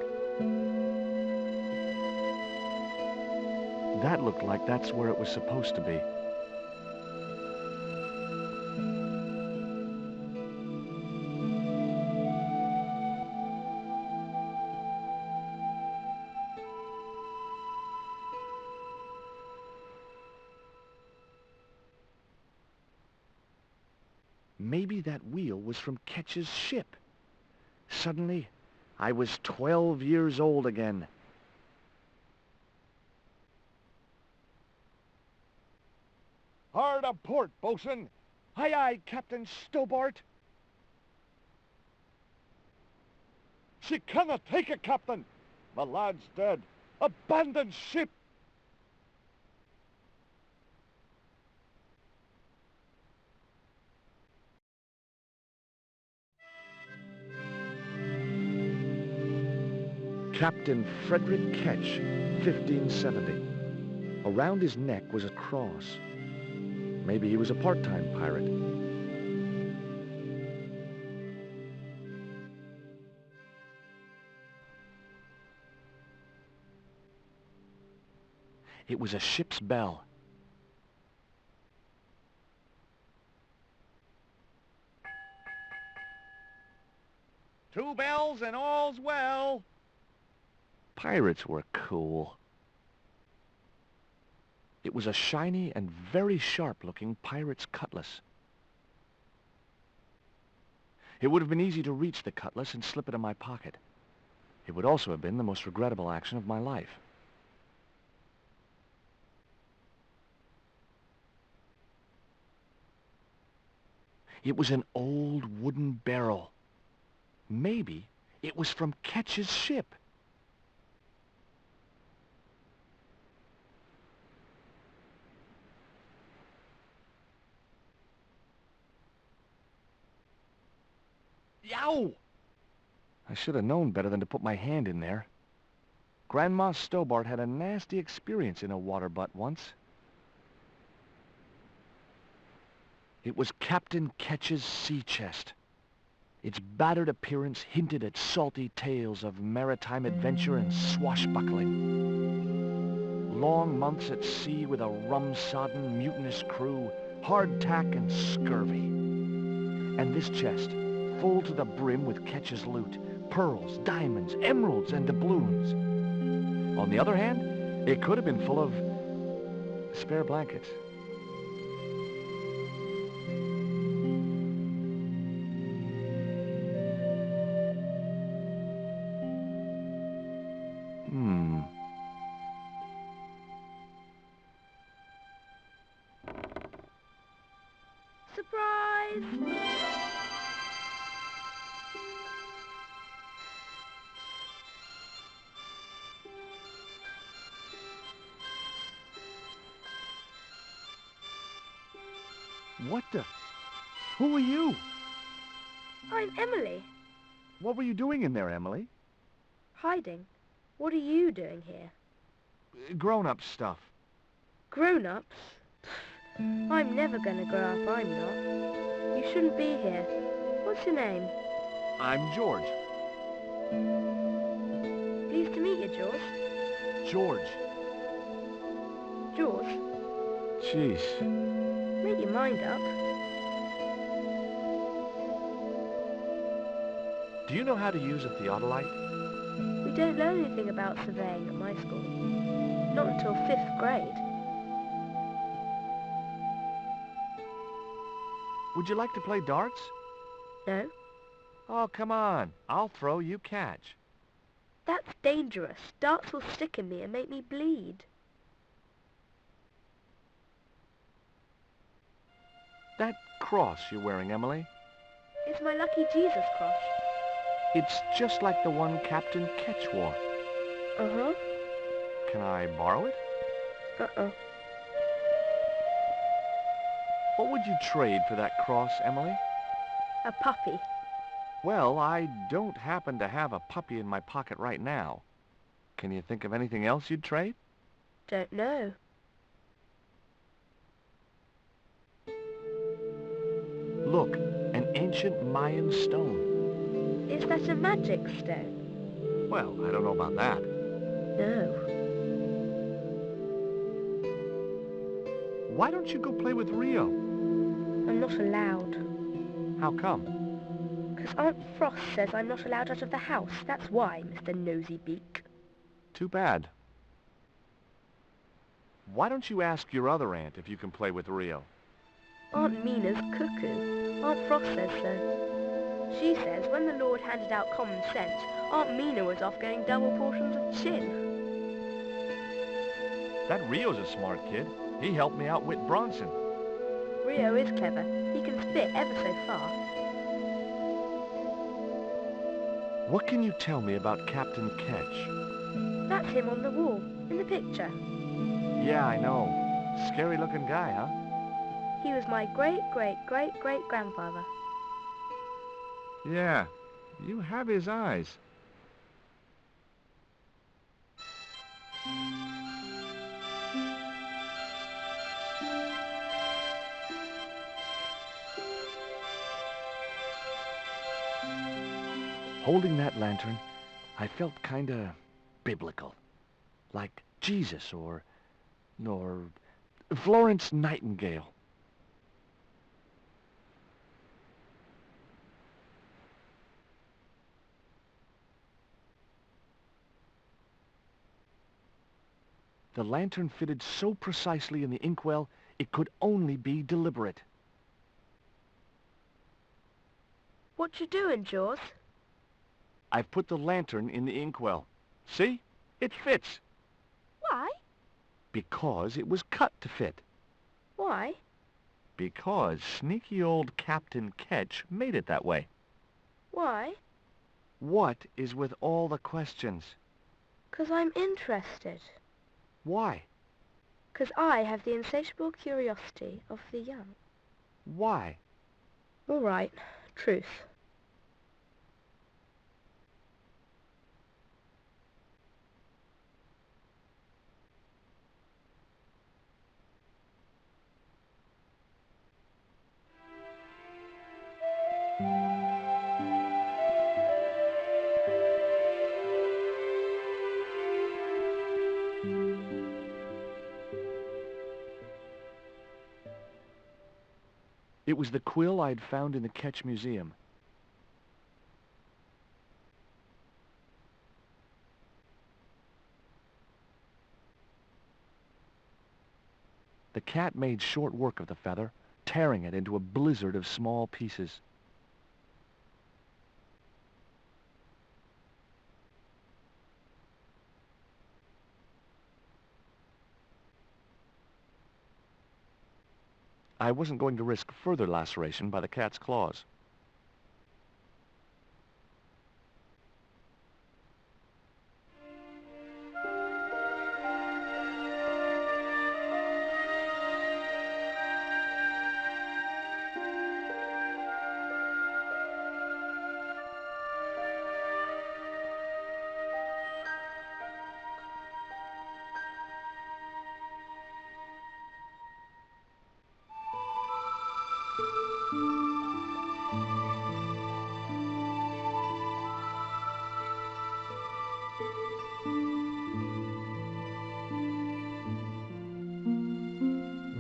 That looked like that's where it was supposed to be. Maybe that wheel was from Ketch's ship. Suddenly, I was 12 years old again. Hard a port, bosun. Aye, aye, Captain Stobart. She cannot take it, Captain. My lad's dead. Abandon ship. Captain Frederick Ketch, 1570. Around his neck was a cross. Maybe he was a part-time pirate. It was a ship's bell. Two bells and all's well. Pirates were cool. It was a shiny and very sharp-looking pirate's cutlass. It would have been easy to reach the cutlass and slip it in my pocket. It would also have been the most regrettable action of my life. It was an old wooden barrel. Maybe it was from Ketch's ship. Yow! I should have known better than to put my hand in there. Grandma Stobart had a nasty experience in a water butt once. It was Captain Ketch's sea chest. Its battered appearance hinted at salty tales of maritime adventure and swashbuckling. Long months at sea with a rum-sodden, mutinous crew, hardtack and scurvy. And this chest, full to the brim with Ketch's loot, pearls, diamonds, emeralds, and doubloons. On the other hand, it could have been full of spare blankets. What the? Who are you? I'm Emily. What were you doing in there, Emily? Hiding. What are you doing here? Grown-up stuff. Grown-ups? I'm never gonna grow up, I'm not. You shouldn't be here. What's your name? I'm George. Pleased to meet you, George. George. George? Jeez. Make your mind up. Do you know how to use a theodolite? We don't learn anything about surveying at my school. Not until 5th grade. Would you like to play darts? No. Oh, come on. I'll throw, you catch. That's dangerous. Darts will stick in me and make me bleed. That cross you're wearing, Emily, It's my lucky Jesus cross. it's just like the one Captain Ketch wore. Uh-huh. Can I borrow it? Uh-oh. What would you trade for that cross, Emily? A puppy. Well, I don't happen to have a puppy in my pocket right now. Can you think of anything else you'd trade? Don't know. Look, an ancient Mayan stone. Is that a magic stone? Well, I don't know about that. No. Why don't you go play with Rio? I'm not allowed. How come? Because Aunt Frost says I'm not allowed out of the house. That's why, Mr. Nosy Beak. Too bad. Why don't you ask your other aunt if you can play with Rio? Aunt Mina's cuckoo. Aunt Frost says so. She says when the Lord handed out common sense, Aunt Mina was off getting double portions of chin. That Rio's a smart kid. He helped me outwit Bronson. Rio is clever. He can spit ever so far. What can you tell me about Captain Ketch? That's him on the wall, in the picture. Yeah, I know. Scary-looking guy, huh? He was my great-great-great-great-grandfather. Yeah, you have his eyes. Holding that lantern, I felt kinda biblical. Like Jesus or Florence Nightingale. The lantern fitted so precisely in the inkwell, it could only be deliberate. What you doing, Jaws? I've put the lantern in the inkwell. See? It fits. Why? Because it was cut to fit. Why? Because sneaky old Captain Ketch made it that way. Why? What is with all the questions? 'Cause I'm interested. Why? 'Cause I have the insatiable curiosity of the young. Why? All right. Truth. It was the quill I'd found in the Ketch Museum. The cat made short work of the feather, tearing it into a blizzard of small pieces. I wasn't going to risk further laceration by the cat's claws.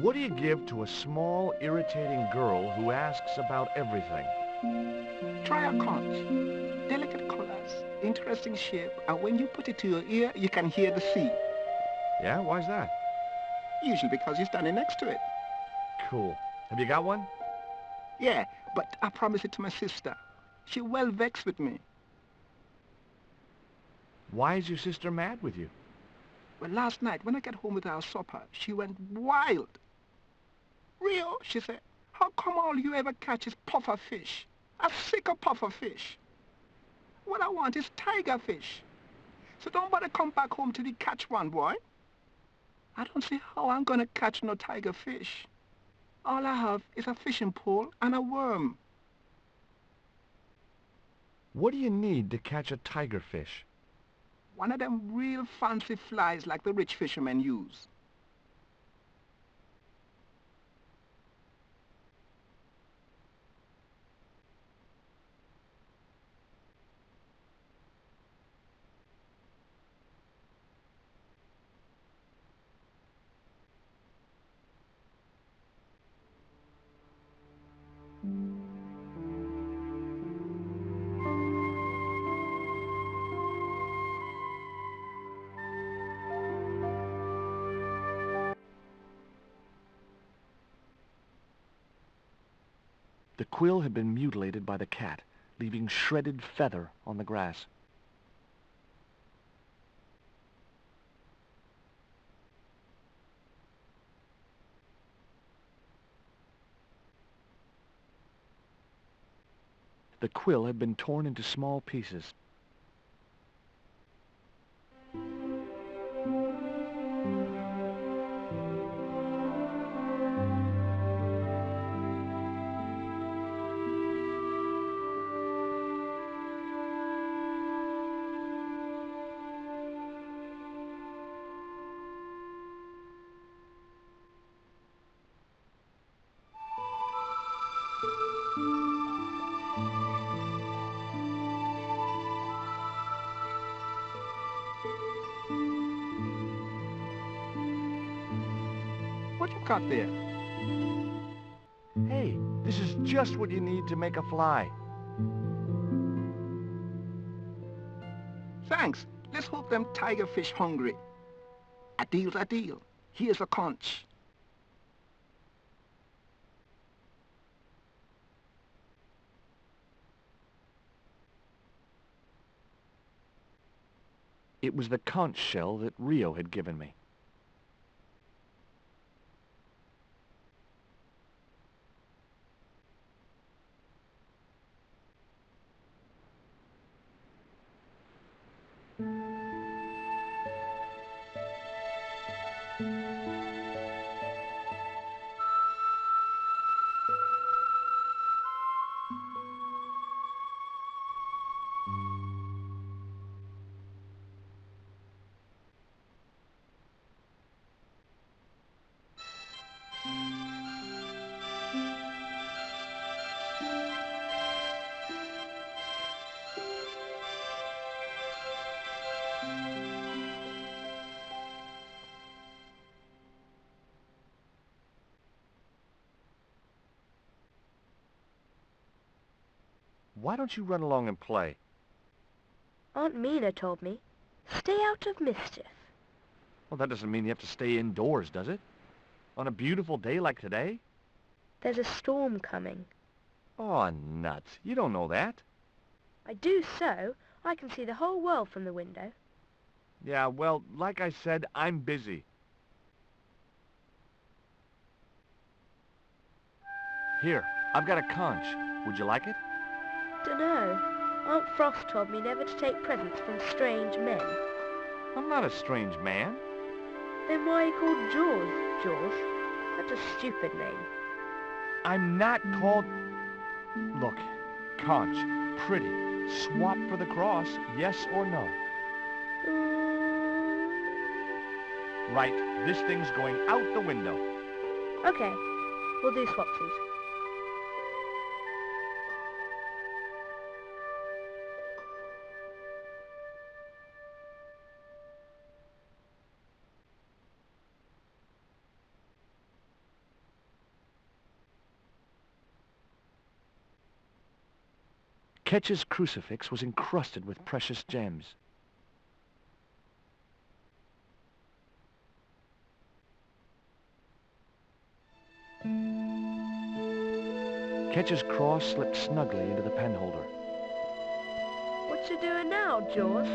What do you give to a small, irritating girl who asks about everything? Try a conch. Delicate colors, interesting shape, and when you put it to your ear, you can hear the sea. Yeah, why's that? Usually because you're standing next to it. Cool. Have you got one? Yeah, but I promised it to my sister. She well vexed with me. Why is your sister mad with you? Well, last night, when I got home with our supper, she went wild. Rio, she said, how come all you ever catch is puffer fish? I'm sick of puffer fish. What I want is tiger fish. So don't bother come back home till you catch one, boy. I don't see how I'm gonna catch no tiger fish. All I have is a fishing pole and a worm. What do you need to catch a tiger fish? One of them real fancy flies like the rich fishermen use. The quill had been mutilated by the cat, leaving shredded feather on the grass. The quill had been torn into small pieces. What you got there? Hey, this is just what you need to make a fly. Thanks. Let's hope them tiger fish hungry. A deal's a deal. Here's a conch. It was the conch shell that Rio had given me. Why don't you run along and play? Aunt Mina told me, stay out of mischief. Well, that doesn't mean you have to stay indoors, does it? On a beautiful day like today? There's a storm coming. Oh, nuts. You don't know that. I do so. I can see the whole world from the window. Yeah, well, like I said, I'm busy. Here, I've got a conch. Would you like it? Dunno. Aunt Frost told me never to take presents from strange men. I'm not a strange man. Then why are you called George, George? That's a stupid name. I'm not called... Look, conch, pretty. Swap for the cross, yes or no? Right, this thing's going out the window. Okay, we'll do swapsies. Ketch's crucifix was encrusted with precious gems. Ketch's cross slipped snugly into the penholder. What you doing now, Jaws?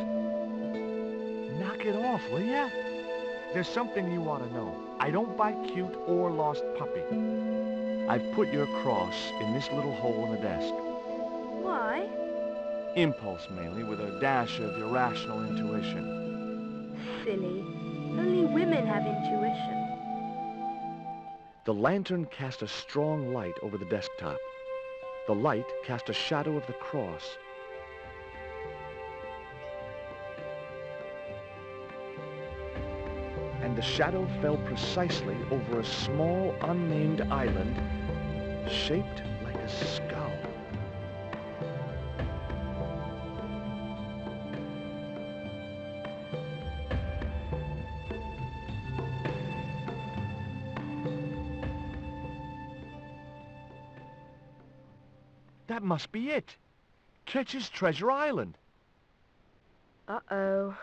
Knock it off, will ya? There's something you ought to know. I don't buy cute or lost puppy. I've put your cross in this little hole in the desk. Why? Impulse, mainly, with a dash of irrational intuition. Silly. Only women have intuition. The lantern cast a strong light over the desktop. The light cast a shadow of the cross. And the shadow fell precisely over a small, unnamed island shaped like a skull. That must be it. Ketch's Treasure Island. Uh-oh.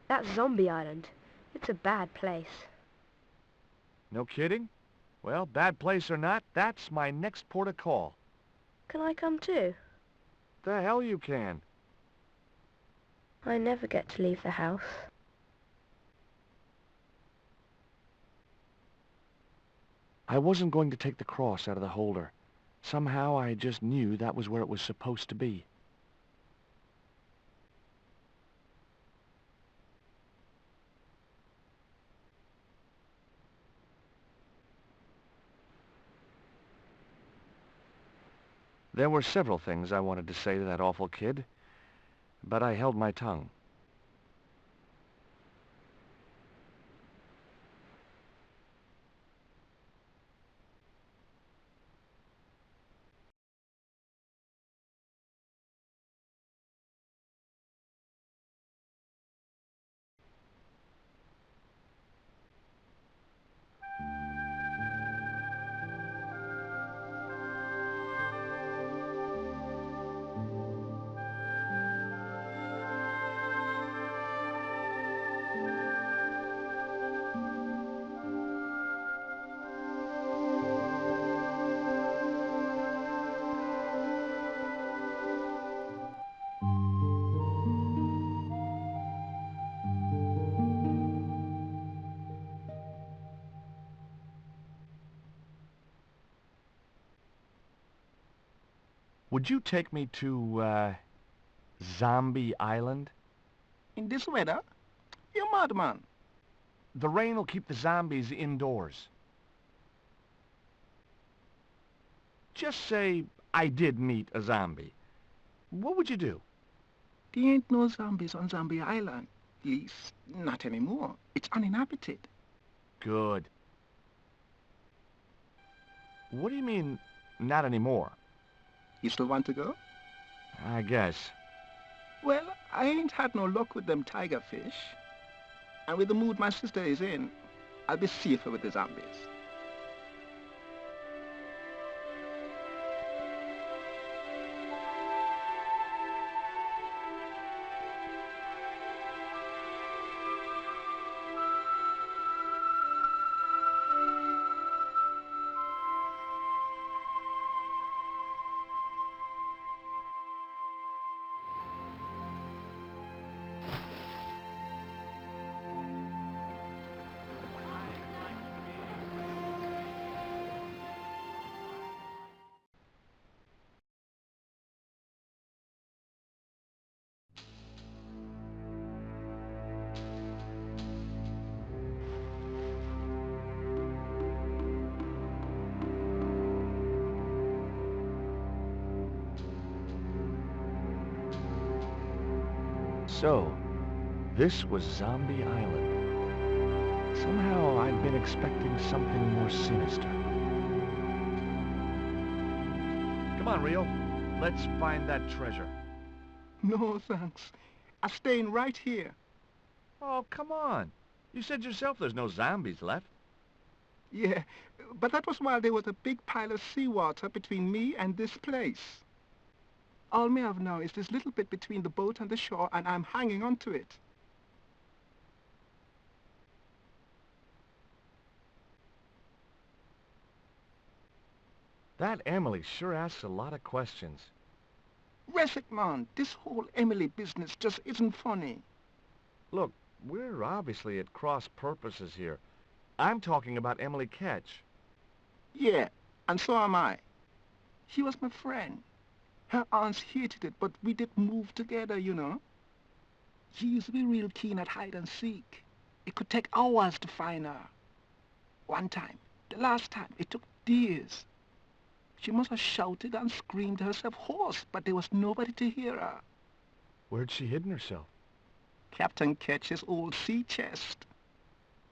That's Zombie Island. It's a bad place. No kidding? Well, bad place or not, that's my next port of call. Can I come too? The hell you can. I never get to leave the house. I wasn't going to take the cross out of the holder. Somehow I just knew that was where it was supposed to be. There were several things I wanted to say to that awful kid, but I held my tongue. Would you take me to, Zombie Island? In this weather? You're mad, man. The rain will keep the zombies indoors. Just say I did meet a zombie. What would you do? There ain't no zombies on Zombie Island. At least, not anymore. It's uninhabited. Good. What do you mean, not anymore? You still want to go? I guess. Well, I ain't had no luck with them tiger fish. And with the mood my sister is in, I'll be safer with the zombies. So, this was Zombie Island. Somehow I'd been expecting something more sinister. Come on, Rio. Let's find that treasure. No, thanks. I'm staying right here. Oh, come on. You said yourself there's no zombies left. Yeah, but that was while there was a big pile of seawater between me and this place. All me have now is this little bit between the boat and the shore, and I'm hanging on to it. That Emily sure asks a lot of questions. Rest man, this whole Emily business just isn't funny. Look, we're obviously at cross purposes here. I'm talking about Emily Ketch. Yeah, and so am I. She was my friend. Her aunts hated it, but we did move together, you know. She used to be real keen at hide and seek. It could take hours to find her. One time, the last time, it took days. She must have shouted and screamed herself hoarse, but there was nobody to hear her. Where'd she hidden herself? Captain Ketch's old sea chest.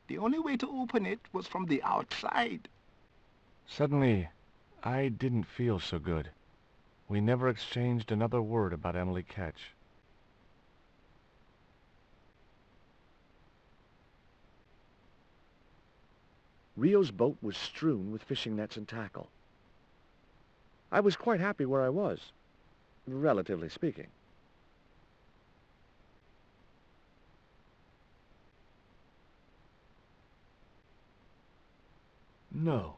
The only way to open it was from the outside. Suddenly, I didn't feel so good. We never exchanged another word about Emily Ketch. Rio's boat was strewn with fishing nets and tackle. I was quite happy where I was, relatively speaking. No,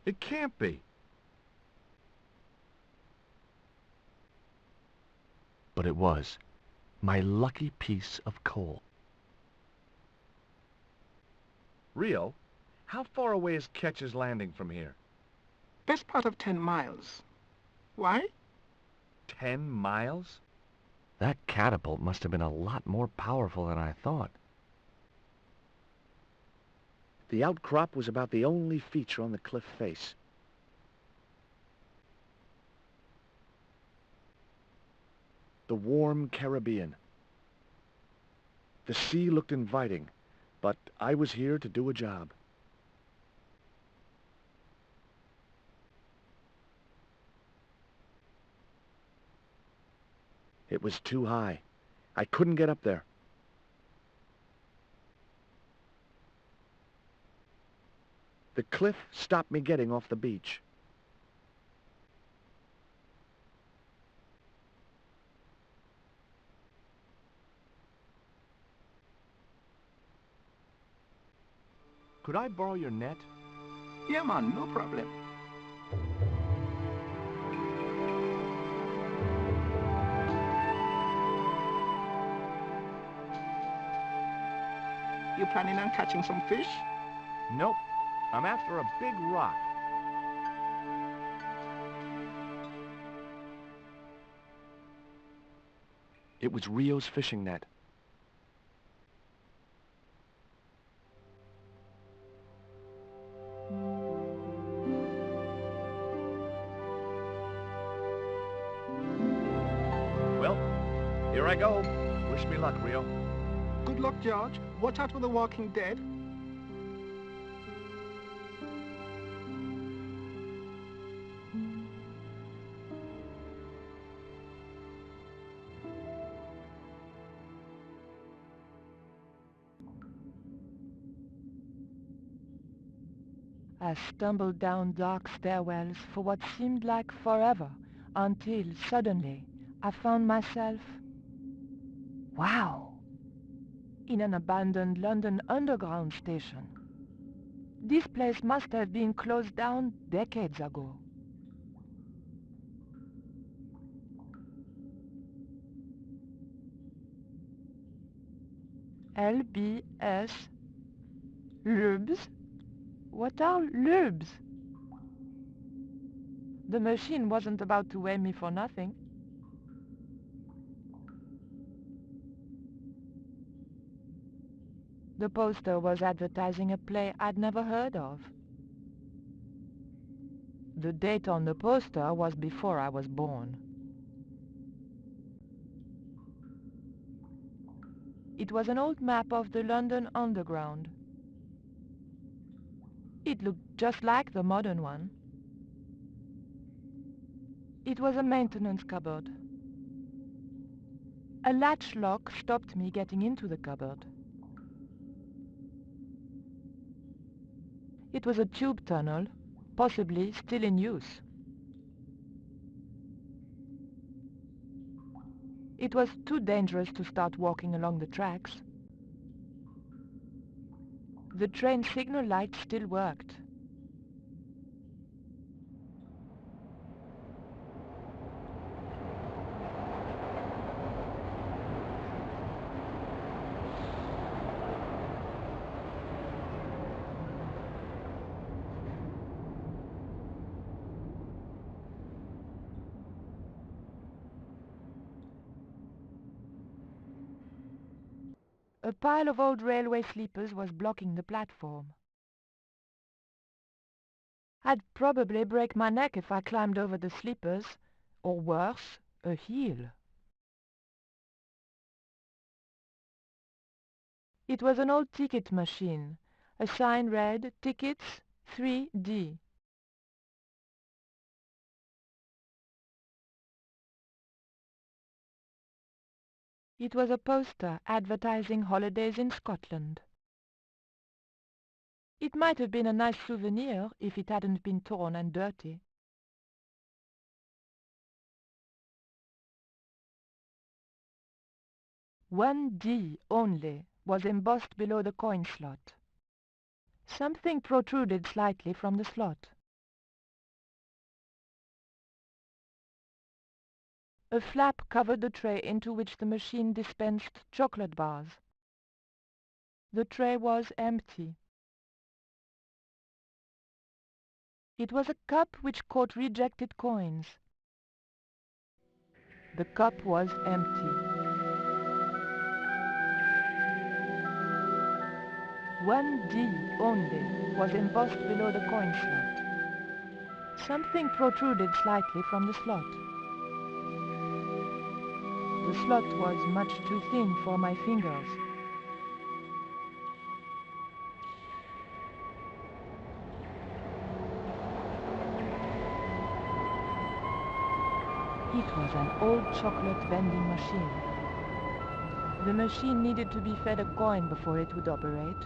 it can't be. But it was. My lucky piece of coal. Rio, how far away is Ketch's Landing from here? Best part of 10 miles. Why? 10 miles? That catapult must have been a lot more powerful than I thought. The outcrop was about the only feature on the cliff face. The warm Caribbean. The sea looked inviting, but I was here to do a job. It was too high. I couldn't get up there. The cliff stopped me getting off the beach. Could I borrow your net? Yeah, man, no problem. You planning on catching some fish? Nope. I'm after a big rock. It was Rio's fishing net. Well, here I go. Wish me luck, Rio. Good luck, George. Watch out for the Walking Dead. I stumbled down dark stairwells for what seemed like forever, until suddenly I found myself, wow, in an abandoned London Underground station. This place must have been closed down decades ago. LBS? Lubes? What are lubes? The machine wasn't about to weigh me for nothing. The poster was advertising a play I'd never heard of. The date on the poster was before I was born. It was an old map of the London Underground. It looked just like the modern one. It was a maintenance cupboard. A latch lock stopped me getting into the cupboard. It was a tube tunnel, possibly still in use. It was too dangerous to start walking along the tracks. The train signal light still worked. A pile of old railway sleepers was blocking the platform. I'd probably break my neck if I climbed over the sleepers, or worse, a heel. It was an old ticket machine. A sign read, "Tickets 3D." It was a poster advertising holidays in Scotland. It might have been a nice souvenir if it hadn't been torn and dirty. "1D only" was embossed below the coin slot. Something protruded slightly from the slot. A flap covered the tray into which the machine dispensed chocolate bars. The tray was empty. It was a cup which caught rejected coins. The cup was empty. 1D only was embossed below the coin slot. Something protruded slightly from the slot. The slot was much too thin for my fingers. It was an old chocolate vending machine. The machine needed to be fed a coin before it would operate.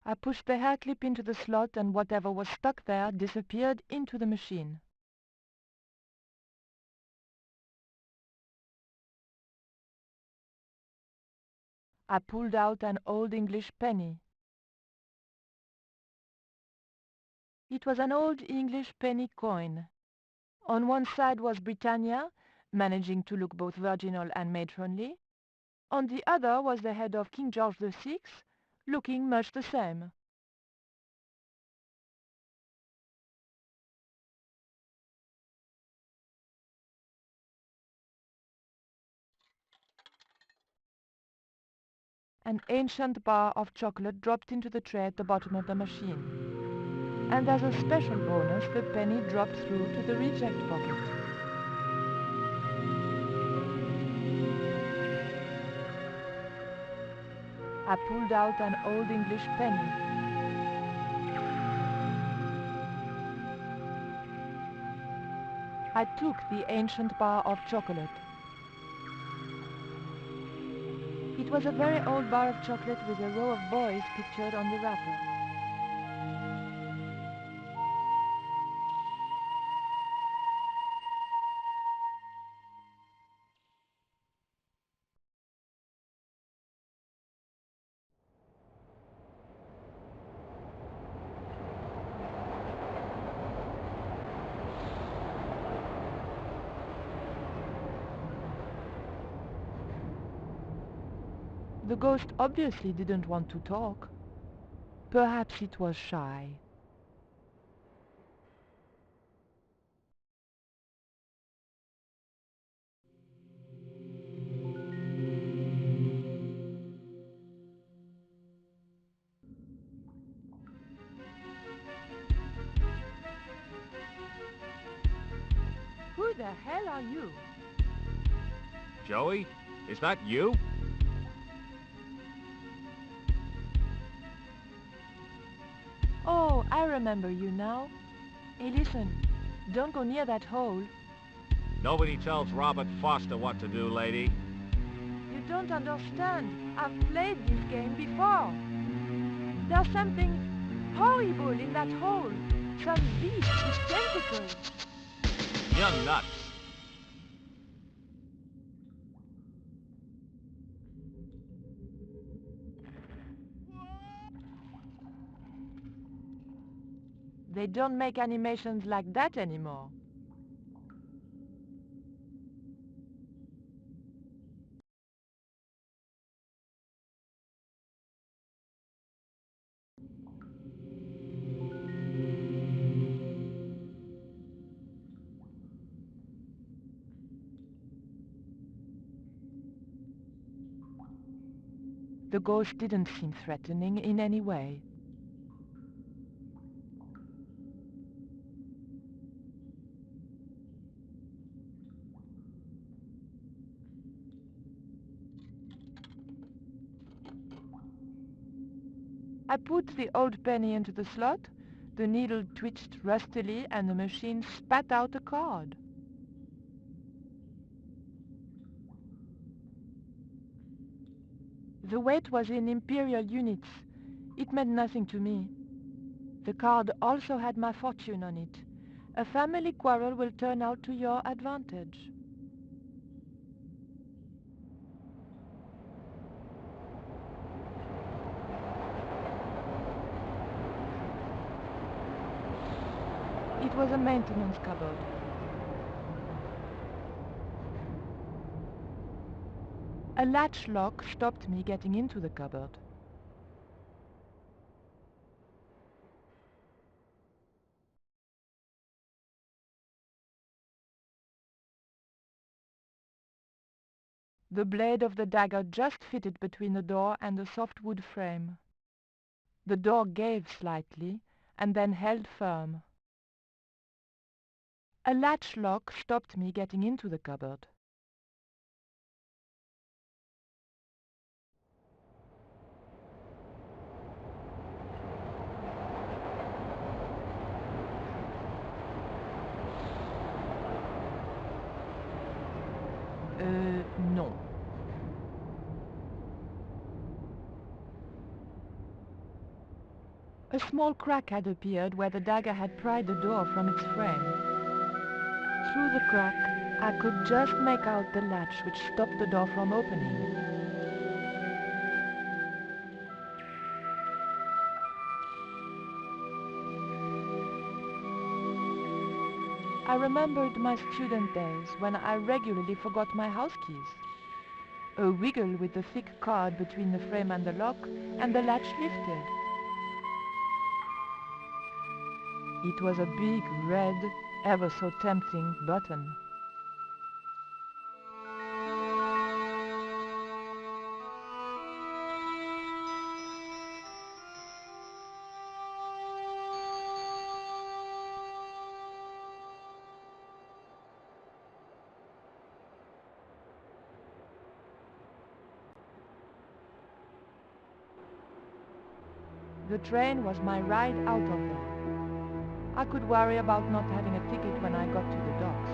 I pushed the hair clip into the slot and whatever was stuck there disappeared into the machine. I pulled out an old English penny. It was an old English penny coin. On one side was Britannia, managing to look both virginal and matronly. On the other was the head of King George VI, looking much the same. An ancient bar of chocolate dropped into the tray at the bottom of the machine. And as a special bonus, the penny dropped through to the reject pocket. I pulled out an old English penny. I took the ancient bar of chocolate. It was a very old bar of chocolate with a row of boys pictured on the wrapper. The ghost obviously didn't want to talk. Perhaps it was shy. Who the hell are you? Joey, is that you? Oh, I remember you now. Hey, listen, don't go near that hole. Nobody tells Robert Foster what to do, lady. You don't understand. I've played this game before. There's something horrible in that hole. Some beast with tentacles. You're nuts. They don't make animations like that anymore. The ghost didn't seem threatening in any way. I put the old penny into the slot, the needle twitched rustily, and the machine spat out a card. The weight was in imperial units. It meant nothing to me. The card also had my fortune on it. A family quarrel will turn out to your advantage. It was a maintenance cupboard. A latch lock stopped me getting into the cupboard. The blade of the dagger just fitted between the door and the soft wood frame. The door gave slightly, and then held firm. A latch lock stopped me getting into the cupboard. Non. A small crack had appeared where the dagger had pried the door from its frame. Through the crack, I could just make out the latch which stopped the door from opening. I remembered my student days when I regularly forgot my house keys. A wiggle with the thick cord between the frame and the lock, and the latch lifted. It was a big, red, ever so tempting button. The train was my ride out of there. I could worry about not having a ticket when I got to the docks.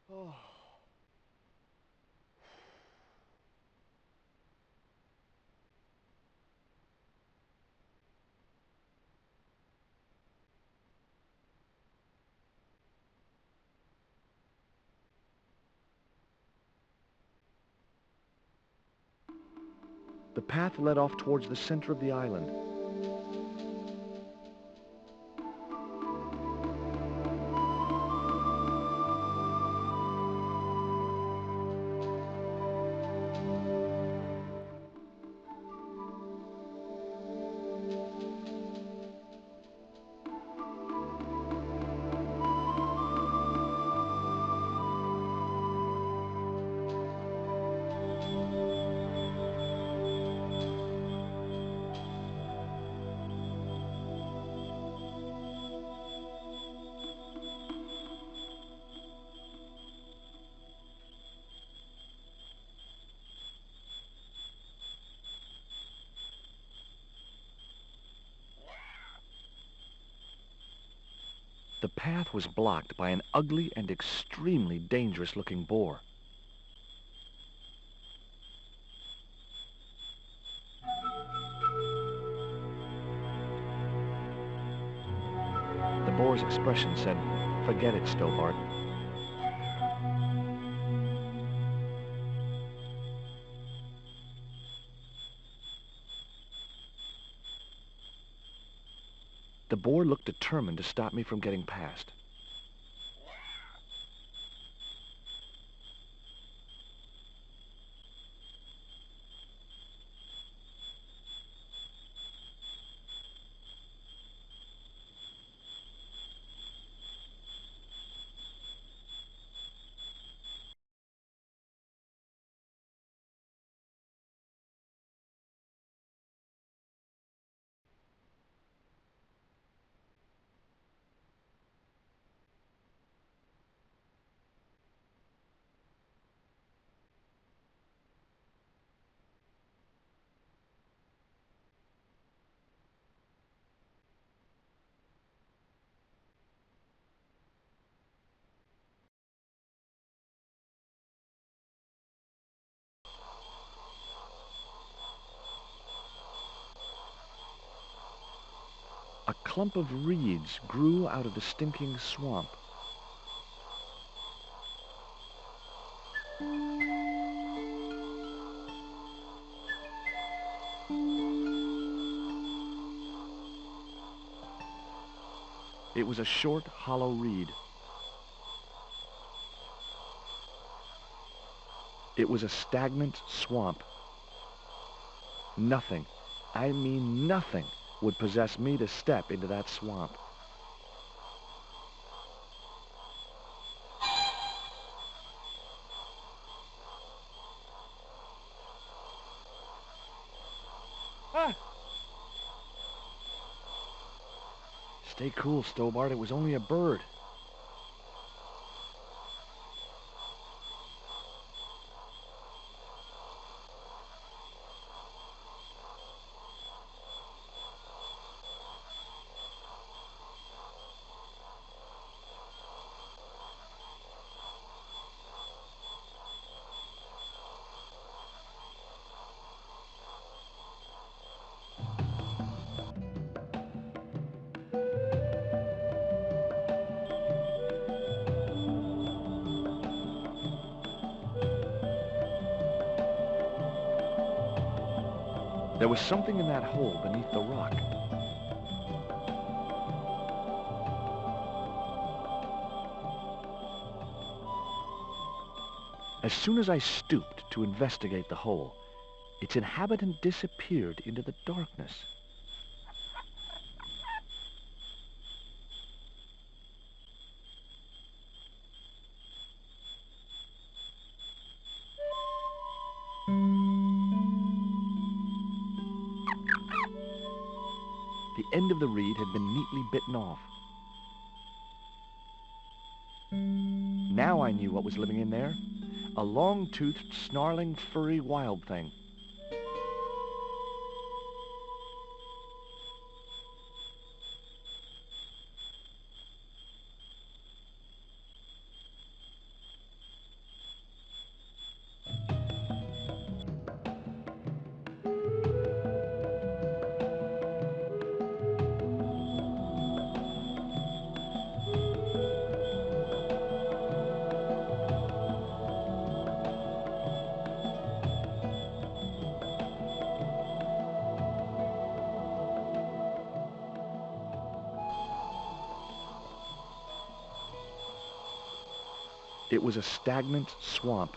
Oh. The path led off towards the center of the island. The path was blocked by an ugly and extremely dangerous-looking boar. The boar's expression said, "Forget it, Stobart." The boar looked determined to stop me from getting past. A clump of reeds grew out of the stinking swamp. It was a short, hollow reed. It was a stagnant swamp. Nothing, I mean nothing, would possess me to step into that swamp. Ah! Stay cool, Stobart. It was only a bird. There was something in that hole beneath the rock. As soon as I stooped to investigate the hole, its inhabitant disappeared into the darkness. The end of the reed had been neatly bitten off. Now I knew what was living in there. A long-toothed, snarling, furry wild thing. It was a stagnant swamp.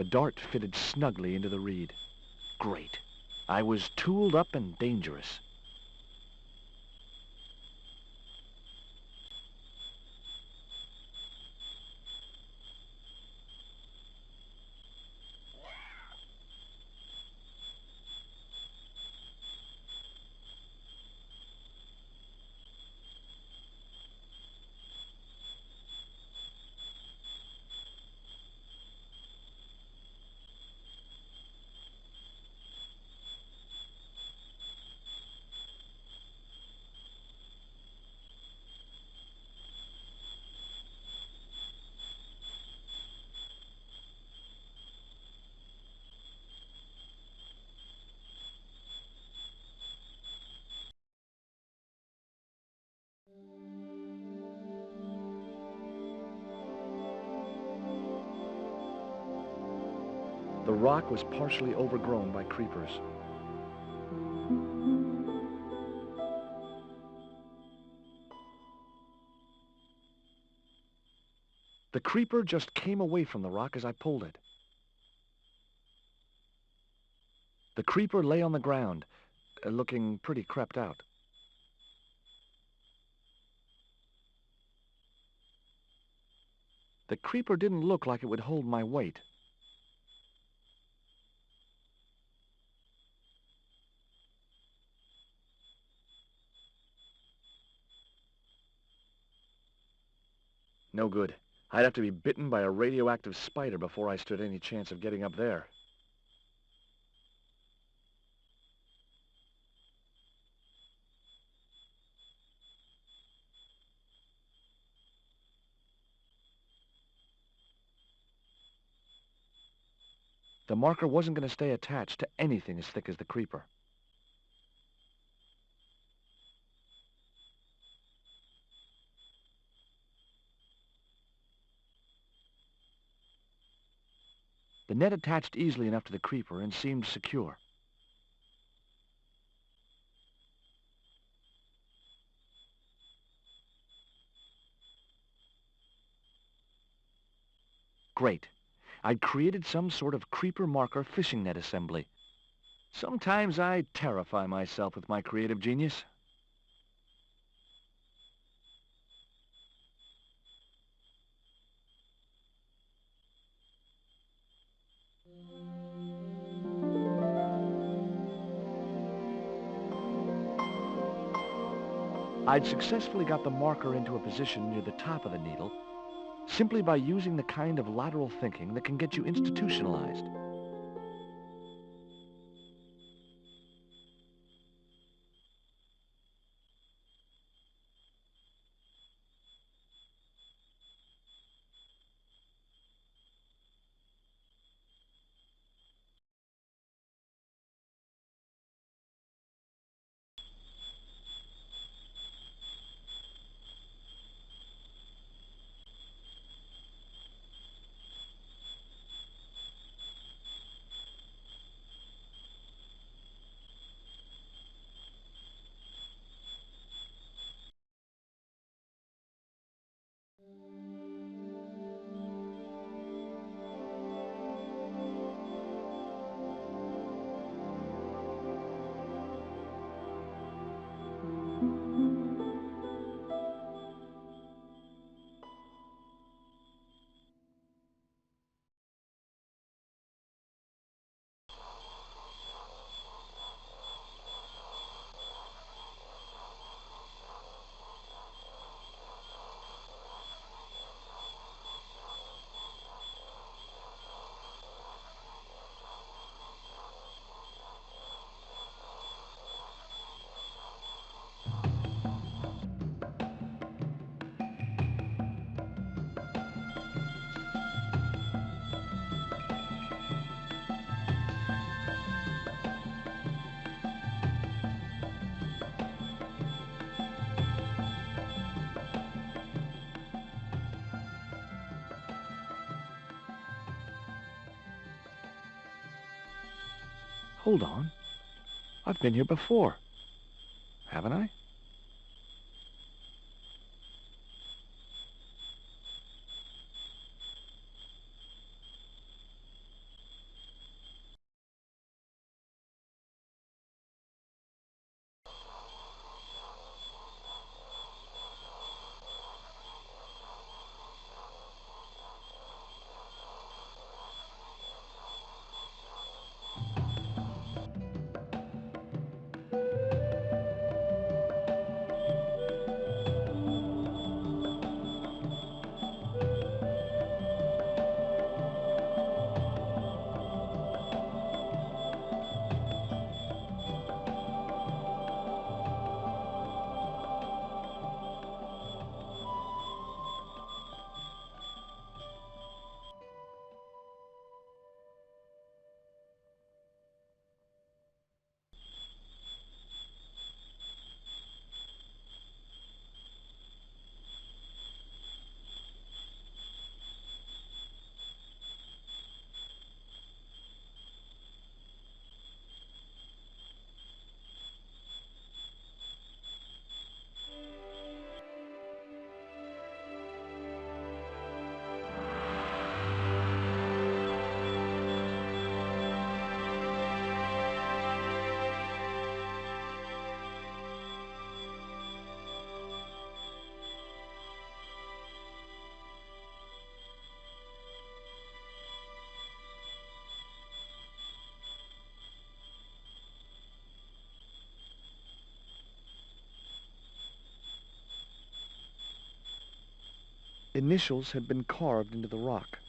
The dart fitted snugly into the reed. Great. I was tooled up and dangerous. The rock was partially overgrown by creepers. The creeper just came away from the rock as I pulled it. The creeper lay on the ground, looking pretty crept out. The creeper didn't look like it would hold my weight. No good. I'd have to be bitten by a radioactive spider before I stood any chance of getting up there. The marker wasn't going to stay attached to anything as thick as the creeper. The net attached easily enough to the creeper and seemed secure. Great. I'd created some sort of creeper marker fishing net assembly. Sometimes I terrify myself with my creative genius. I'd successfully got the marker into a position near the top of the needle simply by using the kind of lateral thinking that can get you institutionalized. Hold on. I've been here before, haven't I? Initials had been carved into the rock.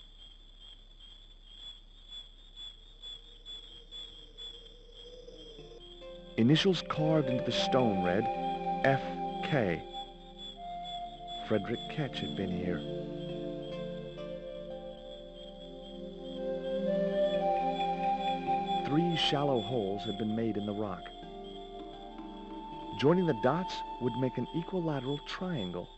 Initials carved into the stone read F.K. Frederick Ketch had been here. Three shallow holes had been made in the rock. Joining the dots would make an equilateral triangle.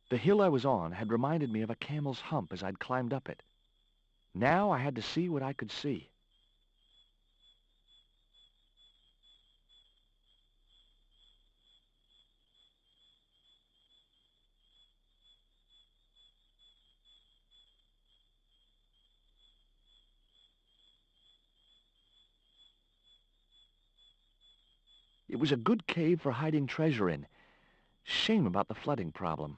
The hill I was on had reminded me of a camel's hump as I'd climbed up it. Now I had to see what I could see. It was a good cave for hiding treasure in. Shame about the flooding problem.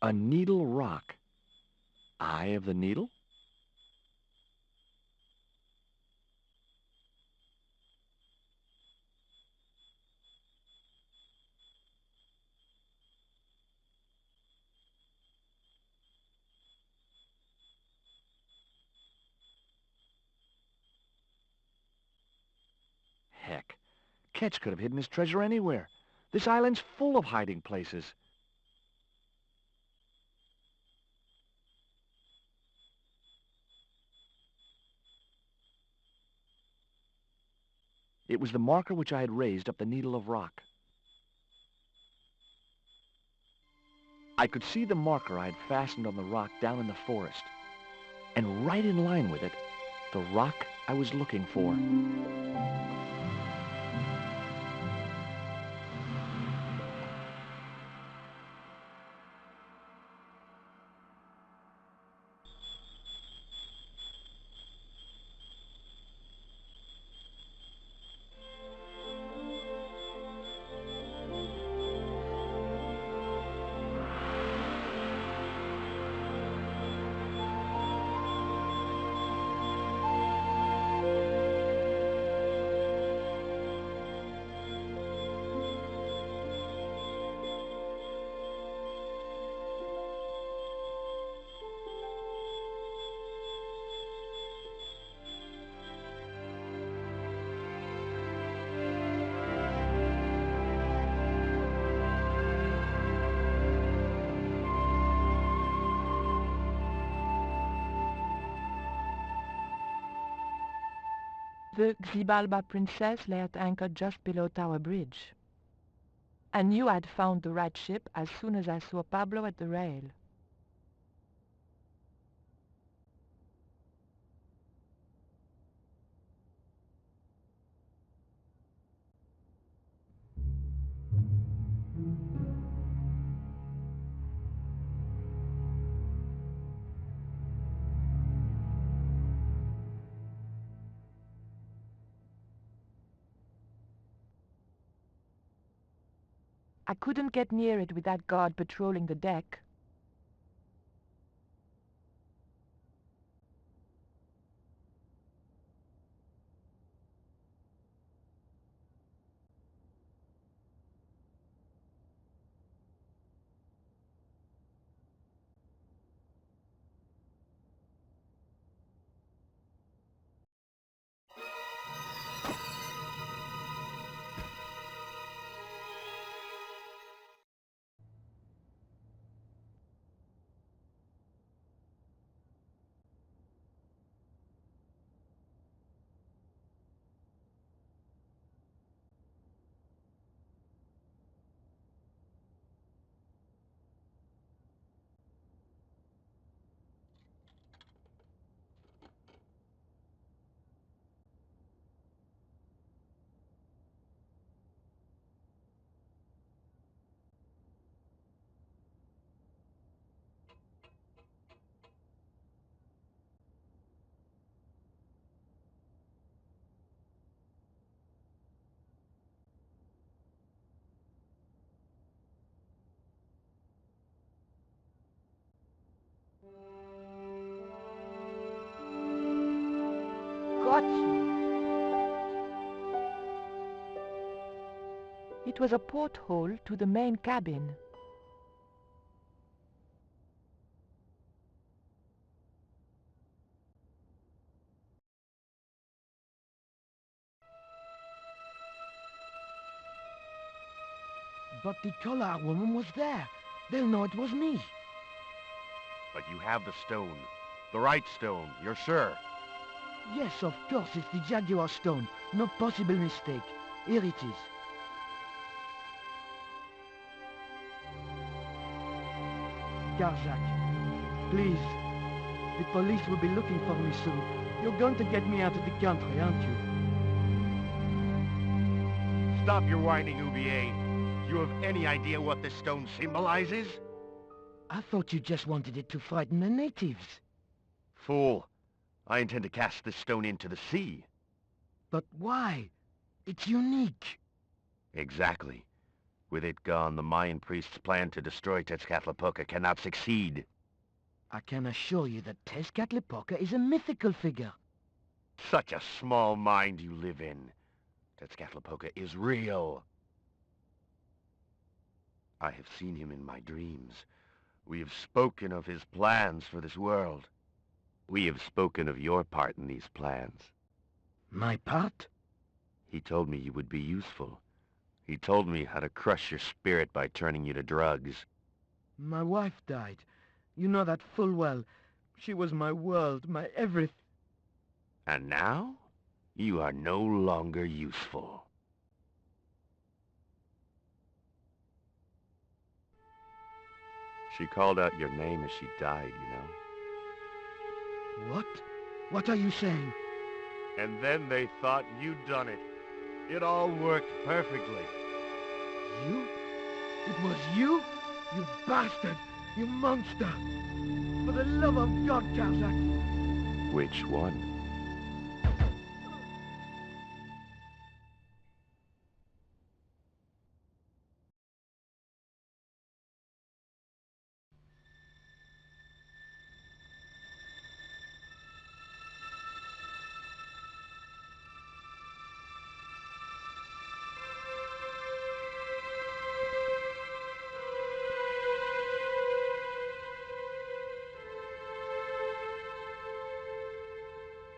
A needle rock. Eye of the needle? Heck, Ketch could have hidden his treasure anywhere. This island's full of hiding places. It was the marker which I had raised up the needle of rock. I could see the marker I had fastened on the rock down in the forest. And right in line with it, the rock I was looking for. The Xibalba princess lay at anchor just below Tower Bridge. I knew I'd found the right ship as soon as I saw Pablo at the rail. I couldn't get near it with that guard patrolling the deck. got you. It was a porthole to the main cabin. But the collar woman was there. They'll know it was me. But you have the stone. The right stone, you're sure? Yes, of course, it's the Jaguar stone. No possible mistake. Here it is. Garzak, please. The police will be looking for me soon. You're going to get me out of the country, aren't you? Stop your whining, Oubier. Do you have any idea what this stone symbolizes? I thought you just wanted it to frighten the natives. Fool. I intend to cast this stone into the sea. But why? It's unique. Exactly. With it gone, the Mayan priest's plan to destroy Tezcatlipoca cannot succeed. I can assure you that Tezcatlipoca is a mythical figure. Such a small mind you live in. Tezcatlipoca is real. I have seen him in my dreams. We have spoken of his plans for this world. We have spoken of your part in these plans. My part? He told me you would be useful. He told me how to crush your spirit by turning you to drugs. My wife died. You know that full well. She was my world, my everything. And now, you are no longer useful. She called out your name as she died, you know. What? What are you saying? And then they thought you'd done it. It all worked perfectly. You? It was you? You bastard! You monster! For the love of God, Garzak! Which one?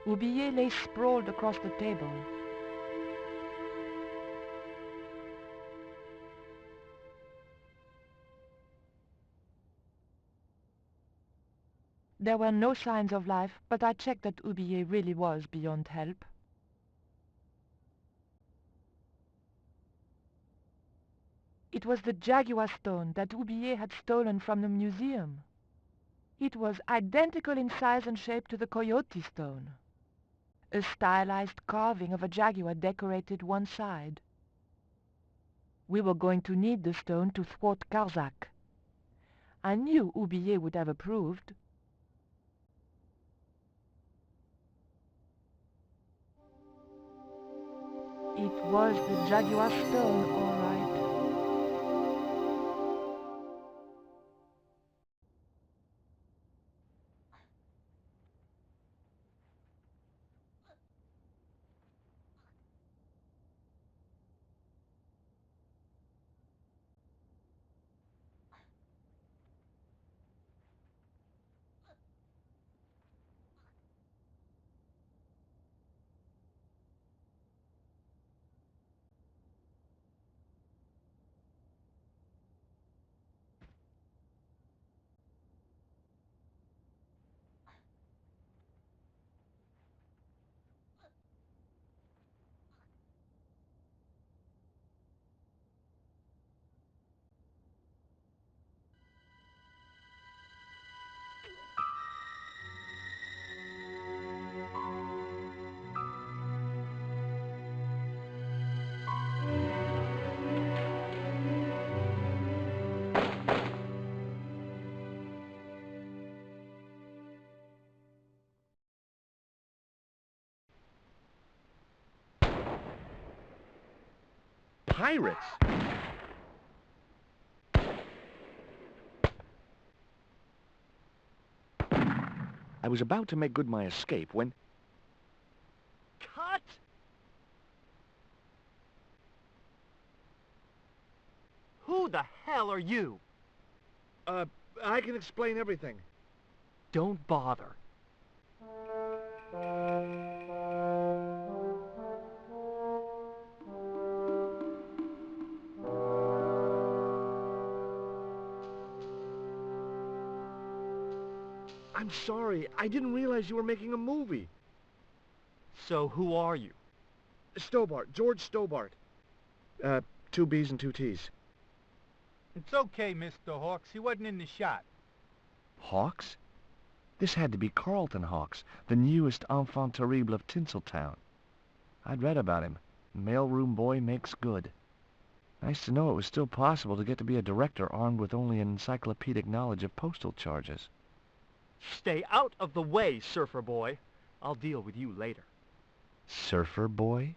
Oubier lay sprawled across the table. There were no signs of life, but I checked that Oubier really was beyond help. It was the Jaguar stone that Oubier had stolen from the museum. It was identical in size and shape to the Coyote stone. A stylized carving of a jaguar decorated one side. We were going to need the stone to thwart Garzak. I knew Oubier would have approved. It was the Jaguar stone, all right. Pirates? I was about to make good my escape when... Who the hell are you? I can explain everything. Don't bother. I'm sorry. I didn't realize you were making a movie. So who are you? Stobart. George Stobart. 2 B's and 2 T's. It's okay, Mr. Hawks. He wasn't in the shot. Hawks? This had to be Carlton Hawks, the newest enfant terrible of Tinseltown. I'd read about him. Mailroom boy makes good. Nice to know it was still possible to get to be a director armed with only an encyclopedic knowledge of postal charges. Stay out of the way, surfer boy. I'll deal with you later. Surfer boy?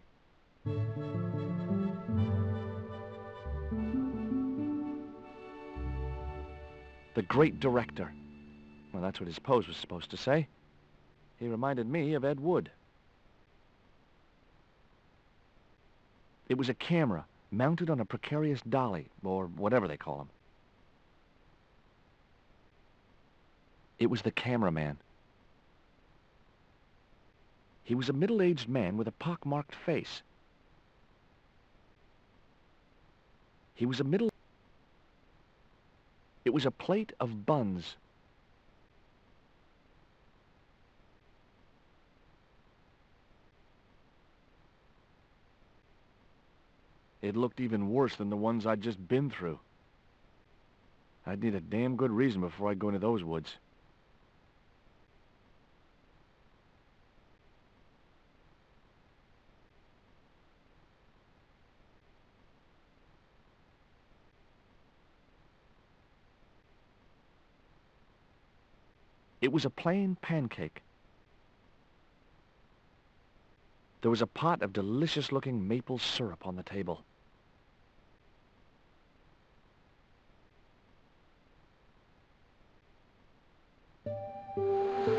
The great director. Well, that's what his pose was supposed to say. He reminded me of Ed Wood. It was a camera mounted on a precarious dolly, or whatever they call them. It was the cameraman. He was a middle-aged man with a pock-marked face. It was a plate of buns. It looked even worse than the ones I'd just been through. I'd need a damn good reason before I go into those woods. It was a plain pancake. There was a pot of delicious-looking maple syrup on the table.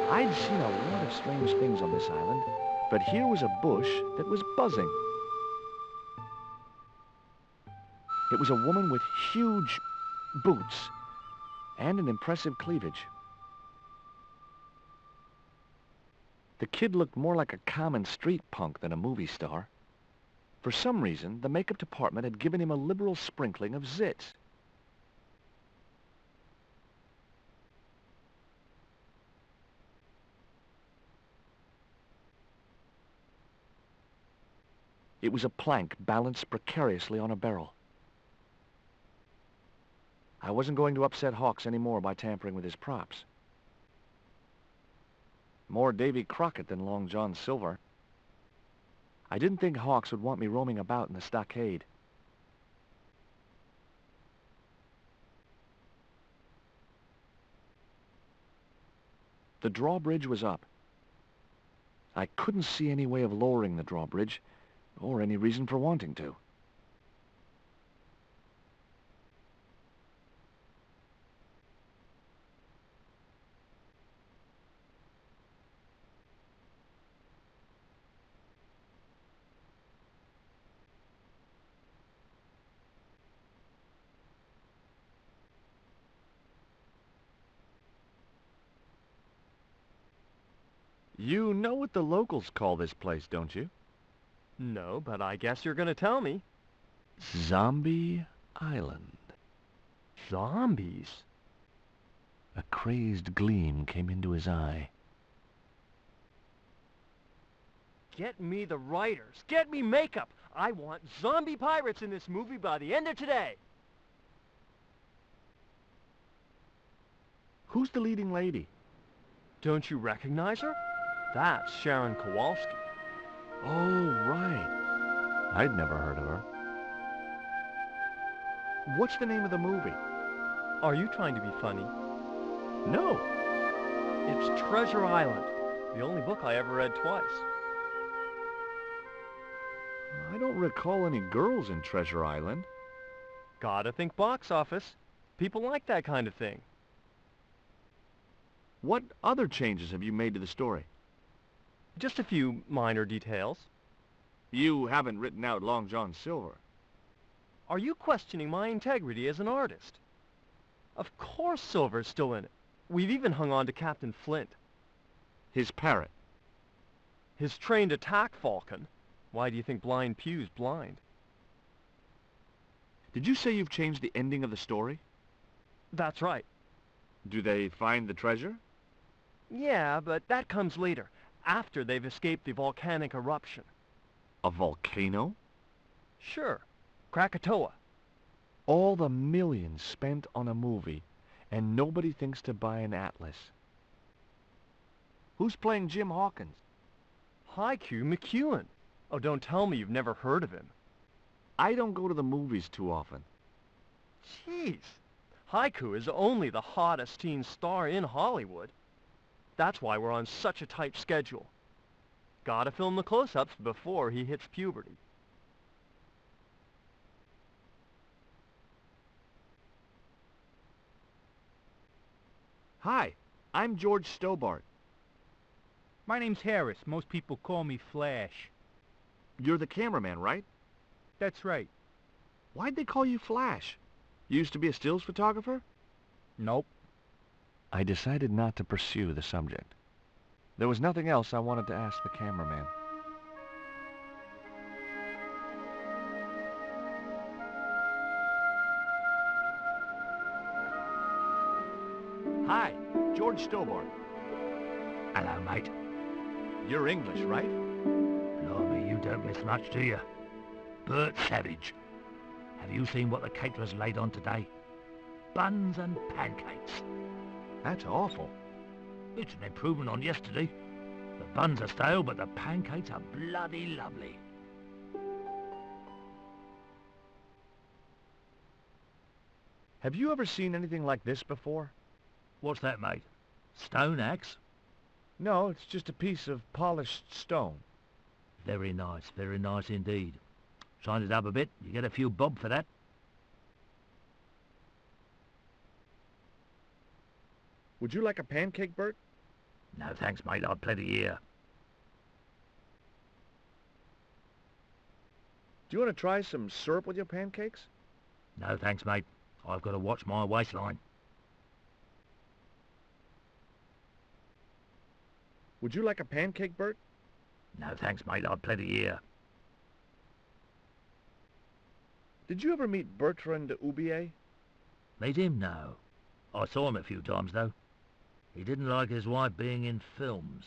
I'd seen a lot of strange things on this island, but here was a bush that was buzzing. It was a woman with huge boots and an impressive cleavage. The kid looked more like a common street punk than a movie star. For some reason, the makeup department had given him a liberal sprinkling of zits. It was a plank balanced precariously on a barrel. I wasn't going to upset Hawks anymore by tampering with his props. More Davy Crockett than Long John Silver. I didn't think Hawks would want me roaming about in the stockade. The drawbridge was up. I couldn't see any way of lowering the drawbridge, or any reason for wanting to. You know what the locals call this place, don't you? No, but I guess you're gonna tell me. Zombie Island. Zombies? A crazed gleam came into his eye. Get me the writers. Get me makeup. I want zombie pirates in this movie by the end of today. Who's the leading lady? Don't you recognize her? That's Sharon Kowalski. Oh, right. I'd never heard of her. What's the name of the movie? Are you trying to be funny? No. It's Treasure Island, the only book I ever read twice. I don't recall any girls in Treasure Island. Gotta think box office. People like that kind of thing. What other changes have you made to the story? Just a few minor details. You haven't written out Long John Silver. Are you questioning my integrity as an artist? Of course Silver's still in it. We've even hung on to Captain Flint. His parrot. His trained attack falcon. Why do you think Blind Pew's blind? Did you say you've changed the ending of the story? That's right. Do they find the treasure? Yeah, but that comes later, after they've escaped the volcanic eruption. A volcano? Sure. Krakatoa. All the millions spent on a movie, and nobody thinks to buy an atlas. Who's playing Jim Hawkins? Haiku McEwen. Oh, don't tell me you've never heard of him. I don't go to the movies too often. Jeez. Haiku is only the hottest teen star in Hollywood. That's why we're on such a tight schedule. Gotta film the close-ups before he hits puberty. Hi, I'm George Stobart. My name's Harris. Most people call me Flash. You're the cameraman, right? That's right. Why'd they call you Flash? You used to be a stills photographer? Nope. I decided not to pursue the subject. There was nothing else I wanted to ask the cameraman. Hi, George Stobart. Hello, mate. You're English, right? Blimey, you don't miss much, do you? Bert Savage. Have you seen what the caterers laid on today? Buns and pancakes. That's awful. It's an improvement on yesterday. The buns are stale, but the pancakes are bloody lovely. Have you ever seen anything like this before? What's that, mate? Stone axe? No, it's just a piece of polished stone. Very nice indeed. Shine it up a bit, you get a few bob for that. Would you like a pancake, Bert? No thanks, mate, I've plenty here. Do you want to try some syrup with your pancakes? No thanks, mate. I've got to watch my waistline. Would you like a pancake, Bert? No thanks, mate, I've plenty here. Did you ever meet Bertrand Oubier? Meet him? No. I saw him a few times, though. He didn't like his wife being in films.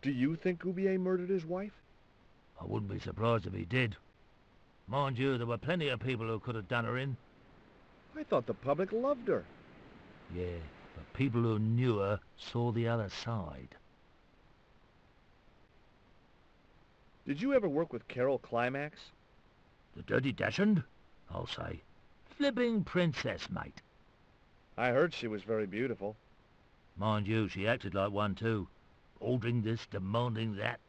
Do you think Oubier murdered his wife? I wouldn't be surprised if he did. Mind you, there were plenty of people who could have done her in. I thought the public loved her. Yeah, but people who knew her saw the other side. Did you ever work with Carol Climax? The Dirty Dachshund? I'll say. Flipping princess, mate. I heard she was very beautiful. Mind you, she acted like one too. Ordering this, demanding that.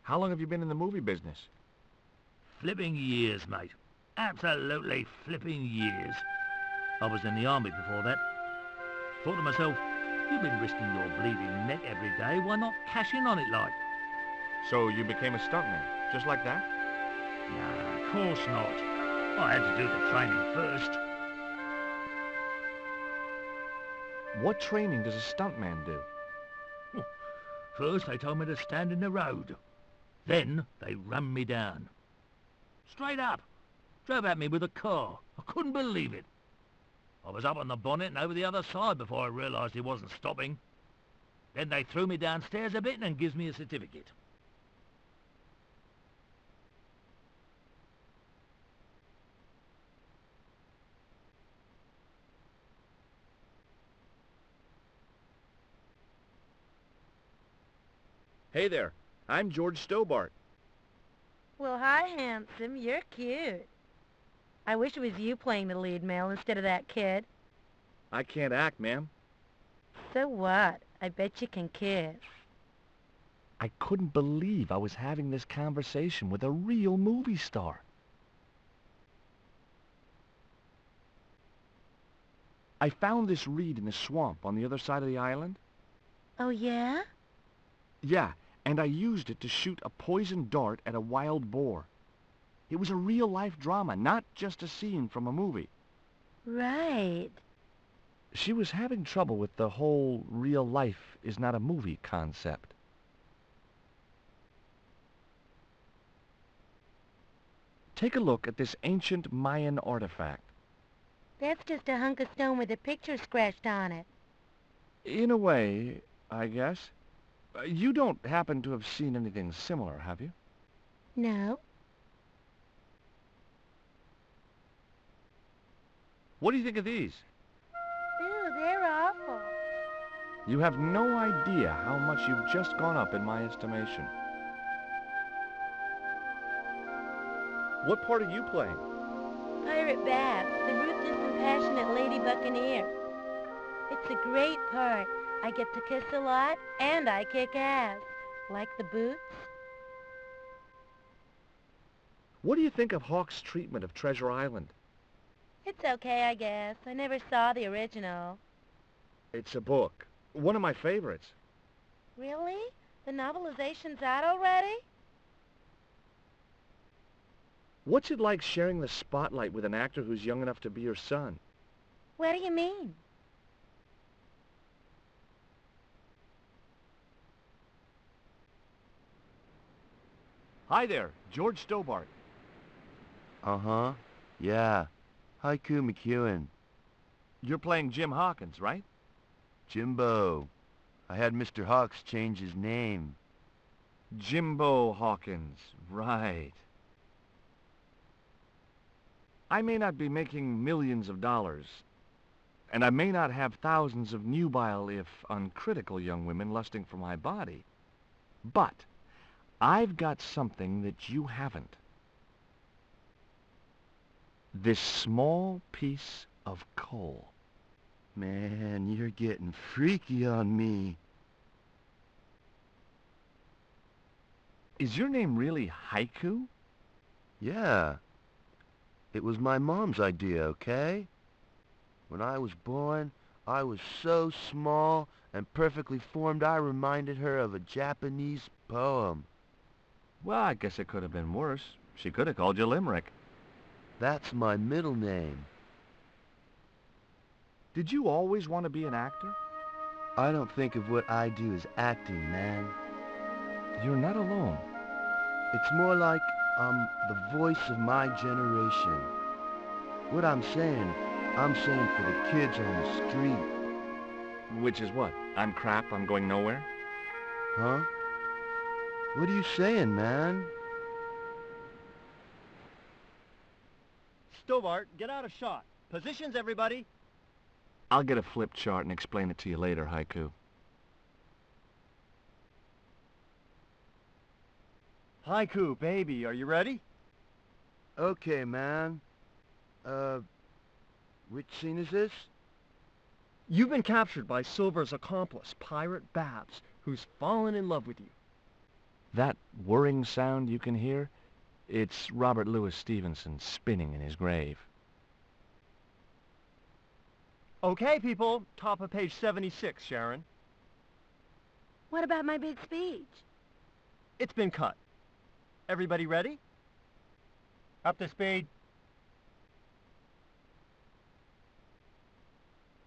How long have you been in the movie business? Flipping years, mate. Absolutely flipping years. I was in the army before that. Thought to myself, you've been risking your bleeding neck every day, why not cash in on it like? So you became a stuntman, just like that? Nah, of course not. I had to do the training first. What training does a stuntman do? First they told me to stand in the road. Then they rammed me down. Straight up. Drove at me with a car. I couldn't believe it. I was up on the bonnet and over the other side before I realised he wasn't stopping. Then they threw me downstairs a bit and gives me a certificate. Hey there, I'm George Stobart. Well, hi, handsome. You're cute. I wish it was you playing the lead male instead of that kid. I can't act, ma'am. So what? I bet you can kiss. I couldn't believe I was having this conversation with a real movie star. I found this reed in the swamp on the other side of the island. Oh, yeah? Yeah, and I used it to shoot a poisoned dart at a wild boar. It was a real-life drama, not just a scene from a movie. Right. She was having trouble with the whole real life is not a movie concept. Take a look at this ancient Mayan artifact. That's just a hunk of stone with a picture scratched on it. In a way, I guess. You don't happen to have seen anything similar, have you? No. What do you think of these? Ew, they're awful. You have no idea how much you've just gone up in my estimation. What part are you playing? Pirate Babs, the ruthless and passionate lady buccaneer. It's a great part. I get to kiss a lot, and I kick ass. Like the boots? What do you think of Hawk's treatment of Treasure Island? It's okay, I guess. I never saw the original. It's a book. One of my favorites. Really? The novelization's out already? What's it like sharing the spotlight with an actor who's young enough to be your son? What do you mean? Hi there, George Stobart. Uh-huh. Yeah. Haiku McEwen. You're playing Jim Hawkins, right? Jimbo. I had Mr. Hawks change his name. Jimbo Hawkins, right. I may not be making millions of dollars, and I may not have thousands of nubile, if uncritical, young women lusting for my body, but I've got something that you haven't. This small piece of coal. Man, you're getting freaky on me. Is your name really Haiku? Yeah. It was my mom's idea, okay? When I was born, I was so small and perfectly formed I reminded her of a Japanese poem. Well, I guess it could have been worse. She could have called you Limerick. That's my middle name. Did you always want to be an actor? I don't think of what I do as acting, man. You're not alone. It's more like I'm the voice of my generation. What I'm saying for the kids on the street. Which is what? I'm crap, I'm going nowhere? Huh? What are you saying, man? Stobart, get out of shot. Positions, everybody. I'll get a flip chart and explain it to you later, Haiku. Haiku, baby, are you ready? Okay, man. Which scene is this? You've been captured by Silver's accomplice, Pirate Babs, who's fallen in love with you. That whirring sound you can hear? It's Robert Louis Stevenson spinning in his grave. Okay, people. Top of page 76, Sharon. What about my big speech? It's been cut. Everybody ready? Up to speed.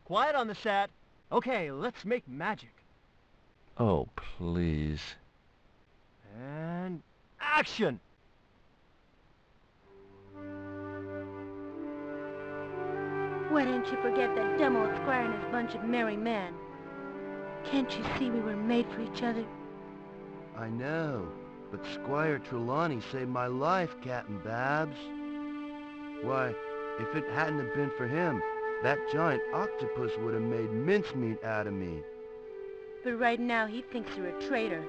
Quiet on the set. Okay, let's make magic. Oh, please. And action! Why don't you forget that dumb old squire and his bunch of merry men? Can't you see we were made for each other? I know, but Squire Trelawney saved my life, Captain Babs. Why, if it hadn't have been for him, that giant octopus would have made mincemeat out of me. But right now he thinks you're a traitor.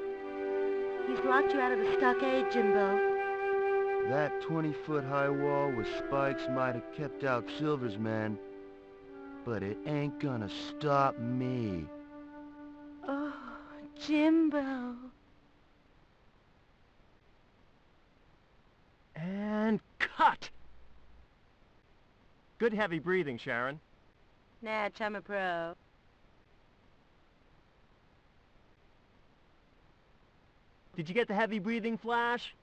He's locked you out of the stockade, Jimbo. That 20-foot high wall with spikes might have kept out Silver's men, but it ain't gonna stop me. Oh, Jimbo. And cut! Good heavy breathing, Sharon. Natch, I'm a pro. Did you get the heavy breathing flash?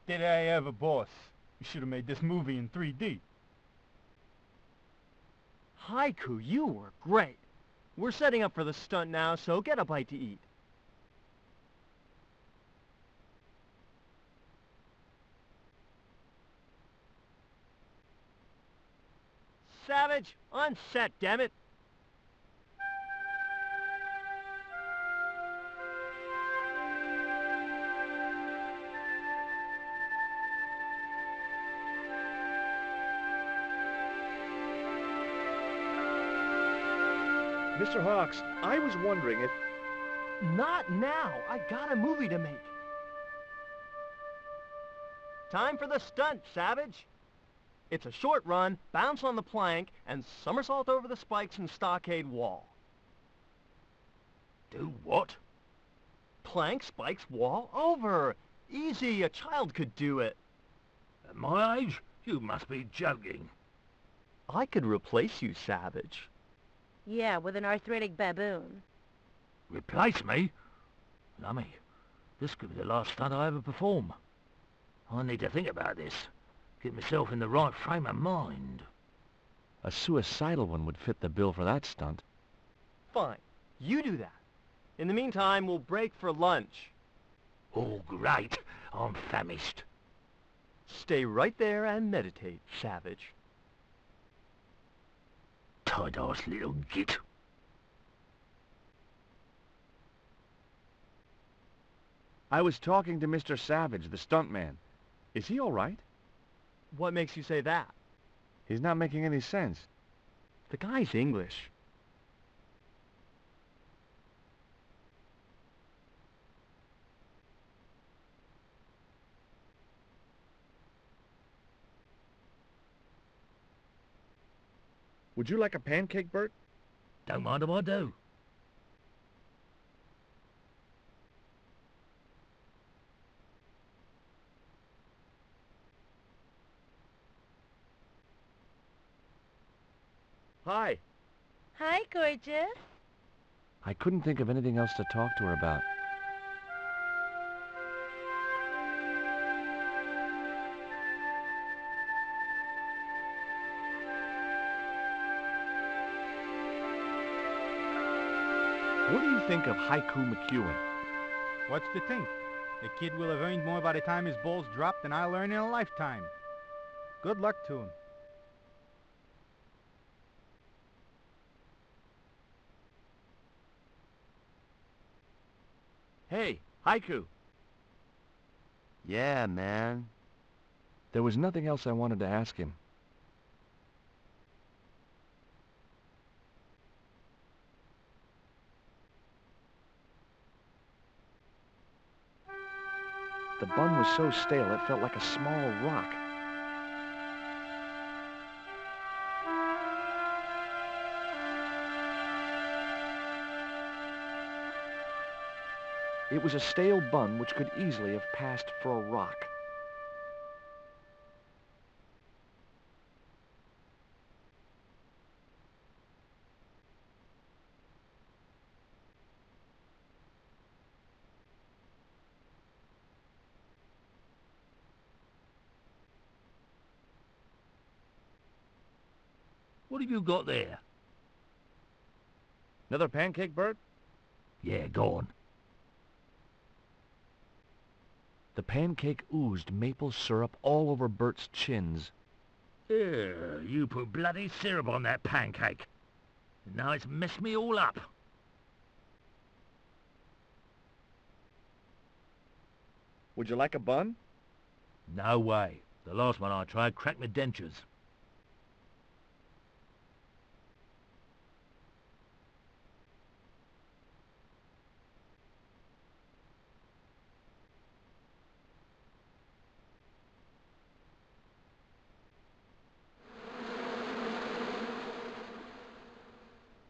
Did I ever, boss? We should have made this movie in 3D. Haiku, you were great. We're setting up for the stunt now, so get a bite to eat. Savage, on set, damn it. Mr. Hawks, I was wondering if... Not now. I got a movie to make. Time for the stunt, Savage. It's a short run, bounce on the plank, and somersault over the spikes and stockade wall. Do what? Plank, spikes, wall, over. Easy, a child could do it. At my age? You must be joking. I could replace you, Savage. Yeah, with an arthritic baboon. Replace me? Lummy, this could be the last stunt I ever perform. I need to think about this. Get myself in the right frame of mind. A suicidal one would fit the bill for that stunt. Fine. You do that. In the meantime, we'll break for lunch. Oh, great. I'm famished. Stay right there and meditate, Savage. Tight-ass little git. I was talking to Mr. Savage, the stuntman. Is he all right? What makes you say that? He's not making any sense. The guy's English. Would you like a pancake, Bert? Don't mind if I do. Hi. Hi, gorgeous. I couldn't think of anything else to talk to her about. What do you think of Haiku McEwen? What's to think? The kid will have earned more by the time his balls drop than I'll earn in a lifetime. Good luck to him. Hey, Haiku. Yeah, man. There was nothing else I wanted to ask him. The bun was so stale it felt like a small rock. It was a stale bun which could easily have passed for a rock. What have you got there? Another pancake, Bert? Yeah, go on. The pancake oozed maple syrup all over Bert's chins. You put bloody syrup on that pancake. Now it's messed me all up. Would you like a bun? No way. The last one I tried cracked my dentures.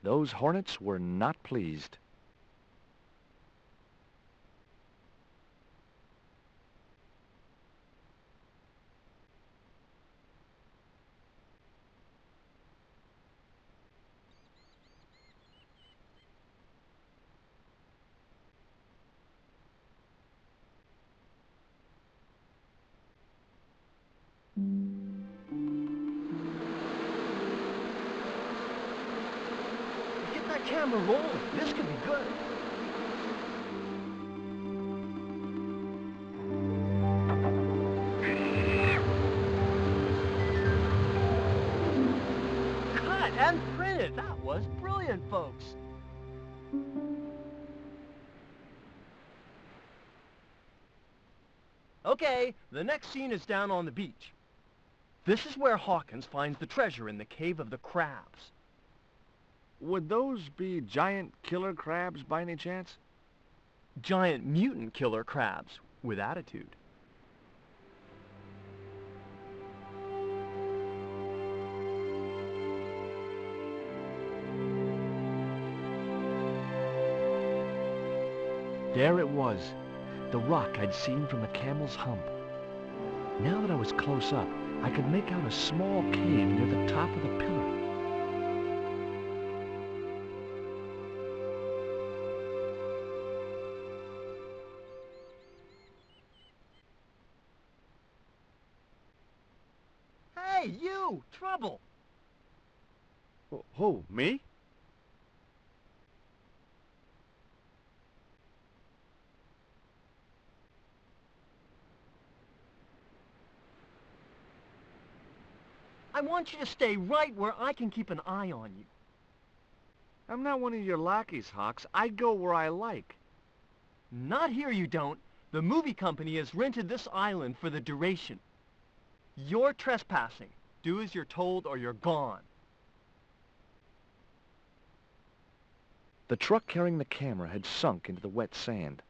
Those hornets were not pleased. that camera rolling. This could be good. Cut and printed. That was brilliant, folks. Okay, the next scene is down on the beach. This is where Hawkins finds the treasure in the Cave of the Crabs. Would those be giant killer crabs by any chance? Giant mutant killer crabs with attitude. There it was, the rock I'd seen from the camel's hump. Now that I was close up, I could make out a small cave near the top of the pillar. Hey, you! Trouble! Who, me? I want you to stay right where I can keep an eye on you. I'm not one of your lackeys, Hawks. I go where I like. Not here, you don't. The movie company has rented this island for the duration. You're trespassing. Do as you're told or you're gone. The truck carrying the camera had sunk into the wet sand.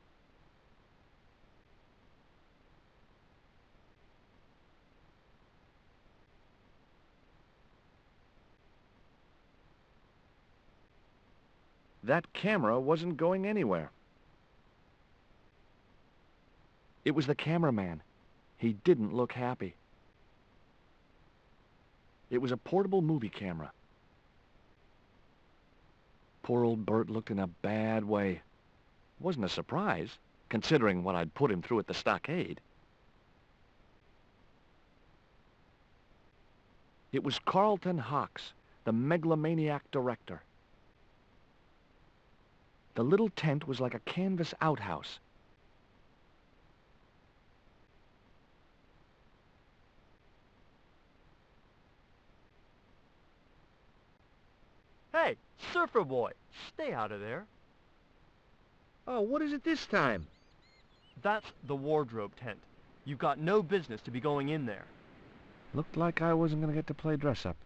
That camera wasn't going anywhere. It was the cameraman. He didn't look happy. It was a portable movie camera. Poor old Bert looked in a bad way. Wasn't a surprise, considering what I'd put him through at the stockade. It was Carlton Hawks, the megalomaniac director. The little tent was like a canvas outhouse. Hey, surfer boy, stay out of there. Oh, what is it this time? That's the wardrobe tent. You've got no business to be going in there. Looked like I wasn't going to get to play dress-up.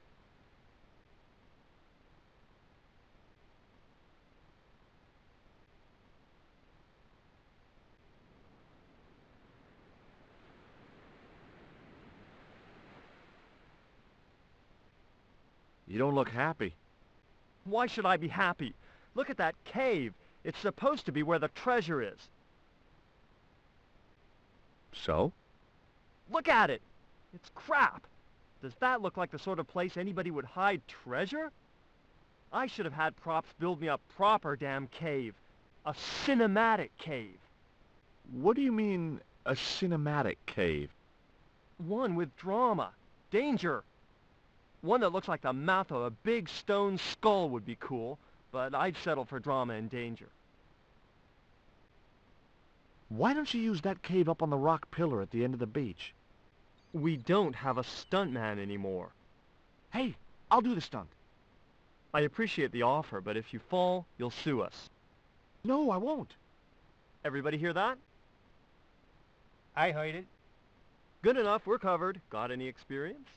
You don't look happy. Why should I be happy? Look at that cave. It's supposed to be where the treasure is. So? Look at it. It's crap. Does that look like the sort of place anybody would hide treasure? I should have had props build me a proper damn cave. A cinematic cave. What do you mean, a cinematic cave? One with drama. Danger. One that looks like the mouth of a big stone skull would be cool, but I'd settle for drama and danger. Why don't you use that cave up on the rock pillar at the end of the beach? We don't have a stuntman anymore. Hey, I'll do the stunt. I appreciate the offer, but if you fall, you'll sue us. No, I won't. Everybody hear that? I heard it. Good enough, we're covered. Got any experience?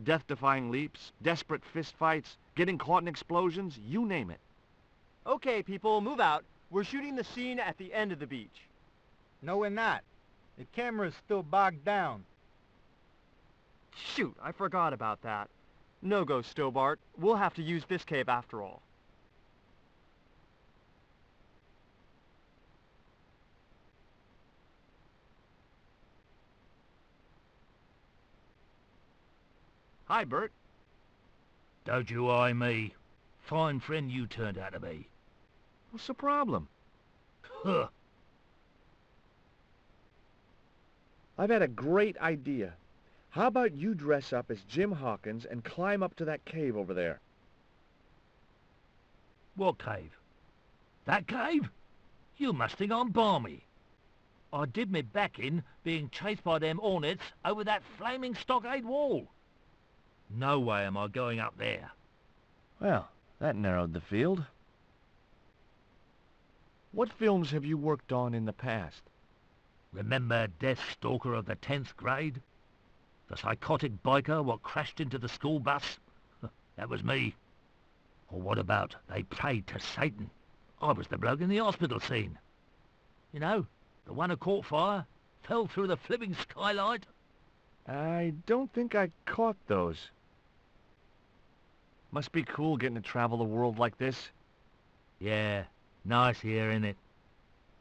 Death-defying leaps, desperate fistfights, getting caught in explosions, you name it. Okay, people, move out. We're shooting the scene at the end of the beach. No, we're not. The camera's still bogged down. Shoot, I forgot about that. No-go, Stobart. We'll have to use this cave after all. Hi, Bert. Don't you eye me. Fine friend you turned out to be. What's the problem? Huh. I've had a great idea. How about you dress up as Jim Hawkins and climb up to that cave over there? What cave? That cave? You must think I'm balmy. I did me back in being chased by them hornets over that flaming stockade wall. No way am I going up there. Well, that narrowed the field. What films have you worked on in the past? Remember Death Stalker of the 10th grade? The psychotic biker what crashed into the school bus? That was me. Or what about They Prayed to Satan? I was the bloke in the hospital scene. You know, the one who caught fire, fell through the flipping skylight. I don't think I caught those. Must be cool getting to travel the world like this. Yeah, nice here, innit?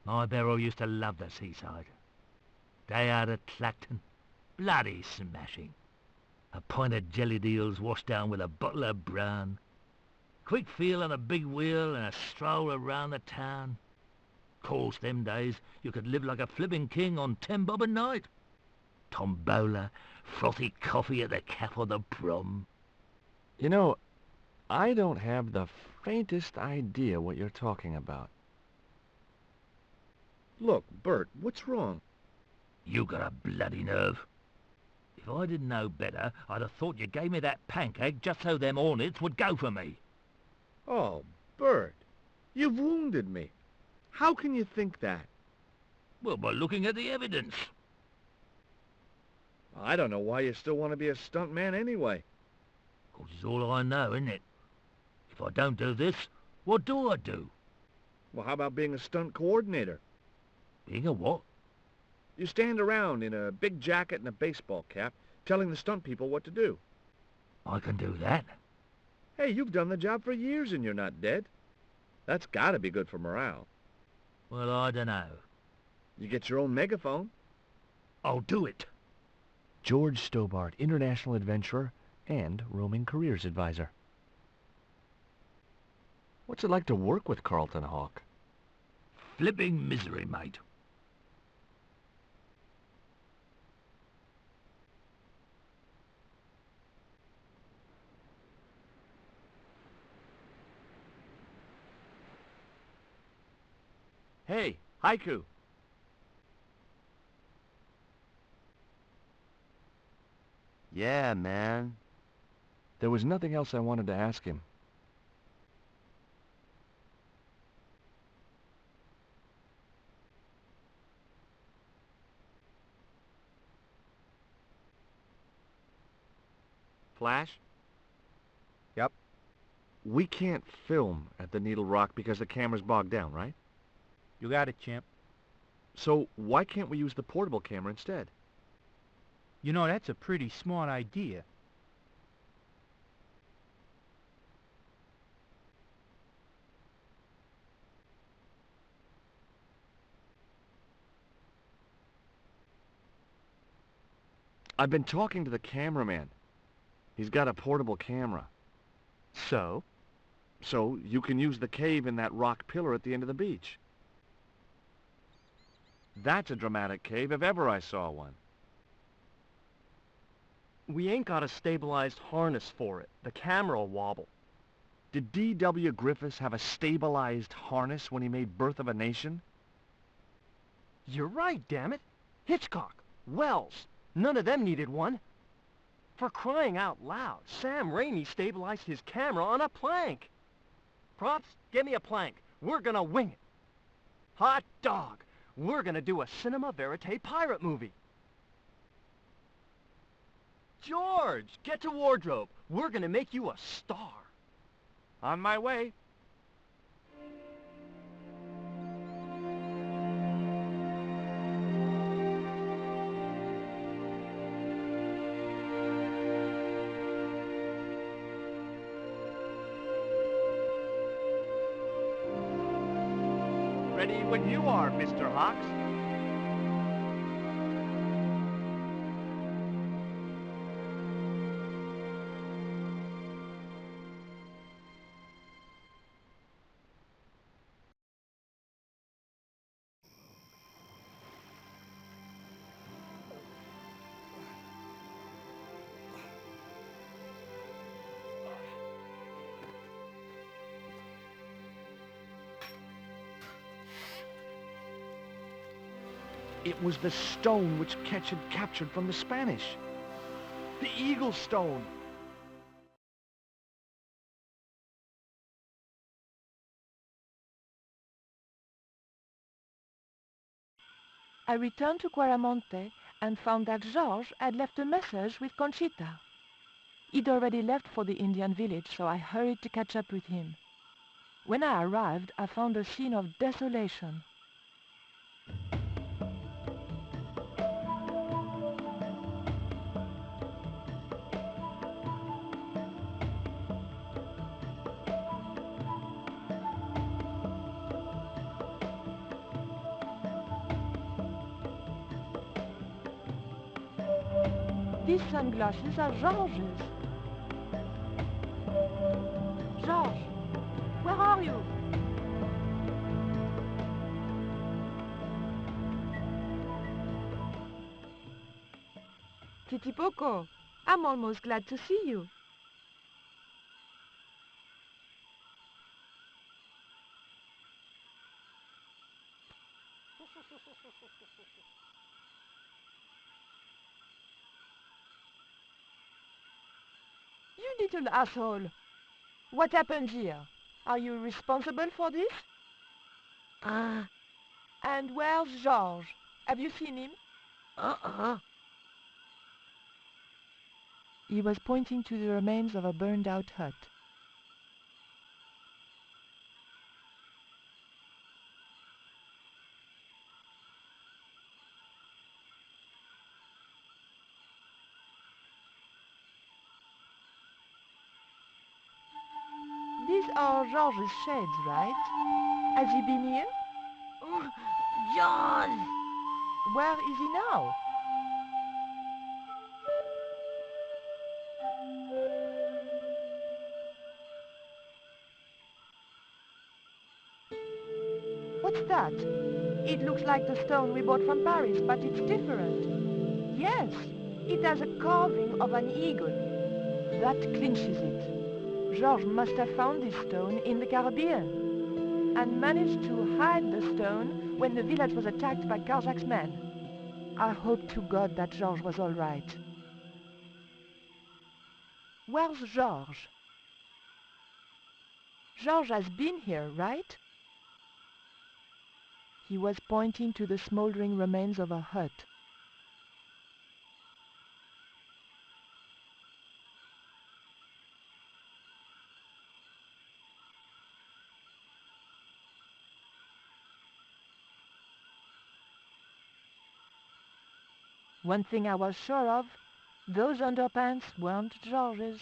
My Beryl used to love the seaside. Day out at Clacton, bloody smashing. A pint of jellied eels washed down with a bottle of brown. Quick feel on a big wheel and a stroll around the town. Course, them days, you could live like a flipping king on 10 bob a night. Tombola, frothy coffee at the cap of the prom. You know, I don't have the faintest idea what you're talking about. Look, Bert, what's wrong? You got a bloody nerve. If I didn't know better, I'd have thought you gave me that pancake just so them hornets would go for me. Oh, Bert, you've wounded me. How can you think that? Well, by looking at the evidence. I don't know why you still want to be a stuntman anyway. 'Cause it's all I know, isn't it? If I don't do this, what do I do? Well, how about being a stunt coordinator? Being a what? You stand around in a big jacket and a baseball cap, telling the stunt people what to do. I can do that. Hey, you've done the job for years and you're not dead. That's gotta be good for morale. Well, I dunno. You get your own megaphone. I'll do it. George Stobart, international adventurer and roaming careers advisor. What's it like to work with Carlton Hawk? Flipping misery, mate. Hey, Haiku. Yeah, man. There was nothing else I wanted to ask him. Flash? Yep. We can't film at the Needle Rock because the camera's bogged down, right? You got it, champ. So why can't we use the portable camera instead? You know, that's a pretty smart idea. I've been talking to the cameraman. He's got a portable camera. So? So you can use the cave in that rock pillar at the end of the beach. That's a dramatic cave if ever I saw one. We ain't got a stabilized harness for it. The camera'll wobble. Did D.W. Griffiths have a stabilized harness when he made Birth of a Nation? You're right, damn it. Hitchcock, Wells, none of them needed one. For crying out loud, Sam Raimi stabilized his camera on a plank. Props, get me a plank. We're gonna wing it. Hot dog, we're gonna do a cinema verite pirate movie. George, get to wardrobe. We're gonna make you a star. On my way. Ready when you are, Mr. Hawks. It was the stone which Ketch had captured from the Spanish. The Eagle Stone. I returned to Quaramonte and found that Georges had left a message with Conchita. He'd already left for the Indian village, so I hurried to catch up with him. When I arrived, I found a scene of desolation. These sunglasses are Georges. Georges, where are you? Titipoco, I'm almost glad to see you. You little asshole. What happened here? Are you responsible for this? And where's Georges? Have you seen him? He was pointing to the remains of a burned-out hut. These are Georges' shades, right? Has he been here? Georges! Where is he now? What's that? It looks like the stone we bought from Paris, but it's different. Yes, it has a carving of an eagle. That clinches it. Georges must have found this stone in the Caribbean and managed to hide the stone when the village was attacked by Carzak's men. I hope to God that Georges was all right. Where's Georges? Georges has been here, right? He was pointing to the smoldering remains of a hut. One thing I was sure of, those underpants weren't George's.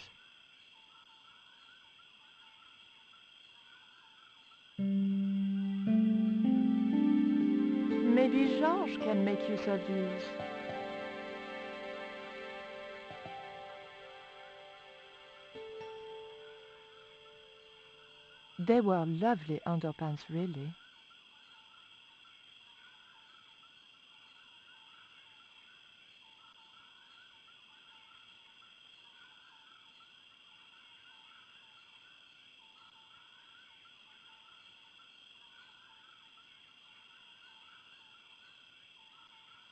Maybe Georges can make use of these. They were lovely underpants, really.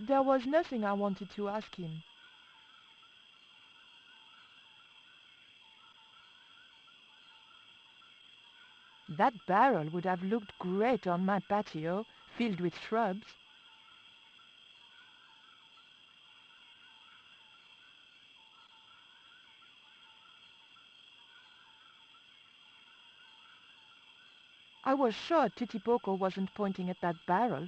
There was nothing I wanted to ask him. That barrel would have looked great on my patio, filled with shrubs. I was sure Titipoco wasn't pointing at that barrel.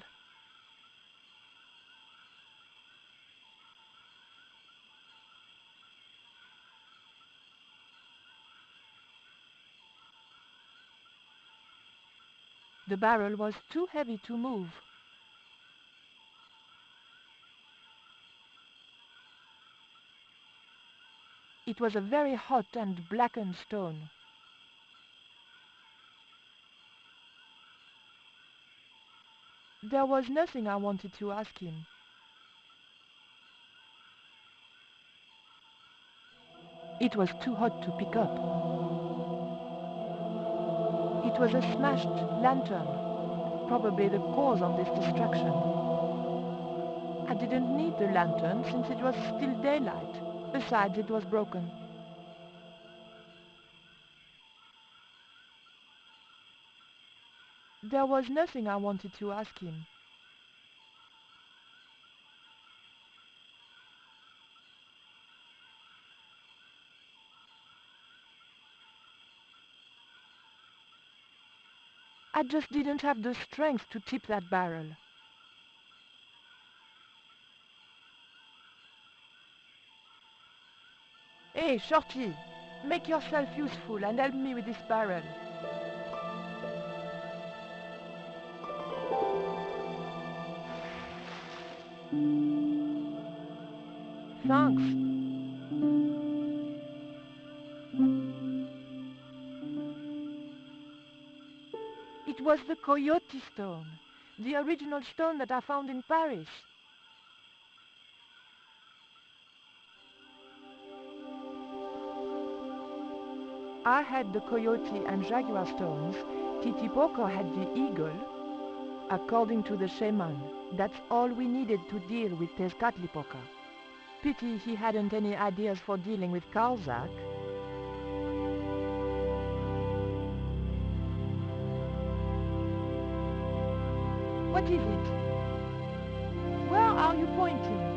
The barrel was too heavy to move. It was a very hot and blackened stone. There was nothing I wanted to ask him. It was too hot to pick up. It was a smashed lantern, probably the cause of this destruction. I didn't need the lantern since it was still daylight. Besides, it was broken. There was nothing I wanted to ask him. I just didn't have the strength to tip that barrel. Hey, Shorty, make yourself useful and help me with this barrel. Thanks. It was the Coyote stone, the original stone that I found in Paris. I had the Coyote and Jaguar stones. Titipoco had the eagle. According to the shaman, that's all we needed to deal with Tezcatlipoca. Pity he hadn't any ideas for dealing with Karlzak. What is it? Where are you pointing?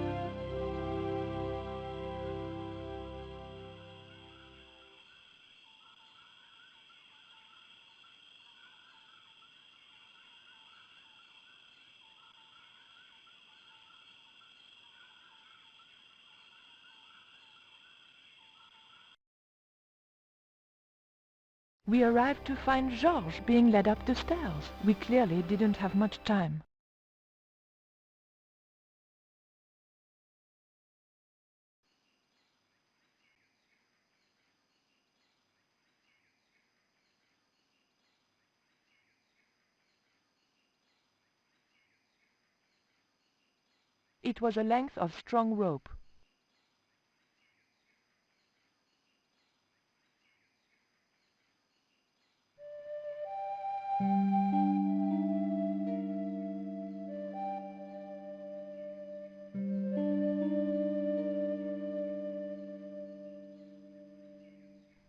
We arrived to find Georges being led up the stairs. We clearly didn't have much time. It was a length of strong rope.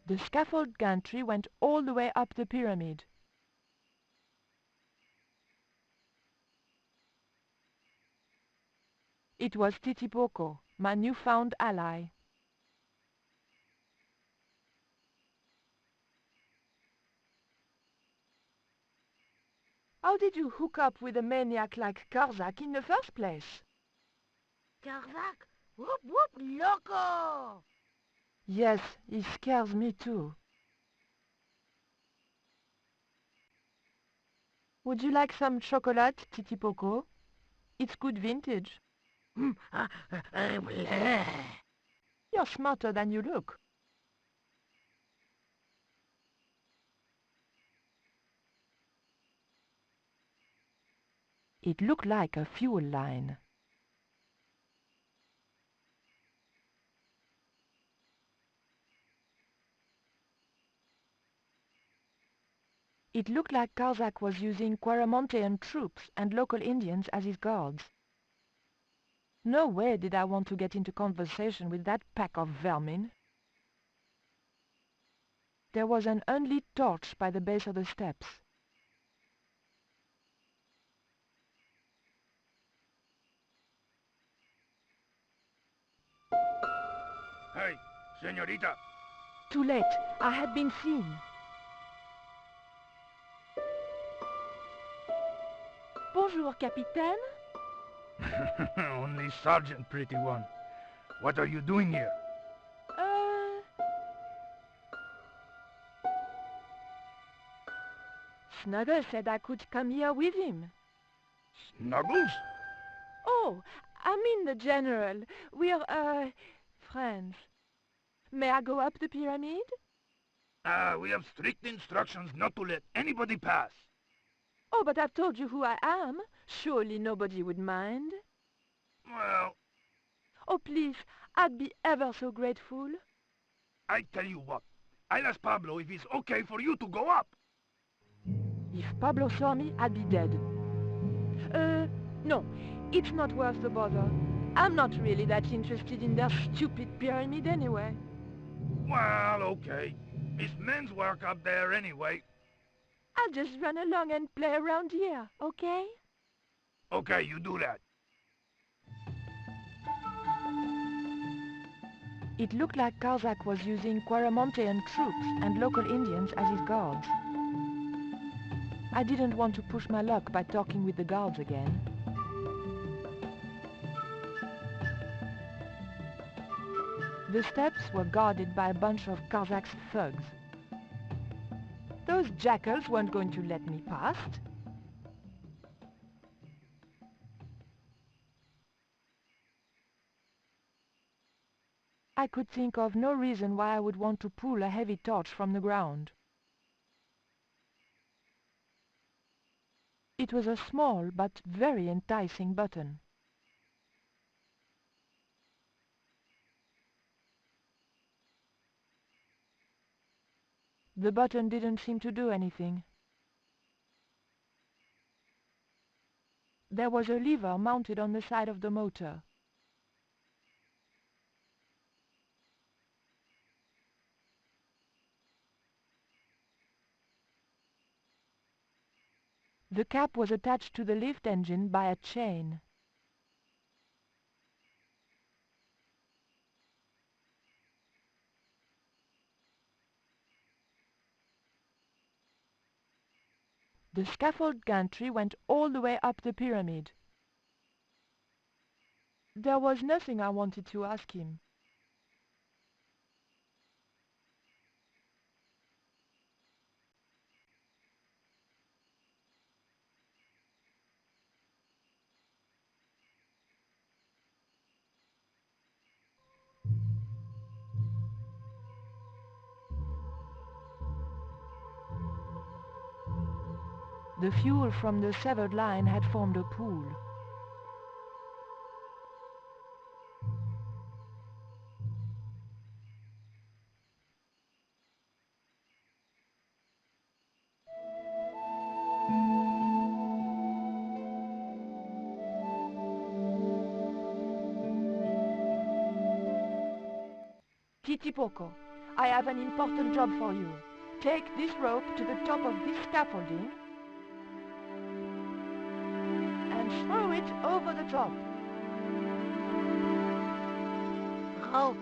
The scaffold gantry went all the way up the pyramid. It was Titipoco, my newfound ally. How did you hook up with a maniac like Karlzak in the first place? Karlzak? Whoop whoop loco! Yes, he scares me too. Would you like some chocolate, Titipoco? It's good vintage. You're smarter than you look. It looked like a fuel line. It looked like Karlzak was using Quaramontean troops and local Indians as his guards. No way did I want to get into conversation with that pack of vermin. There was an unlit torch by the base of the steps. Hey, señorita! Too late. I had been seen. Bonjour, Capitaine. Only Sergeant, pretty one. What are you doing here? Snuggles said I could come here with him. Snuggles? Oh, I mean the General. We're, friends. May I go up the pyramid? We have strict instructions not to let anybody pass. Oh, but I've told you who I am. Surely nobody would mind. Well... Oh, please, I'd be ever so grateful. I tell you what, I'll ask Pablo if it's okay for you to go up. If Pablo saw me, I'd be dead. No, it's not worth the bother. I'm not really that interested in their stupid pyramid anyway. Well, okay. It's men's work up there anyway. I'll just run along and play around here, okay? Okay, you do that. It looked like Karzak was using Quaramontean troops and local Indians as his guards. I didn't want to push my luck by talking with the guards again. The steps were guarded by a bunch of Karzak's thugs. Those jackals weren't going to let me past. I could think of no reason why I would want to pull a heavy torch from the ground. It was a small but very enticing button. The button didn't seem to do anything. There was a lever mounted on the side of the motor. The cap was attached to the lift engine by a chain. The scaffold gantry went all the way up the pyramid. There was nothing I wanted to ask him. The fuel from the severed line had formed a pool. Titipoco, I have an important job for you. Take this rope to the top of this scaffolding and throw it over the top. Rope.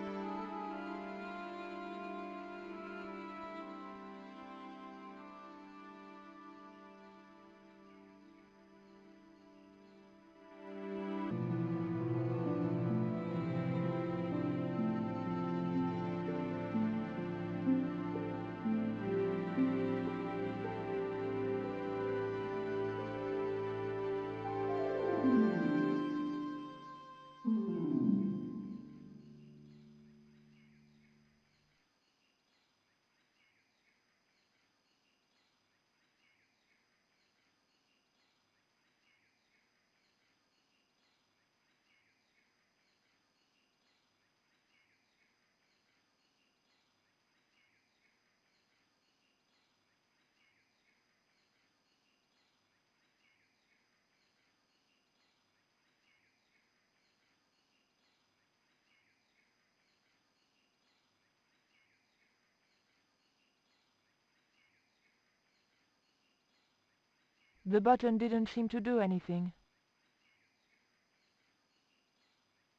The button didn't seem to do anything.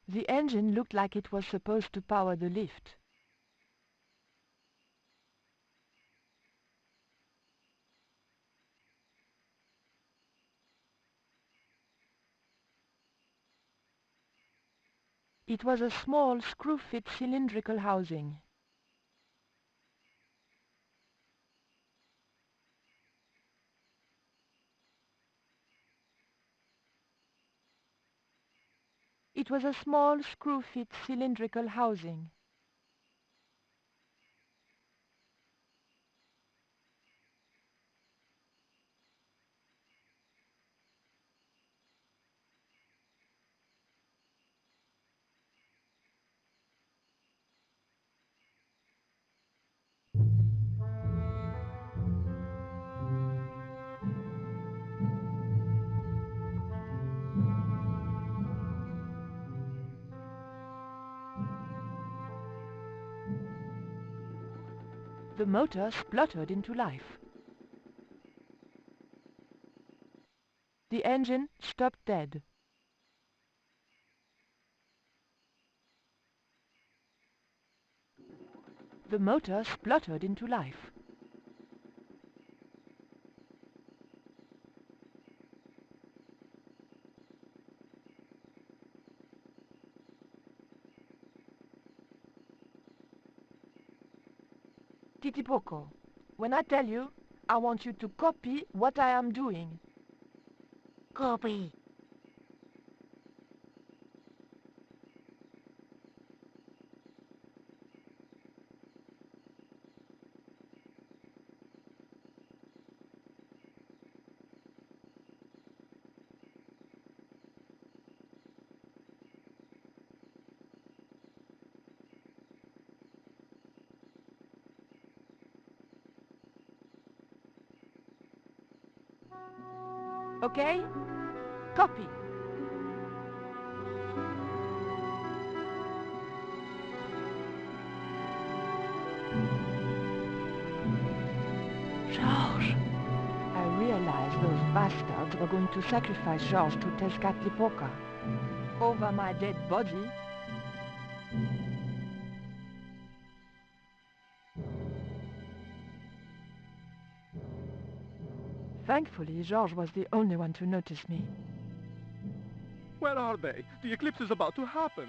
The engine looked like it was supposed to power the lift. It was a small screw-fit cylindrical housing. It was a small screw-fit cylindrical housing. The motor spluttered into life. The engine stopped dead. The motor spluttered into life. Titipoco, when I tell you, I want you to copy what I am doing. Copy. Okay? Copy. Georges! I realized those bastards were going to sacrifice Georges to Tezcatlipoca. Over my dead body. Thankfully, Georges was the only one to notice me. Where are they? The eclipse is about to happen.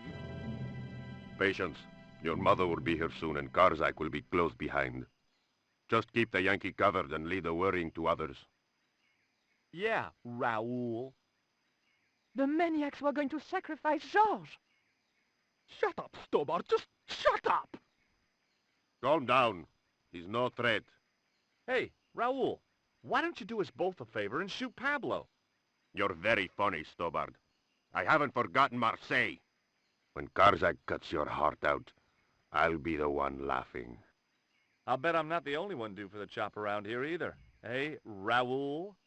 Patience. Your mother will be here soon and Karzak will be close behind. Just keep the Yankee covered and leave the worrying to others. Yeah, Raoul. The maniacs were going to sacrifice Georges. Shut up, Stobart. Just shut up! Calm down. He's no threat. Hey, Raoul, why don't you do us both a favor and shoot Pablo? You're very funny, Stobart. I haven't forgotten Marseilles. When Karzak cuts your heart out, I'll be the one laughing. I'll bet I'm not the only one due for the chop around here either. Hey, Raoul?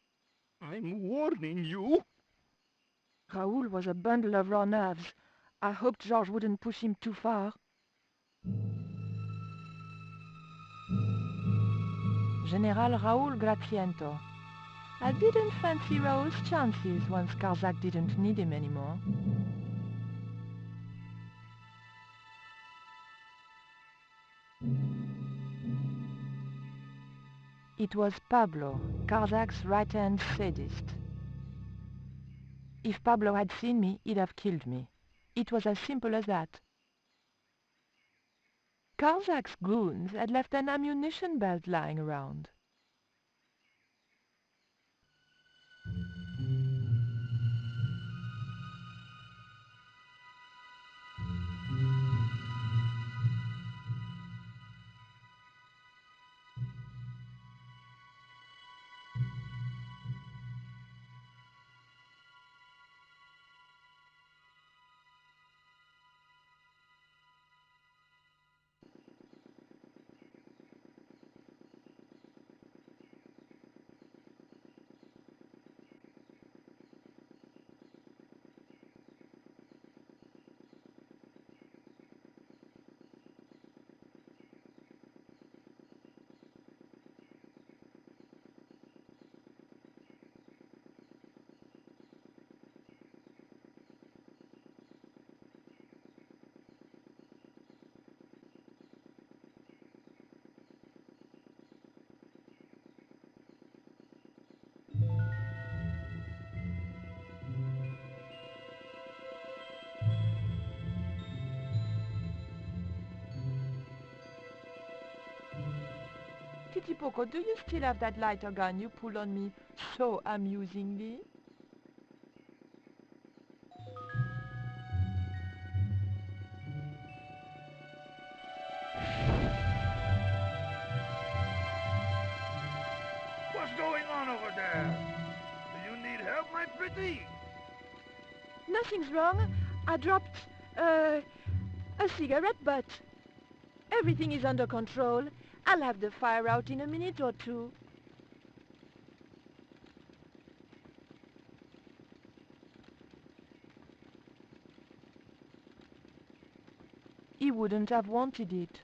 I'm warning you. Raoul was a bundle of raw nerves. I hoped Georges wouldn't push him too far. General Raoul Gratiento. I didn't fancy Raoul's chances once Karzak didn't need him anymore. It was Pablo, Karzak's right-hand sadist. If Pablo had seen me, he'd have killed me. It was as simple as that. Karzak's goons had left an ammunition belt lying around. Titipoco, do you still have that lighter gun you pulled on me so amusingly? What's going on over there? Do you need help, my pretty? Nothing's wrong. I dropped, a cigarette butt. Everything is under control. I'll have the fire out in a minute or two. He wouldn't have wanted it.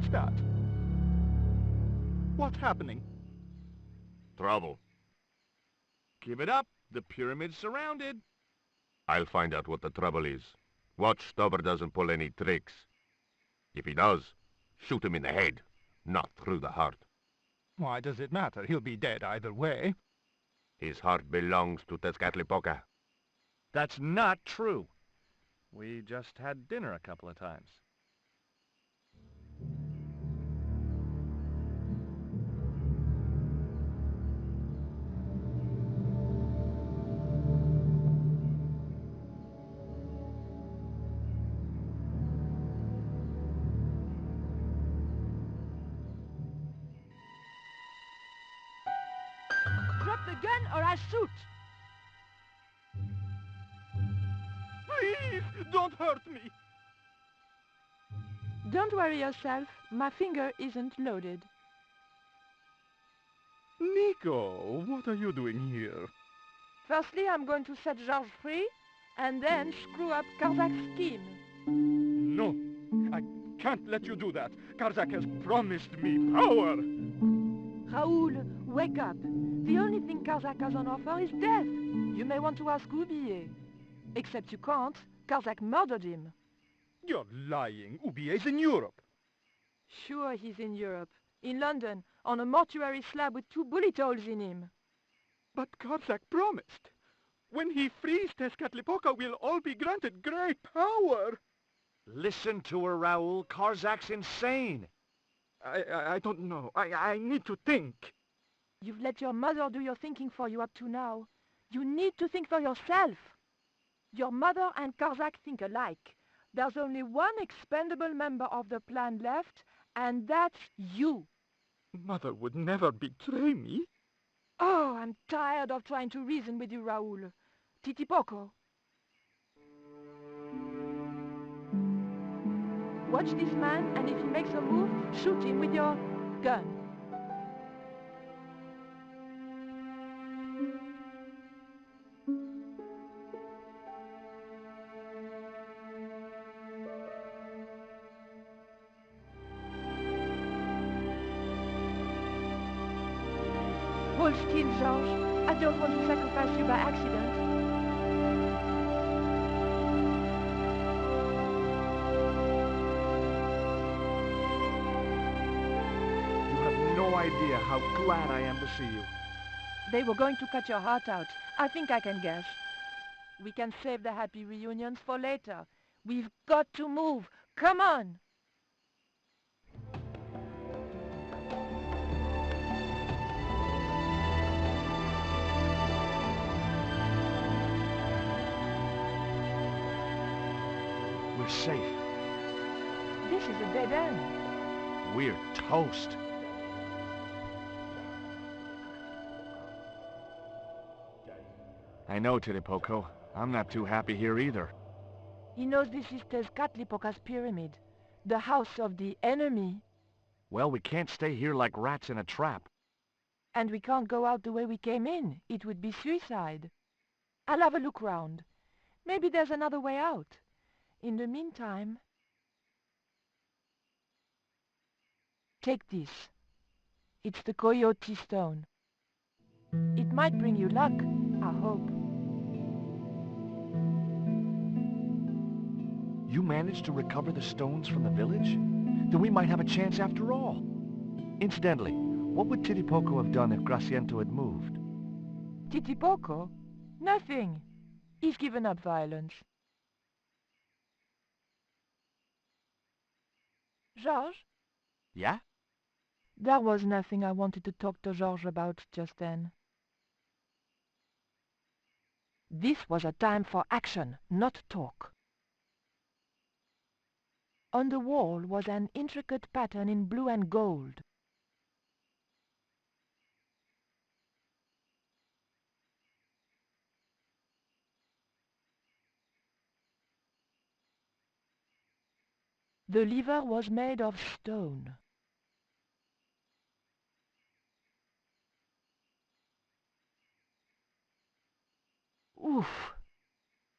What's that? What's happening? Trouble. Give it up. The pyramid's surrounded. I'll find out what the trouble is. Watch Stubber doesn't pull any tricks. If he does, shoot him in the head, not through the heart. Why does it matter? He'll be dead either way. His heart belongs to Tezcatlipoca. That's not true. We just had dinner a couple of times. Drop the gun or I shoot! Please, don't hurt me! Don't worry yourself. My finger isn't loaded. Nico, what are you doing here? Firstly, I'm going to set Georges free, and then screw up Karzak's scheme. No, I can't let you do that. Karzak has promised me power. Raoul, wake up. The only thing Karzak has on offer is death. You may want to ask Oubier. Except you can't. Karzak murdered him. You're lying. Oubier's in Europe. Sure he's in Europe. In London, on a mortuary slab with 2 bullet holes in him. But Karzak promised. When he frees Tezcatlipoca, we'll all be granted great power. Listen to her, Raoul. Karzak's insane. I don't know. I need to think. You've let your mother do your thinking for you up to now. You need to think for yourself. Your mother and Karzak think alike. There's only one expendable member of the plan left, and that's you. Mother would never betray me. Oh, I'm tired of trying to reason with you, Raoul. Titipoco. Watch this man, and if he makes a move, shoot him with your gun. Hold still, Georges. I don't want to sacrifice you by accident. You have no idea how glad I am to see you. They were going to cut your heart out. I think I can guess. We can save the happy reunions for later. We've got to move. Come on! We're safe. This is a dead end. We're toast. I know, Titipoco. I'm not too happy here either. He knows this is Tezcatlipoca's pyramid, the house of the enemy. Well, we can't stay here like rats in a trap. And we can't go out the way we came in. It would be suicide. I'll have a look round. Maybe there's another way out. In the meantime... Take this. It's the Coyote Stone. It might bring you luck, I hope. You managed to recover the stones from the village? Then we might have a chance after all. Incidentally, what would Titipoco have done if Graciento had moved? Titipoco? Nothing. He's given up violence. Georges? Yeah? There was nothing I wanted to talk to Georges about just then. This was a time for action, not talk. On the wall was an intricate pattern in blue and gold. The lever was made of stone. Oof!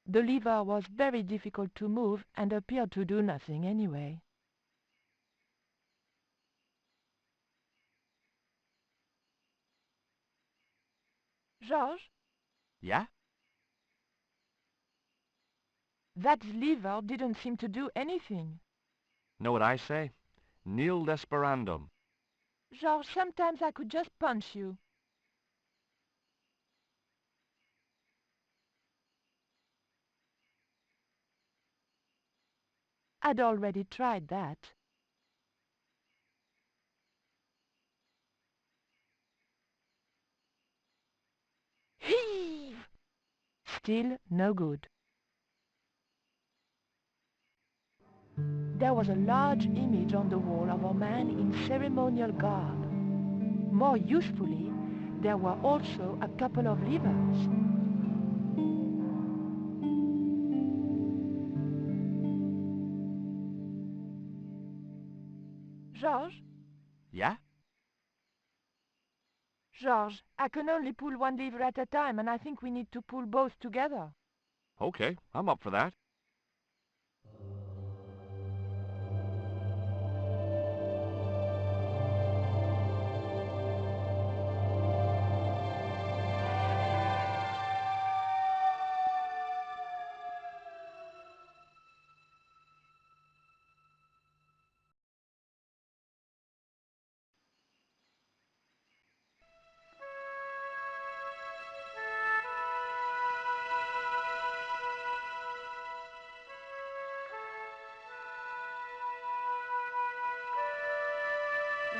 The lever was very difficult to move and appeared to do nothing anyway. Georges, Yeah? that lever didn't seem to do anything. Know what I say? Nil desperandum. Georges, sometimes I could just punch you. I'd already tried that. Heave! Still no good. There was a large image on the wall of a man in ceremonial garb. More usefully, there were also a couple of levers. Georges? Yeah? Georges, I can only pull one lever at a time, and I think we need to pull both together. Okay, I'm up for that.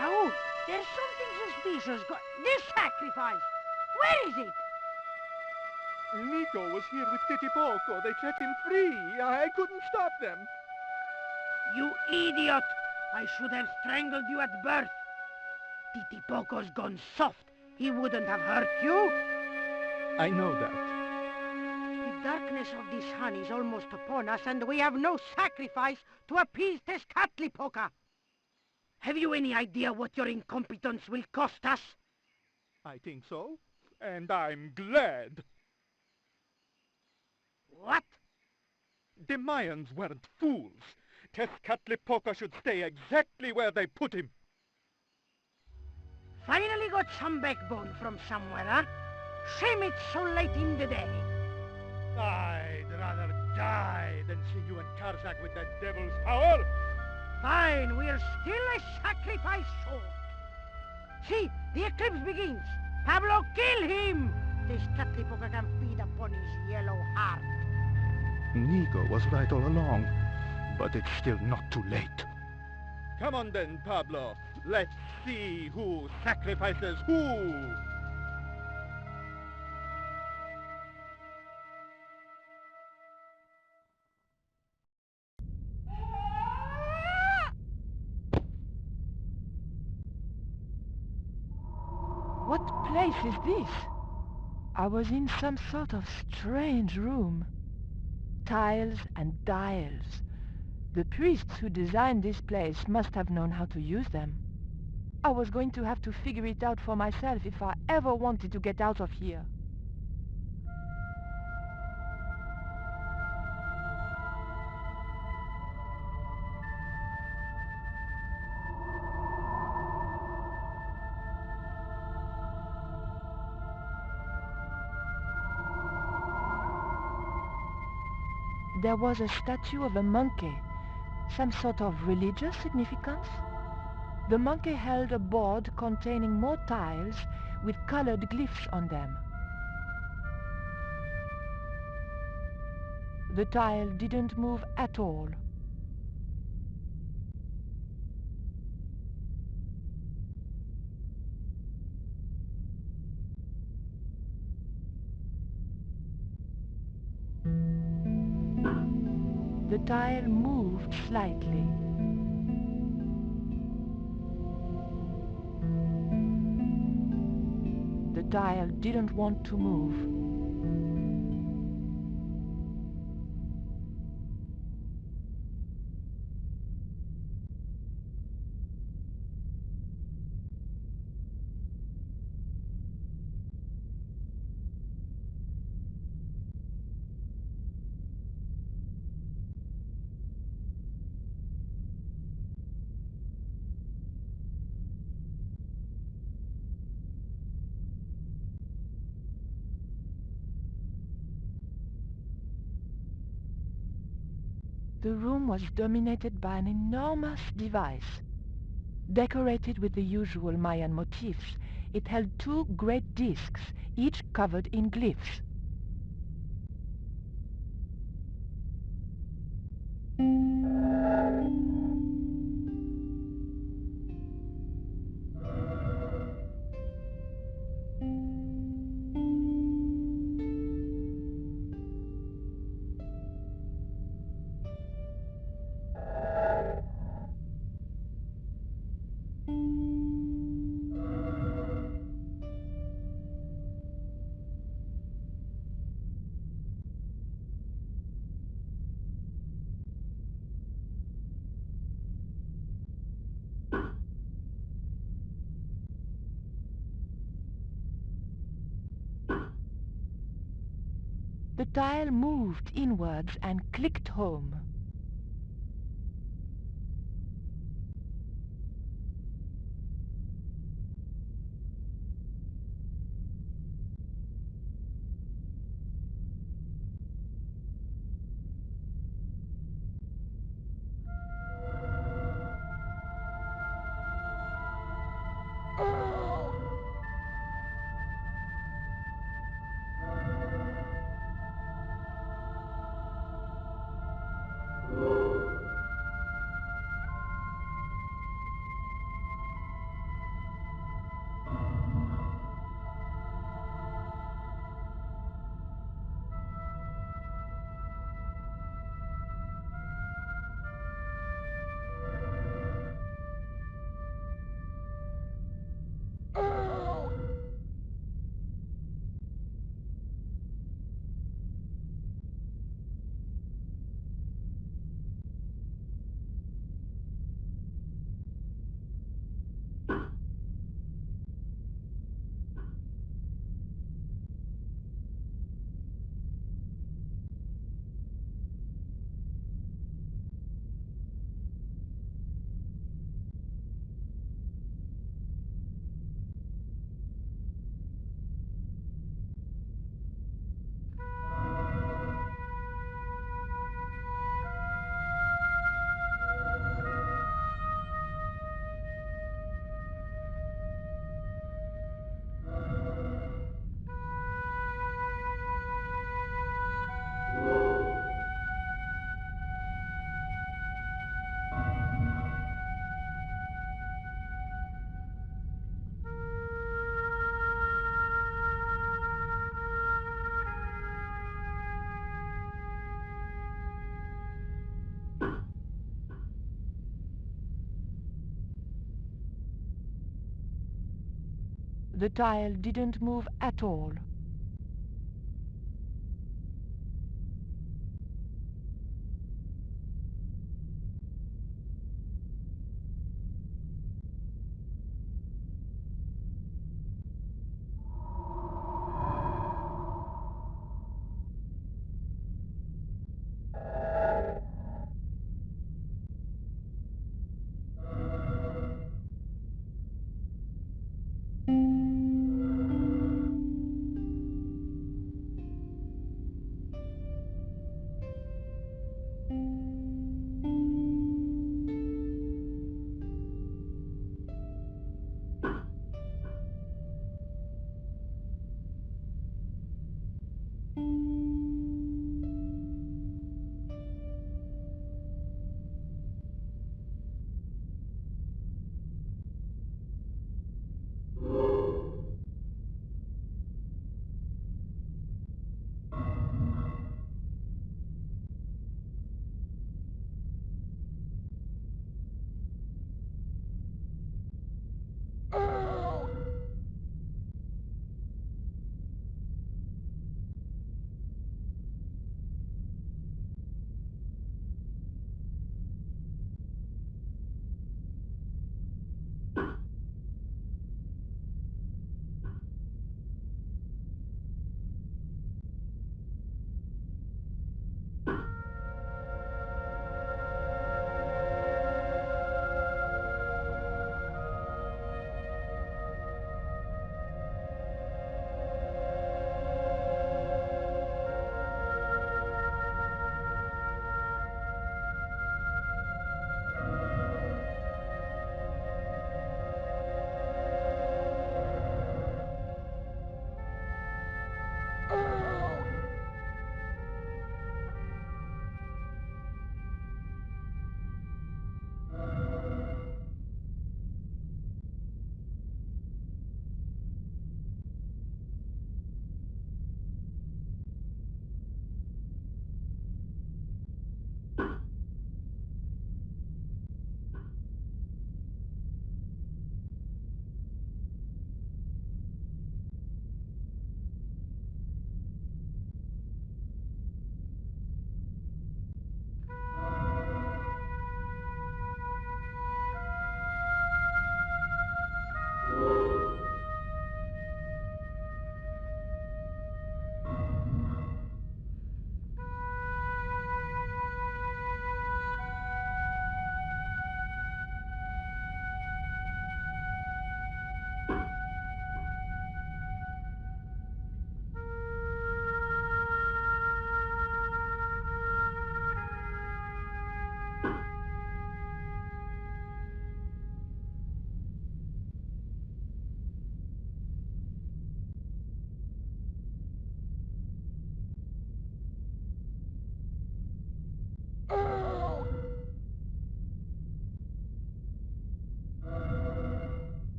Raoul, there's something suspicious. This sacrifice! Where is it? Nico was here with Titi Poco. They set him free. I couldn't stop them. You idiot! I should have strangled you at birth. Titi Poco's gone soft. He wouldn't have hurt you. I know that. The darkness of this hun is almost upon us, and we have no sacrifice to appease Tezcatlipoca. Have you any idea what your incompetence will cost us? I think so. And I'm glad. What? The Mayans weren't fools. Tezcatlipoca should stay exactly where they put him. Finally got some backbone from somewhere, huh? Shame it's so late in the day. I'd rather die than see you and Karzak with that devil's power. Fine, we're still a sacrifice short. See, the eclipse begins. Pablo, kill him! Tezcatlipoca can feed upon his yellow heart. Nico was right all along, but it's still not too late. Come on then, Pablo. Let's see who sacrifices who. What place is this? I was in some sort of strange room. Tiles and dials. The priests who designed this place must have known how to use them. I was going to have to figure it out for myself if I ever wanted to get out of here. There was a statue of a monkey. Some sort of religious significance? The monkey held a board containing more tiles with colored glyphs on them. The tile didn't move at all. The tile moved slightly. The tile didn't want to move. The room was dominated by an enormous device. Decorated with the usual Mayan motifs, it held two great discs, each covered in glyphs. The tile moved inwards and clicked home. The tile didn't move at all.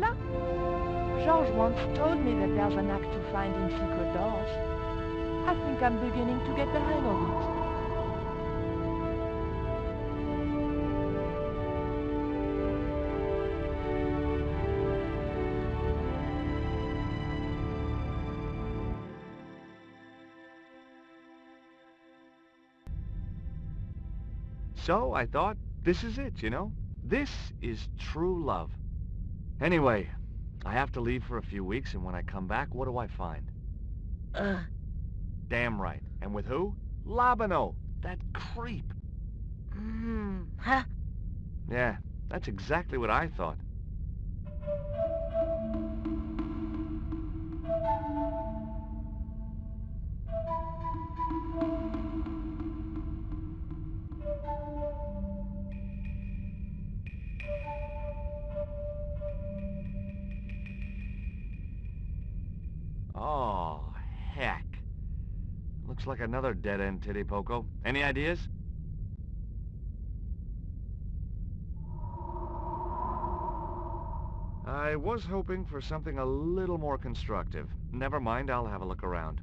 huh? Georges once told me that there's a knack to finding secret doors. I think I'm beginning to get the hang of it. So I thought, this is it, you know? This is true love. Anyway, I have to leave for a few weeks, and when I come back, what do I find? Damn right. And with who? Labano, that creep. Huh? Yeah, that's exactly what I thought. Oh, heck. Looks like another dead-end titty poco. Any ideas? I was hoping for something a little more constructive. Never mind, I'll have a look around.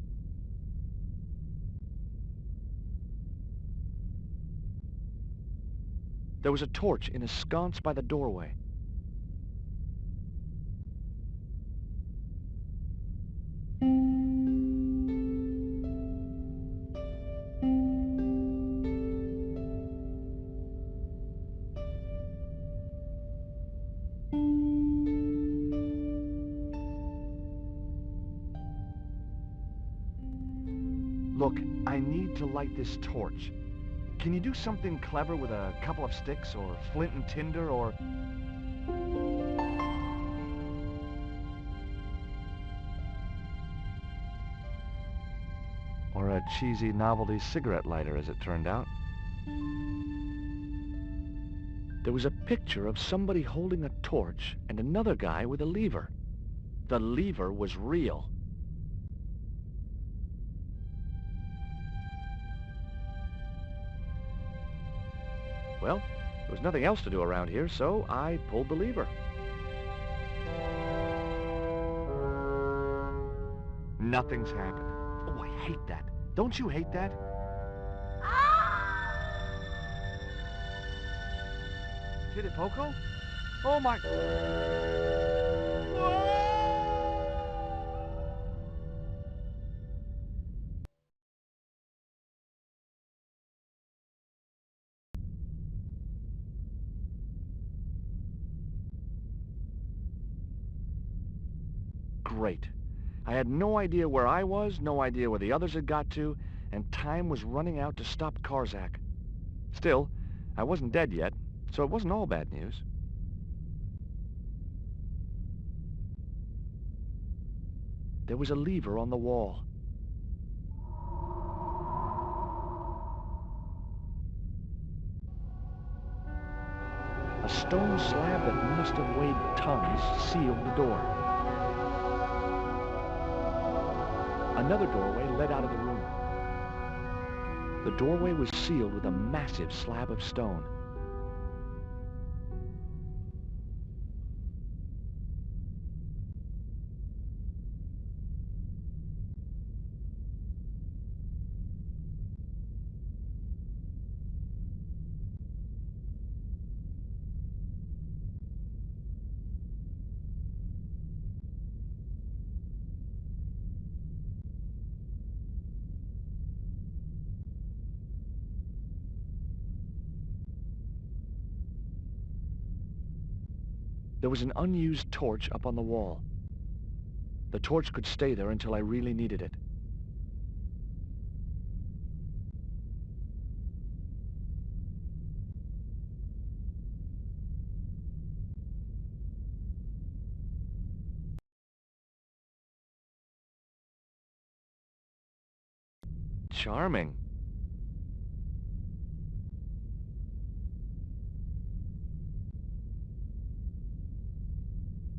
There was a torch in a sconce by the doorway. Look, I need to light this torch. Can you do something clever with a couple of sticks, or flint and tinder, or... or a cheesy novelty cigarette lighter, as it turned out. There was a picture of somebody holding a torch and another guy with a lever. The lever was real. Well, there was nothing else to do around here, so I pulled the lever. Nothing's happened. Oh, I hate that. Don't you hate that? Titty Poco? Oh my... Great. I had no idea where I was, no idea where the others had got to, and time was running out to stop Karzak. Still, I wasn't dead yet, so it wasn't all bad news. There was a lever on the wall. A stone slab that must have weighed tons sealed the door. Another doorway led out of the room. The doorway was sealed with a massive slab of stone. There was an unused torch up on the wall. The torch could stay there until I really needed it. Charming.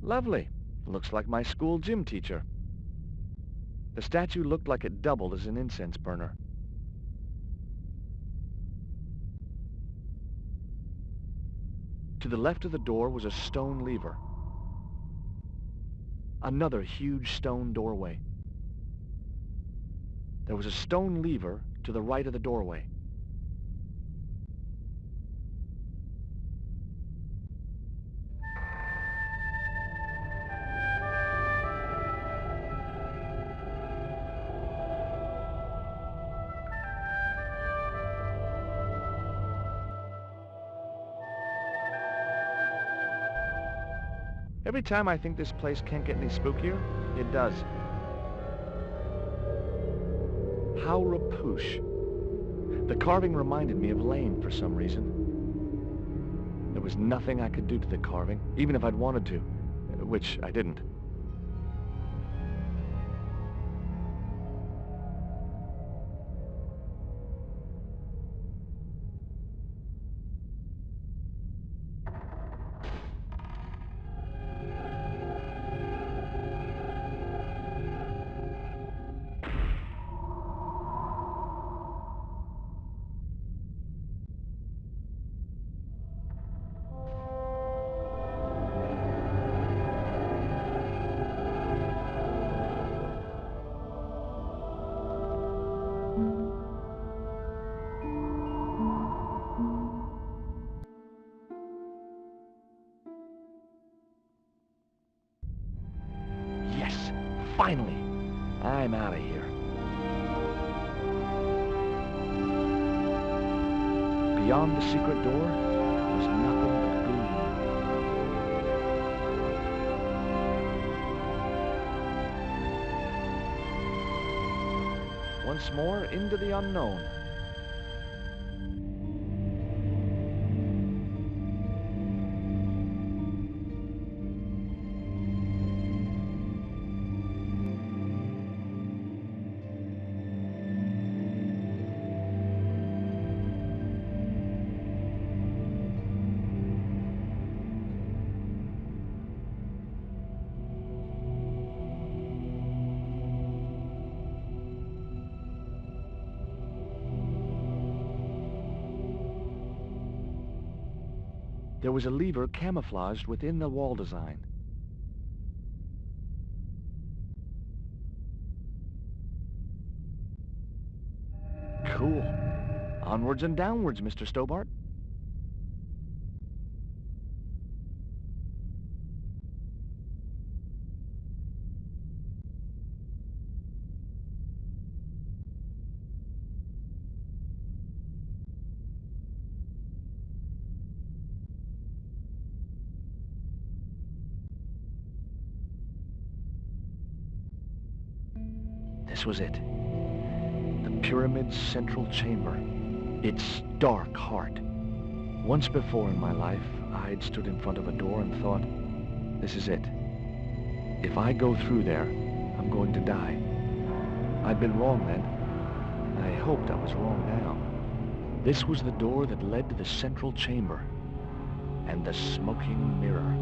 Lovely. Looks like my school gym teacher. The statue looked like it doubled as an incense burner. To the left of the door was a stone lever. Another huge stone doorway. There was a stone lever to the right of the doorway. Every time I think this place can't get any spookier, it does. How rapoosh. The carving reminded me of Lane for some reason. There was nothing I could do to the carving, even if I'd wanted to, which I didn't. Finally, I'm out of here. Beyond the secret door was nothing but gloom. Once more into the unknown. There was a lever camouflaged within the wall design. Cool. Onwards and downwards, Mr. Stobart. This was it. The pyramid's central chamber. Its dark heart. Once before in my life, I'd stood in front of a door and thought, this is it. If I go through there, I'm going to die. I'd been wrong then. I hoped I was wrong now. This was the door that led to the central chamber and the smoking mirror.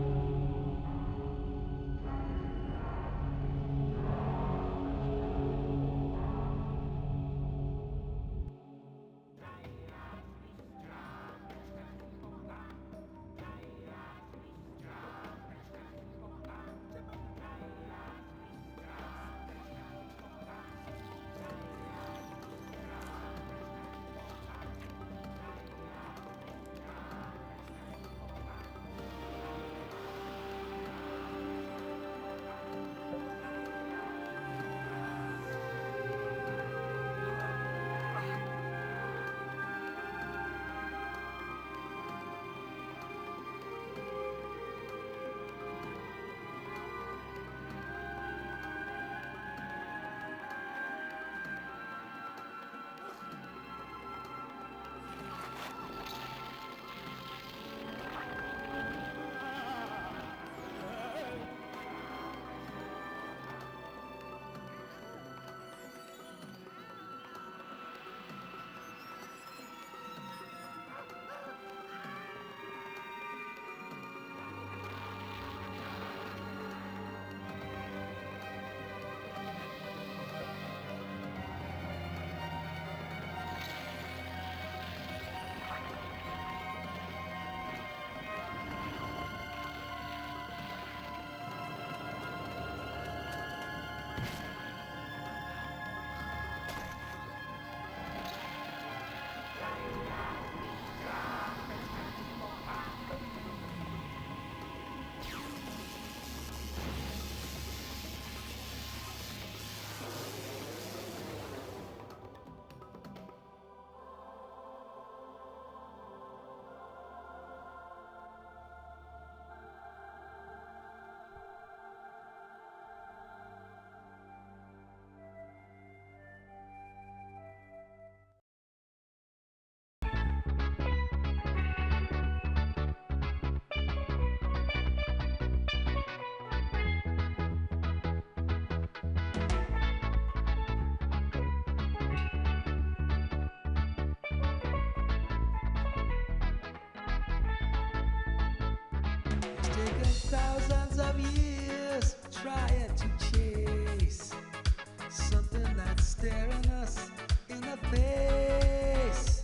taken thousands of years trying to chase something that's staring us in the face.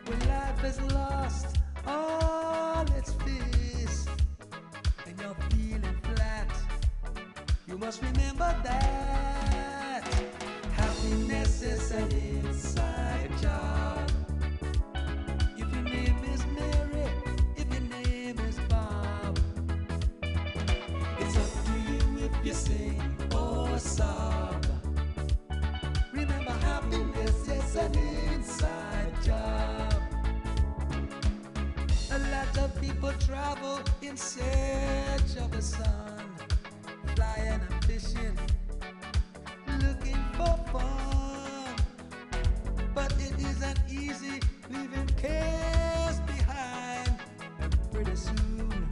When life has lost all its fizz and you're feeling flat, you must remember that happiness is an inside job. If your name is Mary, if your name is Bob, it's up to you if you sing or sob. Remember, happiness is an inside job. A lot of people travel in search of the sun, flying and fishing, looking for fun. But it isn't easy leaving cares behind. And pretty soon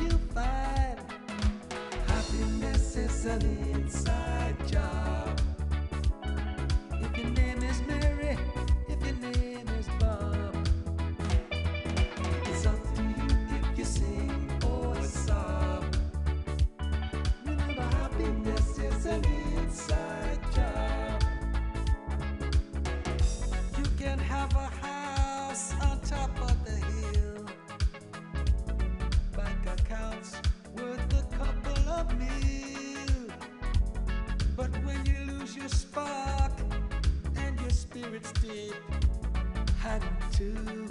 you find happiness is an inside job. If your name is Mary, if your name is Bob, it's up to you if you sing or sob. Remember, happiness is an inside job. You can have a house on top of the hill, bank accounts worth a couple of mil. But when you lose your spark and your spirit's deep, hang to